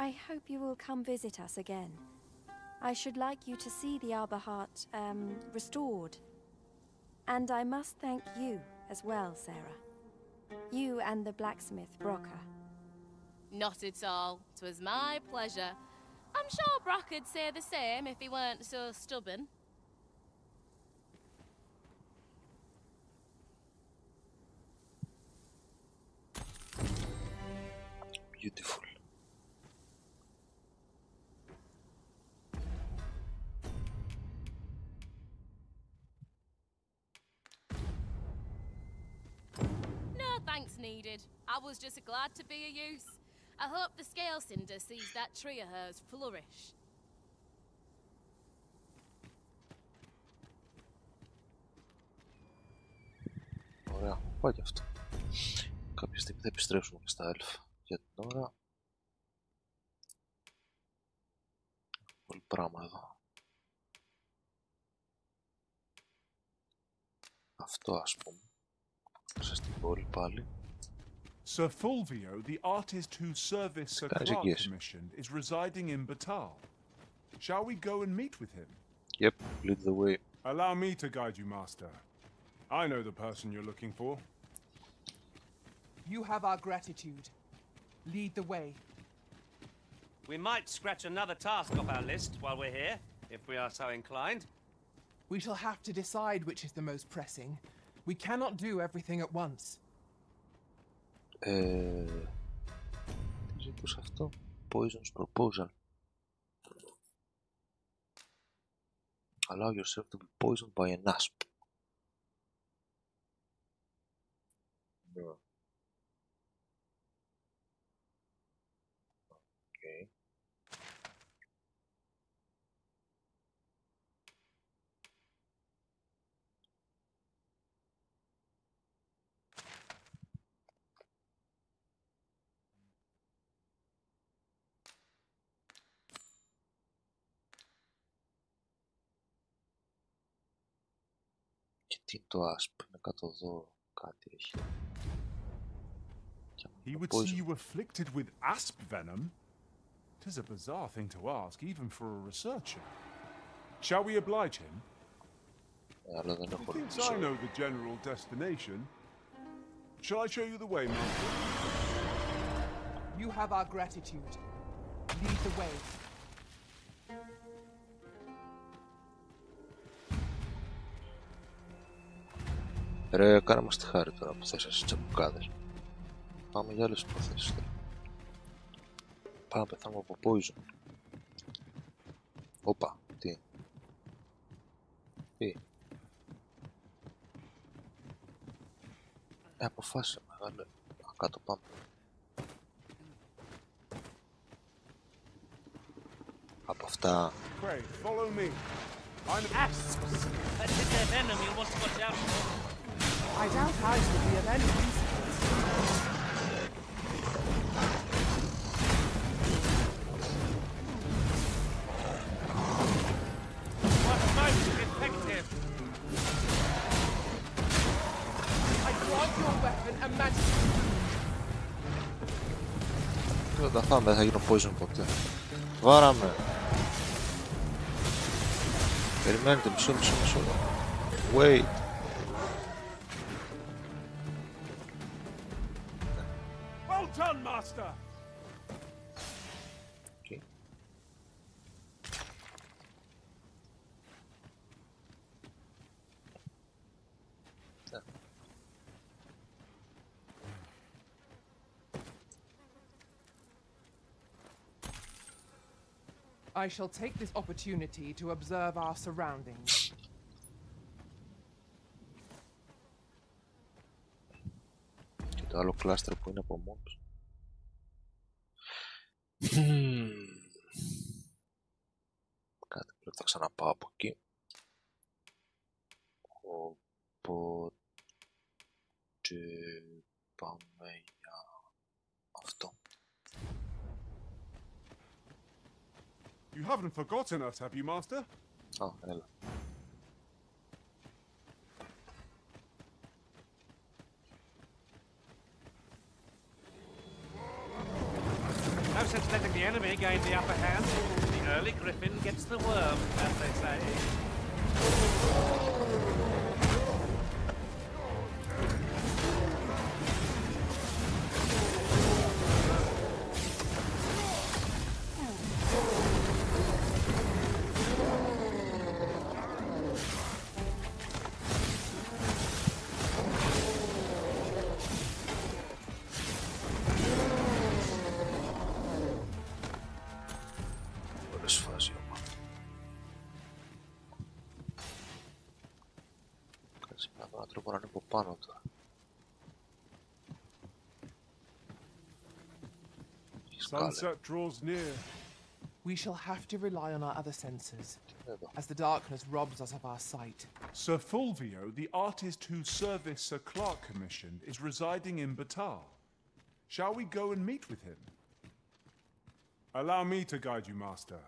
[SPEAKER 18] I hope you will come visit us again. I should like you to see the arbor heart, restored. And I must thank you as well, Sarah. You and the blacksmith, Brocker.
[SPEAKER 5] Not at all. 'Twas my pleasure. I'm sure Brocker'd say the same if he weren't so stubborn.
[SPEAKER 1] Beautiful.
[SPEAKER 5] No thanks needed. I was just glad to be of use. I hope the scale cinder sees that tree of hers flourish.
[SPEAKER 1] Ωραία, πάει και αυτό. Κάποια στιγμή θα επιστρέψουμε και στα elf. Για την ώρα... Πολύ πράγμα εδώ. Αυτό ας πούμε. Μέσα στην πόλη πάλι.
[SPEAKER 14] Sir Fulvio, the artist whose service Sir Clark commissioned, is residing in Batal. Shall we go and meet with him?
[SPEAKER 1] Yep, lead the way.
[SPEAKER 14] Allow me to guide you, Master. I know the person you're looking for.
[SPEAKER 2] You have our gratitude. Lead the way.
[SPEAKER 9] We might scratch another task off our list while we're here, if we are so inclined.
[SPEAKER 2] We shall have to decide which is the most pressing. We cannot do everything at once.
[SPEAKER 1] Τι ζητούσε αυτό? Poison's proposal. Allow yourself to be poisoned by an asp. Και τι το asp, είναι κάτω εδώ, κάτι έχει.
[SPEAKER 14] He would see you afflicted with asp venom? 'Tis a bizarre thing to ask, even for a researcher. Shall we oblige him? He thinks I know the general destination. Shall I show you the way, Master?
[SPEAKER 2] You have our gratitude. Lead the way.
[SPEAKER 1] Ρε, κάνε μας τη χάρη τώρα που θες εσείς τσαμπουκάδες. Πάμε για άλλες υποθέσεις τώρα. Πάμε, πεθάμε από poison. Όπα, τι. Τι. Αποφάσισε μεγάλε. Κάτω πάμε. Από αυτά.
[SPEAKER 14] Follow me.
[SPEAKER 9] Asps! That's their venom you'll want to watch out for.
[SPEAKER 2] I doubt ours will be of any use.
[SPEAKER 9] What most effective!
[SPEAKER 2] I grant your weapon a majesty.
[SPEAKER 1] Δεν θα τα φάμε, δεν θα γίνω poison ποτέ. Βάραμε. Περιμένετε, μισό. Wait.
[SPEAKER 14] Well done, Master.
[SPEAKER 1] Okay.
[SPEAKER 2] I shall take this opportunity to observe our surroundings.
[SPEAKER 1] Και το άλλο κλάστρο που είναι από μόνος. Κάτι πρέπει να ξαναπάω από εκεί. Οπότε πάμε για αυτό.
[SPEAKER 14] You haven't forgotten us, have you, Master?
[SPEAKER 1] Oh, έλα.
[SPEAKER 9] No sense letting the enemy gain the upper hand. The early griffin gets the worm, as they say.
[SPEAKER 14] Sunset draws near.
[SPEAKER 2] We shall have to rely on our other senses, as the darkness robs us of our sight.
[SPEAKER 14] Sir Fulvio, the artist whose service Sir Clark commissioned, is residing in Batal. Shall we go and meet with him? Allow me to guide you, Master.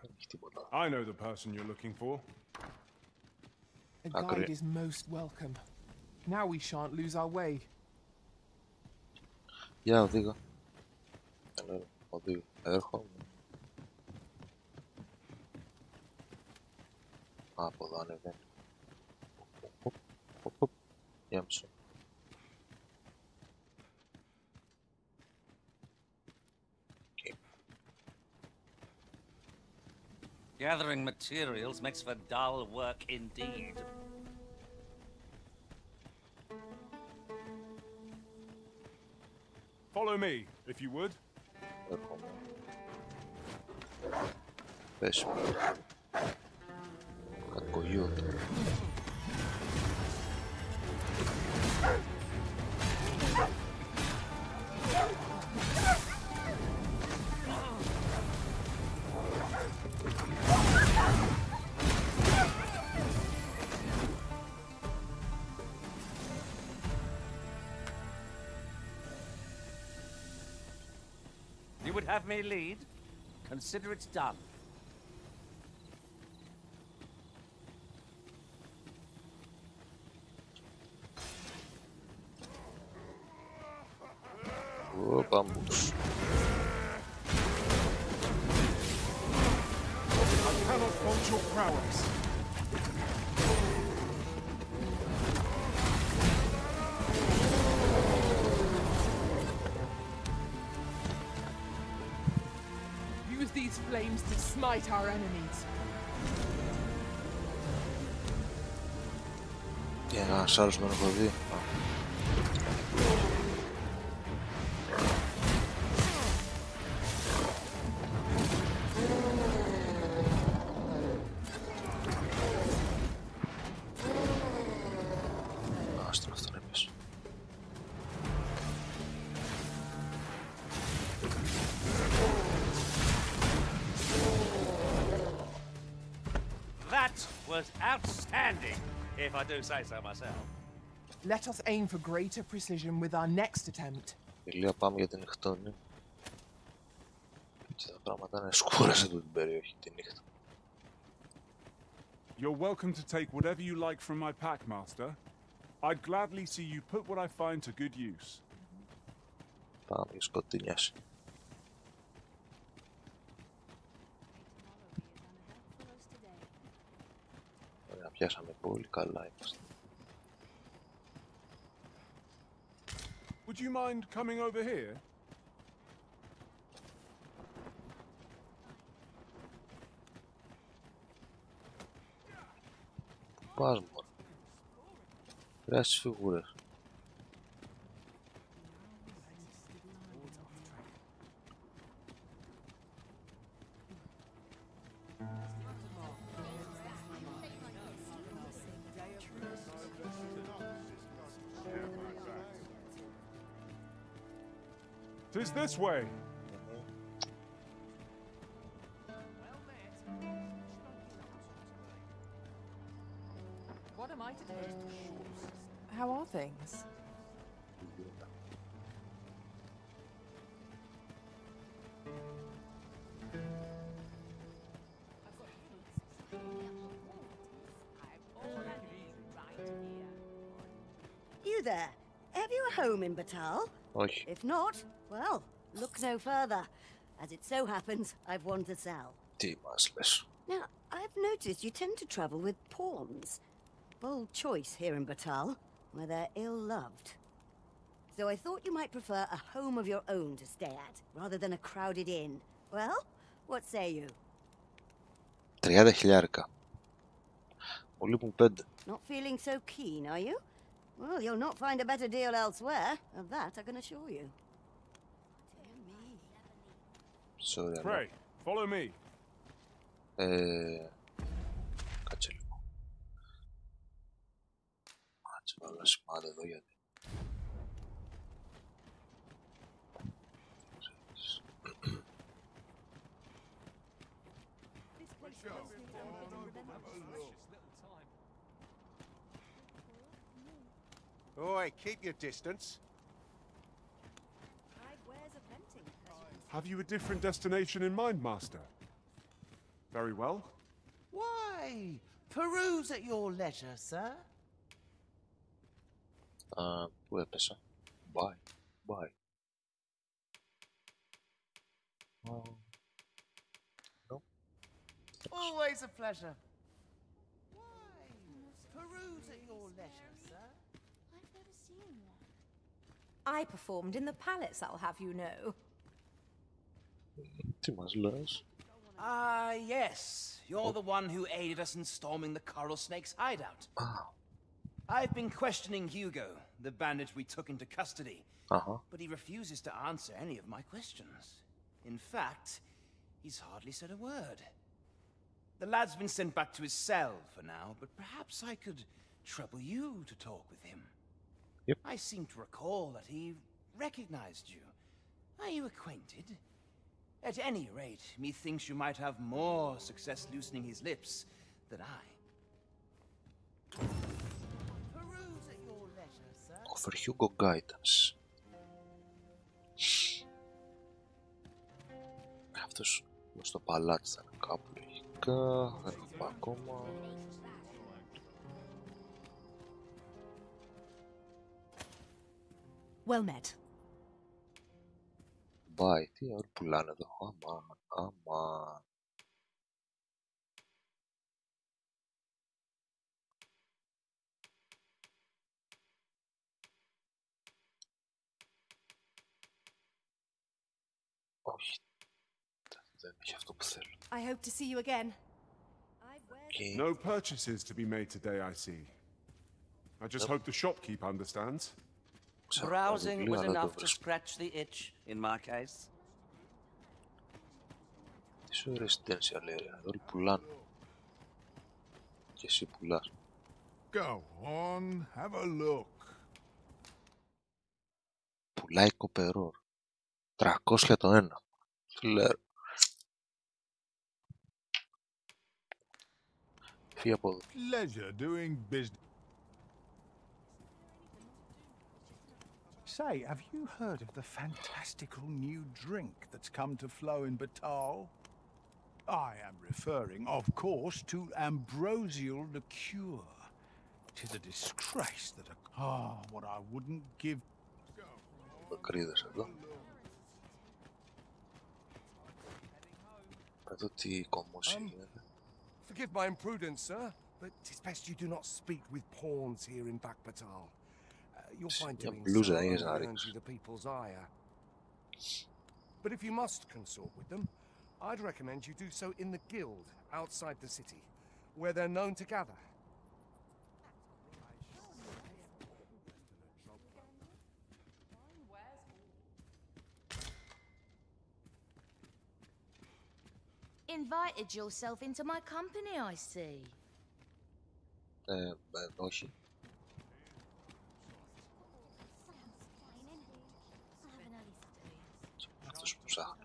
[SPEAKER 14] I know the person you're looking for.
[SPEAKER 2] A guide is most welcome. Now we shan't lose our way.
[SPEAKER 1] Yeah, οδήγα. Οδήγα. Έρχομαι. Από εδώ ανεβαίνει. Για μισό.
[SPEAKER 9] Gathering materials makes for dull work indeed.
[SPEAKER 14] Follow me, if you would.
[SPEAKER 1] Πες μου. Κακογιώτο.
[SPEAKER 9] You would have me lead? Consider it's done.
[SPEAKER 1] πάμπους.
[SPEAKER 2] Use these flames to smite our enemies.
[SPEAKER 1] Ένας άλλος με έχω δει. Άστον αυτόν έπιασε.
[SPEAKER 9] That was outstanding, if I do say so myself.
[SPEAKER 2] Let us aim for greater precision with our next attempt.
[SPEAKER 1] Ηλία, πάμε για την νυχτώνη. Και τα πράγματα είναι σκούρα σε αυτή την περιοχή τη νύχτα.
[SPEAKER 14] You're welcome to take whatever you like from my pack, Master. I'd gladly see you put what I find to good use.
[SPEAKER 1] Πάμε για σκοτεινιάση. Ωραία, πιάσαμε πολύ καλά είμαστε.
[SPEAKER 14] Would you mind coming over here?
[SPEAKER 1] Πας μόνο. Χρειάζεται τις φιγούρες.
[SPEAKER 14] Tis this way.
[SPEAKER 2] What am I to do? How are things?
[SPEAKER 10] You there? Have you a home in Batal?
[SPEAKER 1] Όχι.
[SPEAKER 10] If not, well, look no further. As it so happens, I've one to sell.
[SPEAKER 1] Τι μας λες?
[SPEAKER 10] Now, I've noticed you tend to travel with pawns. Bold choice here in Batal, where they're ill-loved. So I thought you might prefer a home of your own to stay at, rather than a crowded inn. Well, what say you?
[SPEAKER 1] 30 χιλιάρικα. Μου λείπουν 5.
[SPEAKER 10] Not feeling so keen, are you? Well, you'll not find a better deal elsewhere. Of that, I can assure you.
[SPEAKER 1] Sorry,
[SPEAKER 14] Pray, follow me.
[SPEAKER 1] Κάτσε λίγο. Κάτσε βάλω σημάδι εδώ γιατί.
[SPEAKER 15] Oi, keep your distance.
[SPEAKER 14] Have you a different destination in mind, Master? Very well.
[SPEAKER 4] Why? Peruse at your leisure, sir.
[SPEAKER 1] Πού έπεσα? Bye. Bye. No.
[SPEAKER 4] Always a pleasure. Why? Peruse at your leisure, sir.
[SPEAKER 18] I've never seen one. I performed in the palace, I'll have you know.
[SPEAKER 1] Τι μας λες?
[SPEAKER 4] Ah, yes. You're the one who aided us in storming the coral snake's hideout. I've been questioning Hugo, the bandit we took into custody, but he refuses to answer any of my questions. In fact, he's hardly said a word. The lad's been sent back to his cell for now, but perhaps I could trouble you to talk with him.
[SPEAKER 1] Yep.
[SPEAKER 4] I seem to recall that he recognized you. Are you acquainted? At any rate, methinks you might have more success loosening his lips than I. Peruse at your leisure, sir.
[SPEAKER 1] Offer Hugo guidance. Αυτός στο παλάτι θα είναι κάπου λογικά. Δεν έχω πάει ακόμα.
[SPEAKER 21] Well met.
[SPEAKER 1] πάει. Τι όλοι πουλάνε εδώ. Αμάν, αμάν. Όχι. Δεν έχει αυτό που θέλω.
[SPEAKER 18] I hope to see you again.
[SPEAKER 14] No purchases to be made today, I see. I just hope the shopkeep understands.
[SPEAKER 9] Browsing was enough to scratch the itch, in my case.
[SPEAKER 1] Τι σου residential area, όλοι πουλάνε. Και εσύ πουλάς.
[SPEAKER 8] Go on, have a look.
[SPEAKER 1] Πουλάει κοπερόρ. 300 το ένα. Φλερ. Φύγε από εδώ.
[SPEAKER 8] Pleasure doing business. Say, have you heard of the fantastical new drink that's come to flow in Batal? I am referring, of course, to ambrosial liqueur. 'Tis a disgrace that what I wouldn't give.
[SPEAKER 1] Κρίδες εδώ. Εδώ τι κομμός γίνεται.
[SPEAKER 15] Forgive my imprudence, sir, but 'tis best you do not speak with pawns here in Bakbatal. You'll find doing so earns you the people's ire. But if you must consort with them, I'd recommend you do so in the guild outside the city, where they're known to gather.
[SPEAKER 16] Invited yourself into my company, I see.
[SPEAKER 1] Όχι. Αυτός που ψάχνει.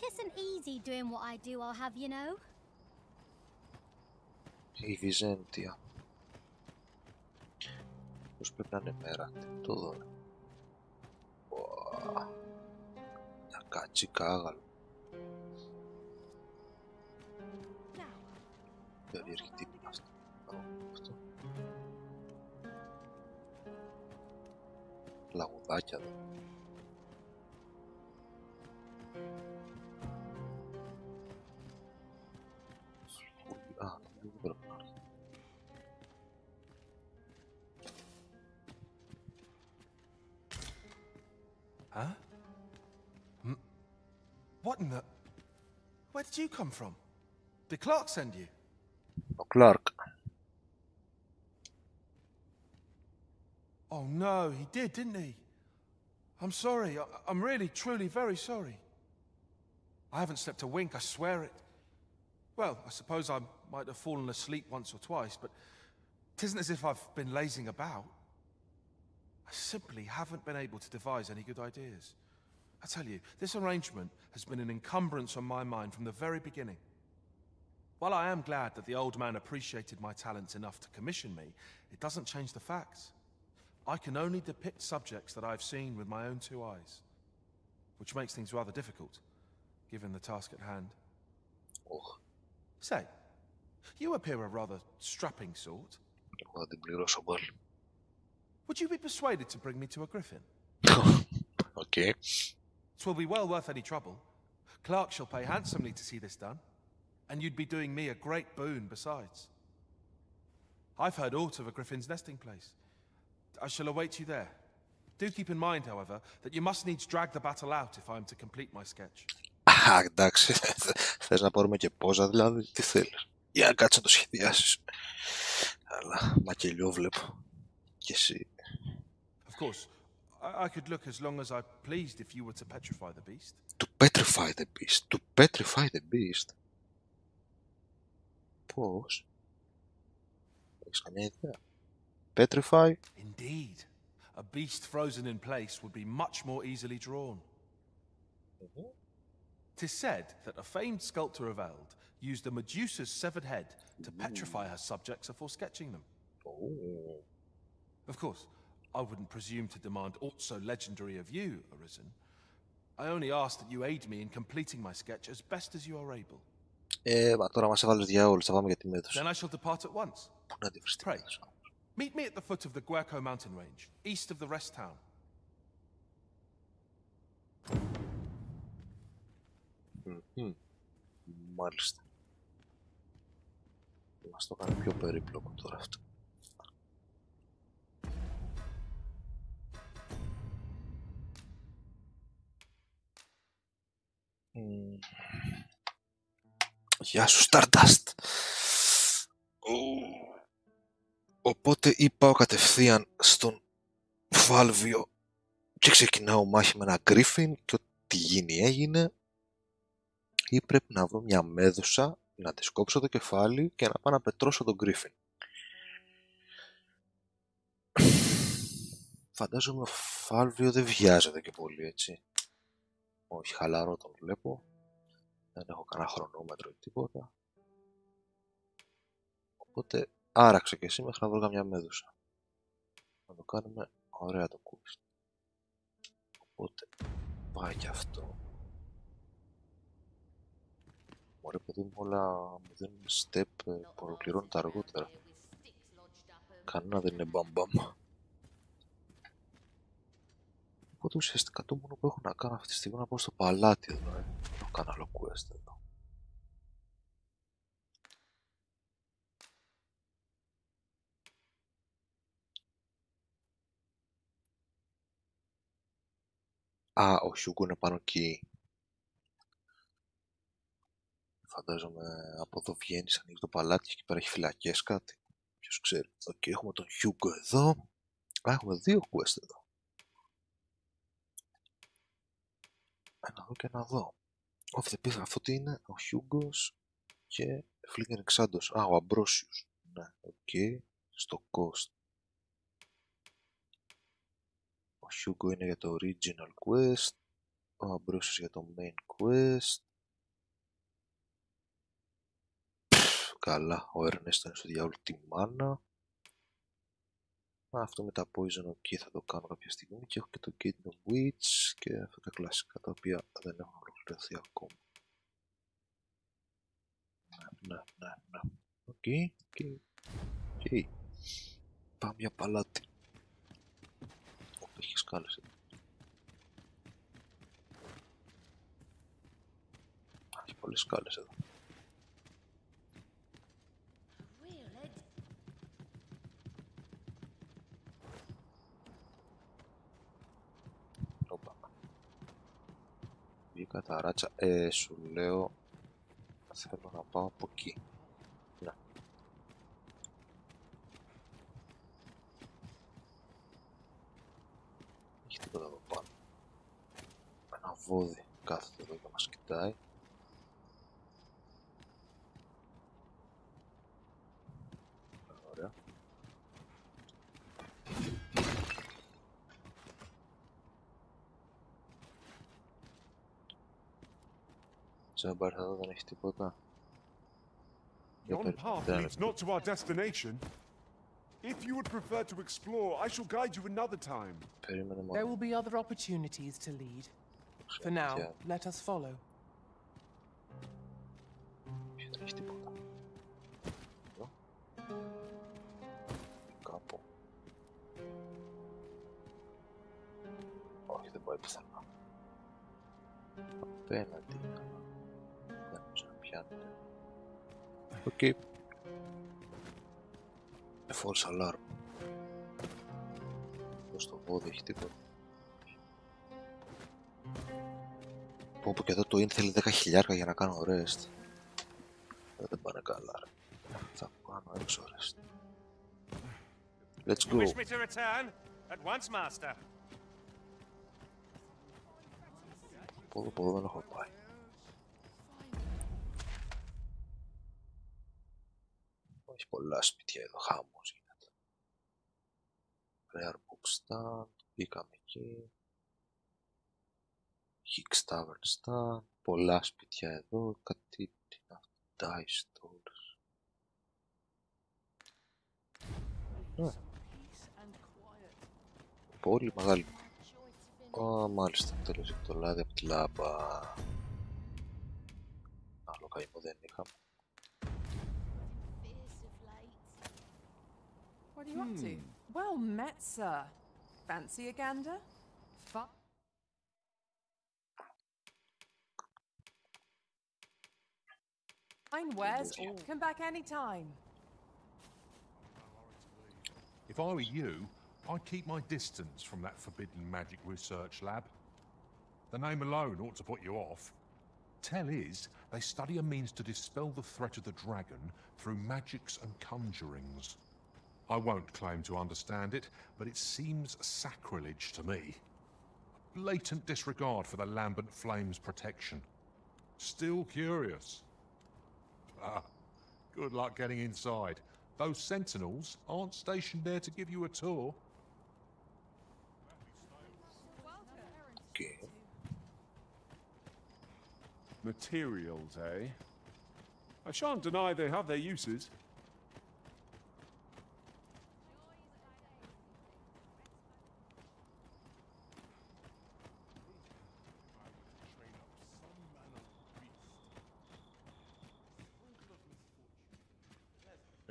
[SPEAKER 6] Tisn't easy doing what I do, I'll have you know.
[SPEAKER 1] Η Βυζέντια. Πώς πρέπει να είναι μέρα, το δω. Μια κατσίκα άγαλο. Περίεργη τύπη είναι αυτή. Αυτό. Λαγουδάκια εδώ. Α, δεν πρέπει να έρθει.
[SPEAKER 12] Huh? What in the... Where did you come from? Did Clark send you?
[SPEAKER 1] Ο Clark.
[SPEAKER 12] Oh no, he did, didn't he? I'm sorry. I'm really, truly very sorry. I haven't slept a wink, I swear it. Well, I suppose I might have fallen asleep once or twice, but it isn't as if I've been lazing about. I simply haven't been able to devise any good ideas. I tell you, this arrangement has been an encumbrance on my mind from the very beginning. While I am glad that the old man appreciated my talents enough to commission me, it doesn't change the facts. I can only depict subjects that I've seen with my own two eyes, which makes things rather difficult, given the task at hand.
[SPEAKER 1] Oh.
[SPEAKER 12] Say, you appear a rather strapping sort. Would you be persuaded to bring me to a griffin?
[SPEAKER 1] Okay.
[SPEAKER 12] 'Twill be well worth any trouble. Clark shall pay handsomely to see this done, and you'd be doing me a great boon besides. I've heard aught of a griffin's nesting place. I shall await you there. Do keep in mind, however, that you must needs drag the battle out if I am to complete my sketch.
[SPEAKER 1] Α, εντάξει. Θες να πάρουμε και πόζα, δηλαδή, τι θέλεις. Για να κάτσε να το σχεδιάσεις. Αλλά μακελιό βλέπω. Και εσύ.
[SPEAKER 12] Of course, I could look as long as I pleased if you were to petrify the beast.
[SPEAKER 1] To petrify the beast. To petrify the beast. Πώς? Έχεις καμιά ιδέα? Petrify?
[SPEAKER 12] Indeed. A beast frozen in place would be much more easily drawn. Tis said that a famed sculptor of Eld used a Medusa's severed head to petrify her subjects before sketching them. Of course, I wouldn't presume to demand aught so legendary of you, Arisen. I only ask that you aid me in completing my sketch as best as you are able.
[SPEAKER 1] Μα τώρα μας έβαλες διάολους, θα πάμε για τη μέδουσα.
[SPEAKER 12] Then I shall depart at once.
[SPEAKER 1] Πού να τη βρεις τη
[SPEAKER 12] Pray,
[SPEAKER 1] μέδουσα?
[SPEAKER 2] Meet me at the foot of the Guerco mountain range, east of the rest town.
[SPEAKER 1] Μάλιστα. Μας το κάνει πιο περίπλοκο τώρα αυτό. Γεια σου Stardust. Οπότε είπα κατευθείαν στον Φάλβιο και ξεκινάω μάχη με ένα Γκρίφιν και ό,τι γίνει έγινε, ή πρέπει να βρω μια μέδουσα, να της κόψω το κεφάλι και να πάω να πετρώσω τον Γκρίφιν. Φαντάζομαι ο Φάλβιο δεν βιάζεται και πολύ, έτσι. Όχι, χαλαρό τον βλέπω. Δεν έχω κανένα χρονόμετρο ή τίποτα. Οπότε άραξε και εσύ μέχρι να βρω καμιά μέδουσα. Να το κάνουμε ωραία το quest. Οπότε πάει και αυτό. Ωραία παιδί μου, όλα μου δίνουν step που ολοκληρώνεται αργότερα. Κανένα δεν είναι μπαμπαμ. Οπότε ουσιαστικά το μόνο που έχω να κάνω αυτή τη στιγμή είναι να πάω στο παλάτι εδώ. Δεν έχω κανένα άλλο quest εδώ. Α, ο Χιούγκο είναι πάνω εκεί. Φαντάζομαι από εδώ βγαίνεις, ανοίγει το παλάτι και εκεί πέρα έχει φυλακές κάτι. Ποιος ξέρει. Οκ, έχουμε τον Χιούγκο εδώ. Α, έχουμε δύο quest εδώ. Ένα εδώ και ένα εδώ. Αυτό τι είναι, ο Χιούγκος και Φλίγκεν Ξάντος. Α, ο Αμπρόσιος. Ναι, οκ. Στο cost. Ο Χιούγκο είναι για το original quest. Ο Αμπρόσιος για το main quest. Καλά, ο Ερνέστο είναι στο διάολο τη μάνα. Αυτό με τα poison ok θα το κάνω κάποια στιγμή και έχω και το Gate of Witch και αυτά τα κλασικά τα οποία δεν έχουν ολοκληρωθεί ακόμα. Ναι. Οκ. Πάμε για παλάτι. Όπου έχει σκάλες εδώ. Έχει πολλές σκάλες εδώ. Βγήκα τα ράτσα. Σου λέω θέλω να πάω από εκεί. Ναι. Έχει τίποτα εδώ πάνω. Ένα βόδι κάθεται εδώ και μας κοιτάει. Ωραία. Τζάμπαρ εδώ δεν έχει τίποτα.
[SPEAKER 14] Yon path leads not to our destination. If you would prefer to explore, I shall guide you another time.
[SPEAKER 2] There will be other opportunities to lead. For now, let us follow.
[SPEAKER 1] Δεν έχει τίποτα. Εδώ. Κάπου. Όχι, δεν πάει πουθενά. Απέναντι. Δεν νομίζω να πιάνεται. Οκ. False alarm. Εδώ στο βόδι έχει τίποτα. Όπου και εδώ το in θέλει 10.000 για να κάνω rest. Δεν πάνε καλά ρε. Θα κάνω έξω rest. Let's go.
[SPEAKER 9] Wish me to return at once, master.
[SPEAKER 1] Από εδώ δεν έχω πάει. Έχει πολλά σπίτια εδώ, χάμος γίνεται. Rare book stand, μπήκαμε εκεί. Hicks Tavern stand, πολλά σπίτια εδώ, κάτι τι είναι αυτό, dice stores. Πολύ μεγάλη. Μάλιστα, τέλος το λάδι από τη λάμπα. Άλλο καημό δεν είχαμε.
[SPEAKER 2] What are you up to? Well met, sir. Fancy a gander? Fine wares all. Come back anytime.
[SPEAKER 3] If I were you, I'd keep my distance from that forbidden magic research lab. The name alone ought to put you off. Tell is, they study a means to dispel the threat of the dragon through magics and conjurings. I won't claim to understand it, but it seems sacrilege to me. Blatant disregard for the lambent flame's protection. Still curious? Ah, good luck getting inside. Those sentinels aren't stationed there to give you a tour.
[SPEAKER 1] Okay.
[SPEAKER 14] Materials, eh? I shan't deny they have their uses.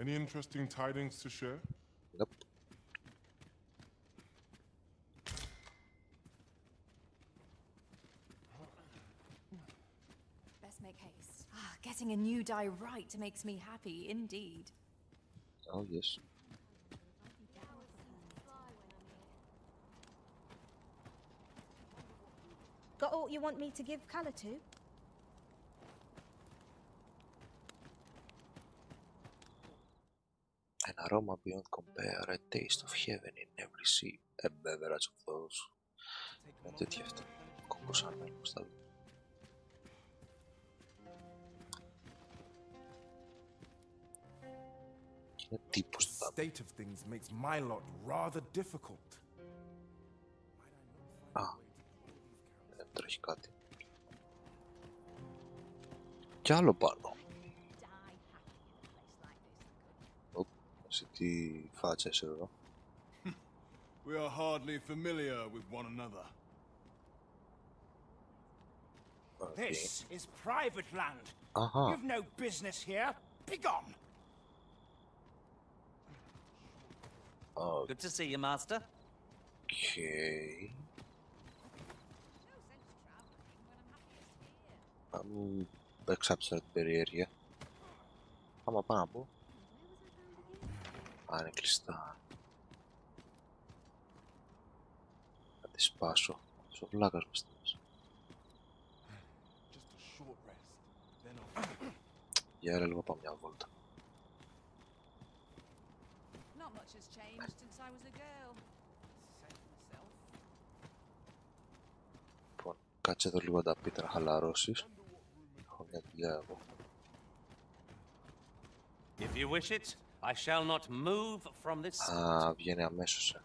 [SPEAKER 14] Any interesting tidings to share?
[SPEAKER 1] Nope.
[SPEAKER 18] Best make haste. Getting a new dye right makes me happy indeed.
[SPEAKER 1] Oh, yes.
[SPEAKER 19] Got all you want me to give colour to?
[SPEAKER 1] An aroma beyond compare, a taste of heaven in every sea, a beverage of those. Τέτοια αυτά. Κοκκοσαμένο, πώς τα λέω. Είναι τύπος του τάπου.
[SPEAKER 15] State of things makes my lot rather difficult.
[SPEAKER 1] Α, δεν τρέχει κάτι. Κι άλλο πάνω. Σε τι φάτσα είσαι εδώ.
[SPEAKER 13] We are hardly familiar with one another.
[SPEAKER 4] This is private land. You've no business here. Begone.
[SPEAKER 9] Good to see you, Master.
[SPEAKER 1] Okay. Θα μου εξάψω την περιέργεια. Άμα πάω να πω. Α, είναι κλειστά. Θα τη σπάσω. Ο βλάκας μας στέλνεις. Για έλα λίγο πάω μια βόλτα. Λοιπόν, κάτσε εδώ λίγο τα πίτα να χαλαρώσεις. Έχω μια δουλειά εγώ.
[SPEAKER 9] If you wish it, I shall not move from this.
[SPEAKER 1] Α, βγαίνει αμέσως.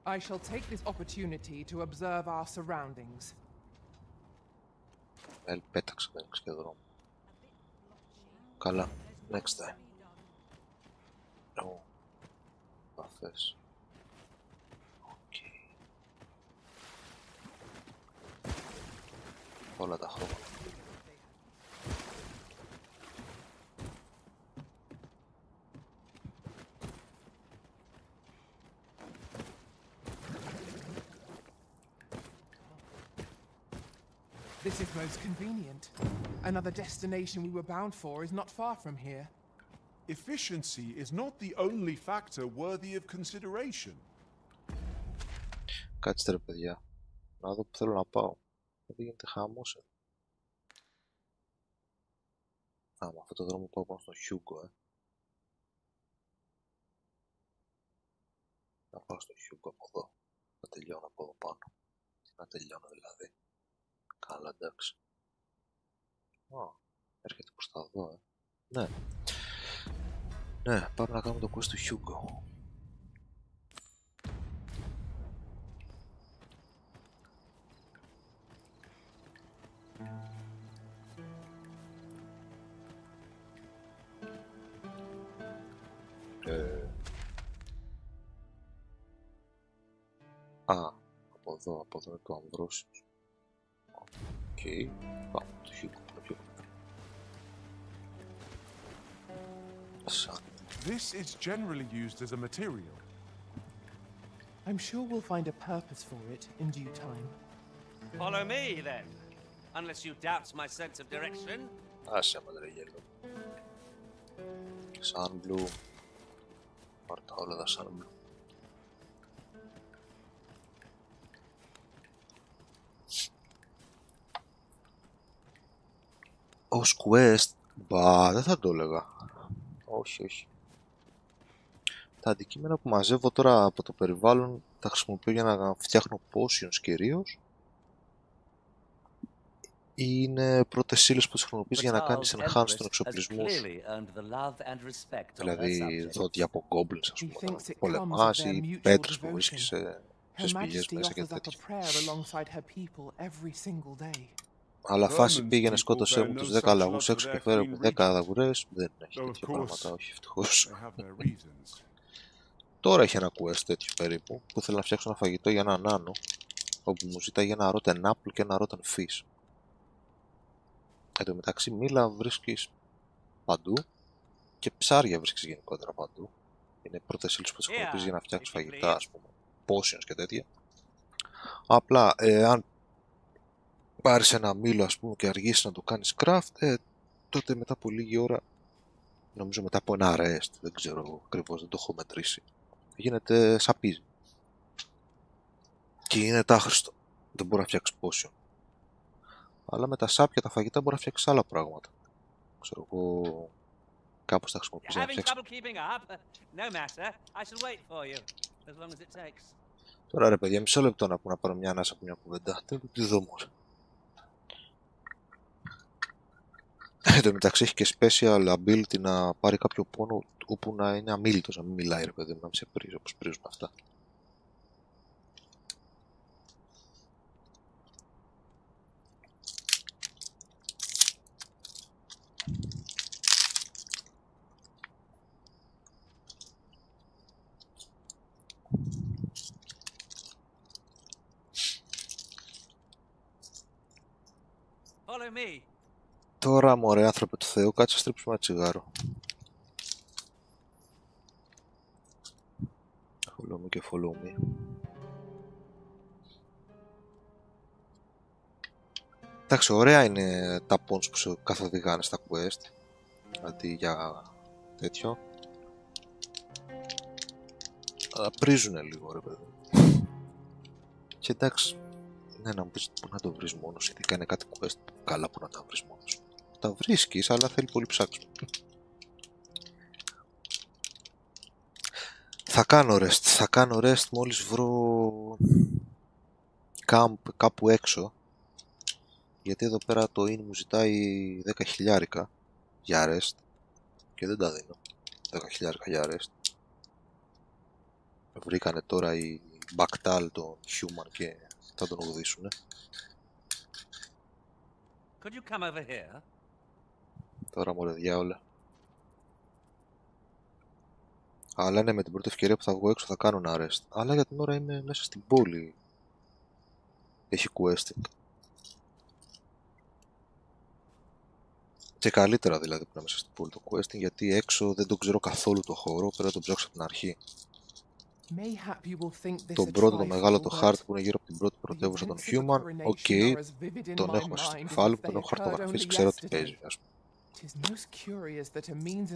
[SPEAKER 2] I shall take this opportunity to observe our surroundings.
[SPEAKER 1] Πέταξε, δεν έξω και δρόμο. Καλά, next time. Ω, παθές. Οκ. Όλα τα χρώματα.
[SPEAKER 2] This is most convenient. Another destination we were bound for is not far from here.
[SPEAKER 14] Efficiency is not the only factor worthy of consideration.
[SPEAKER 1] Κάτσε ρε παιδιά. Να δω που θέλω να πάω. Γιατί γίνεται χαμός. Α, με αυτό το δρόμο πάω πάνω στον Χιούγκο, Να πάω στον Χιούγκο από εδώ. Να τελειώνω από εδώ πάνω. Να τελειώνω δηλαδή. Καλά, εντάξει. Έρχεται προς τα εδώ, Ναι. Ναι, πάμε να κάνουμε το quest του Χιούγκο. Από εδώ είναι το Αμβρόσιος. Οκ, πάμε το Χιούγκο. Σαν
[SPEAKER 14] This is generally used as a material.
[SPEAKER 2] I'm sure we'll find a purpose for it in due time.
[SPEAKER 9] Follow me, then. Unless you doubt my sense of direction.
[SPEAKER 1] Άσε με, ρε γέλο. Sun blue. Πάρτα όλα τα sun blue. Ως quest, μπα, δεν θα το έλεγα. Όχι, όχι. Τα αντικείμενα που μαζεύω τώρα από το περιβάλλον τα χρησιμοποιώ για να φτιάχνω potions κυρίως. Είναι πρώτες ύλες που τις χρησιμοποιείς για να κάνεις enhance των εξοπλισμούς. Δηλαδή δόντια από goblins, ας πούμε, να πολεμάς ή πέτρες που βρίσκεις σε σπηλιές μέσα και τέτοια. Αλλά φάση πήγαινε, σκότωσέ μου τους 10 λαγούς έξω και φέρε μου 10 αγουρές. Δεν έχει τέτοια πράγματα, όχι, ευτυχώς. Τώρα έχει ένα quest τέτοιο περίπου που θέλω να φτιάξω ένα φαγητό για έναν άνω, όπου μου ζητάει ένα rotten apple και ένα rotten fish. Εν τω μεταξύ μήλα βρίσκεις παντού και ψάρια βρίσκεις γενικότερα παντού. Είναι πρώτες ύλες που τις χρησιμοποιείς για να φτιάξεις φαγητά, ας πούμε, potions και τέτοια. Απλά, αν πάρεις ένα μήλο, ας πούμε, και αργήσεις να το κάνεις craft, τότε μετά από λίγη ώρα, νομίζω μετά από ένα rest, δεν ξέρω ακριβώς, δεν το έχω μετρήσει, γίνεται σαπίζι. Και είναι τάχρηστο. Δεν μπορεί να φτιάξει potion. Αλλά με τα σάπια, τα φαγητά, μπορεί να φτιάξει άλλα πράγματα. Ξέρω εγώ, κάπως τα χρησιμοποιείς για να φτιάξει. Τώρα ρε παιδιά, μισό λεπτό να πάρω μια ανάσα από μια κουβέντα. Τι δω μόνο. Εν τω μεταξύ έχει και special ability να πάρει κάποιο πόνο όπου να είναι αμίλητος, να μην μιλάει ρε παιδί μου, να μην σε πρίζει όπως πρίζουν αυτά. Τώρα μωρέ άνθρωπε του Θεού, κάτσε να στρίψουμε ένα τσιγάρο. Follow me και follow me. Εντάξει, ωραία είναι τα pawns που σε καθοδηγάνε στα quest, αντί για τέτοιο. Αλλά πρίζουνε λίγο ρε παιδί. Και εντάξει, ναι, να μου πεις πού να το βρεις μόνος, ειδικά είναι κάτι quest καλά που να τα βρεις μόνος. Τα βρίσκεις, αλλά θέλει πολύ ψάξιμο. Θα κάνω rest μόλις βρω camp κάπου έξω. Γιατί εδώ πέρα το in μου ζητάει 10.000 για rest και δεν τα δίνω. 10.000 για rest. Βρήκανε τώρα οι Bactal τον human και θα τον οδηγήσουνε.
[SPEAKER 9] Could you come over here?
[SPEAKER 1] Τώρα μωρέ διάολα. Αλλά ναι, με την πρώτη ευκαιρία που θα βγω έξω θα κάνω ένα rest. Αλλά για την ώρα είμαι μέσα στην πόλη. Έχει questing. Και καλύτερα δηλαδή που είναι μέσα στην πόλη το questing, γιατί έξω δεν τον ξέρω καθόλου το χώρο, πρέπει να τον ψάξω από την αρχή. Το πρώτο, το μεγάλο, το χάρτη που είναι γύρω από την πρώτη πρωτεύουσα των Human, οκ, τον έχω μέσα στο κεφάλι μου, τον έχω χαρτογραφήσει, ξέρω τι παίζει, ας πούμε.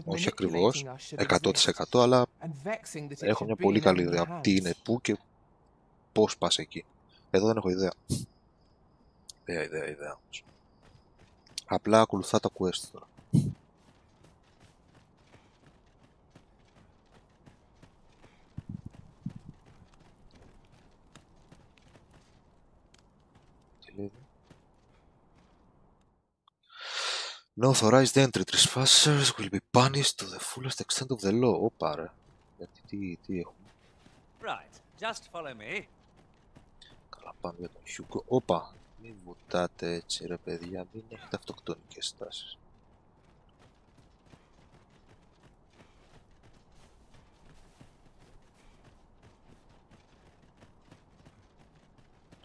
[SPEAKER 1] Όχι ακριβώς, 100%, αλλά έχω μια πολύ καλή ιδέα τι είναι πού και πώς πας εκεί. Εδώ δεν έχω ιδέα. Ιδέα. Απλά ακολουθά τα quest τώρα. No authorized entry. Trespassers will be punished to the fullest extent of the law. Ωπα ρε. Γιατί τι έχουμε.
[SPEAKER 9] Right, just follow me.
[SPEAKER 1] Καλά πάμε για τον Hugo. Ωπα. Μην βουτάτε έτσι ρε παιδιά. Μην έχετε αυτοκτονικές στάσεις.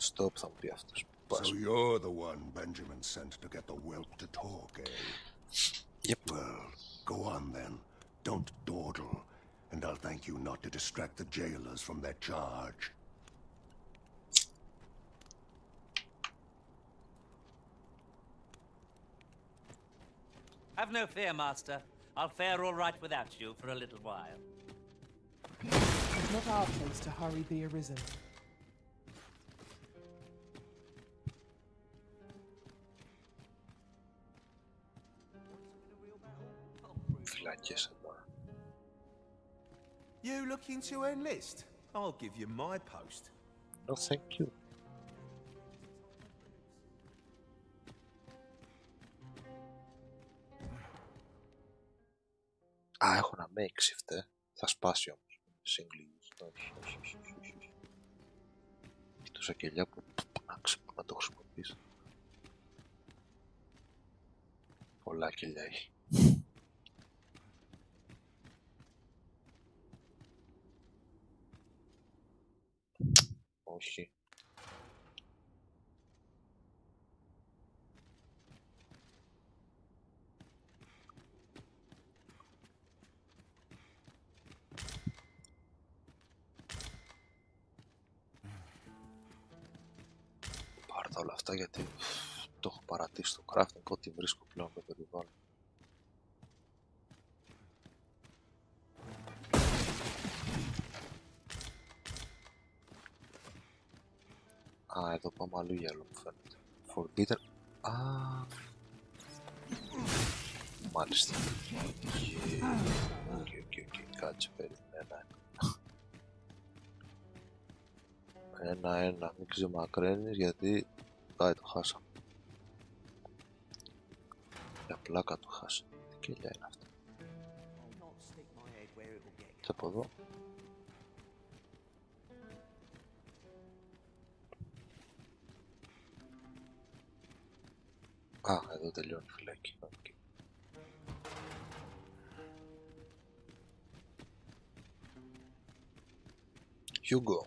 [SPEAKER 1] Stop θα μου πει αυτός.
[SPEAKER 7] So you're the one Benjamin sent to get the whelp to talk, eh?
[SPEAKER 1] Yep.
[SPEAKER 7] Well, go on then. Don't dawdle, and I'll thank you not to distract the jailers from their charge.
[SPEAKER 9] Have no fear, Master. I'll fare all right without you for a little while.
[SPEAKER 2] It's not our place to hurry the Arisen.
[SPEAKER 11] You looking to enlist? I'll give you my post.
[SPEAKER 1] No, thank you. Α, έχω ένα makeshift, θα σπάσει όμως. Single use. Όχι. Έχει τόσα κελιά που να το χρησιμοποιήσω. Πολλά κελιά έχει. Όχι. Πάρω τα όλα αυτά γιατί το έχω παρατήσει στο crafting, ό,τι βρίσκω πλέον το περιβάλλον. Α, εδώ πάμε αλλού για άλλο μου φαίνεται. Forbidden. Α, μάλιστα. Οκ. Κάτσε, περίμενε. Ένα. Μην ξεμακραίνεις γιατί πάει το χάσαμε. Για πλάκα το χάσαμε. Τι κελιά είναι αυτά. Και από εδώ. Α, εδώ τελειώνει η φυλακή. Okay. Hugo.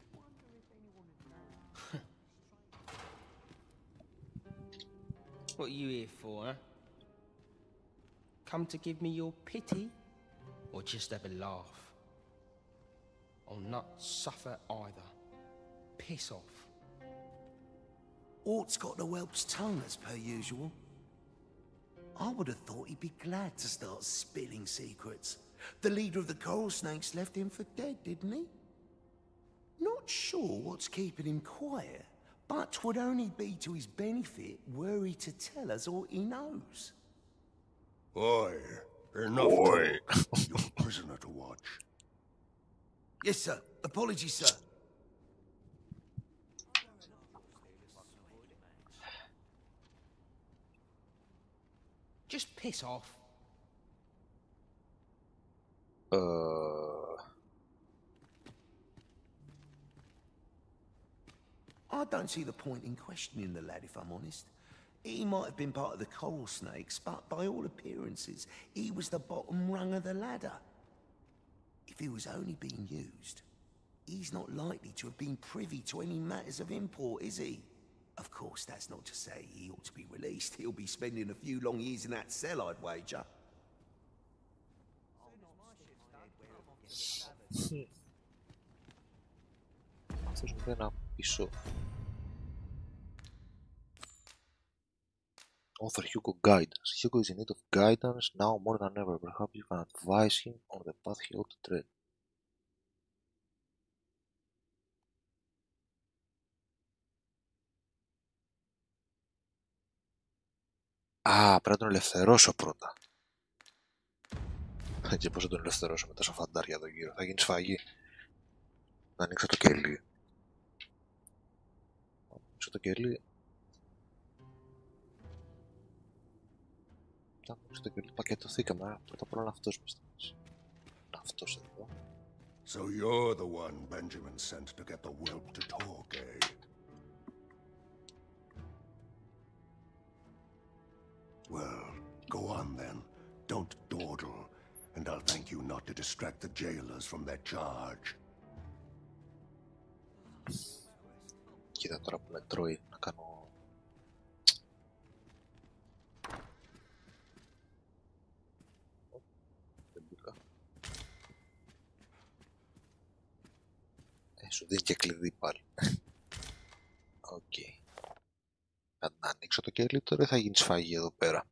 [SPEAKER 17] What are you here for, huh? Come to give me your pity? Or just have a laugh? I'll not suffer either. Piss off.
[SPEAKER 11] Ort's got the whelp's tongue as per usual. I would have thought he'd be glad to start spilling secrets. The leader of the coral snakes left him for dead, didn't he? Not sure what's keeping him quiet, but 'twould only be to his benefit were he to tell us all he knows.
[SPEAKER 7] Oi, enough talk. You're a prisoner to watch.
[SPEAKER 11] Yes, sir. Apologies, sir.
[SPEAKER 17] Just piss off.
[SPEAKER 11] I don't see the point in questioning the lad, if I'm honest. He might have been part of the coral snakes, but by all appearances, he was the bottom rung of the ladder. If he was only being used, he's not likely to have been privy to any matters of import, is he? Of course, that's not to say he ought to be released. He'll be spending a few long years in that cell, I'd wager.
[SPEAKER 1] Αυτός μου ένα πίσω. Offer Hugo guidance. Hugo is in need of guidance now more than ever. Perhaps you can advise him on the path he ought to tread. Α, πρέπει να τον ελευθερώσω πρώτα. Και πώς θα τον ελευθερώσω με τόσα φαντάρια εδώ γύρω. Θα γίνει σφαγή. Να ανοίξω το κελί. Να ανοίξω το κελί. Να ανοίξω το κελί. Πακετωθήκαμε. Πρώτα απ' όλα αυτός μας θα πεις. Αυτός εδώ.
[SPEAKER 7] So you're the one Benjamin sent to get the whelp to talk, eh? Well, go on then. Don't dawdle, and I'll thank you not to distract the jailers from their charge.
[SPEAKER 1] Κοίτα τώρα που με τρώει να κάνω... Δεν μπήκα. Σου δίνει και κλειδί πάλι. Οκ. Θα να ανοίξω το κελί τώρα, θα γίνει σφαγή εδώ πέρα.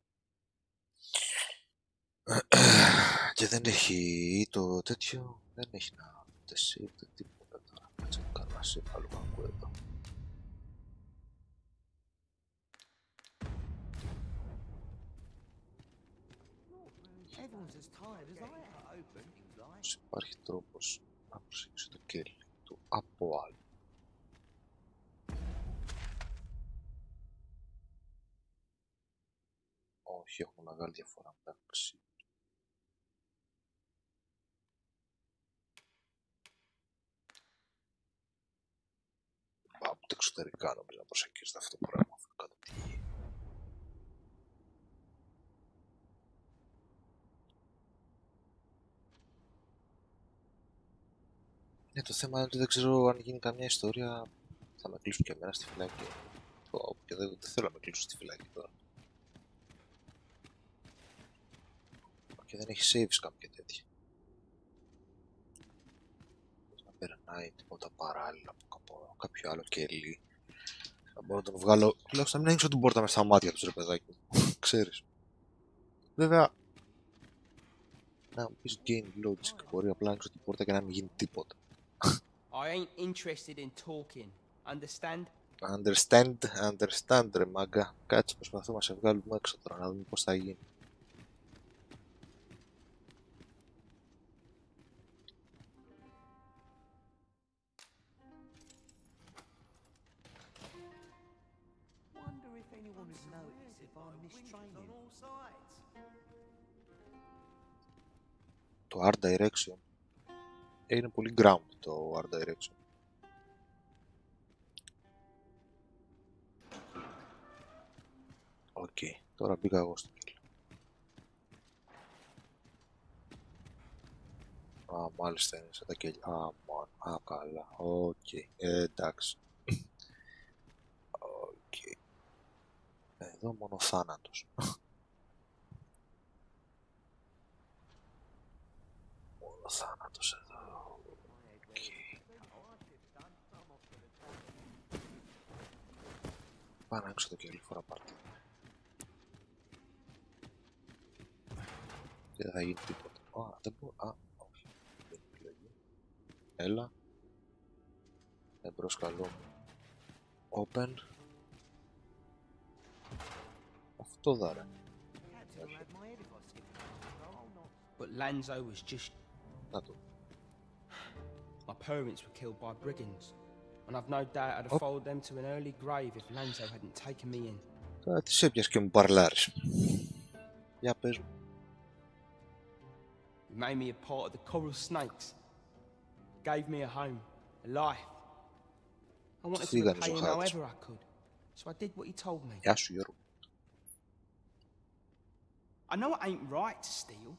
[SPEAKER 1] Και δεν έχει το τέτοιο, δεν έχει να τεσί, ούτε τίποτα τώρα. Κάτσε να κάνω ασύ, πάλι μαγκού εδώ. Υπάρχει τρόπος να προσέξω το κέλι του από άλλο. Όχι, έχουμε μεγάλη διαφορά μεταξύ. Από τα εξωτερικά νομίζω να προσεγγίζεται αυτό το πράγμα. Κάτω τη γη. Το θέμα είναι ότι δεν ξέρω αν γίνει καμιά ιστορία, θα με κλείσουν και εμένα στη φυλάκη. Και δεν θέλω να με κλείσουν στη φυλάκη τώρα. Και δεν έχει saves κάποια τέτοια. Να περνάει τίποτα παράλληλα από κάποιο άλλο κελί. Θα μπορώ να τον βγάλω, τουλάχιστον να μην ανοίξω την πόρτα μες στα μάτια του, ρε παιδάκι μου. Ξέρεις. Βέβαια, να μου πεις gain loads και μπορεί απλά να ανοίξω την πόρτα και να μην γίνει τίποτα.
[SPEAKER 17] I ain't interested in talking. Understand?
[SPEAKER 1] Understand ρε μάγκα. Κάτσε, προσπαθούμε να σε βγάλουμε έξω τώρα, να δούμε πώς θα γίνει. Το art direction είναι πολύ ground το art direction. Οκ, τώρα μπήκα εγώ στο κύκλο. Α, μάλιστα είναι σαν τα κέλια. Α, καλά, οκ, εντάξει. Οκ. Εδώ μόνο θάνατος. Μόνο θάνατος εδώ. Πάω να έξω το κελί φορά πάρτι. Και δεν θα γίνει τίποτα. Α, δεν μπορώ. Α, όχι. Δεν είναι επιλογή. Έλα. Εμπρός καλό. Open. Αυτό δάρε.
[SPEAKER 17] But Lanzo was just...
[SPEAKER 1] Να το.
[SPEAKER 17] My parents were killed by brigands. And I've no doubt I'd have followed them to an early grave if Lanzo hadn't taken me in.
[SPEAKER 1] Τώρα τις έπιας και μου παρλάρεις. Για πες μου.
[SPEAKER 17] You made me a part of the coral snakes. Gave me a home, a life. I wanted to repay him however I could. So I did what he told me.
[SPEAKER 1] Γεια σου Γιώργο.
[SPEAKER 17] I know it ain't right to steal,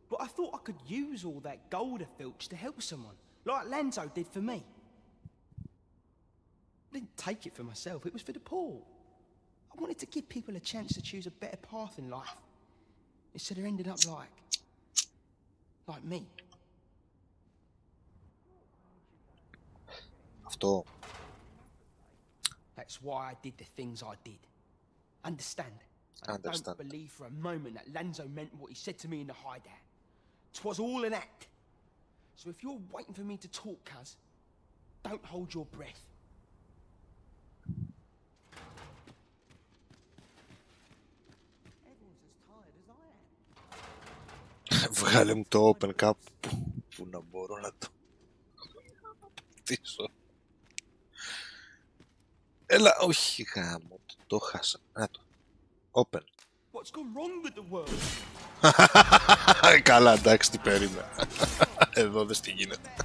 [SPEAKER 17] but I thought I could use all that gold I filched to help someone, like Lanzo did for me. I didn't take it for myself, it was for the poor. I wanted to give people a chance to choose a better path in life, instead of ending up like me.
[SPEAKER 1] Αυτό.
[SPEAKER 17] That's why I did the things I did. Understand? I don't believe for a moment that Lanzo meant what he said to me in the hideout. 'Twas all an act. So if you're waiting for me to talk, cuz, don't hold your breath.
[SPEAKER 1] Βγάλε μου το open κάπου που να μπορώ να το χτίσω. Έλα, όχι γάμο, το χάσα. Να το. Open.
[SPEAKER 17] What's gone wrong with the world?
[SPEAKER 1] Καλά, εντάξει, τι περίμενα. Εδώ δες τι γίνεται.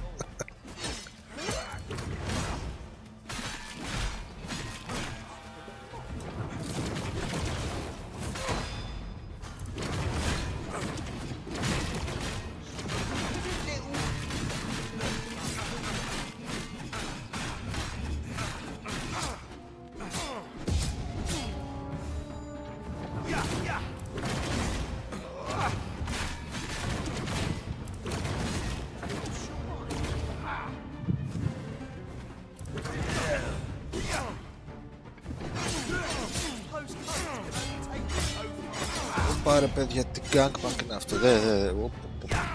[SPEAKER 1] Πάρε παιδιά, τι gangbang είναι αυτό,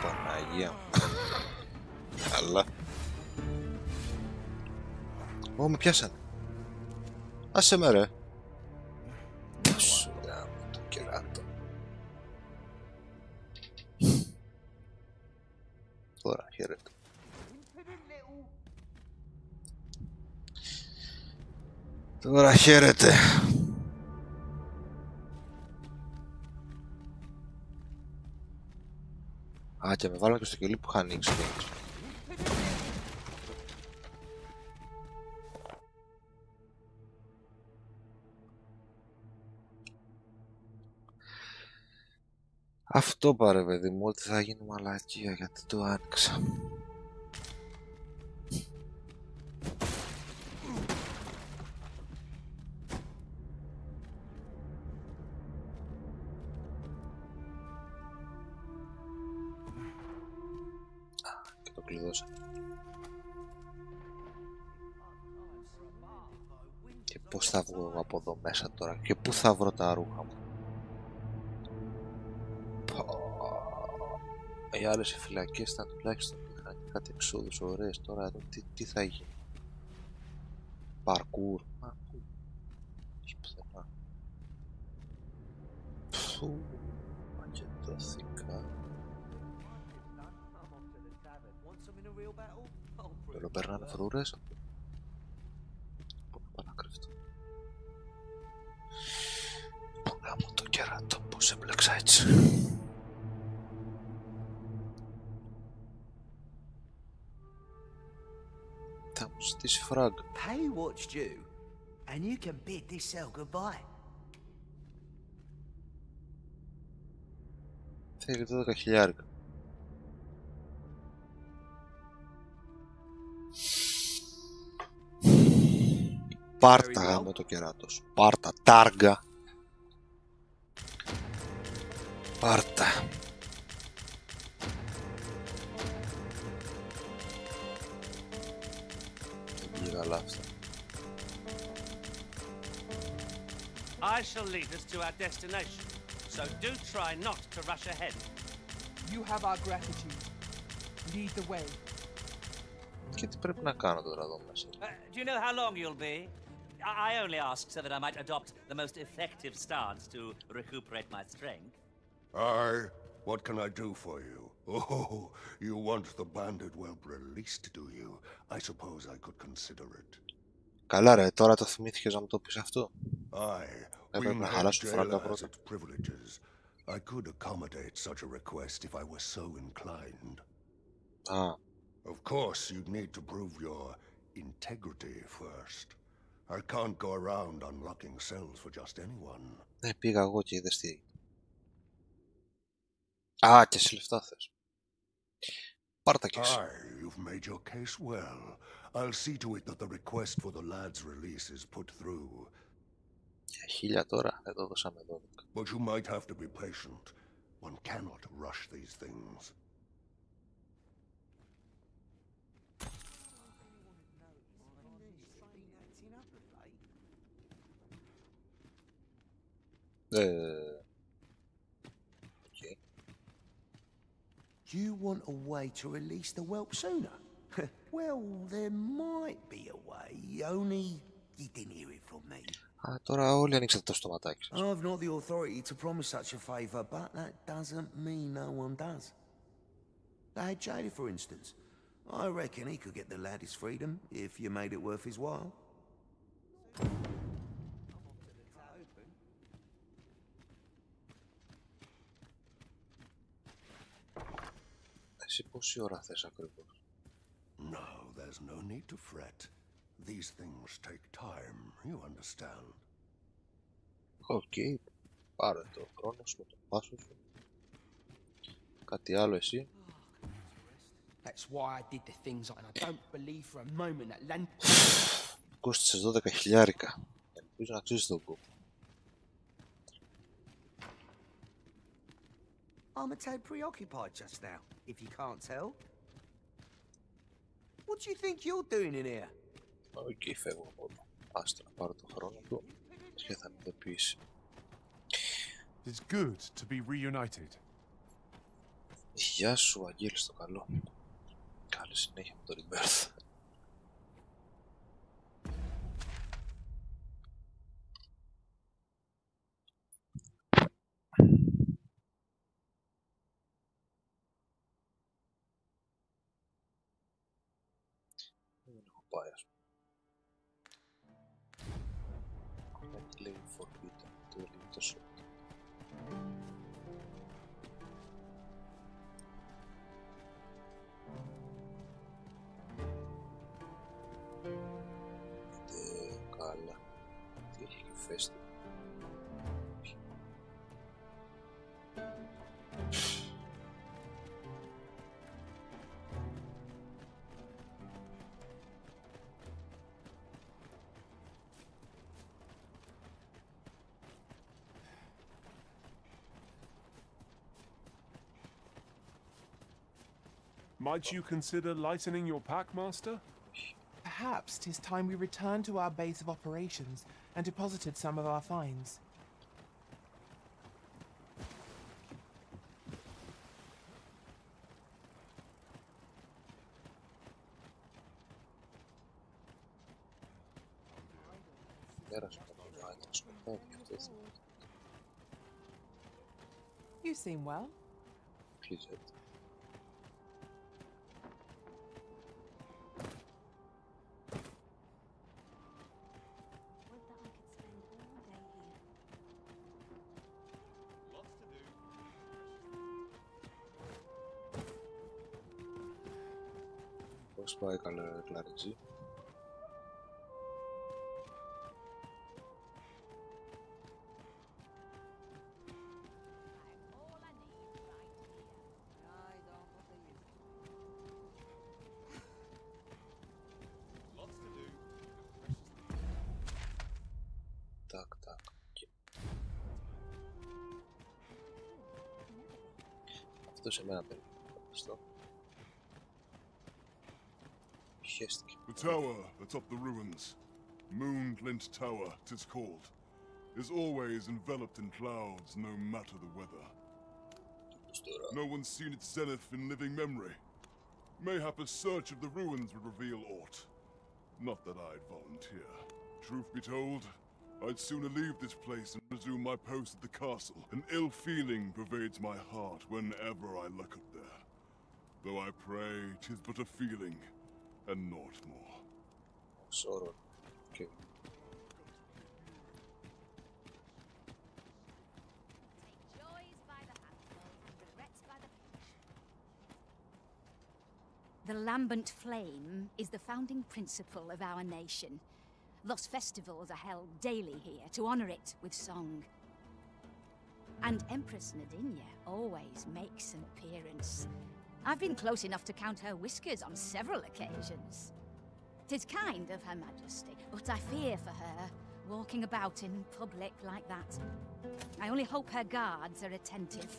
[SPEAKER 1] Παναγία μου. Καλά. Ω, με πιάσανε. Άσε με ρε. Σου γάμο το κεράτο. Τώρα χαίρετε. Τώρα χαίρετε. Α, και με βάλανε και στο κελί που είχα ανοίξει. Αυτό πάρε παιδί μου, ότι θα γίνει μαλακία γιατί το άνοιξα. Και το κλειδώσα. Και πώς θα βγω από εδώ μέσα τώρα και πού θα βρω τα ρούχα μου. Οι άλλες οι φυλακές ήταν τουλάχιστον είχαν κάτι εξόδους ωραίες, τώρα εδώ τι θα γίνει. Παρκούρ. Όχι πουθενά. Φου, μακετώθηκα. Εδώ περνάνε φρούρες. Πού να πάω να κρυφτώ. Πού γάμω το κεράτο, πώς έμπλεξα έτσι. Θα μου ζητήσει φράγκ.
[SPEAKER 11] Pay what's due, and you can bid this cell goodbye.
[SPEAKER 1] Θέλει το 10.000. Πάρτα γάμο το κεράτος. Πάρτα, τάργα. Πάρτα. Καλά αυτά.
[SPEAKER 9] I shall lead us to our destination, so do try not to rush ahead.
[SPEAKER 2] You have our gratitude. Lead the way.
[SPEAKER 1] Και τι πρέπει να κάνω τώρα εδώ μέσα.
[SPEAKER 9] Do you know how long you'll be? I only ask so that I might adopt the most effective stance to recuperate my strength.
[SPEAKER 7] Aye, what can I do for you? Oh, you want the bandit whelp released, do you? I suppose I could consider it.
[SPEAKER 1] Καλά ρε, τώρα το θυμήθηκες να μου το πεις αυτό.
[SPEAKER 7] Aye,
[SPEAKER 1] Έπρεπε να χαλάσω φράγκα
[SPEAKER 7] has
[SPEAKER 1] πρώτα.
[SPEAKER 7] its privileges. I could accommodate such a request if I were so inclined.
[SPEAKER 1] Ah.
[SPEAKER 7] Of course, you'd need to prove your integrity first. I can't go around unlocking cells for just anyone.
[SPEAKER 1] Ναι, πήγα εγώ και είδες τι. Α, και σε λεφτά θες. Πάρ' τα κι εσύ.
[SPEAKER 7] Aye, you've made your case well. I'll see to it that the request for the lad's release is put through.
[SPEAKER 1] 1.000 τώρα, εδώ δώσαμε 12.
[SPEAKER 7] But you might have to be patient. One cannot rush these things.
[SPEAKER 1] Okay.
[SPEAKER 11] You want a way to release the whelp sooner? Well, there might be a way, only you didn't hear it from me.
[SPEAKER 1] Α, τώρα όλοι ανοίξατε το στοματάκι σας.
[SPEAKER 11] I've not the authority to promise such a favour, but that doesn't mean no one does. Lad Jada, for instance. I reckon he could get the lad his freedom if you made it worth his while.
[SPEAKER 1] Εσύ πόση ώρα θες ακριβώς?
[SPEAKER 7] No, there's no need to fret. These things take time, you understand.
[SPEAKER 1] Οκ, πάρε το χρόνο σου με το πάσο σου. Κάτι άλλο εσύ?
[SPEAKER 17] That's why I did the things and I don't believe for a moment that land.
[SPEAKER 1] Κόστησες 12.000. Ελπίζω να αξίζει τον κόπο.
[SPEAKER 11] I'm a tad preoccupied just now, if you can't tell. What do you think you're doing in here?
[SPEAKER 1] Οκ, φεύγω από εδώ. Άστα να πάρω το χρόνο του και θα με ειδοποιήσει.
[SPEAKER 3] It's good to be reunited.
[SPEAKER 1] Γεια σου, Αγγέλη, στο καλό. Καλή συνέχεια με το Rebirth. Δεν έχω πάει, ας πούμε. Κάτι λέει Forbidden, το λέει τόσο. Καλά. Τι έχει και φέστη.
[SPEAKER 14] Might you consider lightening your pack, Master?
[SPEAKER 2] Perhaps 'tis time we returned to our base of operations and deposited some of our finds. You seem well.
[SPEAKER 1] Please. Πώς πάει καλά, Κλαρετζή? Так. Αυτό σε μένα παίρνει. Ευχαριστώ.
[SPEAKER 20] The tower atop the ruins, Moonglint Tower, 'tis called, is always enveloped in clouds, no matter the weather. No one's seen its zenith in living memory. Mayhap a search of the ruins would reveal aught. Not that I'd volunteer. Truth be told, I'd sooner leave this place and resume my post at the castle. An ill feeling pervades my heart whenever I look up there. Though I pray 'tis but a feeling, and naught more.
[SPEAKER 1] Sort of. Okay.
[SPEAKER 22] The lambent flame is the founding principle of our nation. Thus festivals are held daily here to honor it with song. And Empress Nadinia always makes an appearance. I've been close enough to count her whiskers on several occasions. 'Tis kind of Her Majesty, but I fear for her, walking about in public like that. I only hope her guards are attentive.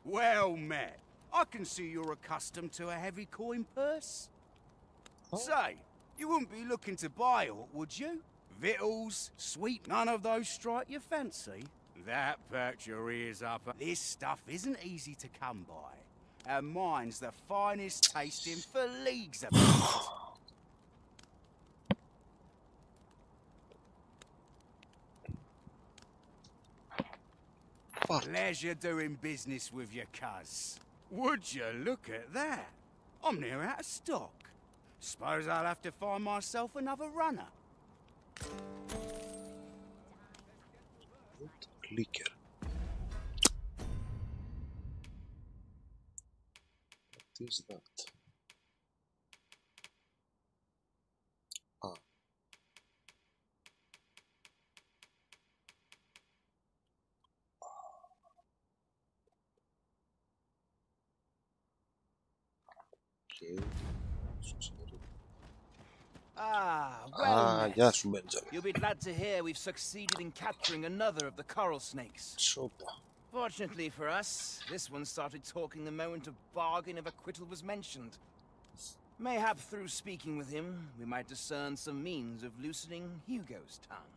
[SPEAKER 13] Well met. I can see you're accustomed to a heavy coin purse. Say, you wouldn't be looking to buy aught, would you? Victuals, sweet, none of those strike your fancy? That perks your ears up. This stuff isn't easy to come by. And mine's the finest tasting for leagues about. Pleasure doing business with your cuz. Would you look at that? I'm near out of stock. Suppose I'll have to find myself another runner.
[SPEAKER 1] Clicker. What is that?
[SPEAKER 17] Well,
[SPEAKER 1] yes, Benjamin.
[SPEAKER 17] You'll be glad to hear we've succeeded in capturing another of the coral snakes.
[SPEAKER 1] Sopa.
[SPEAKER 13] Fortunately for us, this one started talking the moment a bargain of acquittal was mentioned. Mayhap through speaking with him, we might discern some means of loosening Hugo's tongue.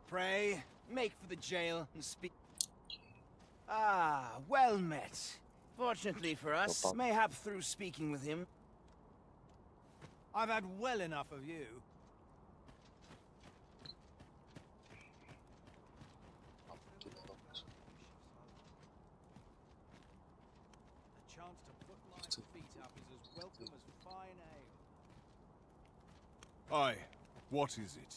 [SPEAKER 13] Pray, make for the jail and speak. Ah, well met. Fortunately for us, mayhap through speaking with him.
[SPEAKER 8] I've had well enough of you. A chance to put my feet up is as welcome as fine ale.
[SPEAKER 15] Aye, what is it?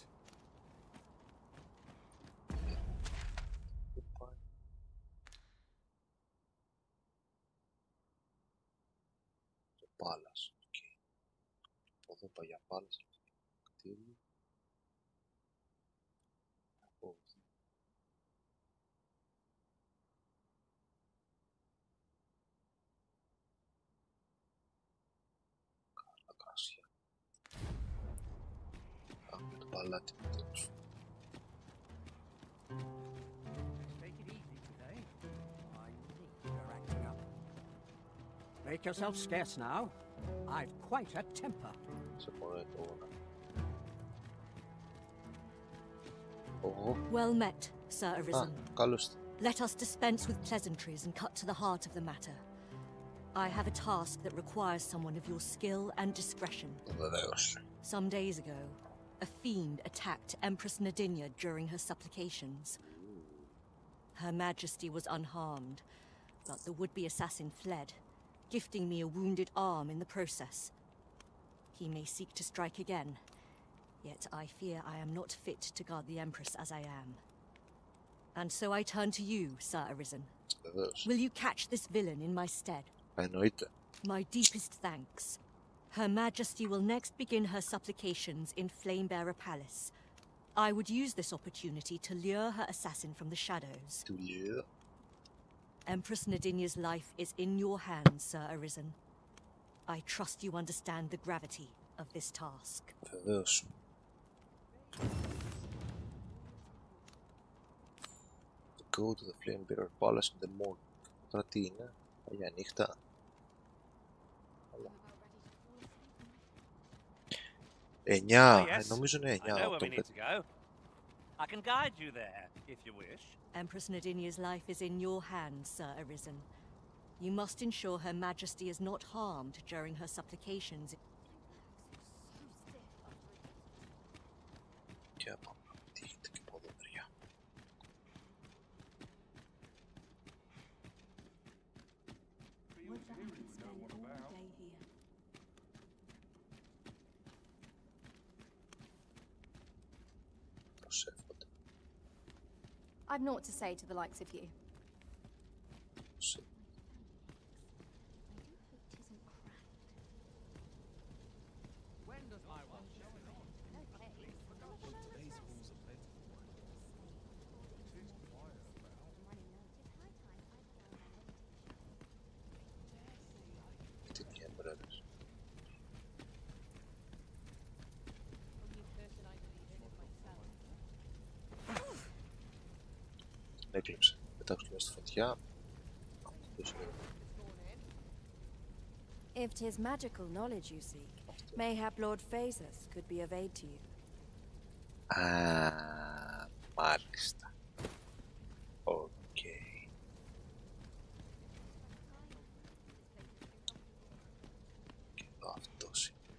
[SPEAKER 1] Πάλας. Από εδώ πάει για πάλας. Κτίριο. Από εδώ. Καλά κράσια. Πάμε το παλάτι μου τέλος.
[SPEAKER 5] Make yourself scarce now. I've quite a temper.
[SPEAKER 21] Well met, Sir Arisen. Let us dispense with pleasantries and cut to the heart of the matter. I have a task that requires someone of your skill and discretion. Some days ago, a fiend attacked Empress Nadinia during her supplications. Her Majesty was unharmed, but the would-be assassin fled, gifting me a wounded arm in the process. He may seek to strike again, yet I fear I am not fit to guard the Empress as I am. And so I turn to you, Sir Arisen. Will you catch this villain in my stead? My deepest thanks. Her Majesty will next begin her supplications in Flamebearer Palace. I would use this opportunity to lure her assassin from the shadows. Empress Nadinia's life is in your hands, Sir Arisen. I trust you understand the gravity of this task.
[SPEAKER 1] Go to the Flamebearer Palace in the morning. Τώρα τι είναι, για νύχτα. Εννιά, νομίζω είναι 9.
[SPEAKER 9] I can guide you there, if you wish.
[SPEAKER 21] Empress Nadinia's life is in your hands, Sir Arisen. You must ensure Her Majesty is not harmed during her supplications.
[SPEAKER 6] I've naught to say to the likes of you.
[SPEAKER 1] Έκλειψε. Πετάξτε μέσα στη φωτιά.
[SPEAKER 18] If 'tis magical knowledge you seek, mayhap Lord Phasus could be of aid to you.
[SPEAKER 1] Μάλιστα. Οκ. Και εδώ αυτός είναι.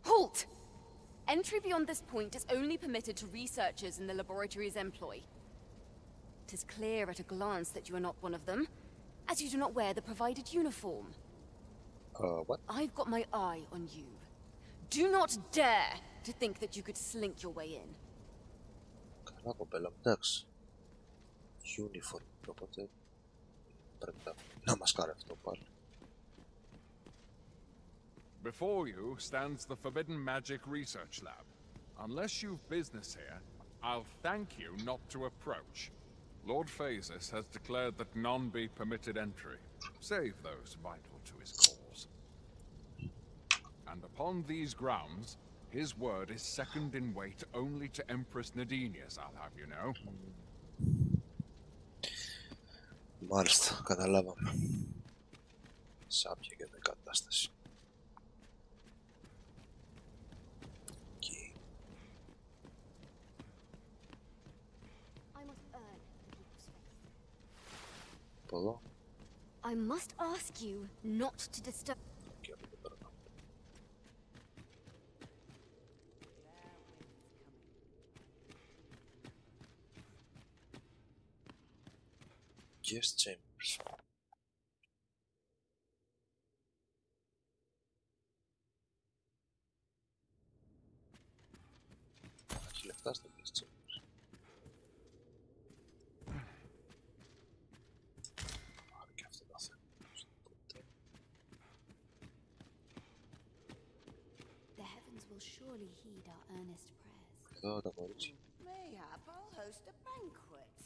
[SPEAKER 10] Halt! Entry beyond this point is only permitted to researchers in the laboratory's employ. It is clear at a glance that you are not one of them, as you do not wear the provided uniform.
[SPEAKER 1] What?
[SPEAKER 10] I've got my eye on you. Do not dare to think that you could slink your way in.
[SPEAKER 1] Καλά κοπέλα, εντάξει. Uniform, οπότε πρέπει να μας κάνει αυτό πάλι.
[SPEAKER 3] Before you stands the Forbidden Magic Research Lab. Unless you've business here, I'll thank you not to approach. Lord Phasus has declared that none be permitted entry, save those vital
[SPEAKER 12] to his cause. And upon these grounds, his word is second in weight only to Empress Nadinia's, I'll have you know.
[SPEAKER 1] Μάλιστα, καταλάβαμε. Σάπια και με κατάσταση. Ποδό.
[SPEAKER 6] I must ask you not to disturb.
[SPEAKER 1] Guest chambers. Έχει λεφτά στο guest chambers. Άρα και αυτό το θέμα.
[SPEAKER 6] The heavens will surely heed our earnest prayers.
[SPEAKER 1] Εδώ τα κορίτσια.
[SPEAKER 16] Mayhap I'll host a banquet.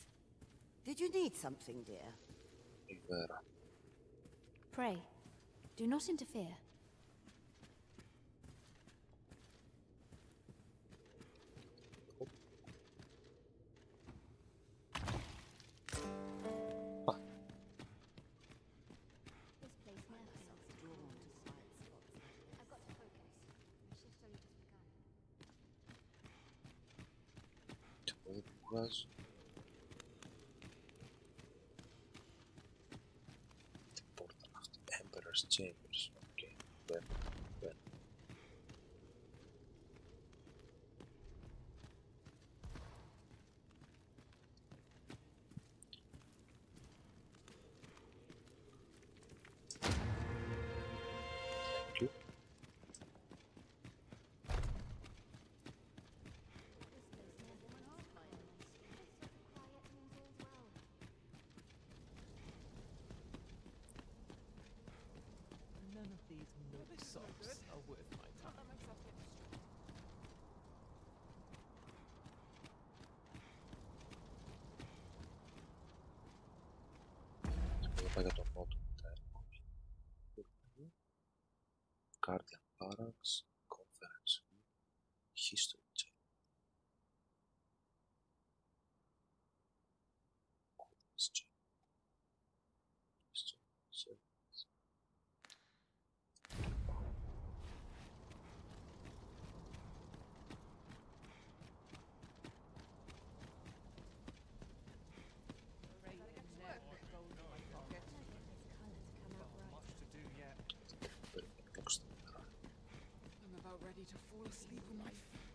[SPEAKER 16] Did you need something, dear?
[SPEAKER 1] Vera.
[SPEAKER 6] Pray, do not interfere.
[SPEAKER 1] Βγάζω. Τι πόρτα είναι αυτή? Emperor's Chambers. Οκ, μπαίνω, μπαίνω. Thank you. Πάει για τον νότο τέρμος. Guardian Barracks, Conference, History Check. Conference Check. History Check.
[SPEAKER 2] Ready to fall asleep on my feet.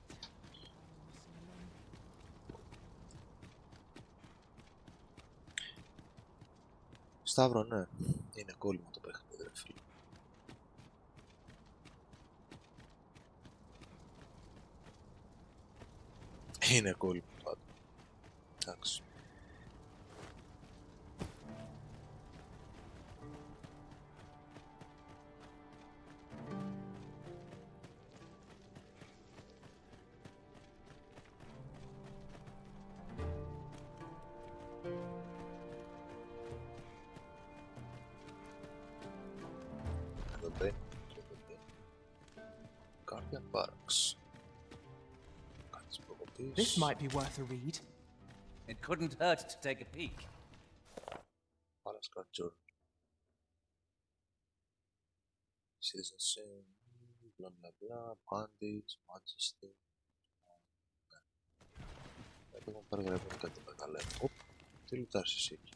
[SPEAKER 1] Σταύρο, ναι. Είναι κόλλημα το παιχνίδι, ρε φίλε. Είναι κόλλημα πάντα. Εντάξει. Guardian Barracks.
[SPEAKER 2] This might be worth a read.
[SPEAKER 9] It couldn't hurt to take a peek.
[SPEAKER 1] Barracks Guard Journal. Citizenship, blah blah blah, bandits, Manchester. Εδώ μου παραγραφούν κάτι μεγάλο. Οπ, τι λουτάρεις εσύ εκεί.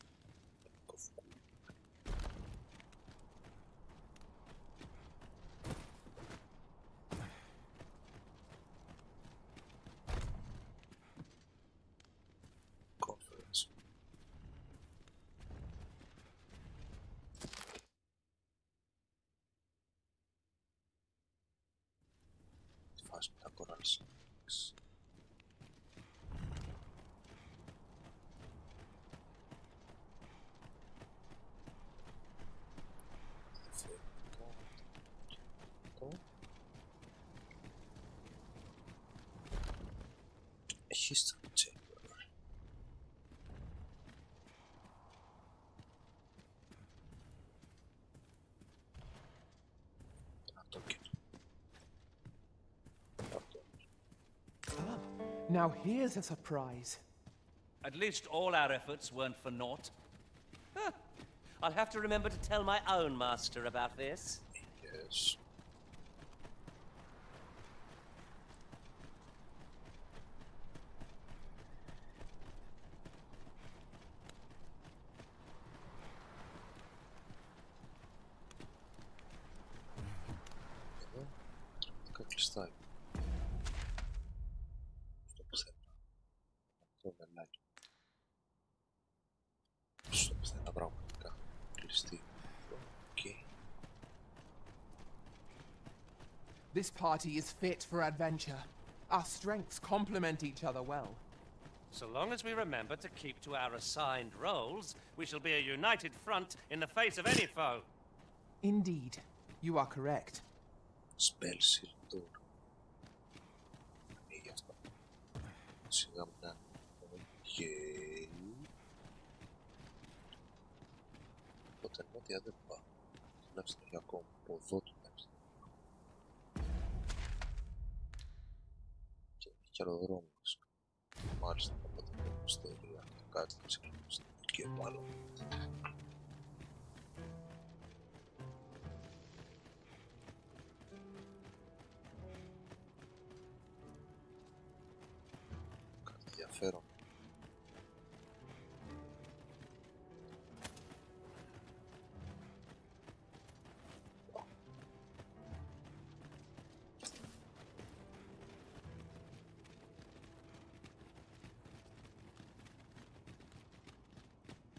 [SPEAKER 1] Τα κοράλς. History chamber.
[SPEAKER 2] Now here's a surprise.
[SPEAKER 9] At least all our efforts weren't for naught. Huh. I'll have to remember to tell my own master about this.
[SPEAKER 1] Yes. Εδώ, κλειστά. Στο πουθενά. Το βελάκι. Στο πουθενά πραγματικά. Κλειστή. Okay.
[SPEAKER 2] This party is fit for adventure. Our strengths complement each other well.
[SPEAKER 9] So long as we remember to keep to our assigned roles, we shall be a united front in the face of any foe.
[SPEAKER 2] Indeed, you are correct.
[SPEAKER 1] Spell Sildur. Σιγά μετά. Okay. Οπότε νότια δεν πάω. Τουλάχιστον για ακόμα. Από εδώ τουλάχιστον. Και αεροδρόμιος. Μάλιστα, οπότε βλέπω στερεία. Κάτι θα ξεκινήσει. Και μάλλον. Κάτι ενδιαφέρον.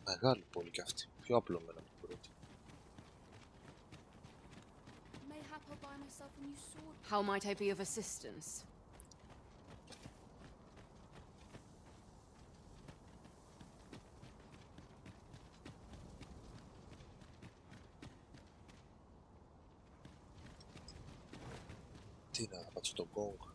[SPEAKER 1] Μεγάλη πόλη κι αυτή. Πιο απλωμένα από την πρώτη.
[SPEAKER 10] How might I be of assistance?
[SPEAKER 1] Τι να πατήσω τον gong.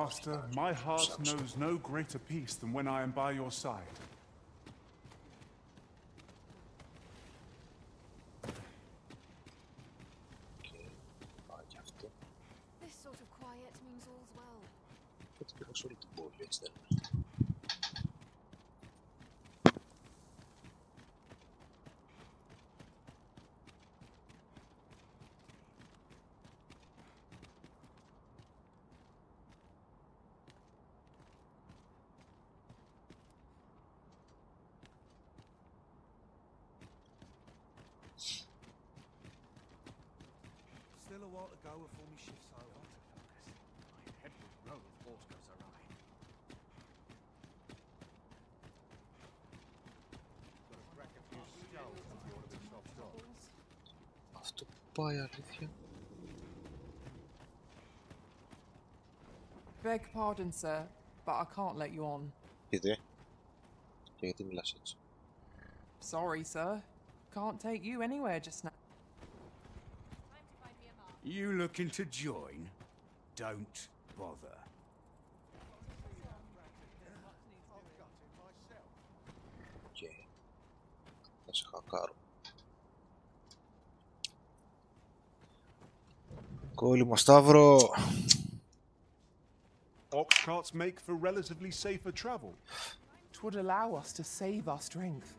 [SPEAKER 14] Master, my heart knows no greater peace than when I am by your side.
[SPEAKER 10] This sort of quiet means all's well.
[SPEAKER 1] Ότι πήρα σε όλη την πόλη, έτσι δεν είναι.
[SPEAKER 13] Still a while to go before my shift's over. My head would roll if horse goes awry. Got to crack a few skulls if you want to be soft dogs.
[SPEAKER 1] Αυτό που πάει αλήθεια.
[SPEAKER 2] Beg pardon, sir, but I can't let you on.
[SPEAKER 1] Γιατί? Και γιατί μιλάς έτσι?
[SPEAKER 2] Sorry, sir. Can't take you anywhere just now.
[SPEAKER 13] You looking to join? Don't bother.
[SPEAKER 1] Και θα σε χακάρω. Κόλλημα Σταύρο.
[SPEAKER 14] Ox carts make for relatively safer travel.
[SPEAKER 2] It would allow us to save our strength,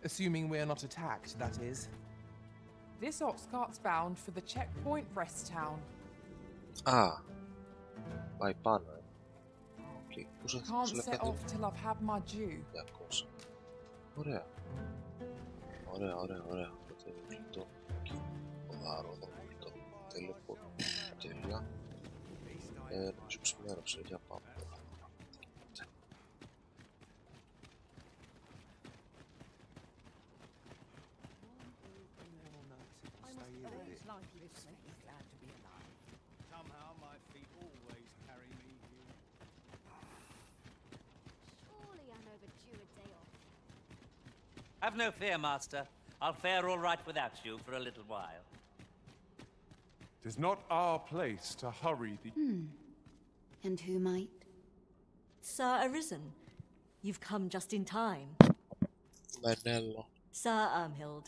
[SPEAKER 2] assuming we're not attacked, that is. This ox cart's bound for the checkpoint rest town.
[SPEAKER 1] Α, πάει πάνω, Okay.
[SPEAKER 2] Can't set off till I've had my due.
[SPEAKER 1] 200. Ωραία. Ωραία. Τότε κλειτό. Ποδάρω εδώ κλειτό. Τελεπορ. Τέλεια. Νομίζω ξημέρωσε. Για πάμε.
[SPEAKER 9] Have no fear, Master. I'll fare all right without you for a little while.
[SPEAKER 14] It is not our place to hurry the...
[SPEAKER 16] And who might?
[SPEAKER 21] Sir Arisen, you've come just in time.
[SPEAKER 1] Manello.
[SPEAKER 21] Sir Ermhild,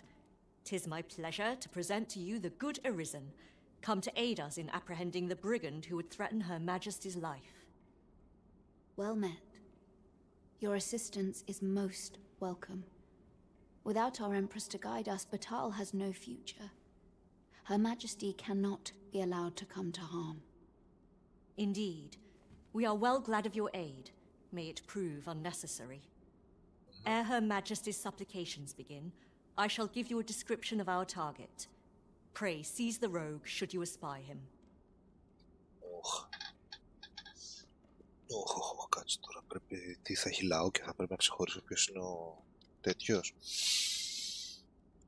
[SPEAKER 21] 'tis my pleasure to present to you the good Arisen, come to aid us in apprehending the brigand who would threaten Her Majesty's life.
[SPEAKER 16] Well met. Your assistance is most welcome. Without our Empress to guide us, Batal has no future. Her Majesty cannot be allowed to come to harm.
[SPEAKER 21] Indeed. We are well glad of your aid. May it prove unnecessary. Ere Her Majesty's supplications begin, I shall give you a description of our target. Pray seize the rogue should you espy him.
[SPEAKER 1] Κάτσε τώρα, πρέπει, τι θα έχει λαό και θα πρέπει να ξεχωρίσω ποιος είναι ο τέτοιος.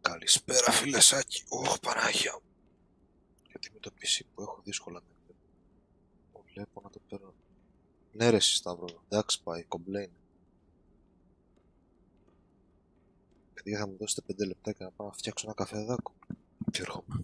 [SPEAKER 1] Καλησπέρα φιλεσάκι. Πανάγια. Γιατί με το PC που έχω δύσκολα με το βλέπω να το παίρνω. Ναι ρε εσύ Σταύρο, εντάξει πάει, complain. Γιατί θα μου δώσετε 5 λεπτάκια να πάω να φτιάξω ένα καφεδάκο. Και έρχομαι.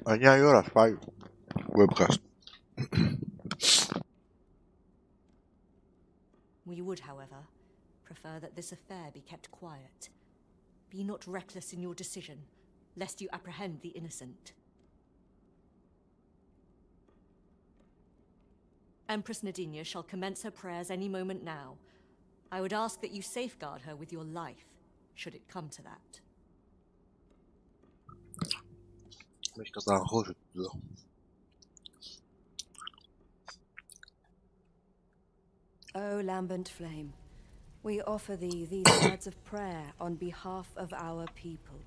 [SPEAKER 1] 9 η ώρα πάει webcast.
[SPEAKER 21] We would, however, prefer that this affair be kept quiet. Be not reckless in your decision, lest you apprehend the innocent. Empress Nadinia shall commence her prayers any moment now. I would ask that you safeguard her with your life, should it come to that.
[SPEAKER 1] Με έχει καταγχώσει εδώ.
[SPEAKER 18] O lambent flame, we offer thee these words of prayer on behalf of our people.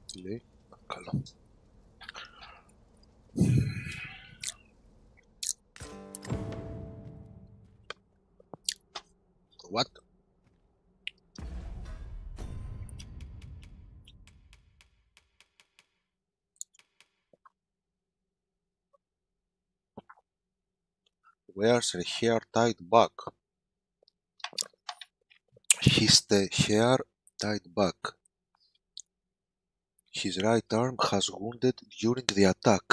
[SPEAKER 1] Τι λέει? Καλά. What? Wears her hair tied back. The hair tied back. His right arm has wounded during the attack.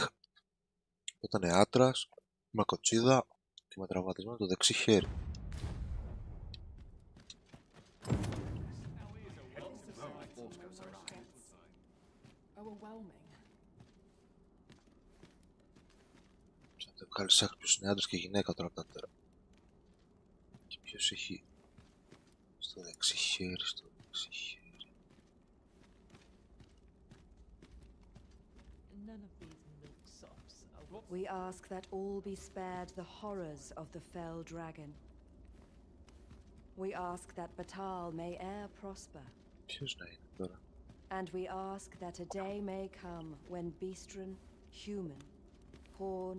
[SPEAKER 1] Ήταν άτρας, με κοτσίδα και με τραυματισμένο το δεξί χέρι. Θα βγάλεις άκρη ποιος είναι άντρας και γυναίκα τώρα από τα τέρα. Και ποιος έχει στο δεξί χέρι,
[SPEAKER 18] We ask that all be spared the horrors of the fell dragon. We ask that Batal may e'er prosper.
[SPEAKER 1] Ποιος να είναι τώρα?
[SPEAKER 18] And we ask that a day may come when Beastren, human, pawn,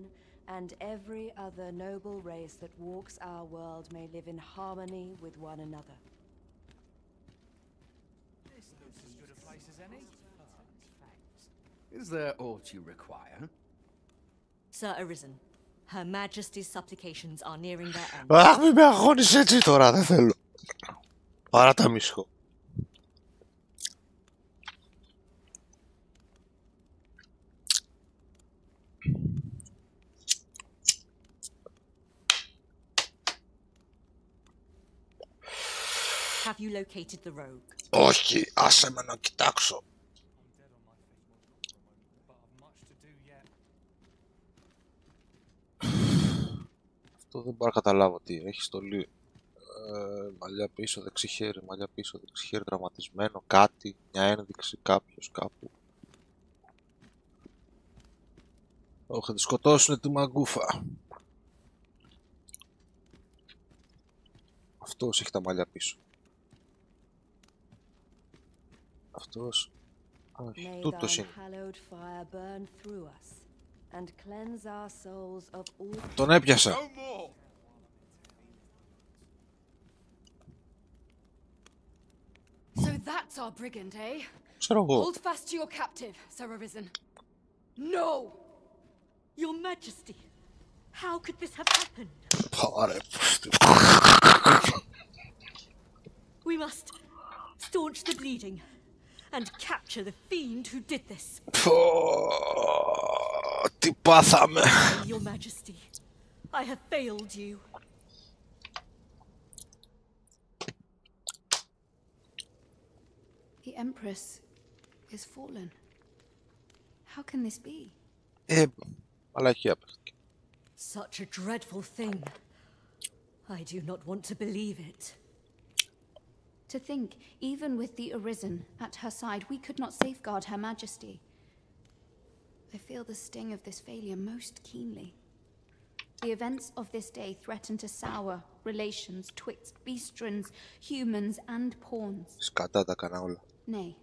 [SPEAKER 18] and every other noble race that walks our world may live in harmony with one another.
[SPEAKER 17] This looks as good a place as any. Is there aught you require?
[SPEAKER 21] Sir Arisen, Her Majesty's supplications are nearing their end.
[SPEAKER 1] Αχ, μην με αγχώνεις έτσι τώρα, δεν θέλω. Παρά τα μισχώ.
[SPEAKER 21] Have you located the rogue?
[SPEAKER 1] Όχι, άσε με να κοιτάξω. Αυτό δεν μπορώ να καταλάβω τι έχει στολή. Μαλλιά πίσω, δεξί χέρι, μαλλιά πίσω, δεξί χέρι, τραυματισμένο, κάτι, μια ένδειξη, κάποιος, κάπου. Όχι, θα τη σκοτώσουνε τη μαγκούφα. Αυτός έχει τα μαλλιά πίσω. Αυτός... Όχι, τούτος είναι. Τον έπιασα.
[SPEAKER 10] So that's our brigand, eh?
[SPEAKER 1] Ξέρω εγώ.
[SPEAKER 10] Hold fast to your captive, Sir Arisen. No!
[SPEAKER 21] Your Majesty, how could this have happened? We must staunch the bleeding and capture the fiend who did this.
[SPEAKER 1] Τι πάθαμε.
[SPEAKER 21] Your Majesty, I have failed you.
[SPEAKER 16] The Empress is fallen. How can this be?
[SPEAKER 1] Μαλακία.
[SPEAKER 21] Such a dreadful thing. I do not want to believe it.
[SPEAKER 16] To think, even with the Arisen at her side, we could not safeguard Her Majesty. I feel the sting of this failure most keenly. The events of this day threaten to sour relations twixt Beastrons, humans, and pawns.
[SPEAKER 1] Σκατά τα κάνα όλα.
[SPEAKER 16] Nay,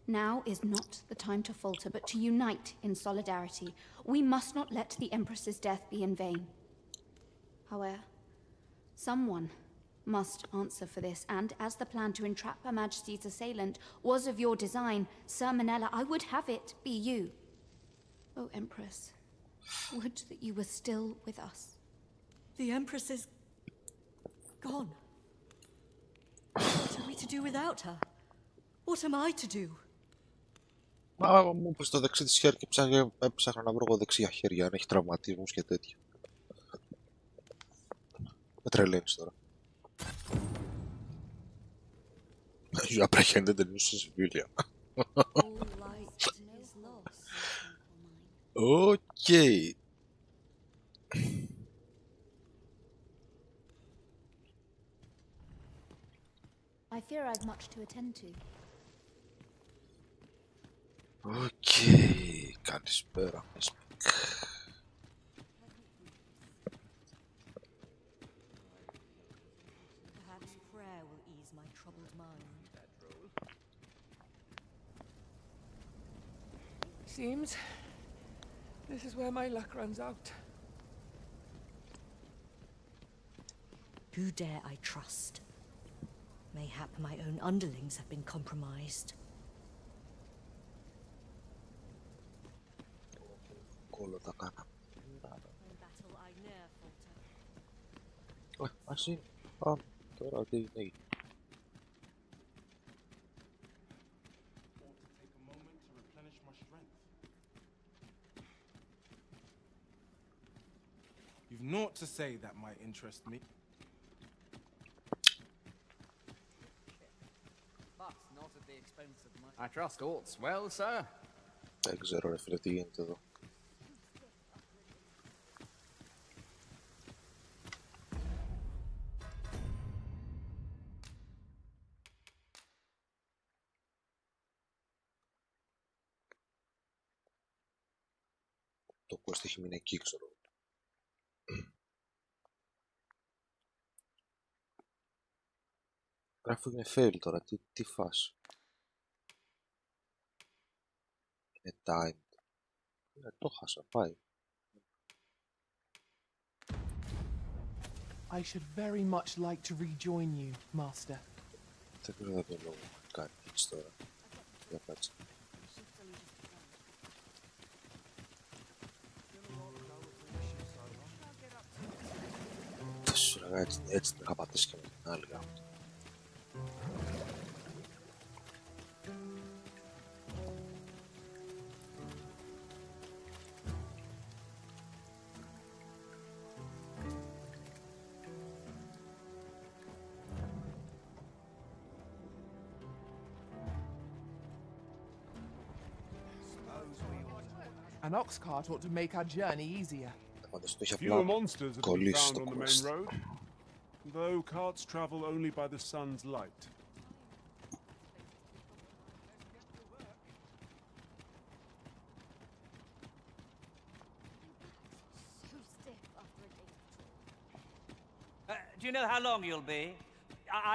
[SPEAKER 16] now is not the time to falter, but to unite in solidarity. We must not let the Empress's death be in vain. However, someone must answer for this, and as the plan to entrap Her Majesty's assailant was of your design, Sir Manella, I would have it be you. Oh, Empress, would that you were still with us.
[SPEAKER 21] The Empress is gone. What are we to do without her? What am I to do?
[SPEAKER 1] Μα μου είπες το δεξί της χέρι και έψαχνα να βρω εγώ δεξιά χέρια, αν έχει τραυματισμούς και τέτοια. Με τρελαίνεις τώρα. You apprehended the new civilian. Okay.
[SPEAKER 16] I fear I've much to attend to.
[SPEAKER 1] Okay. Καλησπέρα.
[SPEAKER 21] Perhaps prayer will ease my troubled mind.
[SPEAKER 2] Seems this is where my luck runs out.
[SPEAKER 21] Who dare I trust? Mayhap my own underlings have been compromised.
[SPEAKER 1] Así, τώρα τι είναι.
[SPEAKER 4] You've naught to say that might interest me.
[SPEAKER 19] But not at the expense of my... I trust all's well, sir.
[SPEAKER 1] Δεν ξέρω ρε φίλε τι γίνεται εδώ. Το quest έχει μείνει εκεί, ξέρω. Γράφω είναι fail τώρα, τι φάση. Είναι timed. Το χάσα, πάει.
[SPEAKER 2] I should very much like to rejoin you, Master.
[SPEAKER 1] Δεν ξέρω για ποιο λόγο κάνει έτσι τώρα. Για κάτσε. Έτσι την είχα πατήσει και με την άλλη γάμο.
[SPEAKER 2] An ox cart ought to make our journey easier.
[SPEAKER 14] Fewer monsters have been found on the main road, though carts travel only by the sun's light.
[SPEAKER 9] Do you know how long you'll be?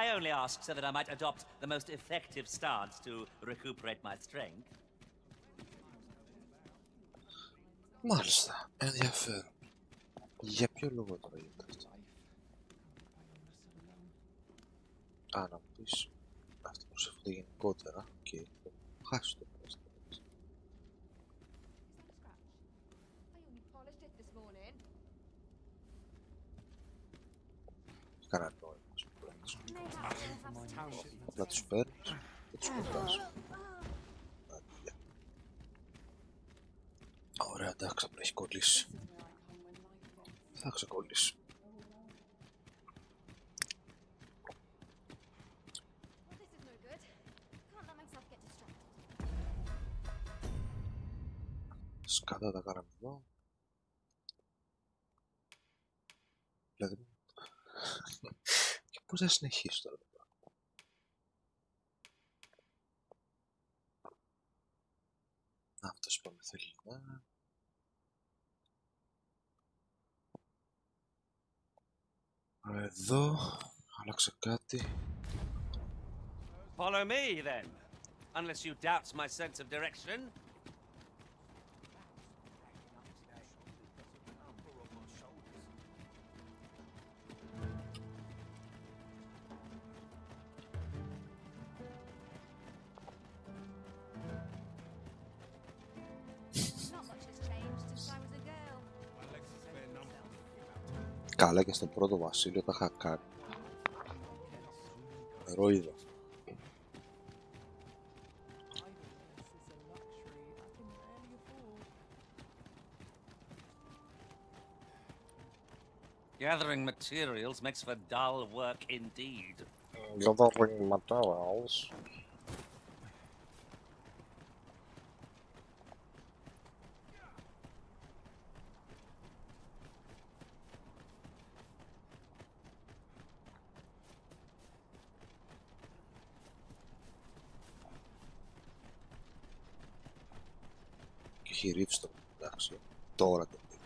[SPEAKER 9] I only ask so that I might adopt the most effective stance to recuperate my strength.
[SPEAKER 1] Μάλιστα, ενδιαφέρον. Για ποιο λόγο τώρα γίνεται αυτό? Α, να μου πεις, αυτό προσεύχονται γενικότερα και χάσει το πρόσθετο. Κανένα νόημα, ας πούμε. Απλά τους παίρνεις και τους κοντάς. Ωραία, εντάξει, απλά έχει κολλήσει. Θα ξεκολλήσει. Σκατά τα κάναμε εδώ. Δηλαδή, και πώς θα συνεχίσει τώρα το πράγμα. Αυτός είπαμε θέλει να... Εδώ, άλλαξε κάτι.
[SPEAKER 9] Follow me then, unless you doubt my sense of direction.
[SPEAKER 1] Καλά και στο πρώτο βασίλειο τα είχα κάνει. Ροίδα.
[SPEAKER 9] Gathering materials makes for dull work indeed.
[SPEAKER 1] Gathering materials. Και έχει ρίψει εντάξει, τώρα το πει.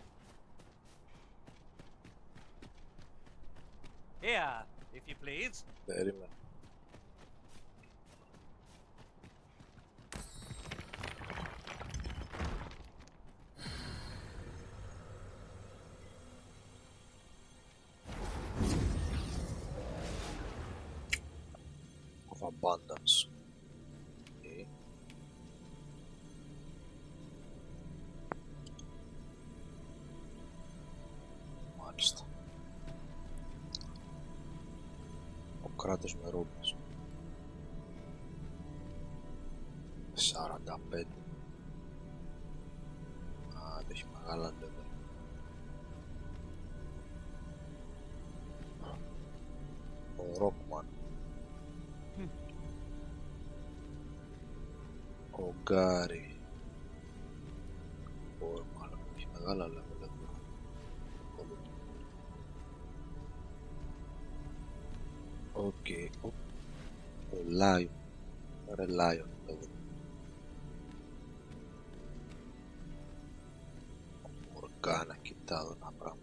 [SPEAKER 9] Here, if you please.
[SPEAKER 1] Περίμενε. Of abundance. Okay. Μάλιστα. Ο κράτος με ρόμπες. 45. Α, έχει μεγάλα level. Ο Rockman. Ο Γκάρι. Ο μάλλον έχει μεγάλα level. Οκ. Ο Lion. Ρε Lion εδώ. Ο Μοργάνα κοιτάω ένα πράγμα.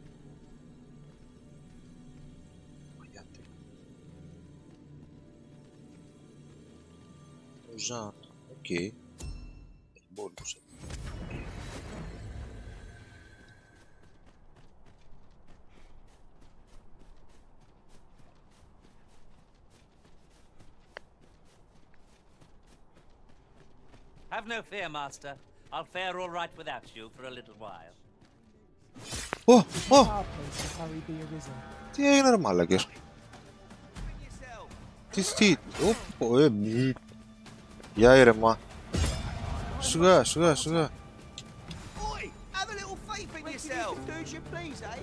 [SPEAKER 1] Μα γιατί. Ο Ζαν. Οκ. Έχει μπόλους.
[SPEAKER 9] Have no fear, Master. I'll fare all right without you for a little while.
[SPEAKER 1] Τι έγινε ρε μάλακες. Τι. Για ήρεμα. Σιγά.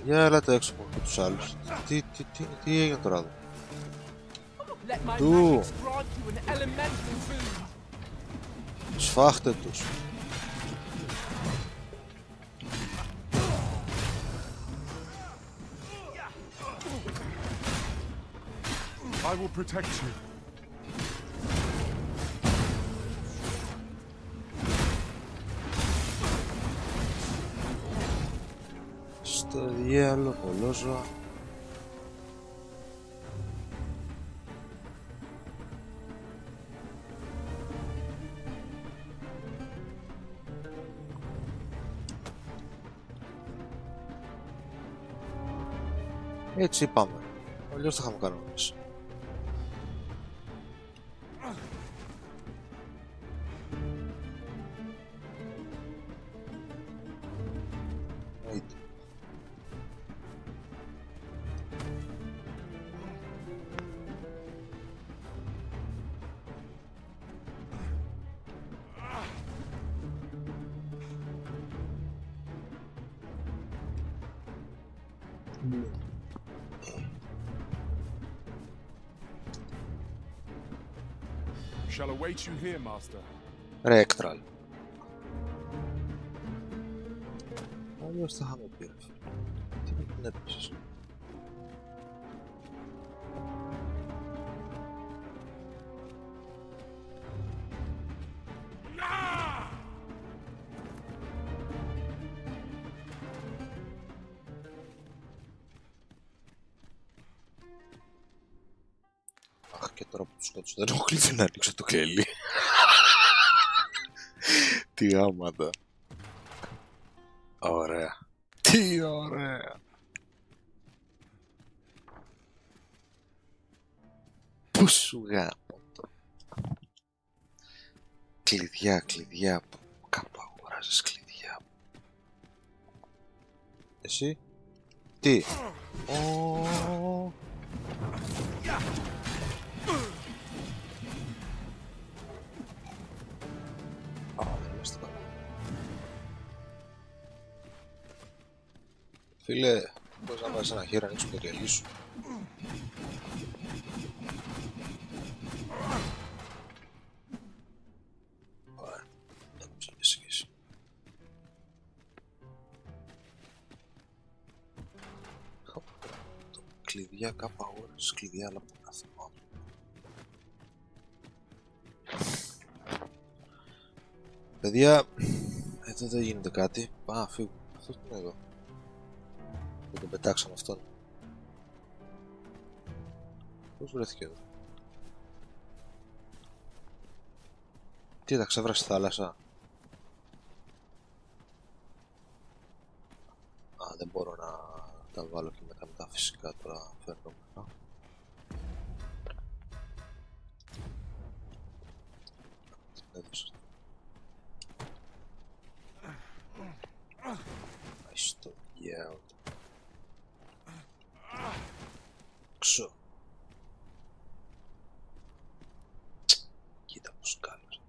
[SPEAKER 1] Για έλατε έξω από τους άλλους. Τι έγινε τώρα εδώ. Του. Σφάχτε τους.
[SPEAKER 14] I will protect you.
[SPEAKER 1] Στο διάλογο κολόζωα. Έτσι είπαμε. Αλλιώς θα είχαμε κανόνες.
[SPEAKER 14] Shall await you here, Master.
[SPEAKER 1] Ρε έκτραλ. Αλλιώς θα είχαμε πει. Τι με την έπαιξες. Αχ, και τώρα που τους σκότωσα δεν έχω κλείσει να ανοίξω το κελί. Τι γάματα. Ωραία. Τι ωραία. Πού σου γάμω το. Κλειδιά. Κάπου αγοράζεις κλειδιά. Εσύ. Τι. Φίλε, πώς να με Βάλες ένα χέρι, ανοίξουν το κελί σου. Ωραία, δεν μου ψάχνεις σχέση. Κλειδιά, κάπου αγόρασες κλειδιά, αλλά που να θυμάμαι. Παιδιά, εδώ δεν γίνεται κάτι. Α, φύγω. Αυτό είναι εδώ. Δεν τον πετάξαμε αυτόν. Πώς βρέθηκε εδώ? Τι, τα ξέβρα στη θάλασσα? Α, δεν μπορώ να τα βάλω και μετά με τα φυσικά τώρα φαινόμενα. Την έδωσα. Πάει στο διάολο. Ξω. Κοίτα πως κάλωσε.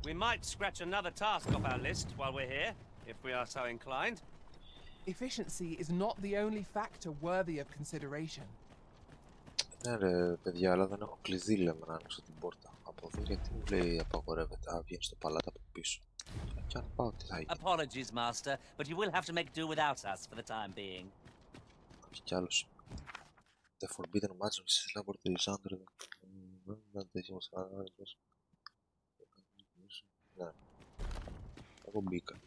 [SPEAKER 9] We might scratch another task off our list while we're here, if we are so inclined.
[SPEAKER 2] Efficiency is not the only factor worthy of consideration.
[SPEAKER 1] Ναι ρε παιδιά, αλλά δεν έχω κλειδί, λέμε, να ανοίξω την πόρτα. Από εδώ γιατί μου λέει απαγορεύεται? Α, βγαίνει στο παλάτι από πίσω. Και αν πάω τι θα γίνει?
[SPEAKER 9] Apologies, Master, but you will have to make do without us for the time being.
[SPEAKER 1] Έχει κι άλλος. The forbidden magic is laboratories under the... Ναι. Εγώ μπήκα.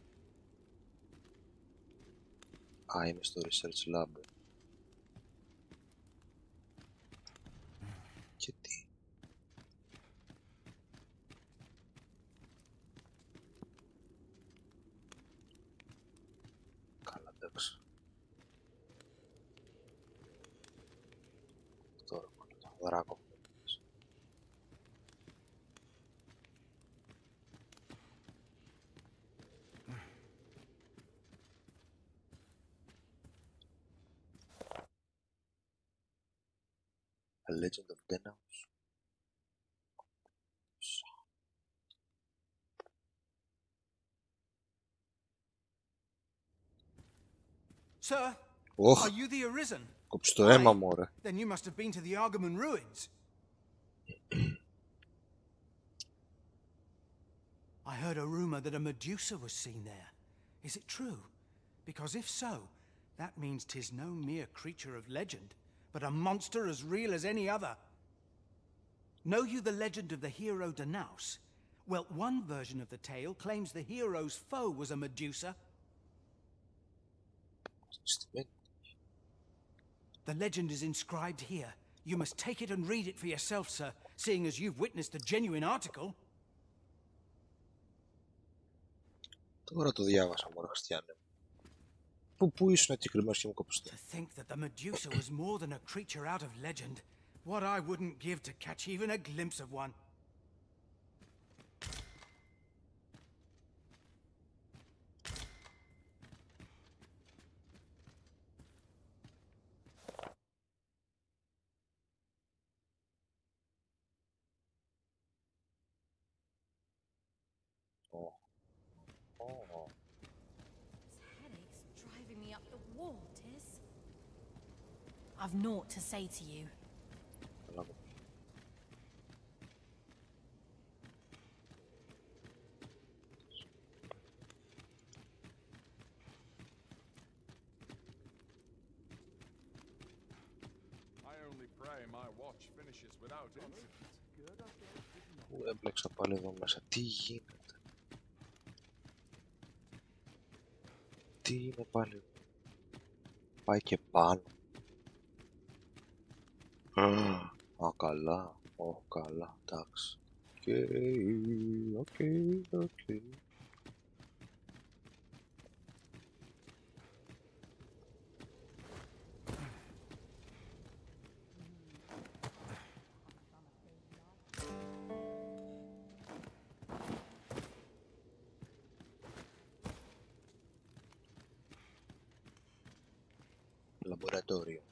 [SPEAKER 1] Α, είμαι στο research lab. Και τι? Καλά, εντάξει. Τώρα μόνο το δράκο. A legend of Denhouse.
[SPEAKER 13] Sir, are you the Arisen?
[SPEAKER 1] Κόψε το αίμα μου, ρε.
[SPEAKER 13] Then you must have been to the Argamon ruins. I heard a rumor that a Medusa was seen there. Is it true? Because if so, that means 'tis no mere creature of legend, but a monster as real as any other. Know you the legend of the hero Danaus? Well, one version of the tale claims the hero's foe was a Medusa. The legend is inscribed here. You must take it and read it for yourself, sir, seeing as you've witnessed a genuine article.
[SPEAKER 1] Τώρα το διάβασα, μωρέ Χριστιάνε. Πού ήσουν εκεί κρυμμένος και μου κόψεις το?
[SPEAKER 13] To think that the Medusa was more than a creature out of legend. What I wouldn't give to catch even a glimpse of one.
[SPEAKER 7] I've naught to say to you.
[SPEAKER 12] I only pray my watch finishes without incident.
[SPEAKER 1] Πού έμπλεξα πάλι εδώ μέσα? Τι γίνεται? Τι είναι πάλι? Πάει και πάνω. Α, καλά. Καλά, εντάξει. Οκ. Λαμπορατόριο.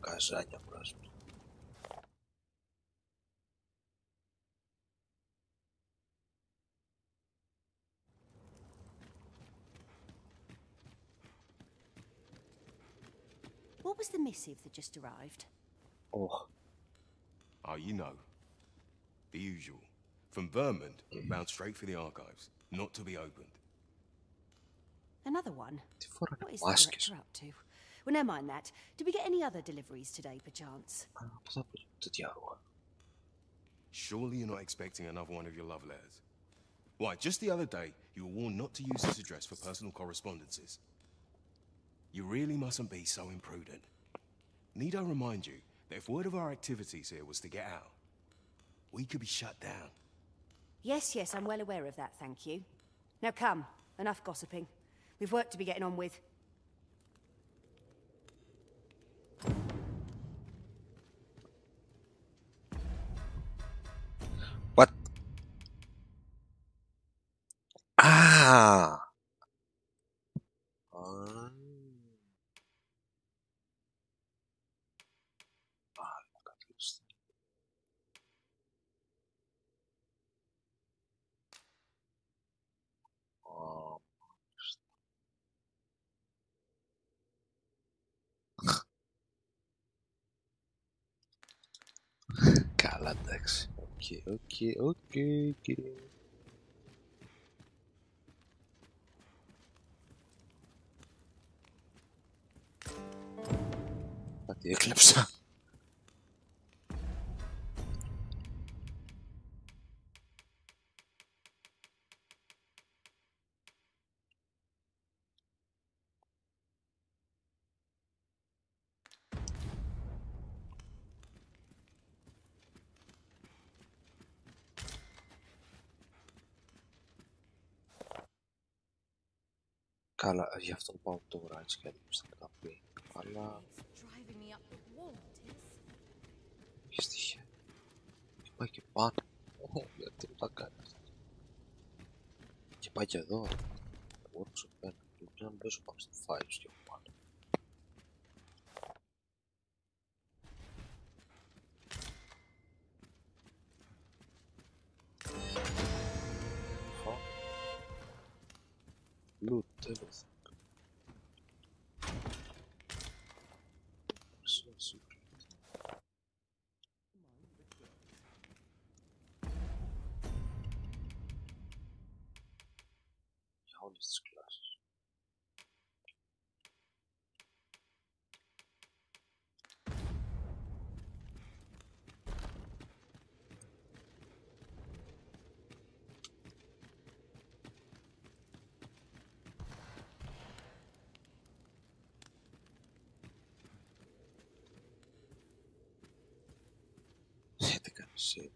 [SPEAKER 1] Καζάνια πράσινα.
[SPEAKER 11] What was the missive that just arrived?
[SPEAKER 1] Oh.
[SPEAKER 15] Oh, you know. The usual. From Vermont, bound straight for the archives. Not to be opened.
[SPEAKER 11] Another one? What is the director up to? Well, never mind that. Did we get any other deliveries today, perchance?
[SPEAKER 15] Surely you're not expecting another one of your love letters. Why, just the other day, you were warned not to use this address for personal correspondences. You really mustn't be so imprudent. Need I remind you that if word of our activities here was to get out, we could be shut down.
[SPEAKER 11] Yes, yes, I'm well aware of that, thank you. Now come, enough gossiping. We've work to be getting on with.
[SPEAKER 1] What? Ah! Καλά, εντάξει. Οκ. Κάτι έκλεψα. Καλά, γι' αυτό πάω τώρα έτσι και έτοιμος θα τα πει. Αλλά... Έχει στοιχεία. Και πάει και πάνω. Γιατί μου τα κάνει αυτό. Και πάει και εδώ. Workshop 1. Πρέπει να μην πέσω πάνω στο files και από πάνω. Loot, everything. So secret. All these classes. Τι κάνεις εσύ?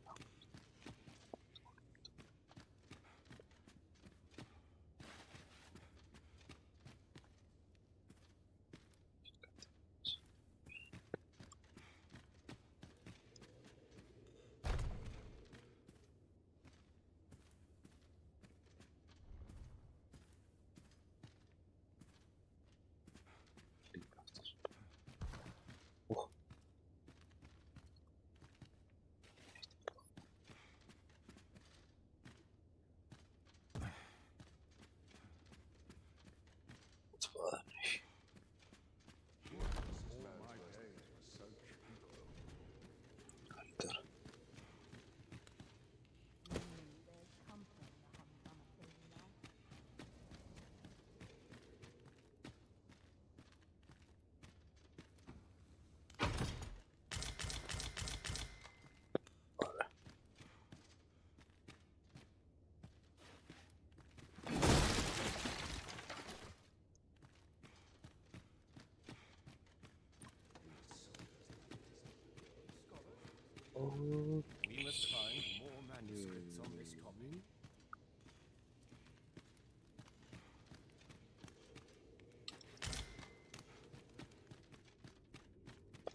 [SPEAKER 17] We must find more manuscripts on this copy.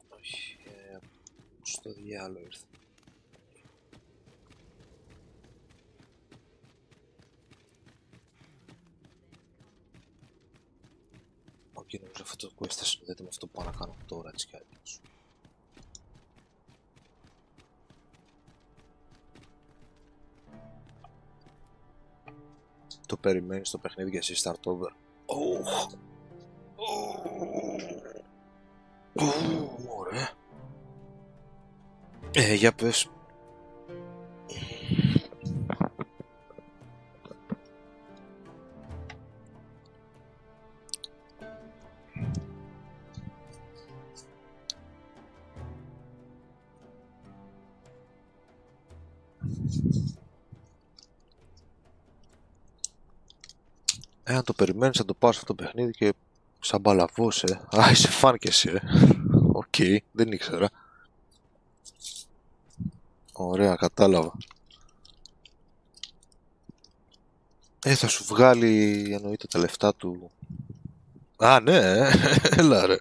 [SPEAKER 1] Όχι, στο διάλογο ήρθε. και νομίζω αυτό το quest θα συνδέεται με αυτό που πάω να κάνω τώρα, έτσι κι αλλιώς. Το περιμένεις το παιχνίδι και εσύ start over. Ωραία. Για πες. Αν το περιμένεις θα το πάρεις αυτό το παιχνίδι και σαν μπαλαβός, Α, είσαι φαν κι εσύ, Οκ, δεν ήξερα. Ωραία, κατάλαβα. Θα σου βγάλει, εννοείται, τα λεφτά του. Α, ναι, έλα ρε.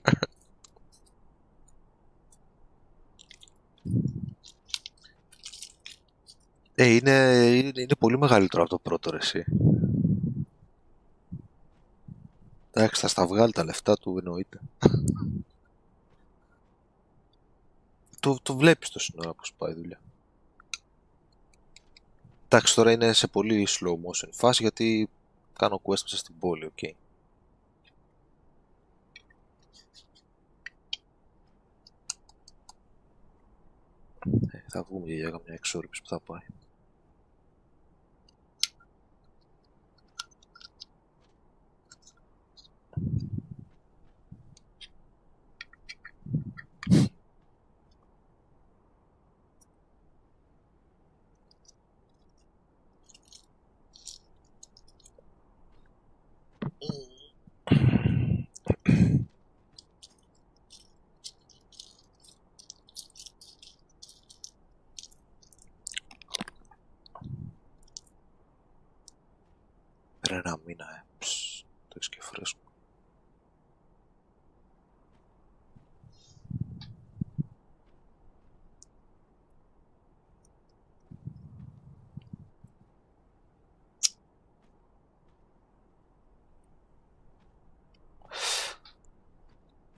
[SPEAKER 1] Είναι πολύ μεγαλύτερο από το πρώτο, ρε, εσύ. Εντάξει, θα στα βγάλει τα λεφτά του, εννοείται. Το βλέπεις το σύνορα πως πάει η δουλειά. Εντάξει, τώρα είναι σε πολύ slow motion φάση γιατί κάνω quest μέσα στην πόλη, οκ. Θα βγούμε για καμιά εξόρυψη που θα πάει. Πέρα ένα μήνα, το έχεις και φρέσκο.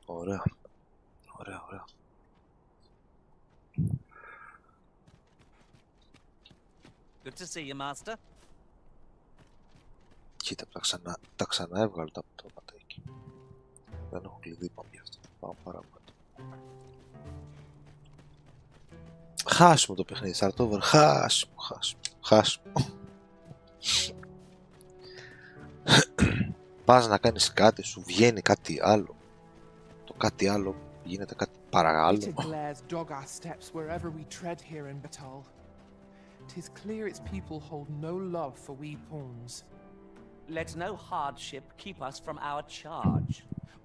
[SPEAKER 1] Ωραία. Ωραία, ωραία.
[SPEAKER 9] Good to see you, Master.
[SPEAKER 1] Κοίτα, τα ξανά έβγαλε τα πτώματα εκεί. Δεν έχω κλειδί πάνω γι' αυτό. Πάω παραπάνω. Χάσουμε το παιχνίδι, start over. Χάσουμε. Πας να κάνεις κάτι, σου βγαίνει κάτι άλλο. Το κάτι άλλο γίνεται κάτι παραγάλλο.
[SPEAKER 2] Tis clear its people hold no love for we pawns.
[SPEAKER 9] Let no hardship keep us from our charge.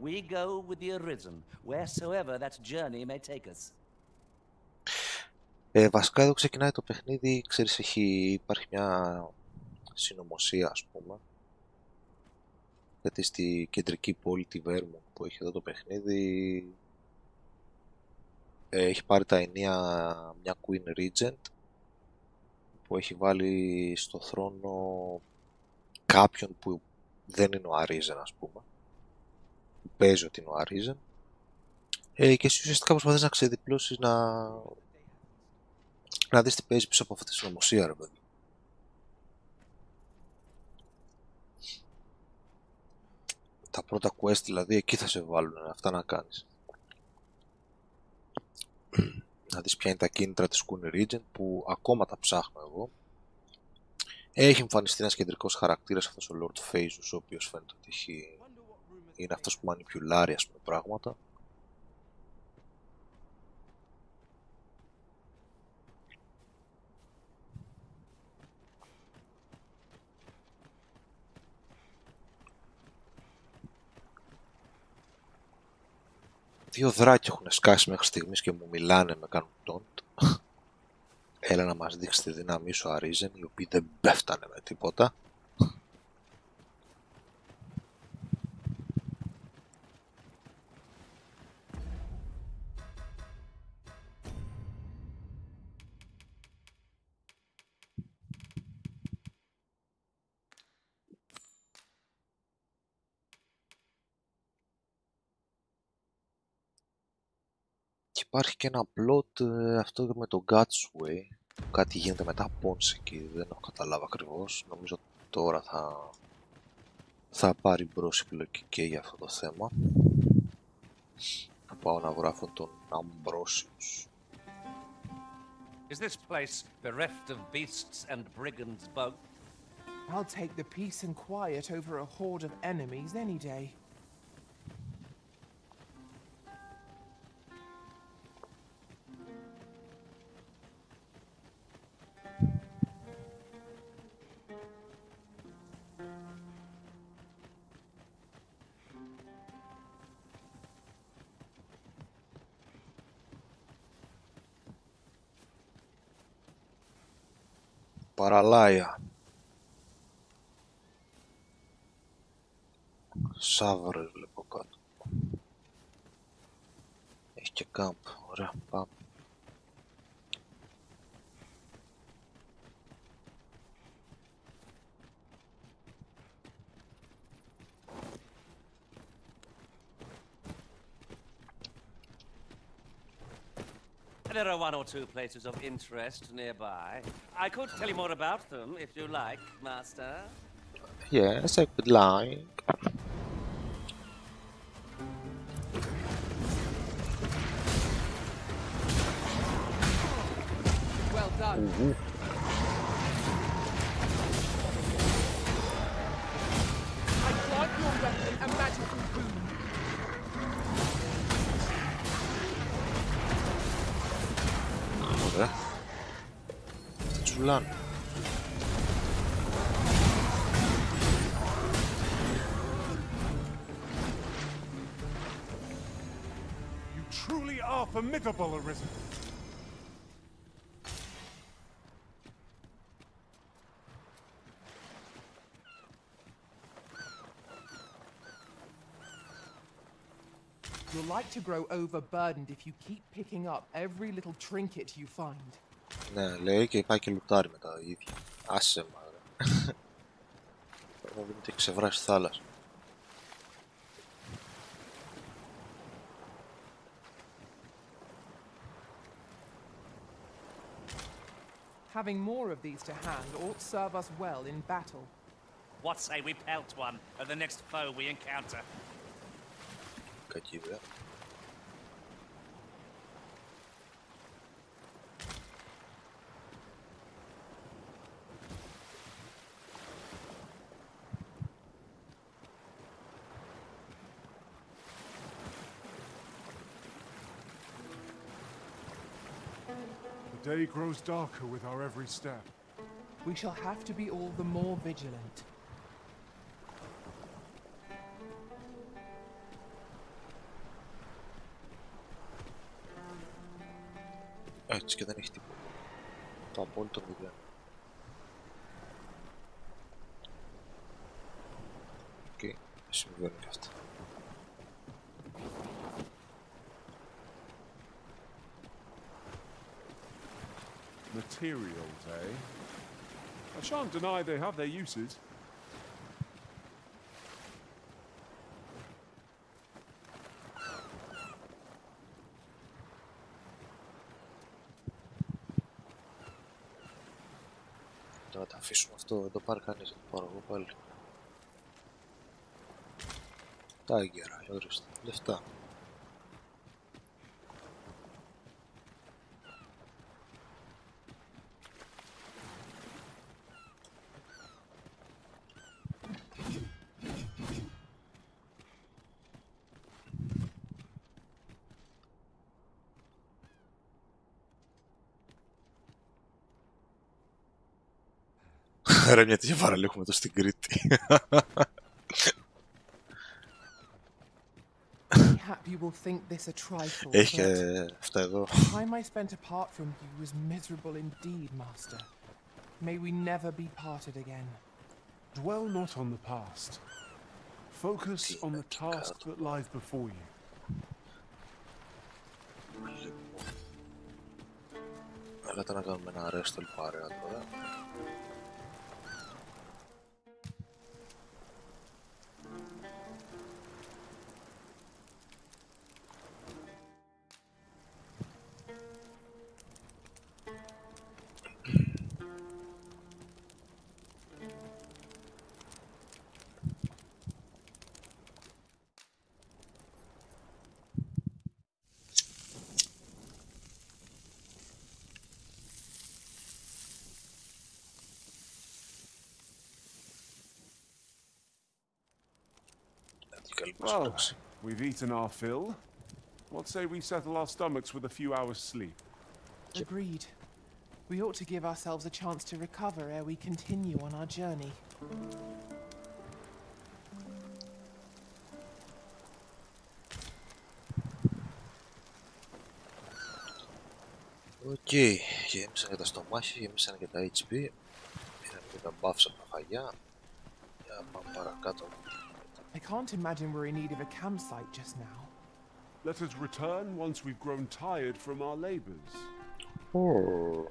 [SPEAKER 9] We go with the Arisen, wheresoever that journey may take us.
[SPEAKER 1] Βασικά εδώ ξεκινάει το παιχνίδι, ξέρεις, υπάρχει μια συνωμοσία, ας πούμε. Γιατί στη κεντρική πόλη τη Βέρμου που έχει εδώ το παιχνίδι έχει πάρει τα ενία μια Queen Regent που έχει βάλει στο θρόνο κάποιον που δεν είναι ο Arisen, ας πούμε, που παίζει ότι είναι ο Arisen, και εσύ ουσιαστικά προσπαθείς να ξεδιπλώσεις, να δεις τι παίζει πίσω από αυτή τη συνωμοσία, ρε παιδί. Τα πρώτα quest δηλαδή εκεί θα σε βάλουν αυτά να κάνεις. Να δεις ποια είναι τα κίνητρα της Queen Regent που ακόμα τα ψάχνω εγώ. Έχει εμφανιστεί ένας κεντρικός χαρακτήρας, αυτός ο Lord Phaesus, ο οποίος φαίνεται ότι είναι αυτός που μανιπιουλάρει, ας πούμε, πράγματα. Δύο δράκια έχουν σκάσει μέχρι στιγμής και μου μιλάνε, με κάνουν taunt. Έλα να μας δείξει τη δύναμή σου, Arisen, οι οποίοι δεν πέφτανε με τίποτα. υπάρχει και ένα plot αυτό με το Gatsway. Κάτι γίνεται με τα Pons εκεί, δεν έχω καταλάβει ακριβώς. Νομίζω τώρα θα πάρει μπρος η πλοκή και για αυτό το θέμα. Θα πάω να βρω αυτόν τον Ambrosius.
[SPEAKER 9] Is this place bereft of beasts and brigands both?
[SPEAKER 2] I'll take the peace and quiet over a horde of enemies any day.
[SPEAKER 1] Παραλάια. Σάβρες βλέπω κάτω. Έχει και κάμπ. Ωραία, πάμε.
[SPEAKER 9] There are one or two places of interest nearby. I could tell you more about them if you like, Master.
[SPEAKER 1] Yes, I would like.
[SPEAKER 2] Well done. I grant your weapon a magical boon.
[SPEAKER 1] Ωραία. Τσουλάν.
[SPEAKER 14] You truly are formidable, Arisen.
[SPEAKER 2] You'll like to grow overburdened if you keep picking up every little trinket you find.
[SPEAKER 1] Ναι, λέει και πάει και λουτάρει μετά η ίδια. Άσε μα, ρε. Πρέπει να δούμε τι έχει ξεβράσει στη θάλασσα.
[SPEAKER 2] Having more of these to hand ought serve us well in battle.
[SPEAKER 9] What say we pelt one of the next foe we encounter?
[SPEAKER 1] Κακή ιδέα.
[SPEAKER 14] The day grows darker with our every step.
[SPEAKER 2] We shall have to be all the more vigilant.
[SPEAKER 1] Έτσι και δεν έχει τίποτα. Το απόλυτο μηδέν. Οκ, συμβαίνουν και αυτά.
[SPEAKER 14] Materials, eh? I shan't deny they have their uses.
[SPEAKER 1] Να τα αφήσουμε αυτό, δεν το πάρει κανείς, θα το πάρω εγώ πάλι. Τα έγκαιρα, ορίστε, λεφτά. Ρε μια τέτοια παραλία έχουμε εδώ στην Κρήτη. Έχει αυτά εδώ.
[SPEAKER 2] Time I spent apart from you was miserable indeed, Master. May we never be parted again.
[SPEAKER 14] Dwell not on the past. Focus on the task that lies before you.
[SPEAKER 1] Έλατε να κάνουμε ένα ρέστολ παρέα τώρα.
[SPEAKER 14] Well, we've eaten our fill. What say we settle our stomachs with a few hours sleep?
[SPEAKER 2] Agreed. We ought to give ourselves a chance to recover ere we continue on our journey.
[SPEAKER 1] Οκ, γέμισαν και τα στομάχια, γέμισαν και τα HP. Πήραν και τα buffs από τα φαγιά. Για να πάμε παρακάτω.
[SPEAKER 2] I can't imagine we're in need of a campsite just now.
[SPEAKER 14] Let us return once we've grown tired from our labors.
[SPEAKER 1] Oh.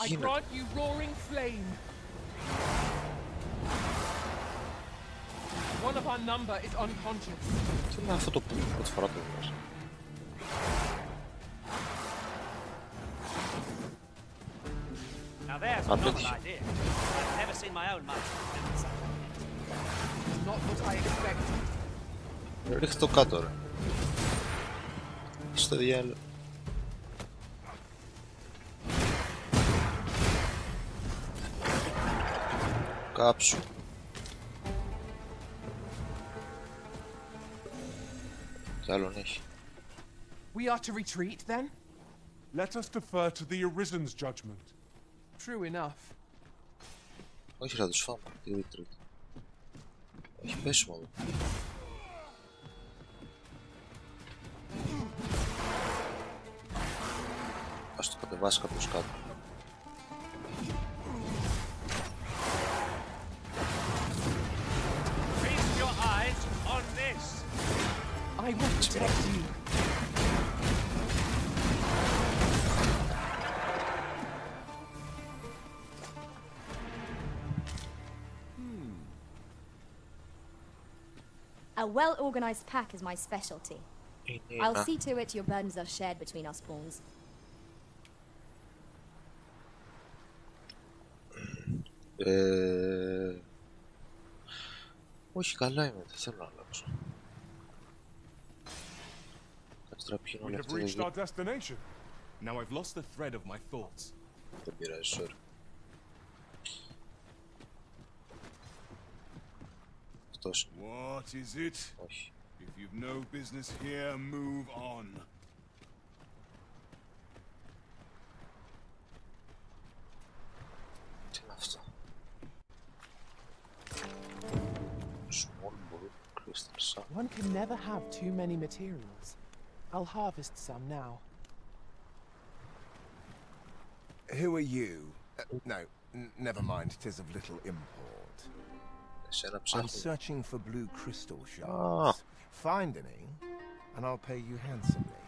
[SPEAKER 2] I grant you roaring flame. One of our number is unconscious.
[SPEAKER 1] Τι είναι αυτό το που πρώτη φορά το βγάζω.
[SPEAKER 9] Now there's a novel idea. I've never seen my own master do something.
[SPEAKER 2] It's not what I expected.
[SPEAKER 1] Ρίχτε το κάτω, ρε. Στο διάλογο. Κάψου. Τι άλλον έχει.
[SPEAKER 2] We are to retreat then?
[SPEAKER 14] Let us defer to the Arisen's judgment.
[SPEAKER 2] True enough.
[SPEAKER 1] Όχι, θα τους φάμε. Τι retreat. Όχι, πέσουμε εδώ. Ας το κατεβάσει κάποιος κάτω.
[SPEAKER 9] Feast your eyes on this.
[SPEAKER 2] I will protect you.
[SPEAKER 6] A well-organized pack is my specialty. I'll see to it your burdens are shared between us pawns.
[SPEAKER 1] Όχι, καλά είμαι, δεν θέλω να αλλάξω. Καταστραπεί όλα αυτά εδώ.
[SPEAKER 20] Now I've lost the thread of my thoughts.
[SPEAKER 1] Δεν πειράζει, sorry. Αυτός.
[SPEAKER 13] What is it?
[SPEAKER 1] Όχι.
[SPEAKER 13] If you've no business here, move on.
[SPEAKER 1] Τι είναι αυτό?
[SPEAKER 2] One can never have too many materials. I'll harvest some now.
[SPEAKER 15] Who are you? No, never mind. 'Tis of little import. I'm searching for blue crystal shards. Find any, and I'll pay you handsomely.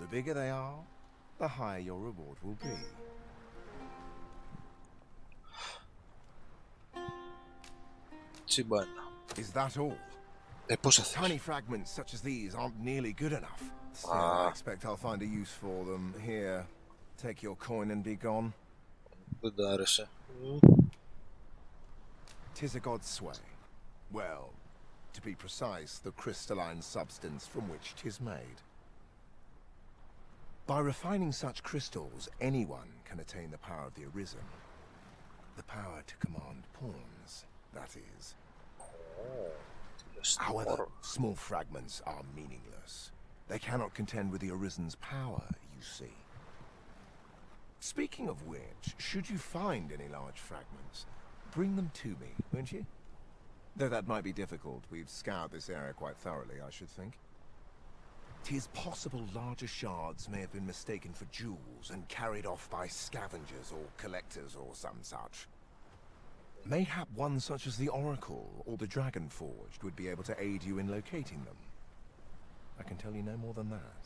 [SPEAKER 15] The bigger they are, the higher your reward will be. Is that all? Tiny fragments such as these aren't nearly good enough. Still, I expect I'll find a use for them. Here, take your coin and be gone. Tis a god's sway. Well, to be precise, the crystalline substance from which 'tis made. By refining such crystals, anyone can attain the power of the Arisen. The power to command pawns, that is. However, small fragments are meaningless. They cannot contend with the Arisen's power, you see. Speaking of which, should you find any large fragments, bring them to me, won't you? Though that might be difficult. We've scoured this area quite thoroughly, I should think. 'Tis possible larger shards may have been mistaken for jewels and carried off by scavengers or collectors or some such. Mayhap one such as the Oracle or the Dragon Forged would be able to aid you in locating them. I can tell you no more than that.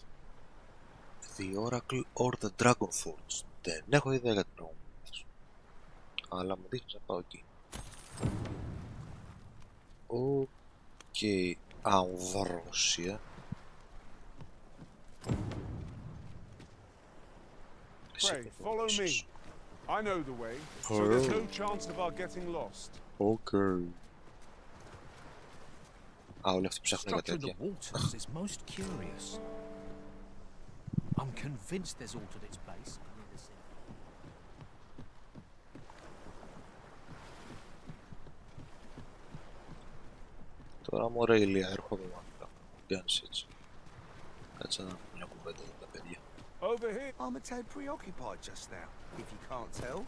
[SPEAKER 1] The Oracle or the Dragon Forged. Δεν έχω ιδέα για την νόμο. Αλλά μου δείχνεις να πάω εκεί. Οκ. Αμβρόσια.
[SPEAKER 14] Pray, follow me. I know the way, so there's no chance of our getting lost.
[SPEAKER 1] Okay. Όλα αυτά ψάχνουν για τέτοια.
[SPEAKER 22] Structure of the waters is most curious. I'm
[SPEAKER 8] I'm convinced there's ort at its base. I need to see.
[SPEAKER 1] Τώρα μωρέ ηλία, έρχομαι μάλλον. Κάνεις έτσι. Κάτσε να πούμε μια κουβέντα με τα παιδιά.
[SPEAKER 13] Over here. I'm a tad preoccupied just now, if you can't tell.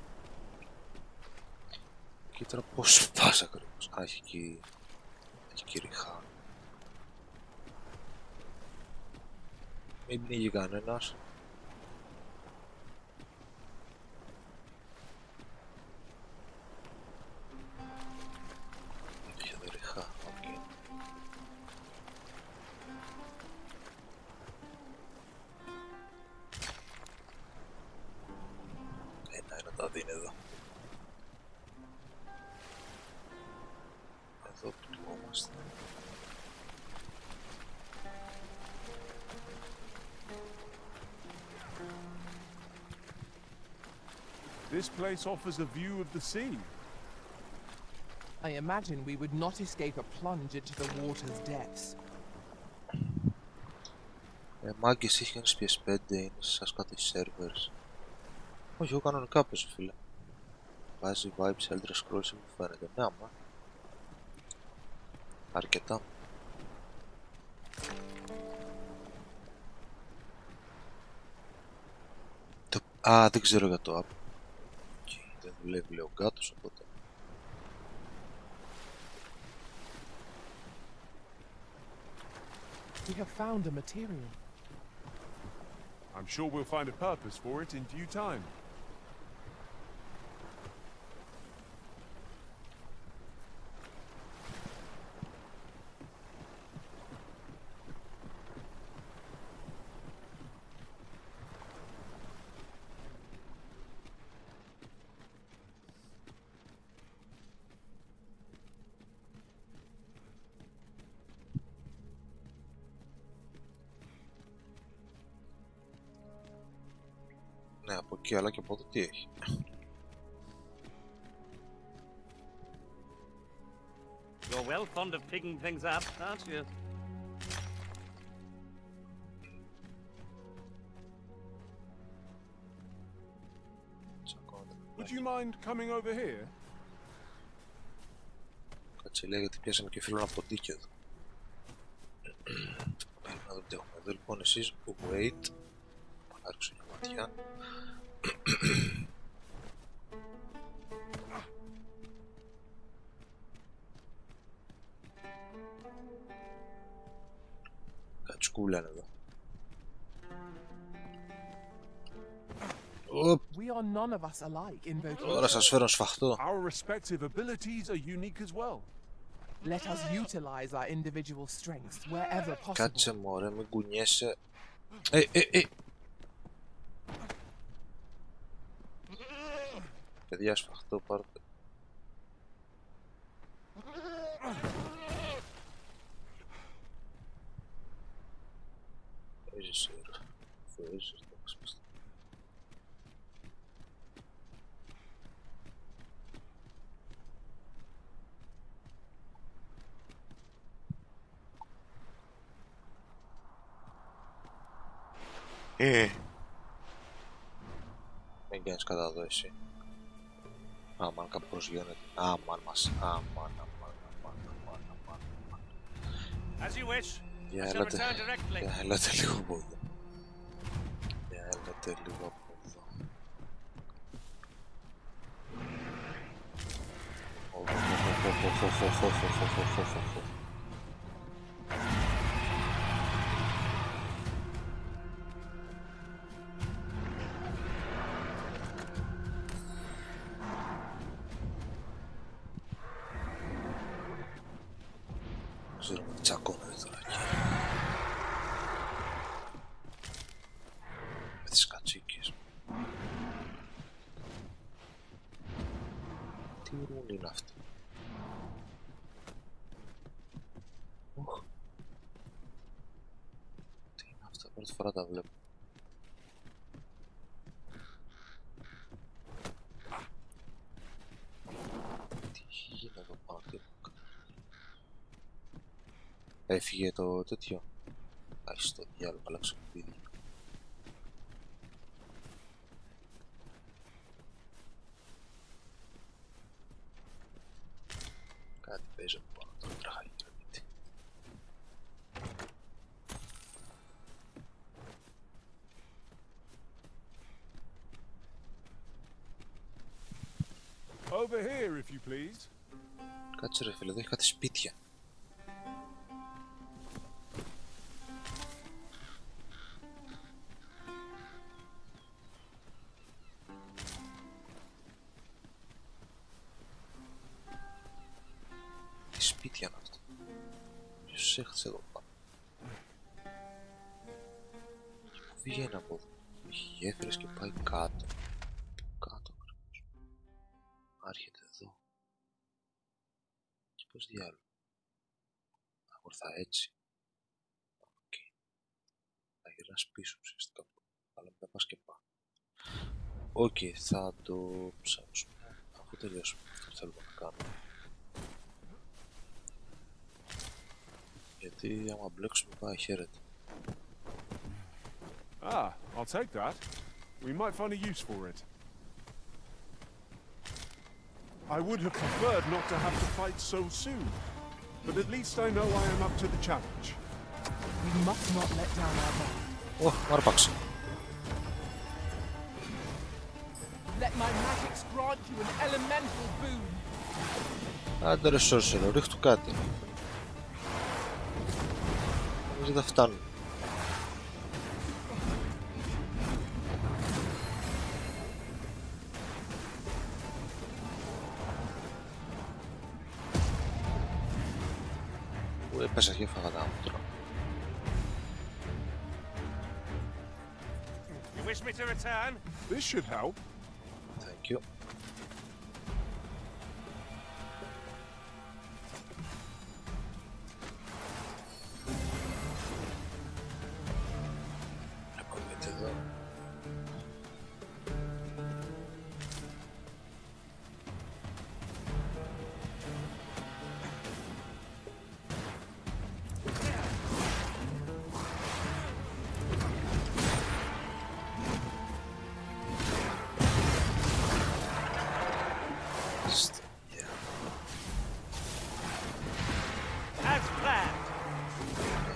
[SPEAKER 1] Και τώρα πώς πας ακριβώς. Α, έχει εκεί ριχά. Μην πνίγει κανένας. Έχει εδώ ριχά, οκ. Ένα τα δίνει εδώ. Εδώ πληγόμαστε.
[SPEAKER 14] This place offers a view of the sea.
[SPEAKER 2] I imagine we would not escape a plunge into the water's depths.
[SPEAKER 1] Μάγκες είχε ένας PS5, είναι σας κάθε servers. Όχι, εγώ κανονικά παίζω φίλε. Βάζει vibes Elder Scrolls μου φαίνεται. Ναι, άμα. Αρκετά. Α, δεν ξέρω για το app. Δεν δουλεύει λέει ο κάτος, οπότε.
[SPEAKER 2] We have found a material.
[SPEAKER 14] I'm sure we'll find a purpose for it in due time.
[SPEAKER 1] Ναι, από εκεί αλλά και από εδώ τι έχει.
[SPEAKER 9] You're well fond of picking things up, aren't you?
[SPEAKER 14] Would you mind coming over here?
[SPEAKER 1] Κάτσε λέει γιατί πιάσαμε και φίλο από ποντίκι εδώ. Να δούμε τι έχουμε εδώ λοιπόν εσείς. Wait. Θα ρίξω μια ματιά. Κατσκούλα είναι εδώ.
[SPEAKER 2] We are none of us alike in both.
[SPEAKER 1] Τώρα σας φέρω σφαχτό.
[SPEAKER 14] Our respective abilities are unique as well.
[SPEAKER 2] Let us utilize our individual strengths wherever possible.
[SPEAKER 1] Κάτσε μωρέ, μην κουνιέσαι. Παιδιά σφαχτό πάρτε. Έζησε ρε. Φοέζησε το ξεπιστά. Μην κάνεις κατά εδώ εσύ. Άμαν κάπου προσγειώνεται. Άμαν μας. Άμαν.
[SPEAKER 9] As you wish.
[SPEAKER 1] Για έλατε λίγο από εδώ. Για έλατε λίγο από εδώ. Ξέρω με τσακώνονται τώρα εκεί. Με τις κατσίκες. Τι ρούν είναι αυτό. Τι είναι αυτά, πρώτη φορά τα βλέπω. Τι γίνεται εδώ πάνω, τι έχω κάνει. Έφυγε το τέτοιο. Άχι στο διάλογο, αλλάξε το βίντεο.
[SPEAKER 12] please.
[SPEAKER 1] Κάτσε ρε φίλε, εδώ έχει κάτι σπίτια. Τι σπίτια είναι αυτά? Ποιος έχτισε εδώ πάνω? Και πού βγαίνει από εδώ? Έχει γέφυρες και πάει κάτω. Κάτω ακριβώς. Άρχεται εδώ. Και πώς διάλογο? Αγορθά έτσι. Οκ. Θα γυρνάς πίσω ουσιαστικά. Αλλά μετά πας και πάνω. Οκ, θα το ψάξουμε αφού τελειώσουμε αυτό που θέλουμε να κάνουμε. Γιατί άμα μπλέξουμε πάει χαίρεται.
[SPEAKER 14] Ah, I'll take that. We might find a use for it. I would have preferred not to have to fight so soon, but at least I know I am up to the challenge.
[SPEAKER 2] We must not let down our guard.
[SPEAKER 1] Μ' άρπαξε.
[SPEAKER 2] Let my magics grant you an elemental boon.
[SPEAKER 1] Άντε ρε sorcerer, ρίχ του κάτι. Δεν θα φτάνουν. Πού έπεσα και έφαγα τα άμμουτρα.
[SPEAKER 9] You wish me to return?
[SPEAKER 14] This should help.
[SPEAKER 1] Thank you.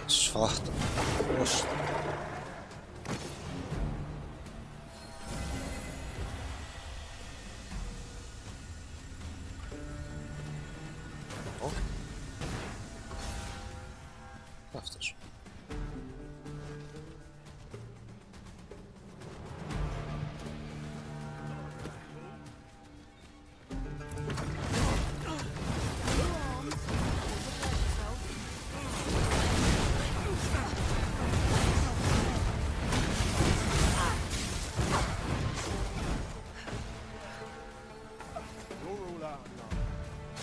[SPEAKER 1] Σφάχτα. Πώς. Αυτός.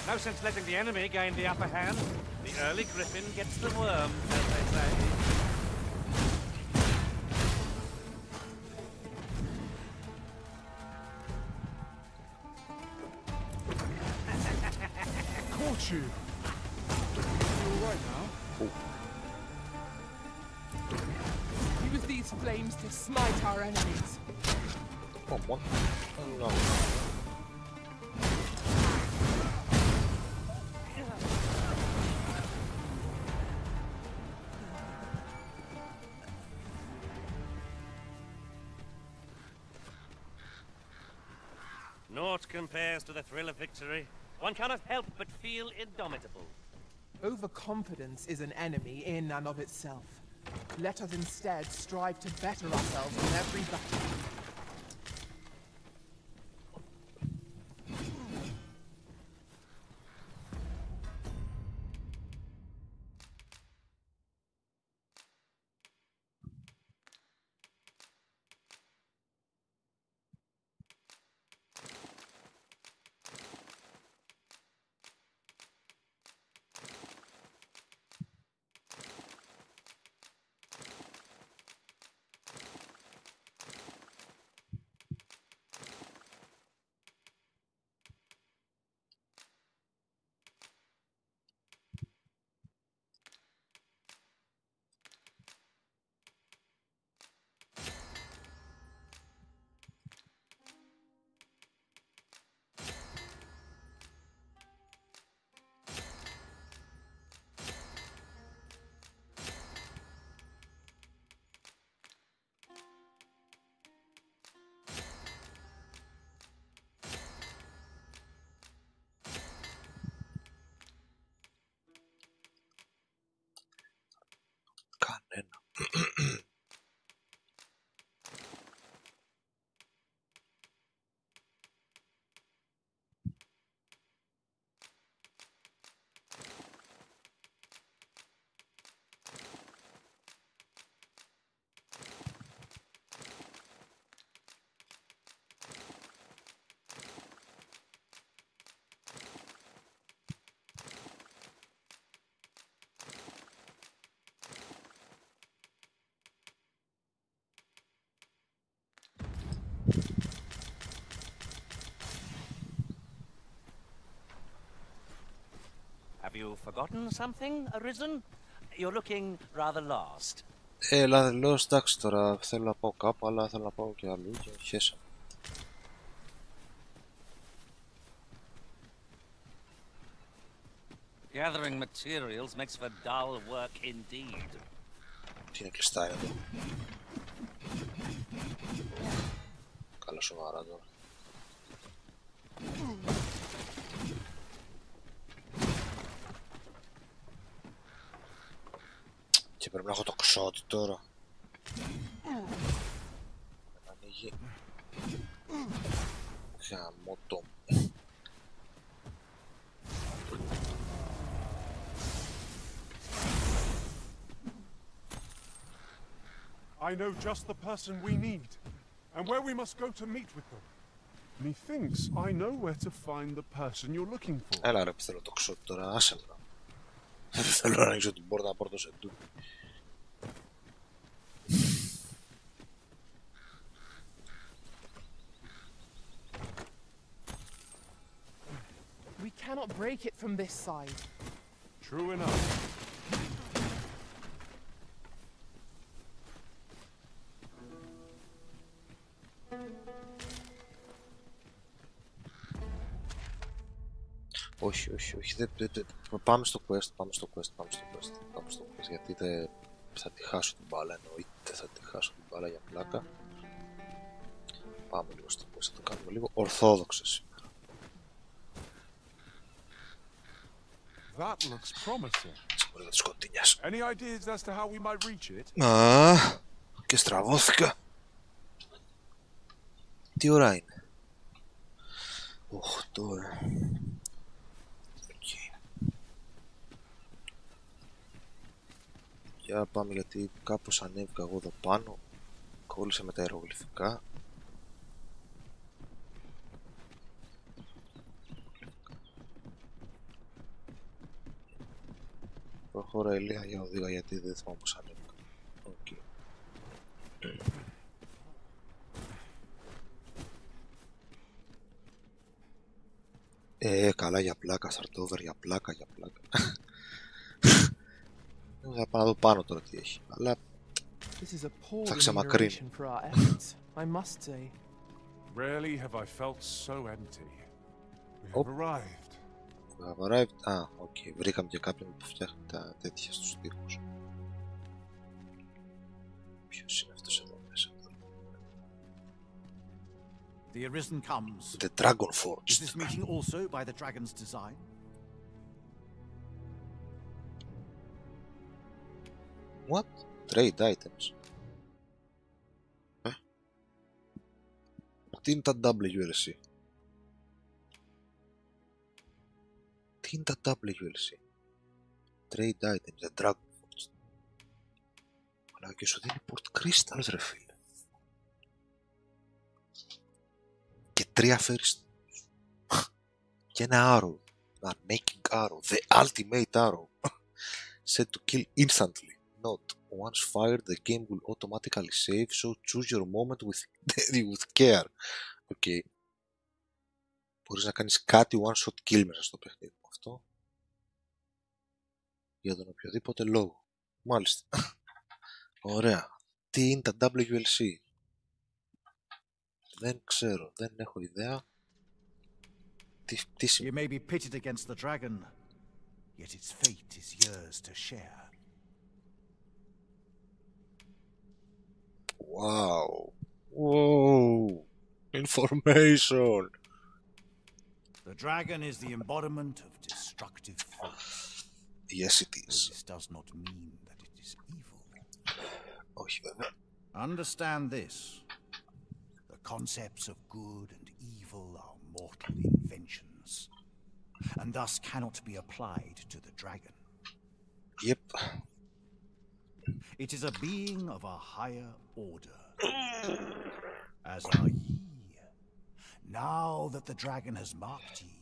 [SPEAKER 9] No sense letting the enemy gain the upper hand. The early griffin gets the worm, as they say.
[SPEAKER 14] Caught you. You all right now?
[SPEAKER 2] Use these flames to smite our enemies.
[SPEAKER 1] Oh, what? Oh, no.
[SPEAKER 9] Naught compares to the thrill of victory. One cannot help but feel indomitable.
[SPEAKER 2] Overconfidence is an enemy in and of itself. Let us instead strive to better ourselves in every battle.
[SPEAKER 9] Have you forgotten something, Arisen? You're looking rather lost.
[SPEAKER 1] Λέω εντάξει τώρα, θέλω να πάω κάπου, αλλά θέλω να πάω και αλλού και χέσα.
[SPEAKER 9] Gathering materials makes for dull work indeed.
[SPEAKER 1] Τι είναι κλειστά εδώ. Καλά σοβαρά τώρα. Και πρέπει να έχω το ξότι τώρα. Ανοίγει. Γαμώτο.
[SPEAKER 14] I know just the person we need, and where we must go to meet with them. Methinks I know where to find the person you're looking for.
[SPEAKER 1] Έλα ρε που θέλω το ξότι τώρα, άσε με. Δεν θέλω να ανοίξω την πόρτα από το σεντού.
[SPEAKER 2] We cannot break it from this side.
[SPEAKER 14] True enough.
[SPEAKER 1] Όχι, πάμε στο quest, γιατί δεν θα τη χάσω την μπάλα, εννοείται θα τη χάσω την μπάλα για πλάκα. Πάμε λίγο στο quest, θα το κάνουμε λίγο ορθόδοξα σήμερα.
[SPEAKER 12] That looks promising.
[SPEAKER 1] Any
[SPEAKER 12] ideas as to how we might reach it?
[SPEAKER 1] Και στραβώθηκα. Τι ώρα είναι? 8. Για πάμε, γιατί κάπως ανέβηκα εγώ εδώ πάνω. Κόλλησα με τα ιερογλυφικά. Προχώρα Ηλία για οδήγα, γιατί δεν θυμάμαι πως ανέβηκα. Okay. Καλά για πλάκα, start over για πλάκα. Θα πάω να δω πάνω τώρα τι έχει, αλλά θα ξεμακρύνει.
[SPEAKER 14] Rarely have I felt so empty. We have arrived.
[SPEAKER 1] We have arrived. Οκ. Βρήκαμε και κάποιον που φτιάχνει τα τέτοια στους τοίχους. Ποιος είναι αυτός εδώ μέσα?
[SPEAKER 8] The Arisen comes.
[SPEAKER 1] The Dragon Forge.
[SPEAKER 8] Is this meeting also by the dragon's design?
[SPEAKER 1] What? Trade items. Τι είναι τα WLC? Τι είναι τα WLC? Trade items, the Dragon Forge. Αλλά και σου δίνει port crystals ρε φίλε. Και 3 φέρεις. Και ένα arrow. A making arrow. The ultimate arrow. Set to kill instantly. Note, once fired, the game will automatically save, so choose your moment with care. Okay. Μπορείς να κάνεις κάτι one-shot kill μέσα στο παιχνίδι μου αυτό. Για τον οποιοδήποτε λόγο. Μάλιστα. Ωραία. Τι είναι τα WLC? Δεν ξέρω, δεν έχω ιδέα. Τι
[SPEAKER 8] You may be pitted against the dragon, yet its fate is yours to share.
[SPEAKER 1] Wow. Whoa. Information.
[SPEAKER 8] The dragon is the embodiment of destructive force.
[SPEAKER 1] Yes, it is.
[SPEAKER 8] This does not mean that it is evil.
[SPEAKER 1] Όχι βέβαια.
[SPEAKER 8] Understand this. The concepts of good and evil are mortal inventions, and thus cannot be applied to the dragon.
[SPEAKER 1] Yep.
[SPEAKER 8] It is a being of a higher order, as are ye. Now that the dragon has marked ye,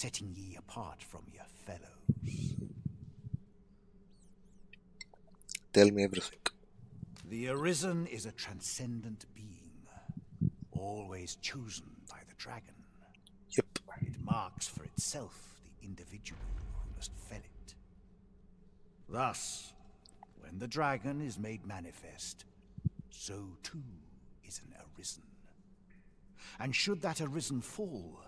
[SPEAKER 8] setting ye apart from your fellows.
[SPEAKER 1] Tell me everything.
[SPEAKER 8] The Arisen is a transcendent being, always chosen by the dragon.
[SPEAKER 1] Yep.
[SPEAKER 8] It marks for itself the individual who must fell it. Thus, when the dragon is made manifest, so too is an arisen. And should that arisen fall,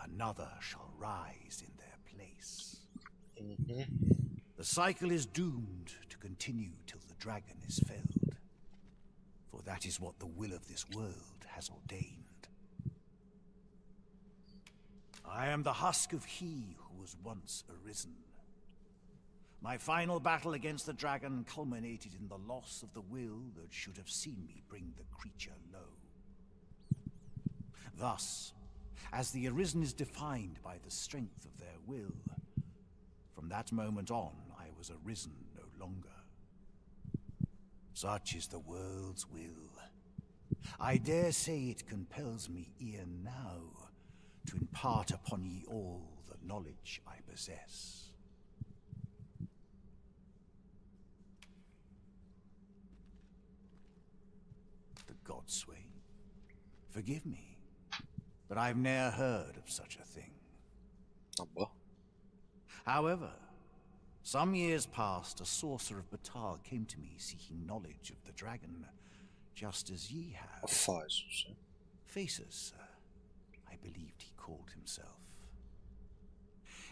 [SPEAKER 8] another shall rise in their place. The cycle is doomed to continue till the dragon is felled. For that is what the will of this world has ordained. I am the husk of he who was once arisen. My final battle against the dragon culminated in the loss of the will that should have seen me bring the creature low. Thus, as the arisen is defined by the strength of their will, from that moment on I was arisen no longer. Such is the world's will. I dare say it compels me e'en now to impart upon ye all the knowledge I possess. The Godsway, forgive me, but I've ne'er heard of such a thing. However, some years past, a sorcerer of Batal came to me seeking knowledge of the dragon, just as ye have. Faces, sir, I believed he called himself.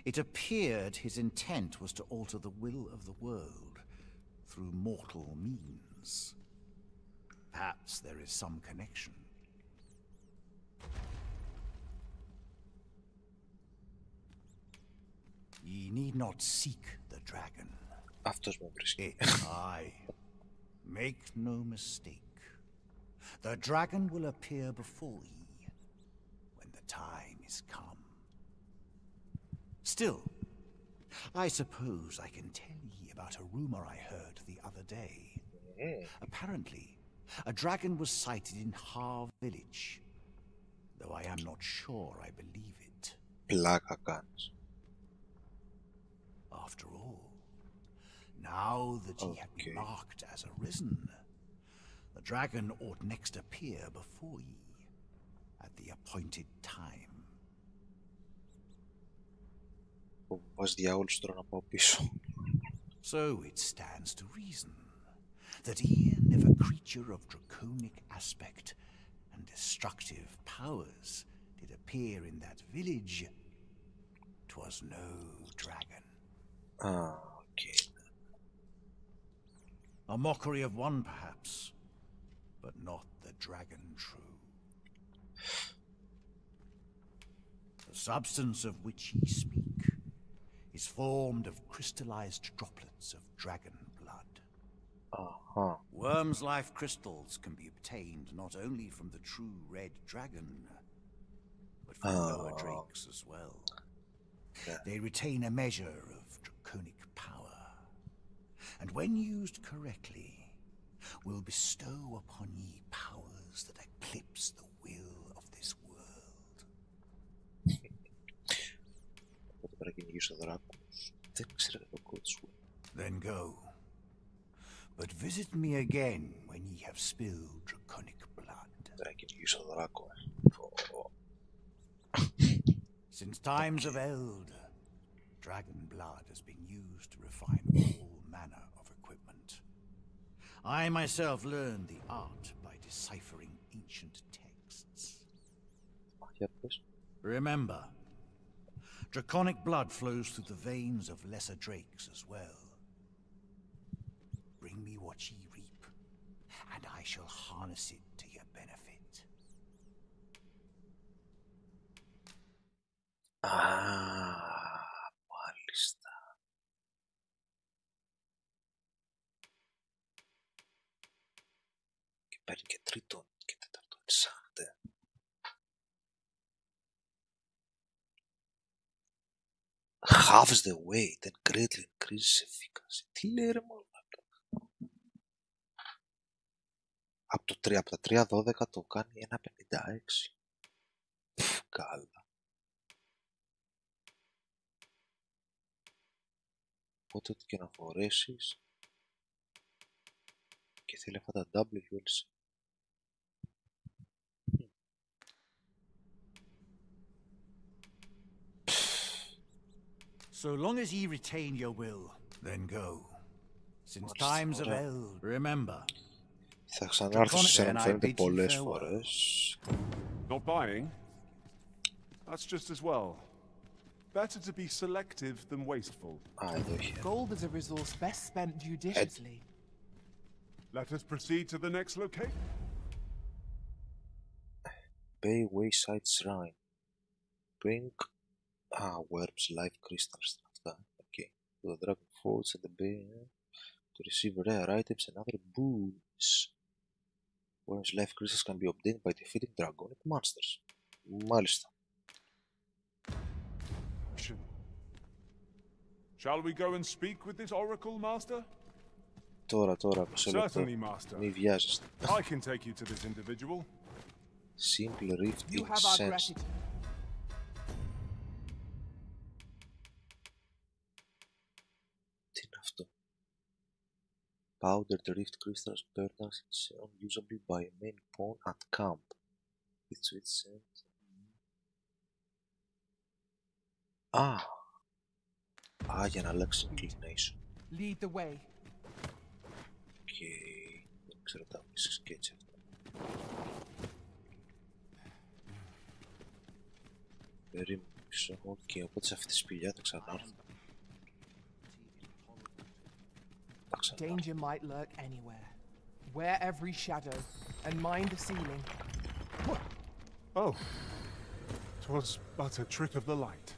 [SPEAKER 8] It appeared his intent was to alter the will of the world through mortal means. Perhaps there is some connection. Ye need not seek the dragon. Aye. Make no mistake. The dragon will appear before ye when the time is come. Still, I suppose I can tell ye about a rumor I heard the other day. Apparently, a dragon was sighted in Harv village, though I am not sure I believe it. After all, now that ye have been marked as arisen, the dragon ought next appear before ye at the appointed time. So it stands to reason that e'en if a creature of draconic aspect and destructive powers did appear in that village, 'twas no dragon. A mockery of one, perhaps, but not the dragon true. The substance of which ye speak is formed of crystallized droplets of dragon blood. Worm's life crystals can be obtained not only from the true red dragon, but from lower drakes as well. They retain a measure of draconic power, and when used correctly, will bestow upon ye powers that eclipse the will of this world. Then go. But visit me again when ye have spilled draconic blood. Since times of Eld, dragon blood has been used to refine all manner of equipment. I myself learned the art by deciphering ancient texts. Remember, draconic blood flows through the veins of lesser drakes as well. Bring me what ye reap, and I shall harness it to your benefit.
[SPEAKER 1] Μάλιστα. Και παίρνει και τρίτον και τέταρτον εξάρτε. Halves the weight and greatly increases efficacy. Τι λέει ρε μόνο. Από τα 3.12 το κάνει 1.56. Καλά. Οπότε ό,τι και να φορέσεις και θέλει αυτά τα WLC.
[SPEAKER 8] So long as ye retain your will, then go. Since times of eld, remember.
[SPEAKER 1] Θα ξανάρθω σε σένα, μου φαίνεται πολλές φορές.
[SPEAKER 14] Not buying? That's just as well. Better to be selective than wasteful.
[SPEAKER 1] Εδώ είχε.
[SPEAKER 2] Gold is a resource best spent judiciously.
[SPEAKER 14] Let us proceed to the next location.
[SPEAKER 1] Bay Wayside Shrine. Bring worms, life crystals. Αυτά. Okay. To the Dragon Forge at the Bay to receive rare items and other boons. Worms, life crystals can be obtained by defeating dragonic monsters. Μάλιστα.
[SPEAKER 14] Shall we go and speak with this oracle, master?
[SPEAKER 1] Τώρα, μισό λεπτό. Μη βιάζεστε.
[SPEAKER 14] I can take you to this individual.
[SPEAKER 1] Simple Rift Incense. Τι είναι αυτό? Powdered Rift Crystals Burners unusable by a main pawn at camp. It's with scent. Για να αλλάξει inclination.
[SPEAKER 2] Lead the way.
[SPEAKER 1] Δεν ξέρω τα βρίσκεις και έτσι αυτά. Περίμενε πίσω. Οπότε σε αυτή τη σπηλιά θα ξανάρθω.
[SPEAKER 2] Danger might lurk anywhere. Wear every shadow and mind the ceiling.
[SPEAKER 14] Oh, 'twas but a trick of the light.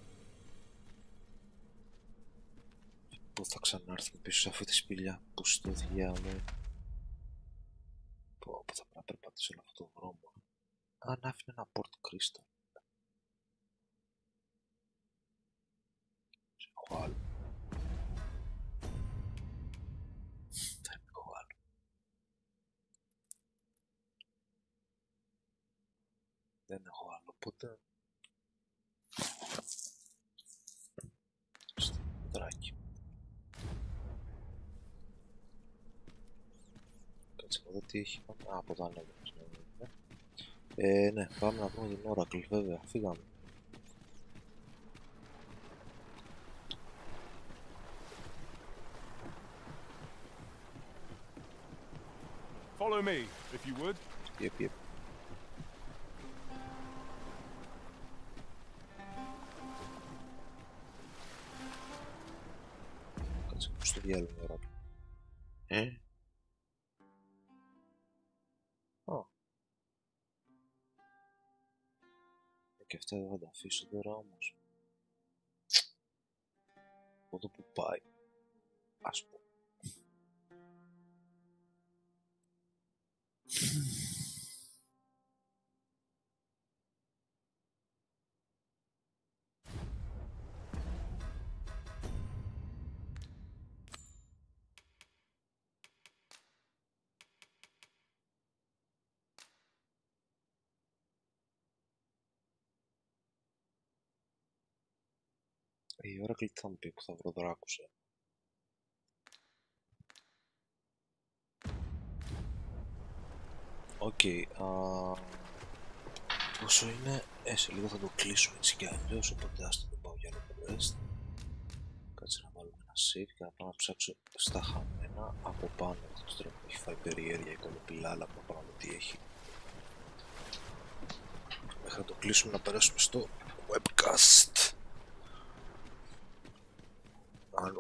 [SPEAKER 1] Πού θα ξανάρθω πίσω σε αυτή τη σπηλιά, που στο διάλογο. Πού θα πρέπει να περπατήσω όλο αυτό το δρόμο. Αν άφηνε ένα port crystal. Έχω άλλο. Δεν έχω άλλο. Δεν έχω άλλο, οπότε... Στο δράκι. Κάτσε να δω τι έχει. Από εδώ ανέβαινες. Ναι, πάμε να βρούμε την Oracle, βέβαια. Φύγαμε.
[SPEAKER 14] Follow me, if you would.
[SPEAKER 1] Yep. Κάτσε πώς το διάλογο είναι Oracle. Και αυτά δεν θα τα αφήσω τώρα όμως. Από εδώ που πάει, ας πω. Η ώρα κλειτά μου πει που θα βρω δράκους. Οκ. Πόσο είναι? Σε λίγο θα το κλείσουμε έτσι κι αλλιώς, οπότε ας το πάω για άλλο rest. Κάτσε να βάλουμε ένα save και να πάω να ψάξω στα χαμένα. Από πάνω αυτός τώρα που έχει φάει περιέργεια η κολοπηλάλα, από πάνω τι έχει. Μέχρι να το κλείσουμε να περάσουμε στο webcast.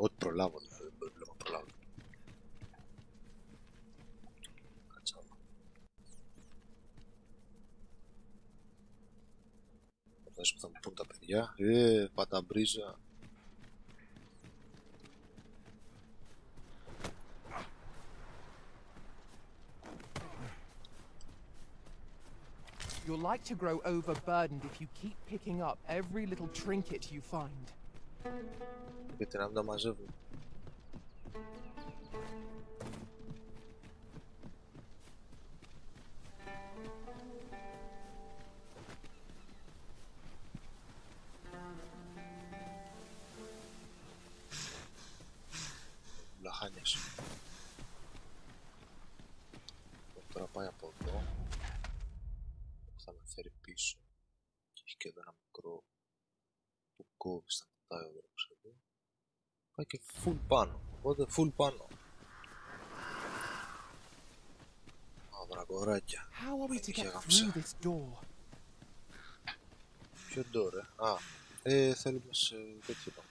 [SPEAKER 1] Ό,τι προλάβω, δηλαδή, δεν βλέπω προλάβω. Κάτσε να δω. Φαντάζομαι που θα μου πούν τα παιδιά. Παταμπρίζα.
[SPEAKER 2] You'll like to grow overburdened if you keep picking up every little trinket you find.
[SPEAKER 1] Γιατί να μην τα μαζεύουν. Λαχάνιας. Τώρα πάει από εδώ. Θα με φέρει πίσω. Και έχει και εδώ ένα μικρό που κόβει στα πατάει ο δρόμος εδώ. Πάει και full πάνω, οπότε full πάνω. Μαύρα κοράκια. Ποιο door, Α, θέλουμε σε τέτοιο πάνω.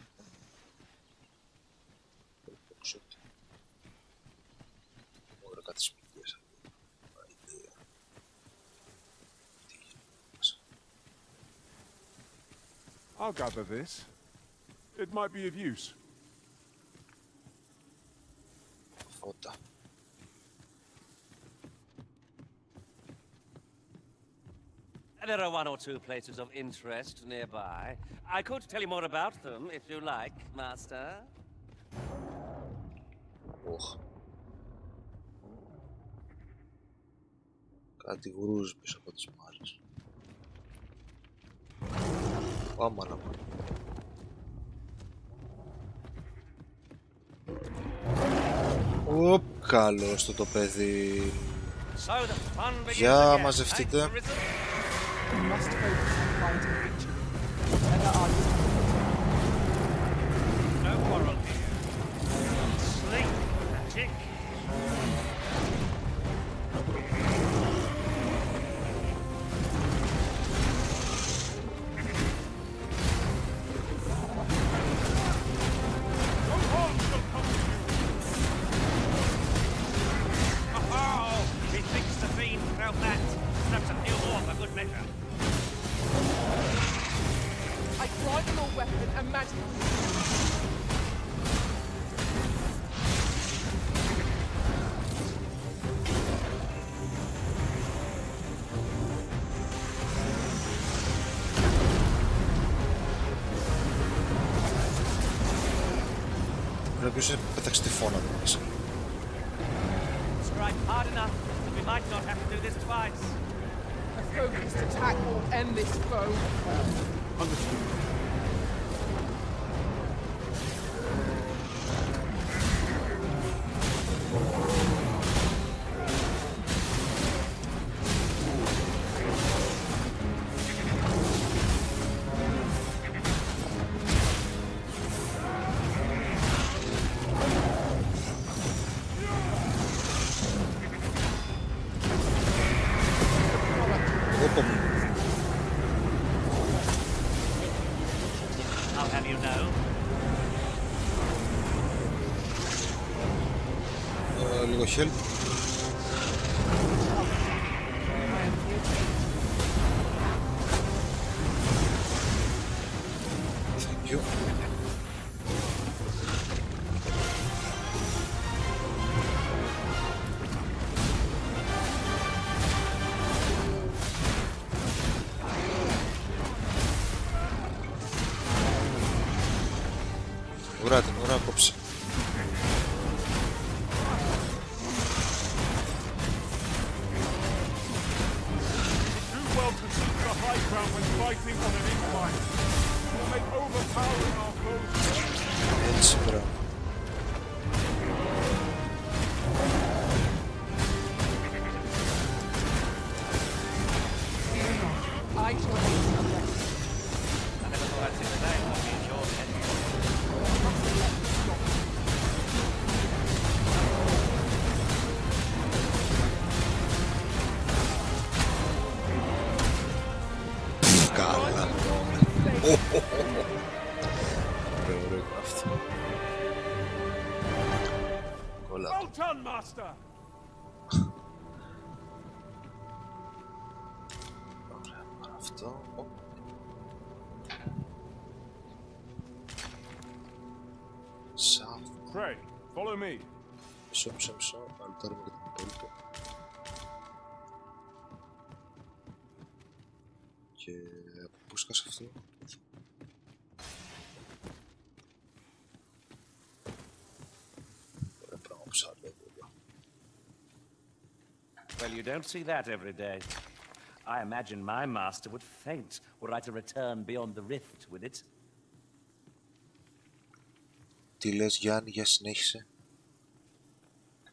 [SPEAKER 1] Ωραία, κάτι σπιτιές.
[SPEAKER 14] I'll gather this. It might be of use.
[SPEAKER 1] Φώτα.
[SPEAKER 9] There are one or two places of interest nearby. I could tell you more about them if you like, Master.
[SPEAKER 1] Κάτι γουρούζει πίσω από τις μάζες. Πάμε να πάμε. Οπ, καλώς το παιδί. Για μαζευτείτε. Ποιος πέταξε τη φώνα του μέσα. Λίγο help. Thank you. Ωραία, την ώρα κόψε. Έτσι, μπράβο.
[SPEAKER 14] Pray, follow me.
[SPEAKER 1] Μισό, να λουτάρουμε και την υπόλοιπη. Και από πού σκάσε αυτό. Ωραία πράγμα που σ' άλλο.
[SPEAKER 9] Well, you don't see that every day. I imagine my master would faint were I to return beyond the rift with it.
[SPEAKER 1] Τι λες, Γιάννη, για συνέχισε.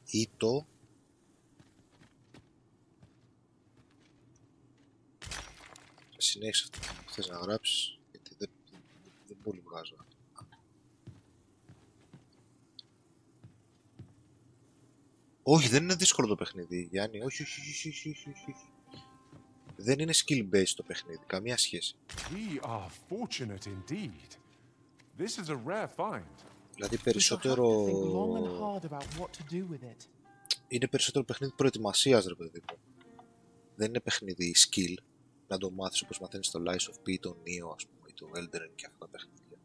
[SPEAKER 1] Ή το... Συνέχισε αυτό που θες να γράψεις, γιατί δεν πολύ βγάζω. Όχι, δεν είναι δύσκολο το παιχνίδι, Γιάννη. Όχι. Δεν είναι skill based το παιχνίδι, καμία σχέση.
[SPEAKER 14] We are fortunate indeed. This is a rare find.
[SPEAKER 1] Δηλαδή περισσότερο... Είναι περισσότερο παιχνίδι προετοιμασίας, ρε παιδί μου. Δεν είναι παιχνίδι skill. Να το μάθεις όπως μαθαίνεις το Lies of P, το Neo, ας πούμε, ή το Elden Ring και αυτά τα παιχνίδια.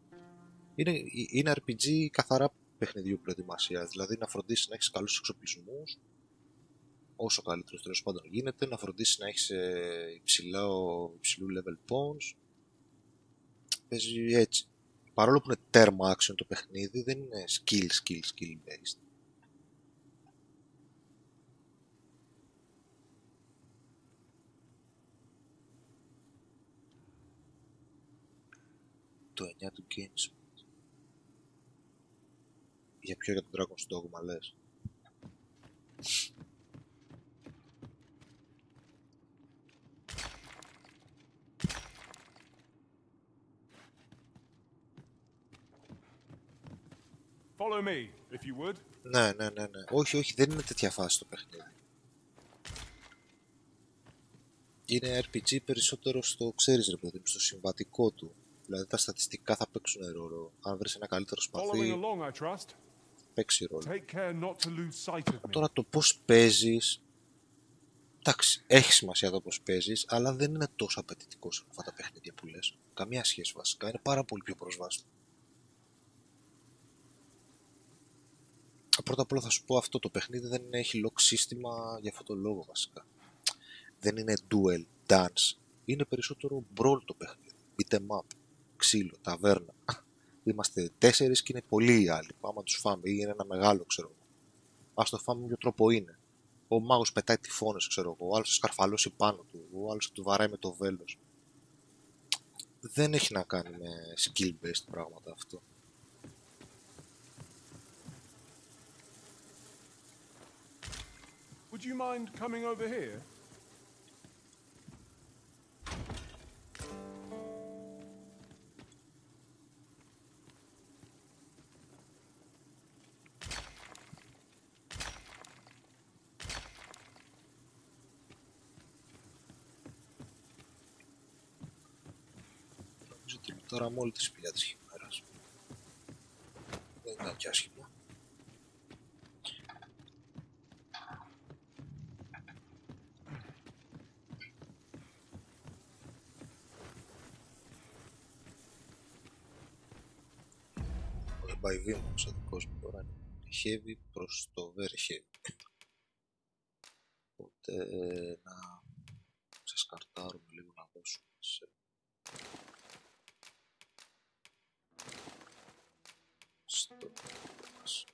[SPEAKER 1] Είναι RPG καθαρά παιχνιδιού προετοιμασίας. Δηλαδή να φροντίσεις να έχεις καλούς εξοπλισμούς, όσο καλύτερος τέλος πάντων γίνεται, να φροντίσεις να έχεις υψηλού level pawns. Παίζει έτσι. Παρόλο που είναι term action το παιχνίδι, δεν είναι skill based. Το 9 του Games. Για ποιο, για τον Dragon's Dogma λες?
[SPEAKER 14] Follow me, if you would.
[SPEAKER 1] Ναι. Όχι, δεν είναι τέτοια φάση το παιχνίδι. Είναι RPG περισσότερο στο, ξέρεις ρε παιδί, στο συμβατικό του. Δηλαδή τα στατιστικά θα παίξουν ρόλο. Αν βρεις ένα καλύτερο σπαθί, παίξει ρόλο. Τώρα το πώς παίζεις, εντάξει, έχει σημασία το πώς παίζεις, αλλά δεν είναι τόσο απαιτητικό σε αυτά τα παιχνίδια που λες. Καμία σχέση βασικά, είναι πάρα πολύ πιο προσβάσιμο. Πρώτα απ' όλα θα σου πω αυτό, το παιχνίδι δεν έχει lock σύστημα για αυτό το λόγο βασικά. Δεν είναι duel, dance, είναι περισσότερο brawl το παιχνίδι, beat em up, ξύλο, ταβέρνα. Είμαστε 4 και είναι πολλοί οι άλλοι, πάμε να τους φάμε ή είναι ένα μεγάλο ξέρω εγώ. Ας το φάμε με ποιο τρόπο είναι. Ο μάγος πετάει τυφώνες ξέρω εγώ, ο άλλος θα σκαρφαλώσει πάνω του, ο άλλος θα του βαράει με το βέλος. Δεν έχει να κάνει με skill based πράγματα αυτό.
[SPEAKER 14] Would you mind coming over here?
[SPEAKER 1] Νομίζω ότι τώρα με όλη τη σπηλιά της χειμέρας. Δεν ήταν και άσχημα. Πάει βήμα ο δικός μου τώρα είναι heavy προς το very heavy. Οπότε να σας καρτάρουμε λίγο να δώσουμε σε... στο μας.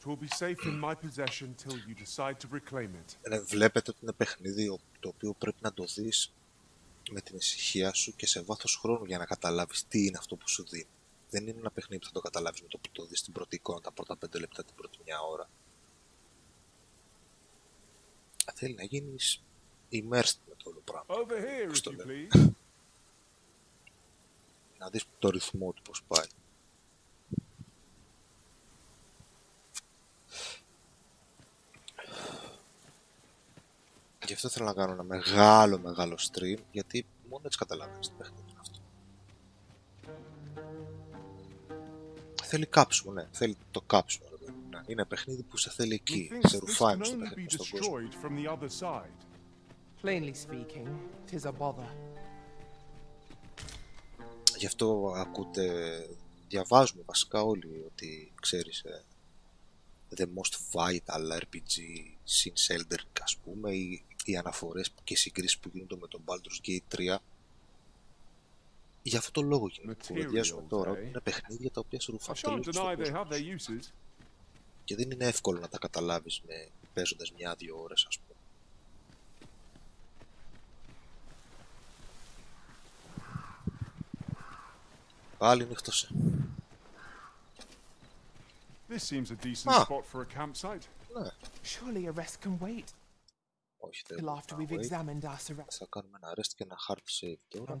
[SPEAKER 14] It will be safe in my possession till you decide to reclaim it.
[SPEAKER 1] Βλέπετε ότι είναι παιχνίδι το οποίο πρέπει να το δεις με την ησυχία σου και σε βάθος χρόνου για να καταλάβεις τι είναι αυτό που σου δίνει. Δεν είναι ένα παιχνίδι που θα το καταλάβεις με το που το δεις την πρώτη εικόνα, τα πρώτα 5 λεπτά, την πρώτη μια ώρα. Θέλει να γίνεις immersed με το όλο πράγμα. Να δεις το ρυθμό του πώς πάει. Γι' αυτό θέλω να κάνω ένα μεγάλο stream, γιατί μόνο έτσι καταλαβαίνεις το παιχνίδι αυτό. Θέλει κάψιμο, ναι, θέλει το κάψιμο. Ναι. Είναι παιχνίδι που σε θέλει εκεί, σε ρουφάει στο παιχνίδι, στον κόσμο.
[SPEAKER 2] Plainly speaking, 'tis a bother.
[SPEAKER 1] Γι' αυτό ακούτε, διαβάζουμε βασικά όλοι ότι ξέρεις the most vital RPG since Elden Ring, ας πούμε, ή οι αναφορές και οι συγκρίσεις που γίνονται με τον Baldur's Gate 3. Για αυτό το λόγο γίνεται. Κουβεντιάζουμε τώρα ότι είναι παιχνίδια τα οποία σε ρουφάνε τελείως στον κόσμο. Και δεν είναι εύκολο να τα καταλάβεις παίζοντας 1-2 ώρες, ας πούμε. Πάλι νύχτωσε.
[SPEAKER 14] This seems a decent spot for a campsite.
[SPEAKER 1] Ναι.
[SPEAKER 2] Surely a rest can wait.
[SPEAKER 1] Όχι,
[SPEAKER 2] Till after we've examined our surroundings.
[SPEAKER 1] Θα κάνουμε ένα rest και ένα hard save τώρα.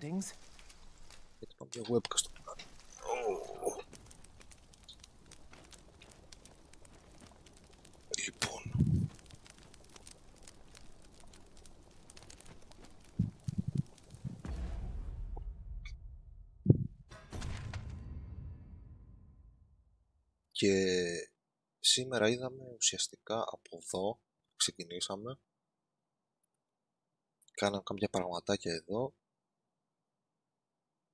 [SPEAKER 1] Γιατί πάμε για webcast στο πλάνο. Λοιπόν. Και σήμερα είδαμε ουσιαστικά από εδώ, ξεκινήσαμε, κάναμε κάποια πραγματάκια εδώ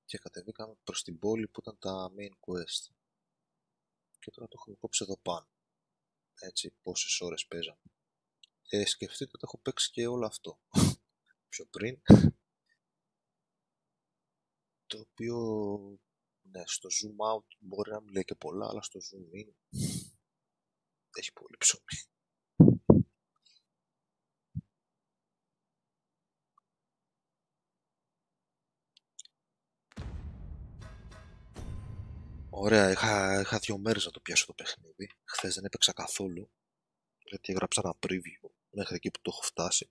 [SPEAKER 1] και κατεβήκαμε προς την πόλη που ήταν τα main quest. Και τώρα το έχουμε κόψει εδώ πάνω. Έτσι, πόσες ώρες παίζαμε. Σκεφτείτε ότι έχω παίξει και όλο αυτό πιο πριν. Το οποίο, ναι, στο zoom out μπορεί να μην λέει και πολλά, αλλά στο zoom in έχει πολύ ψωμί. Ωραία, είχα 2 μέρες να το πιάσω το παιχνίδι. Χθες δεν έπαιξα καθόλου, γιατί έγραψα ένα preview μέχρι εκεί που το έχω φτάσει.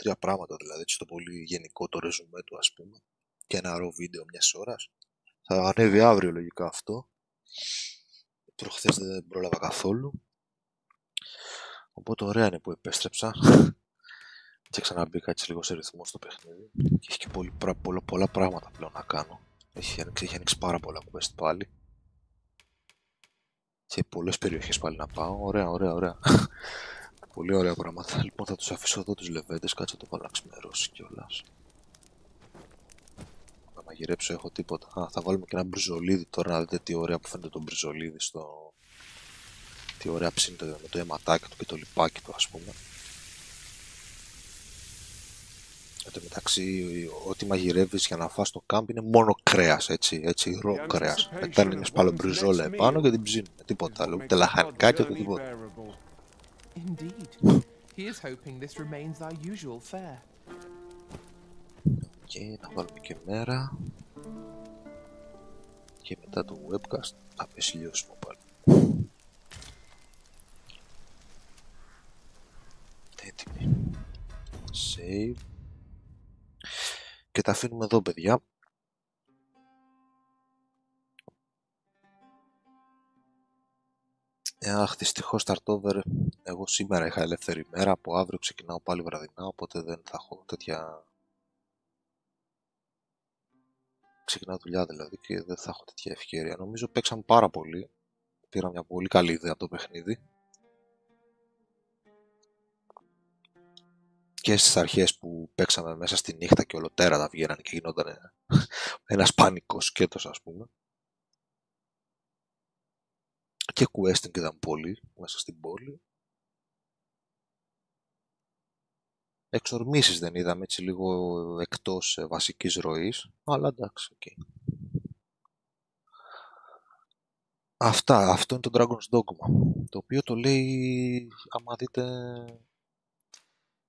[SPEAKER 1] 2-3 πράγματα δηλαδή, έτσι το πολύ γενικό το ρεζουμέ του ας πούμε. Και ένα raw βίντεο μιας ώρας. Θα ανέβει αύριο λογικά αυτό. Προχθές δεν πρόλαβα καθόλου. Οπότε ωραία είναι που επέστρεψα. Και ξαναμπήκα έτσι λίγο σε ρυθμό στο παιχνίδι. Και έχει και πολλά πράγματα πλέον να κάνω. Έχει ανοίξει πάρα πολλά quest πάλι. Και πολλές περιοχές πάλι να πάω. Ωραία. Πολύ ωραία πράγματα. Λοιπόν, θα τους αφήσω εδώ τους λεβέντες. Κάτσε το βάλω να ξημερώσει κιόλας. Να μαγειρέψω, έχω τίποτα. Θα βάλουμε και ένα μπριζολίδι τώρα, να δείτε τι ωραία που φαίνεται το μπριζολίδι στο... Τι ωραία ψήνεται με το αιματάκι του και το λιπάκι του, ας πούμε. Εν τω μεταξύ, ό,τι μαγειρεύεις για να φας το κάμπ είναι μόνο κρέας, έτσι, ρο κρέας. Μετά είναι σπάλο μπριζόλα επάνω και την ψήνουμε, τίποτα άλλο, ούτε λαχανικάκια ούτε τίποτα. Και να βάλουμε και μέρα. Και μετά το webcast θα πέσει λιώσιμο πάλι. Έτοιμοι. Save. Και τα αφήνουμε εδώ, παιδιά. Αχ, δυστυχώς start-over. Εγώ σήμερα είχα ελεύθερη μέρα, από αύριο ξεκινάω πάλι βραδινά, οπότε δεν θα έχω τέτοια... Ξεκινάω δουλειά δηλαδή και δεν θα έχω τέτοια ευκαιρία. Νομίζω παίξαμε πάρα πολύ. Πήρα μια πολύ καλή ιδέα από το παιχνίδι. Και στις αρχές που παίξαμε μέσα στη νύχτα και ολοτέρατα βγαίνανε και γινόταν ένας πανικός σκέτος, ας πούμε. Και questing είδαμε πολύ μέσα στην πόλη. Εξορμήσεις δεν είδαμε, έτσι λίγο εκτός βασικής ροής, αλλά εντάξει, okay. Αυτό είναι το Dragon's Dogma, το οποίο το λέει, άμα δείτε,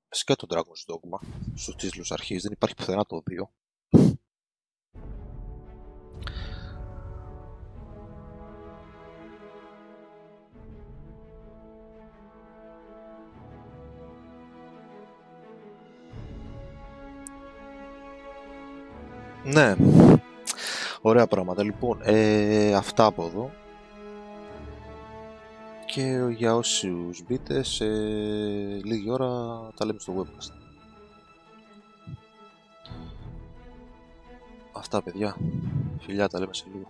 [SPEAKER 1] και το Dragon's Dogma, στους τίτλους αρχής, δεν υπάρχει πουθενά το 2. Ναι, ωραία πράγματα. Λοιπόν, αυτά από εδώ. Και για όσους μπείτε, σε λίγη ώρα τα λέμε στο webcast. Αυτά, παιδιά. Φιλιά, τα λέμε σε λίγο.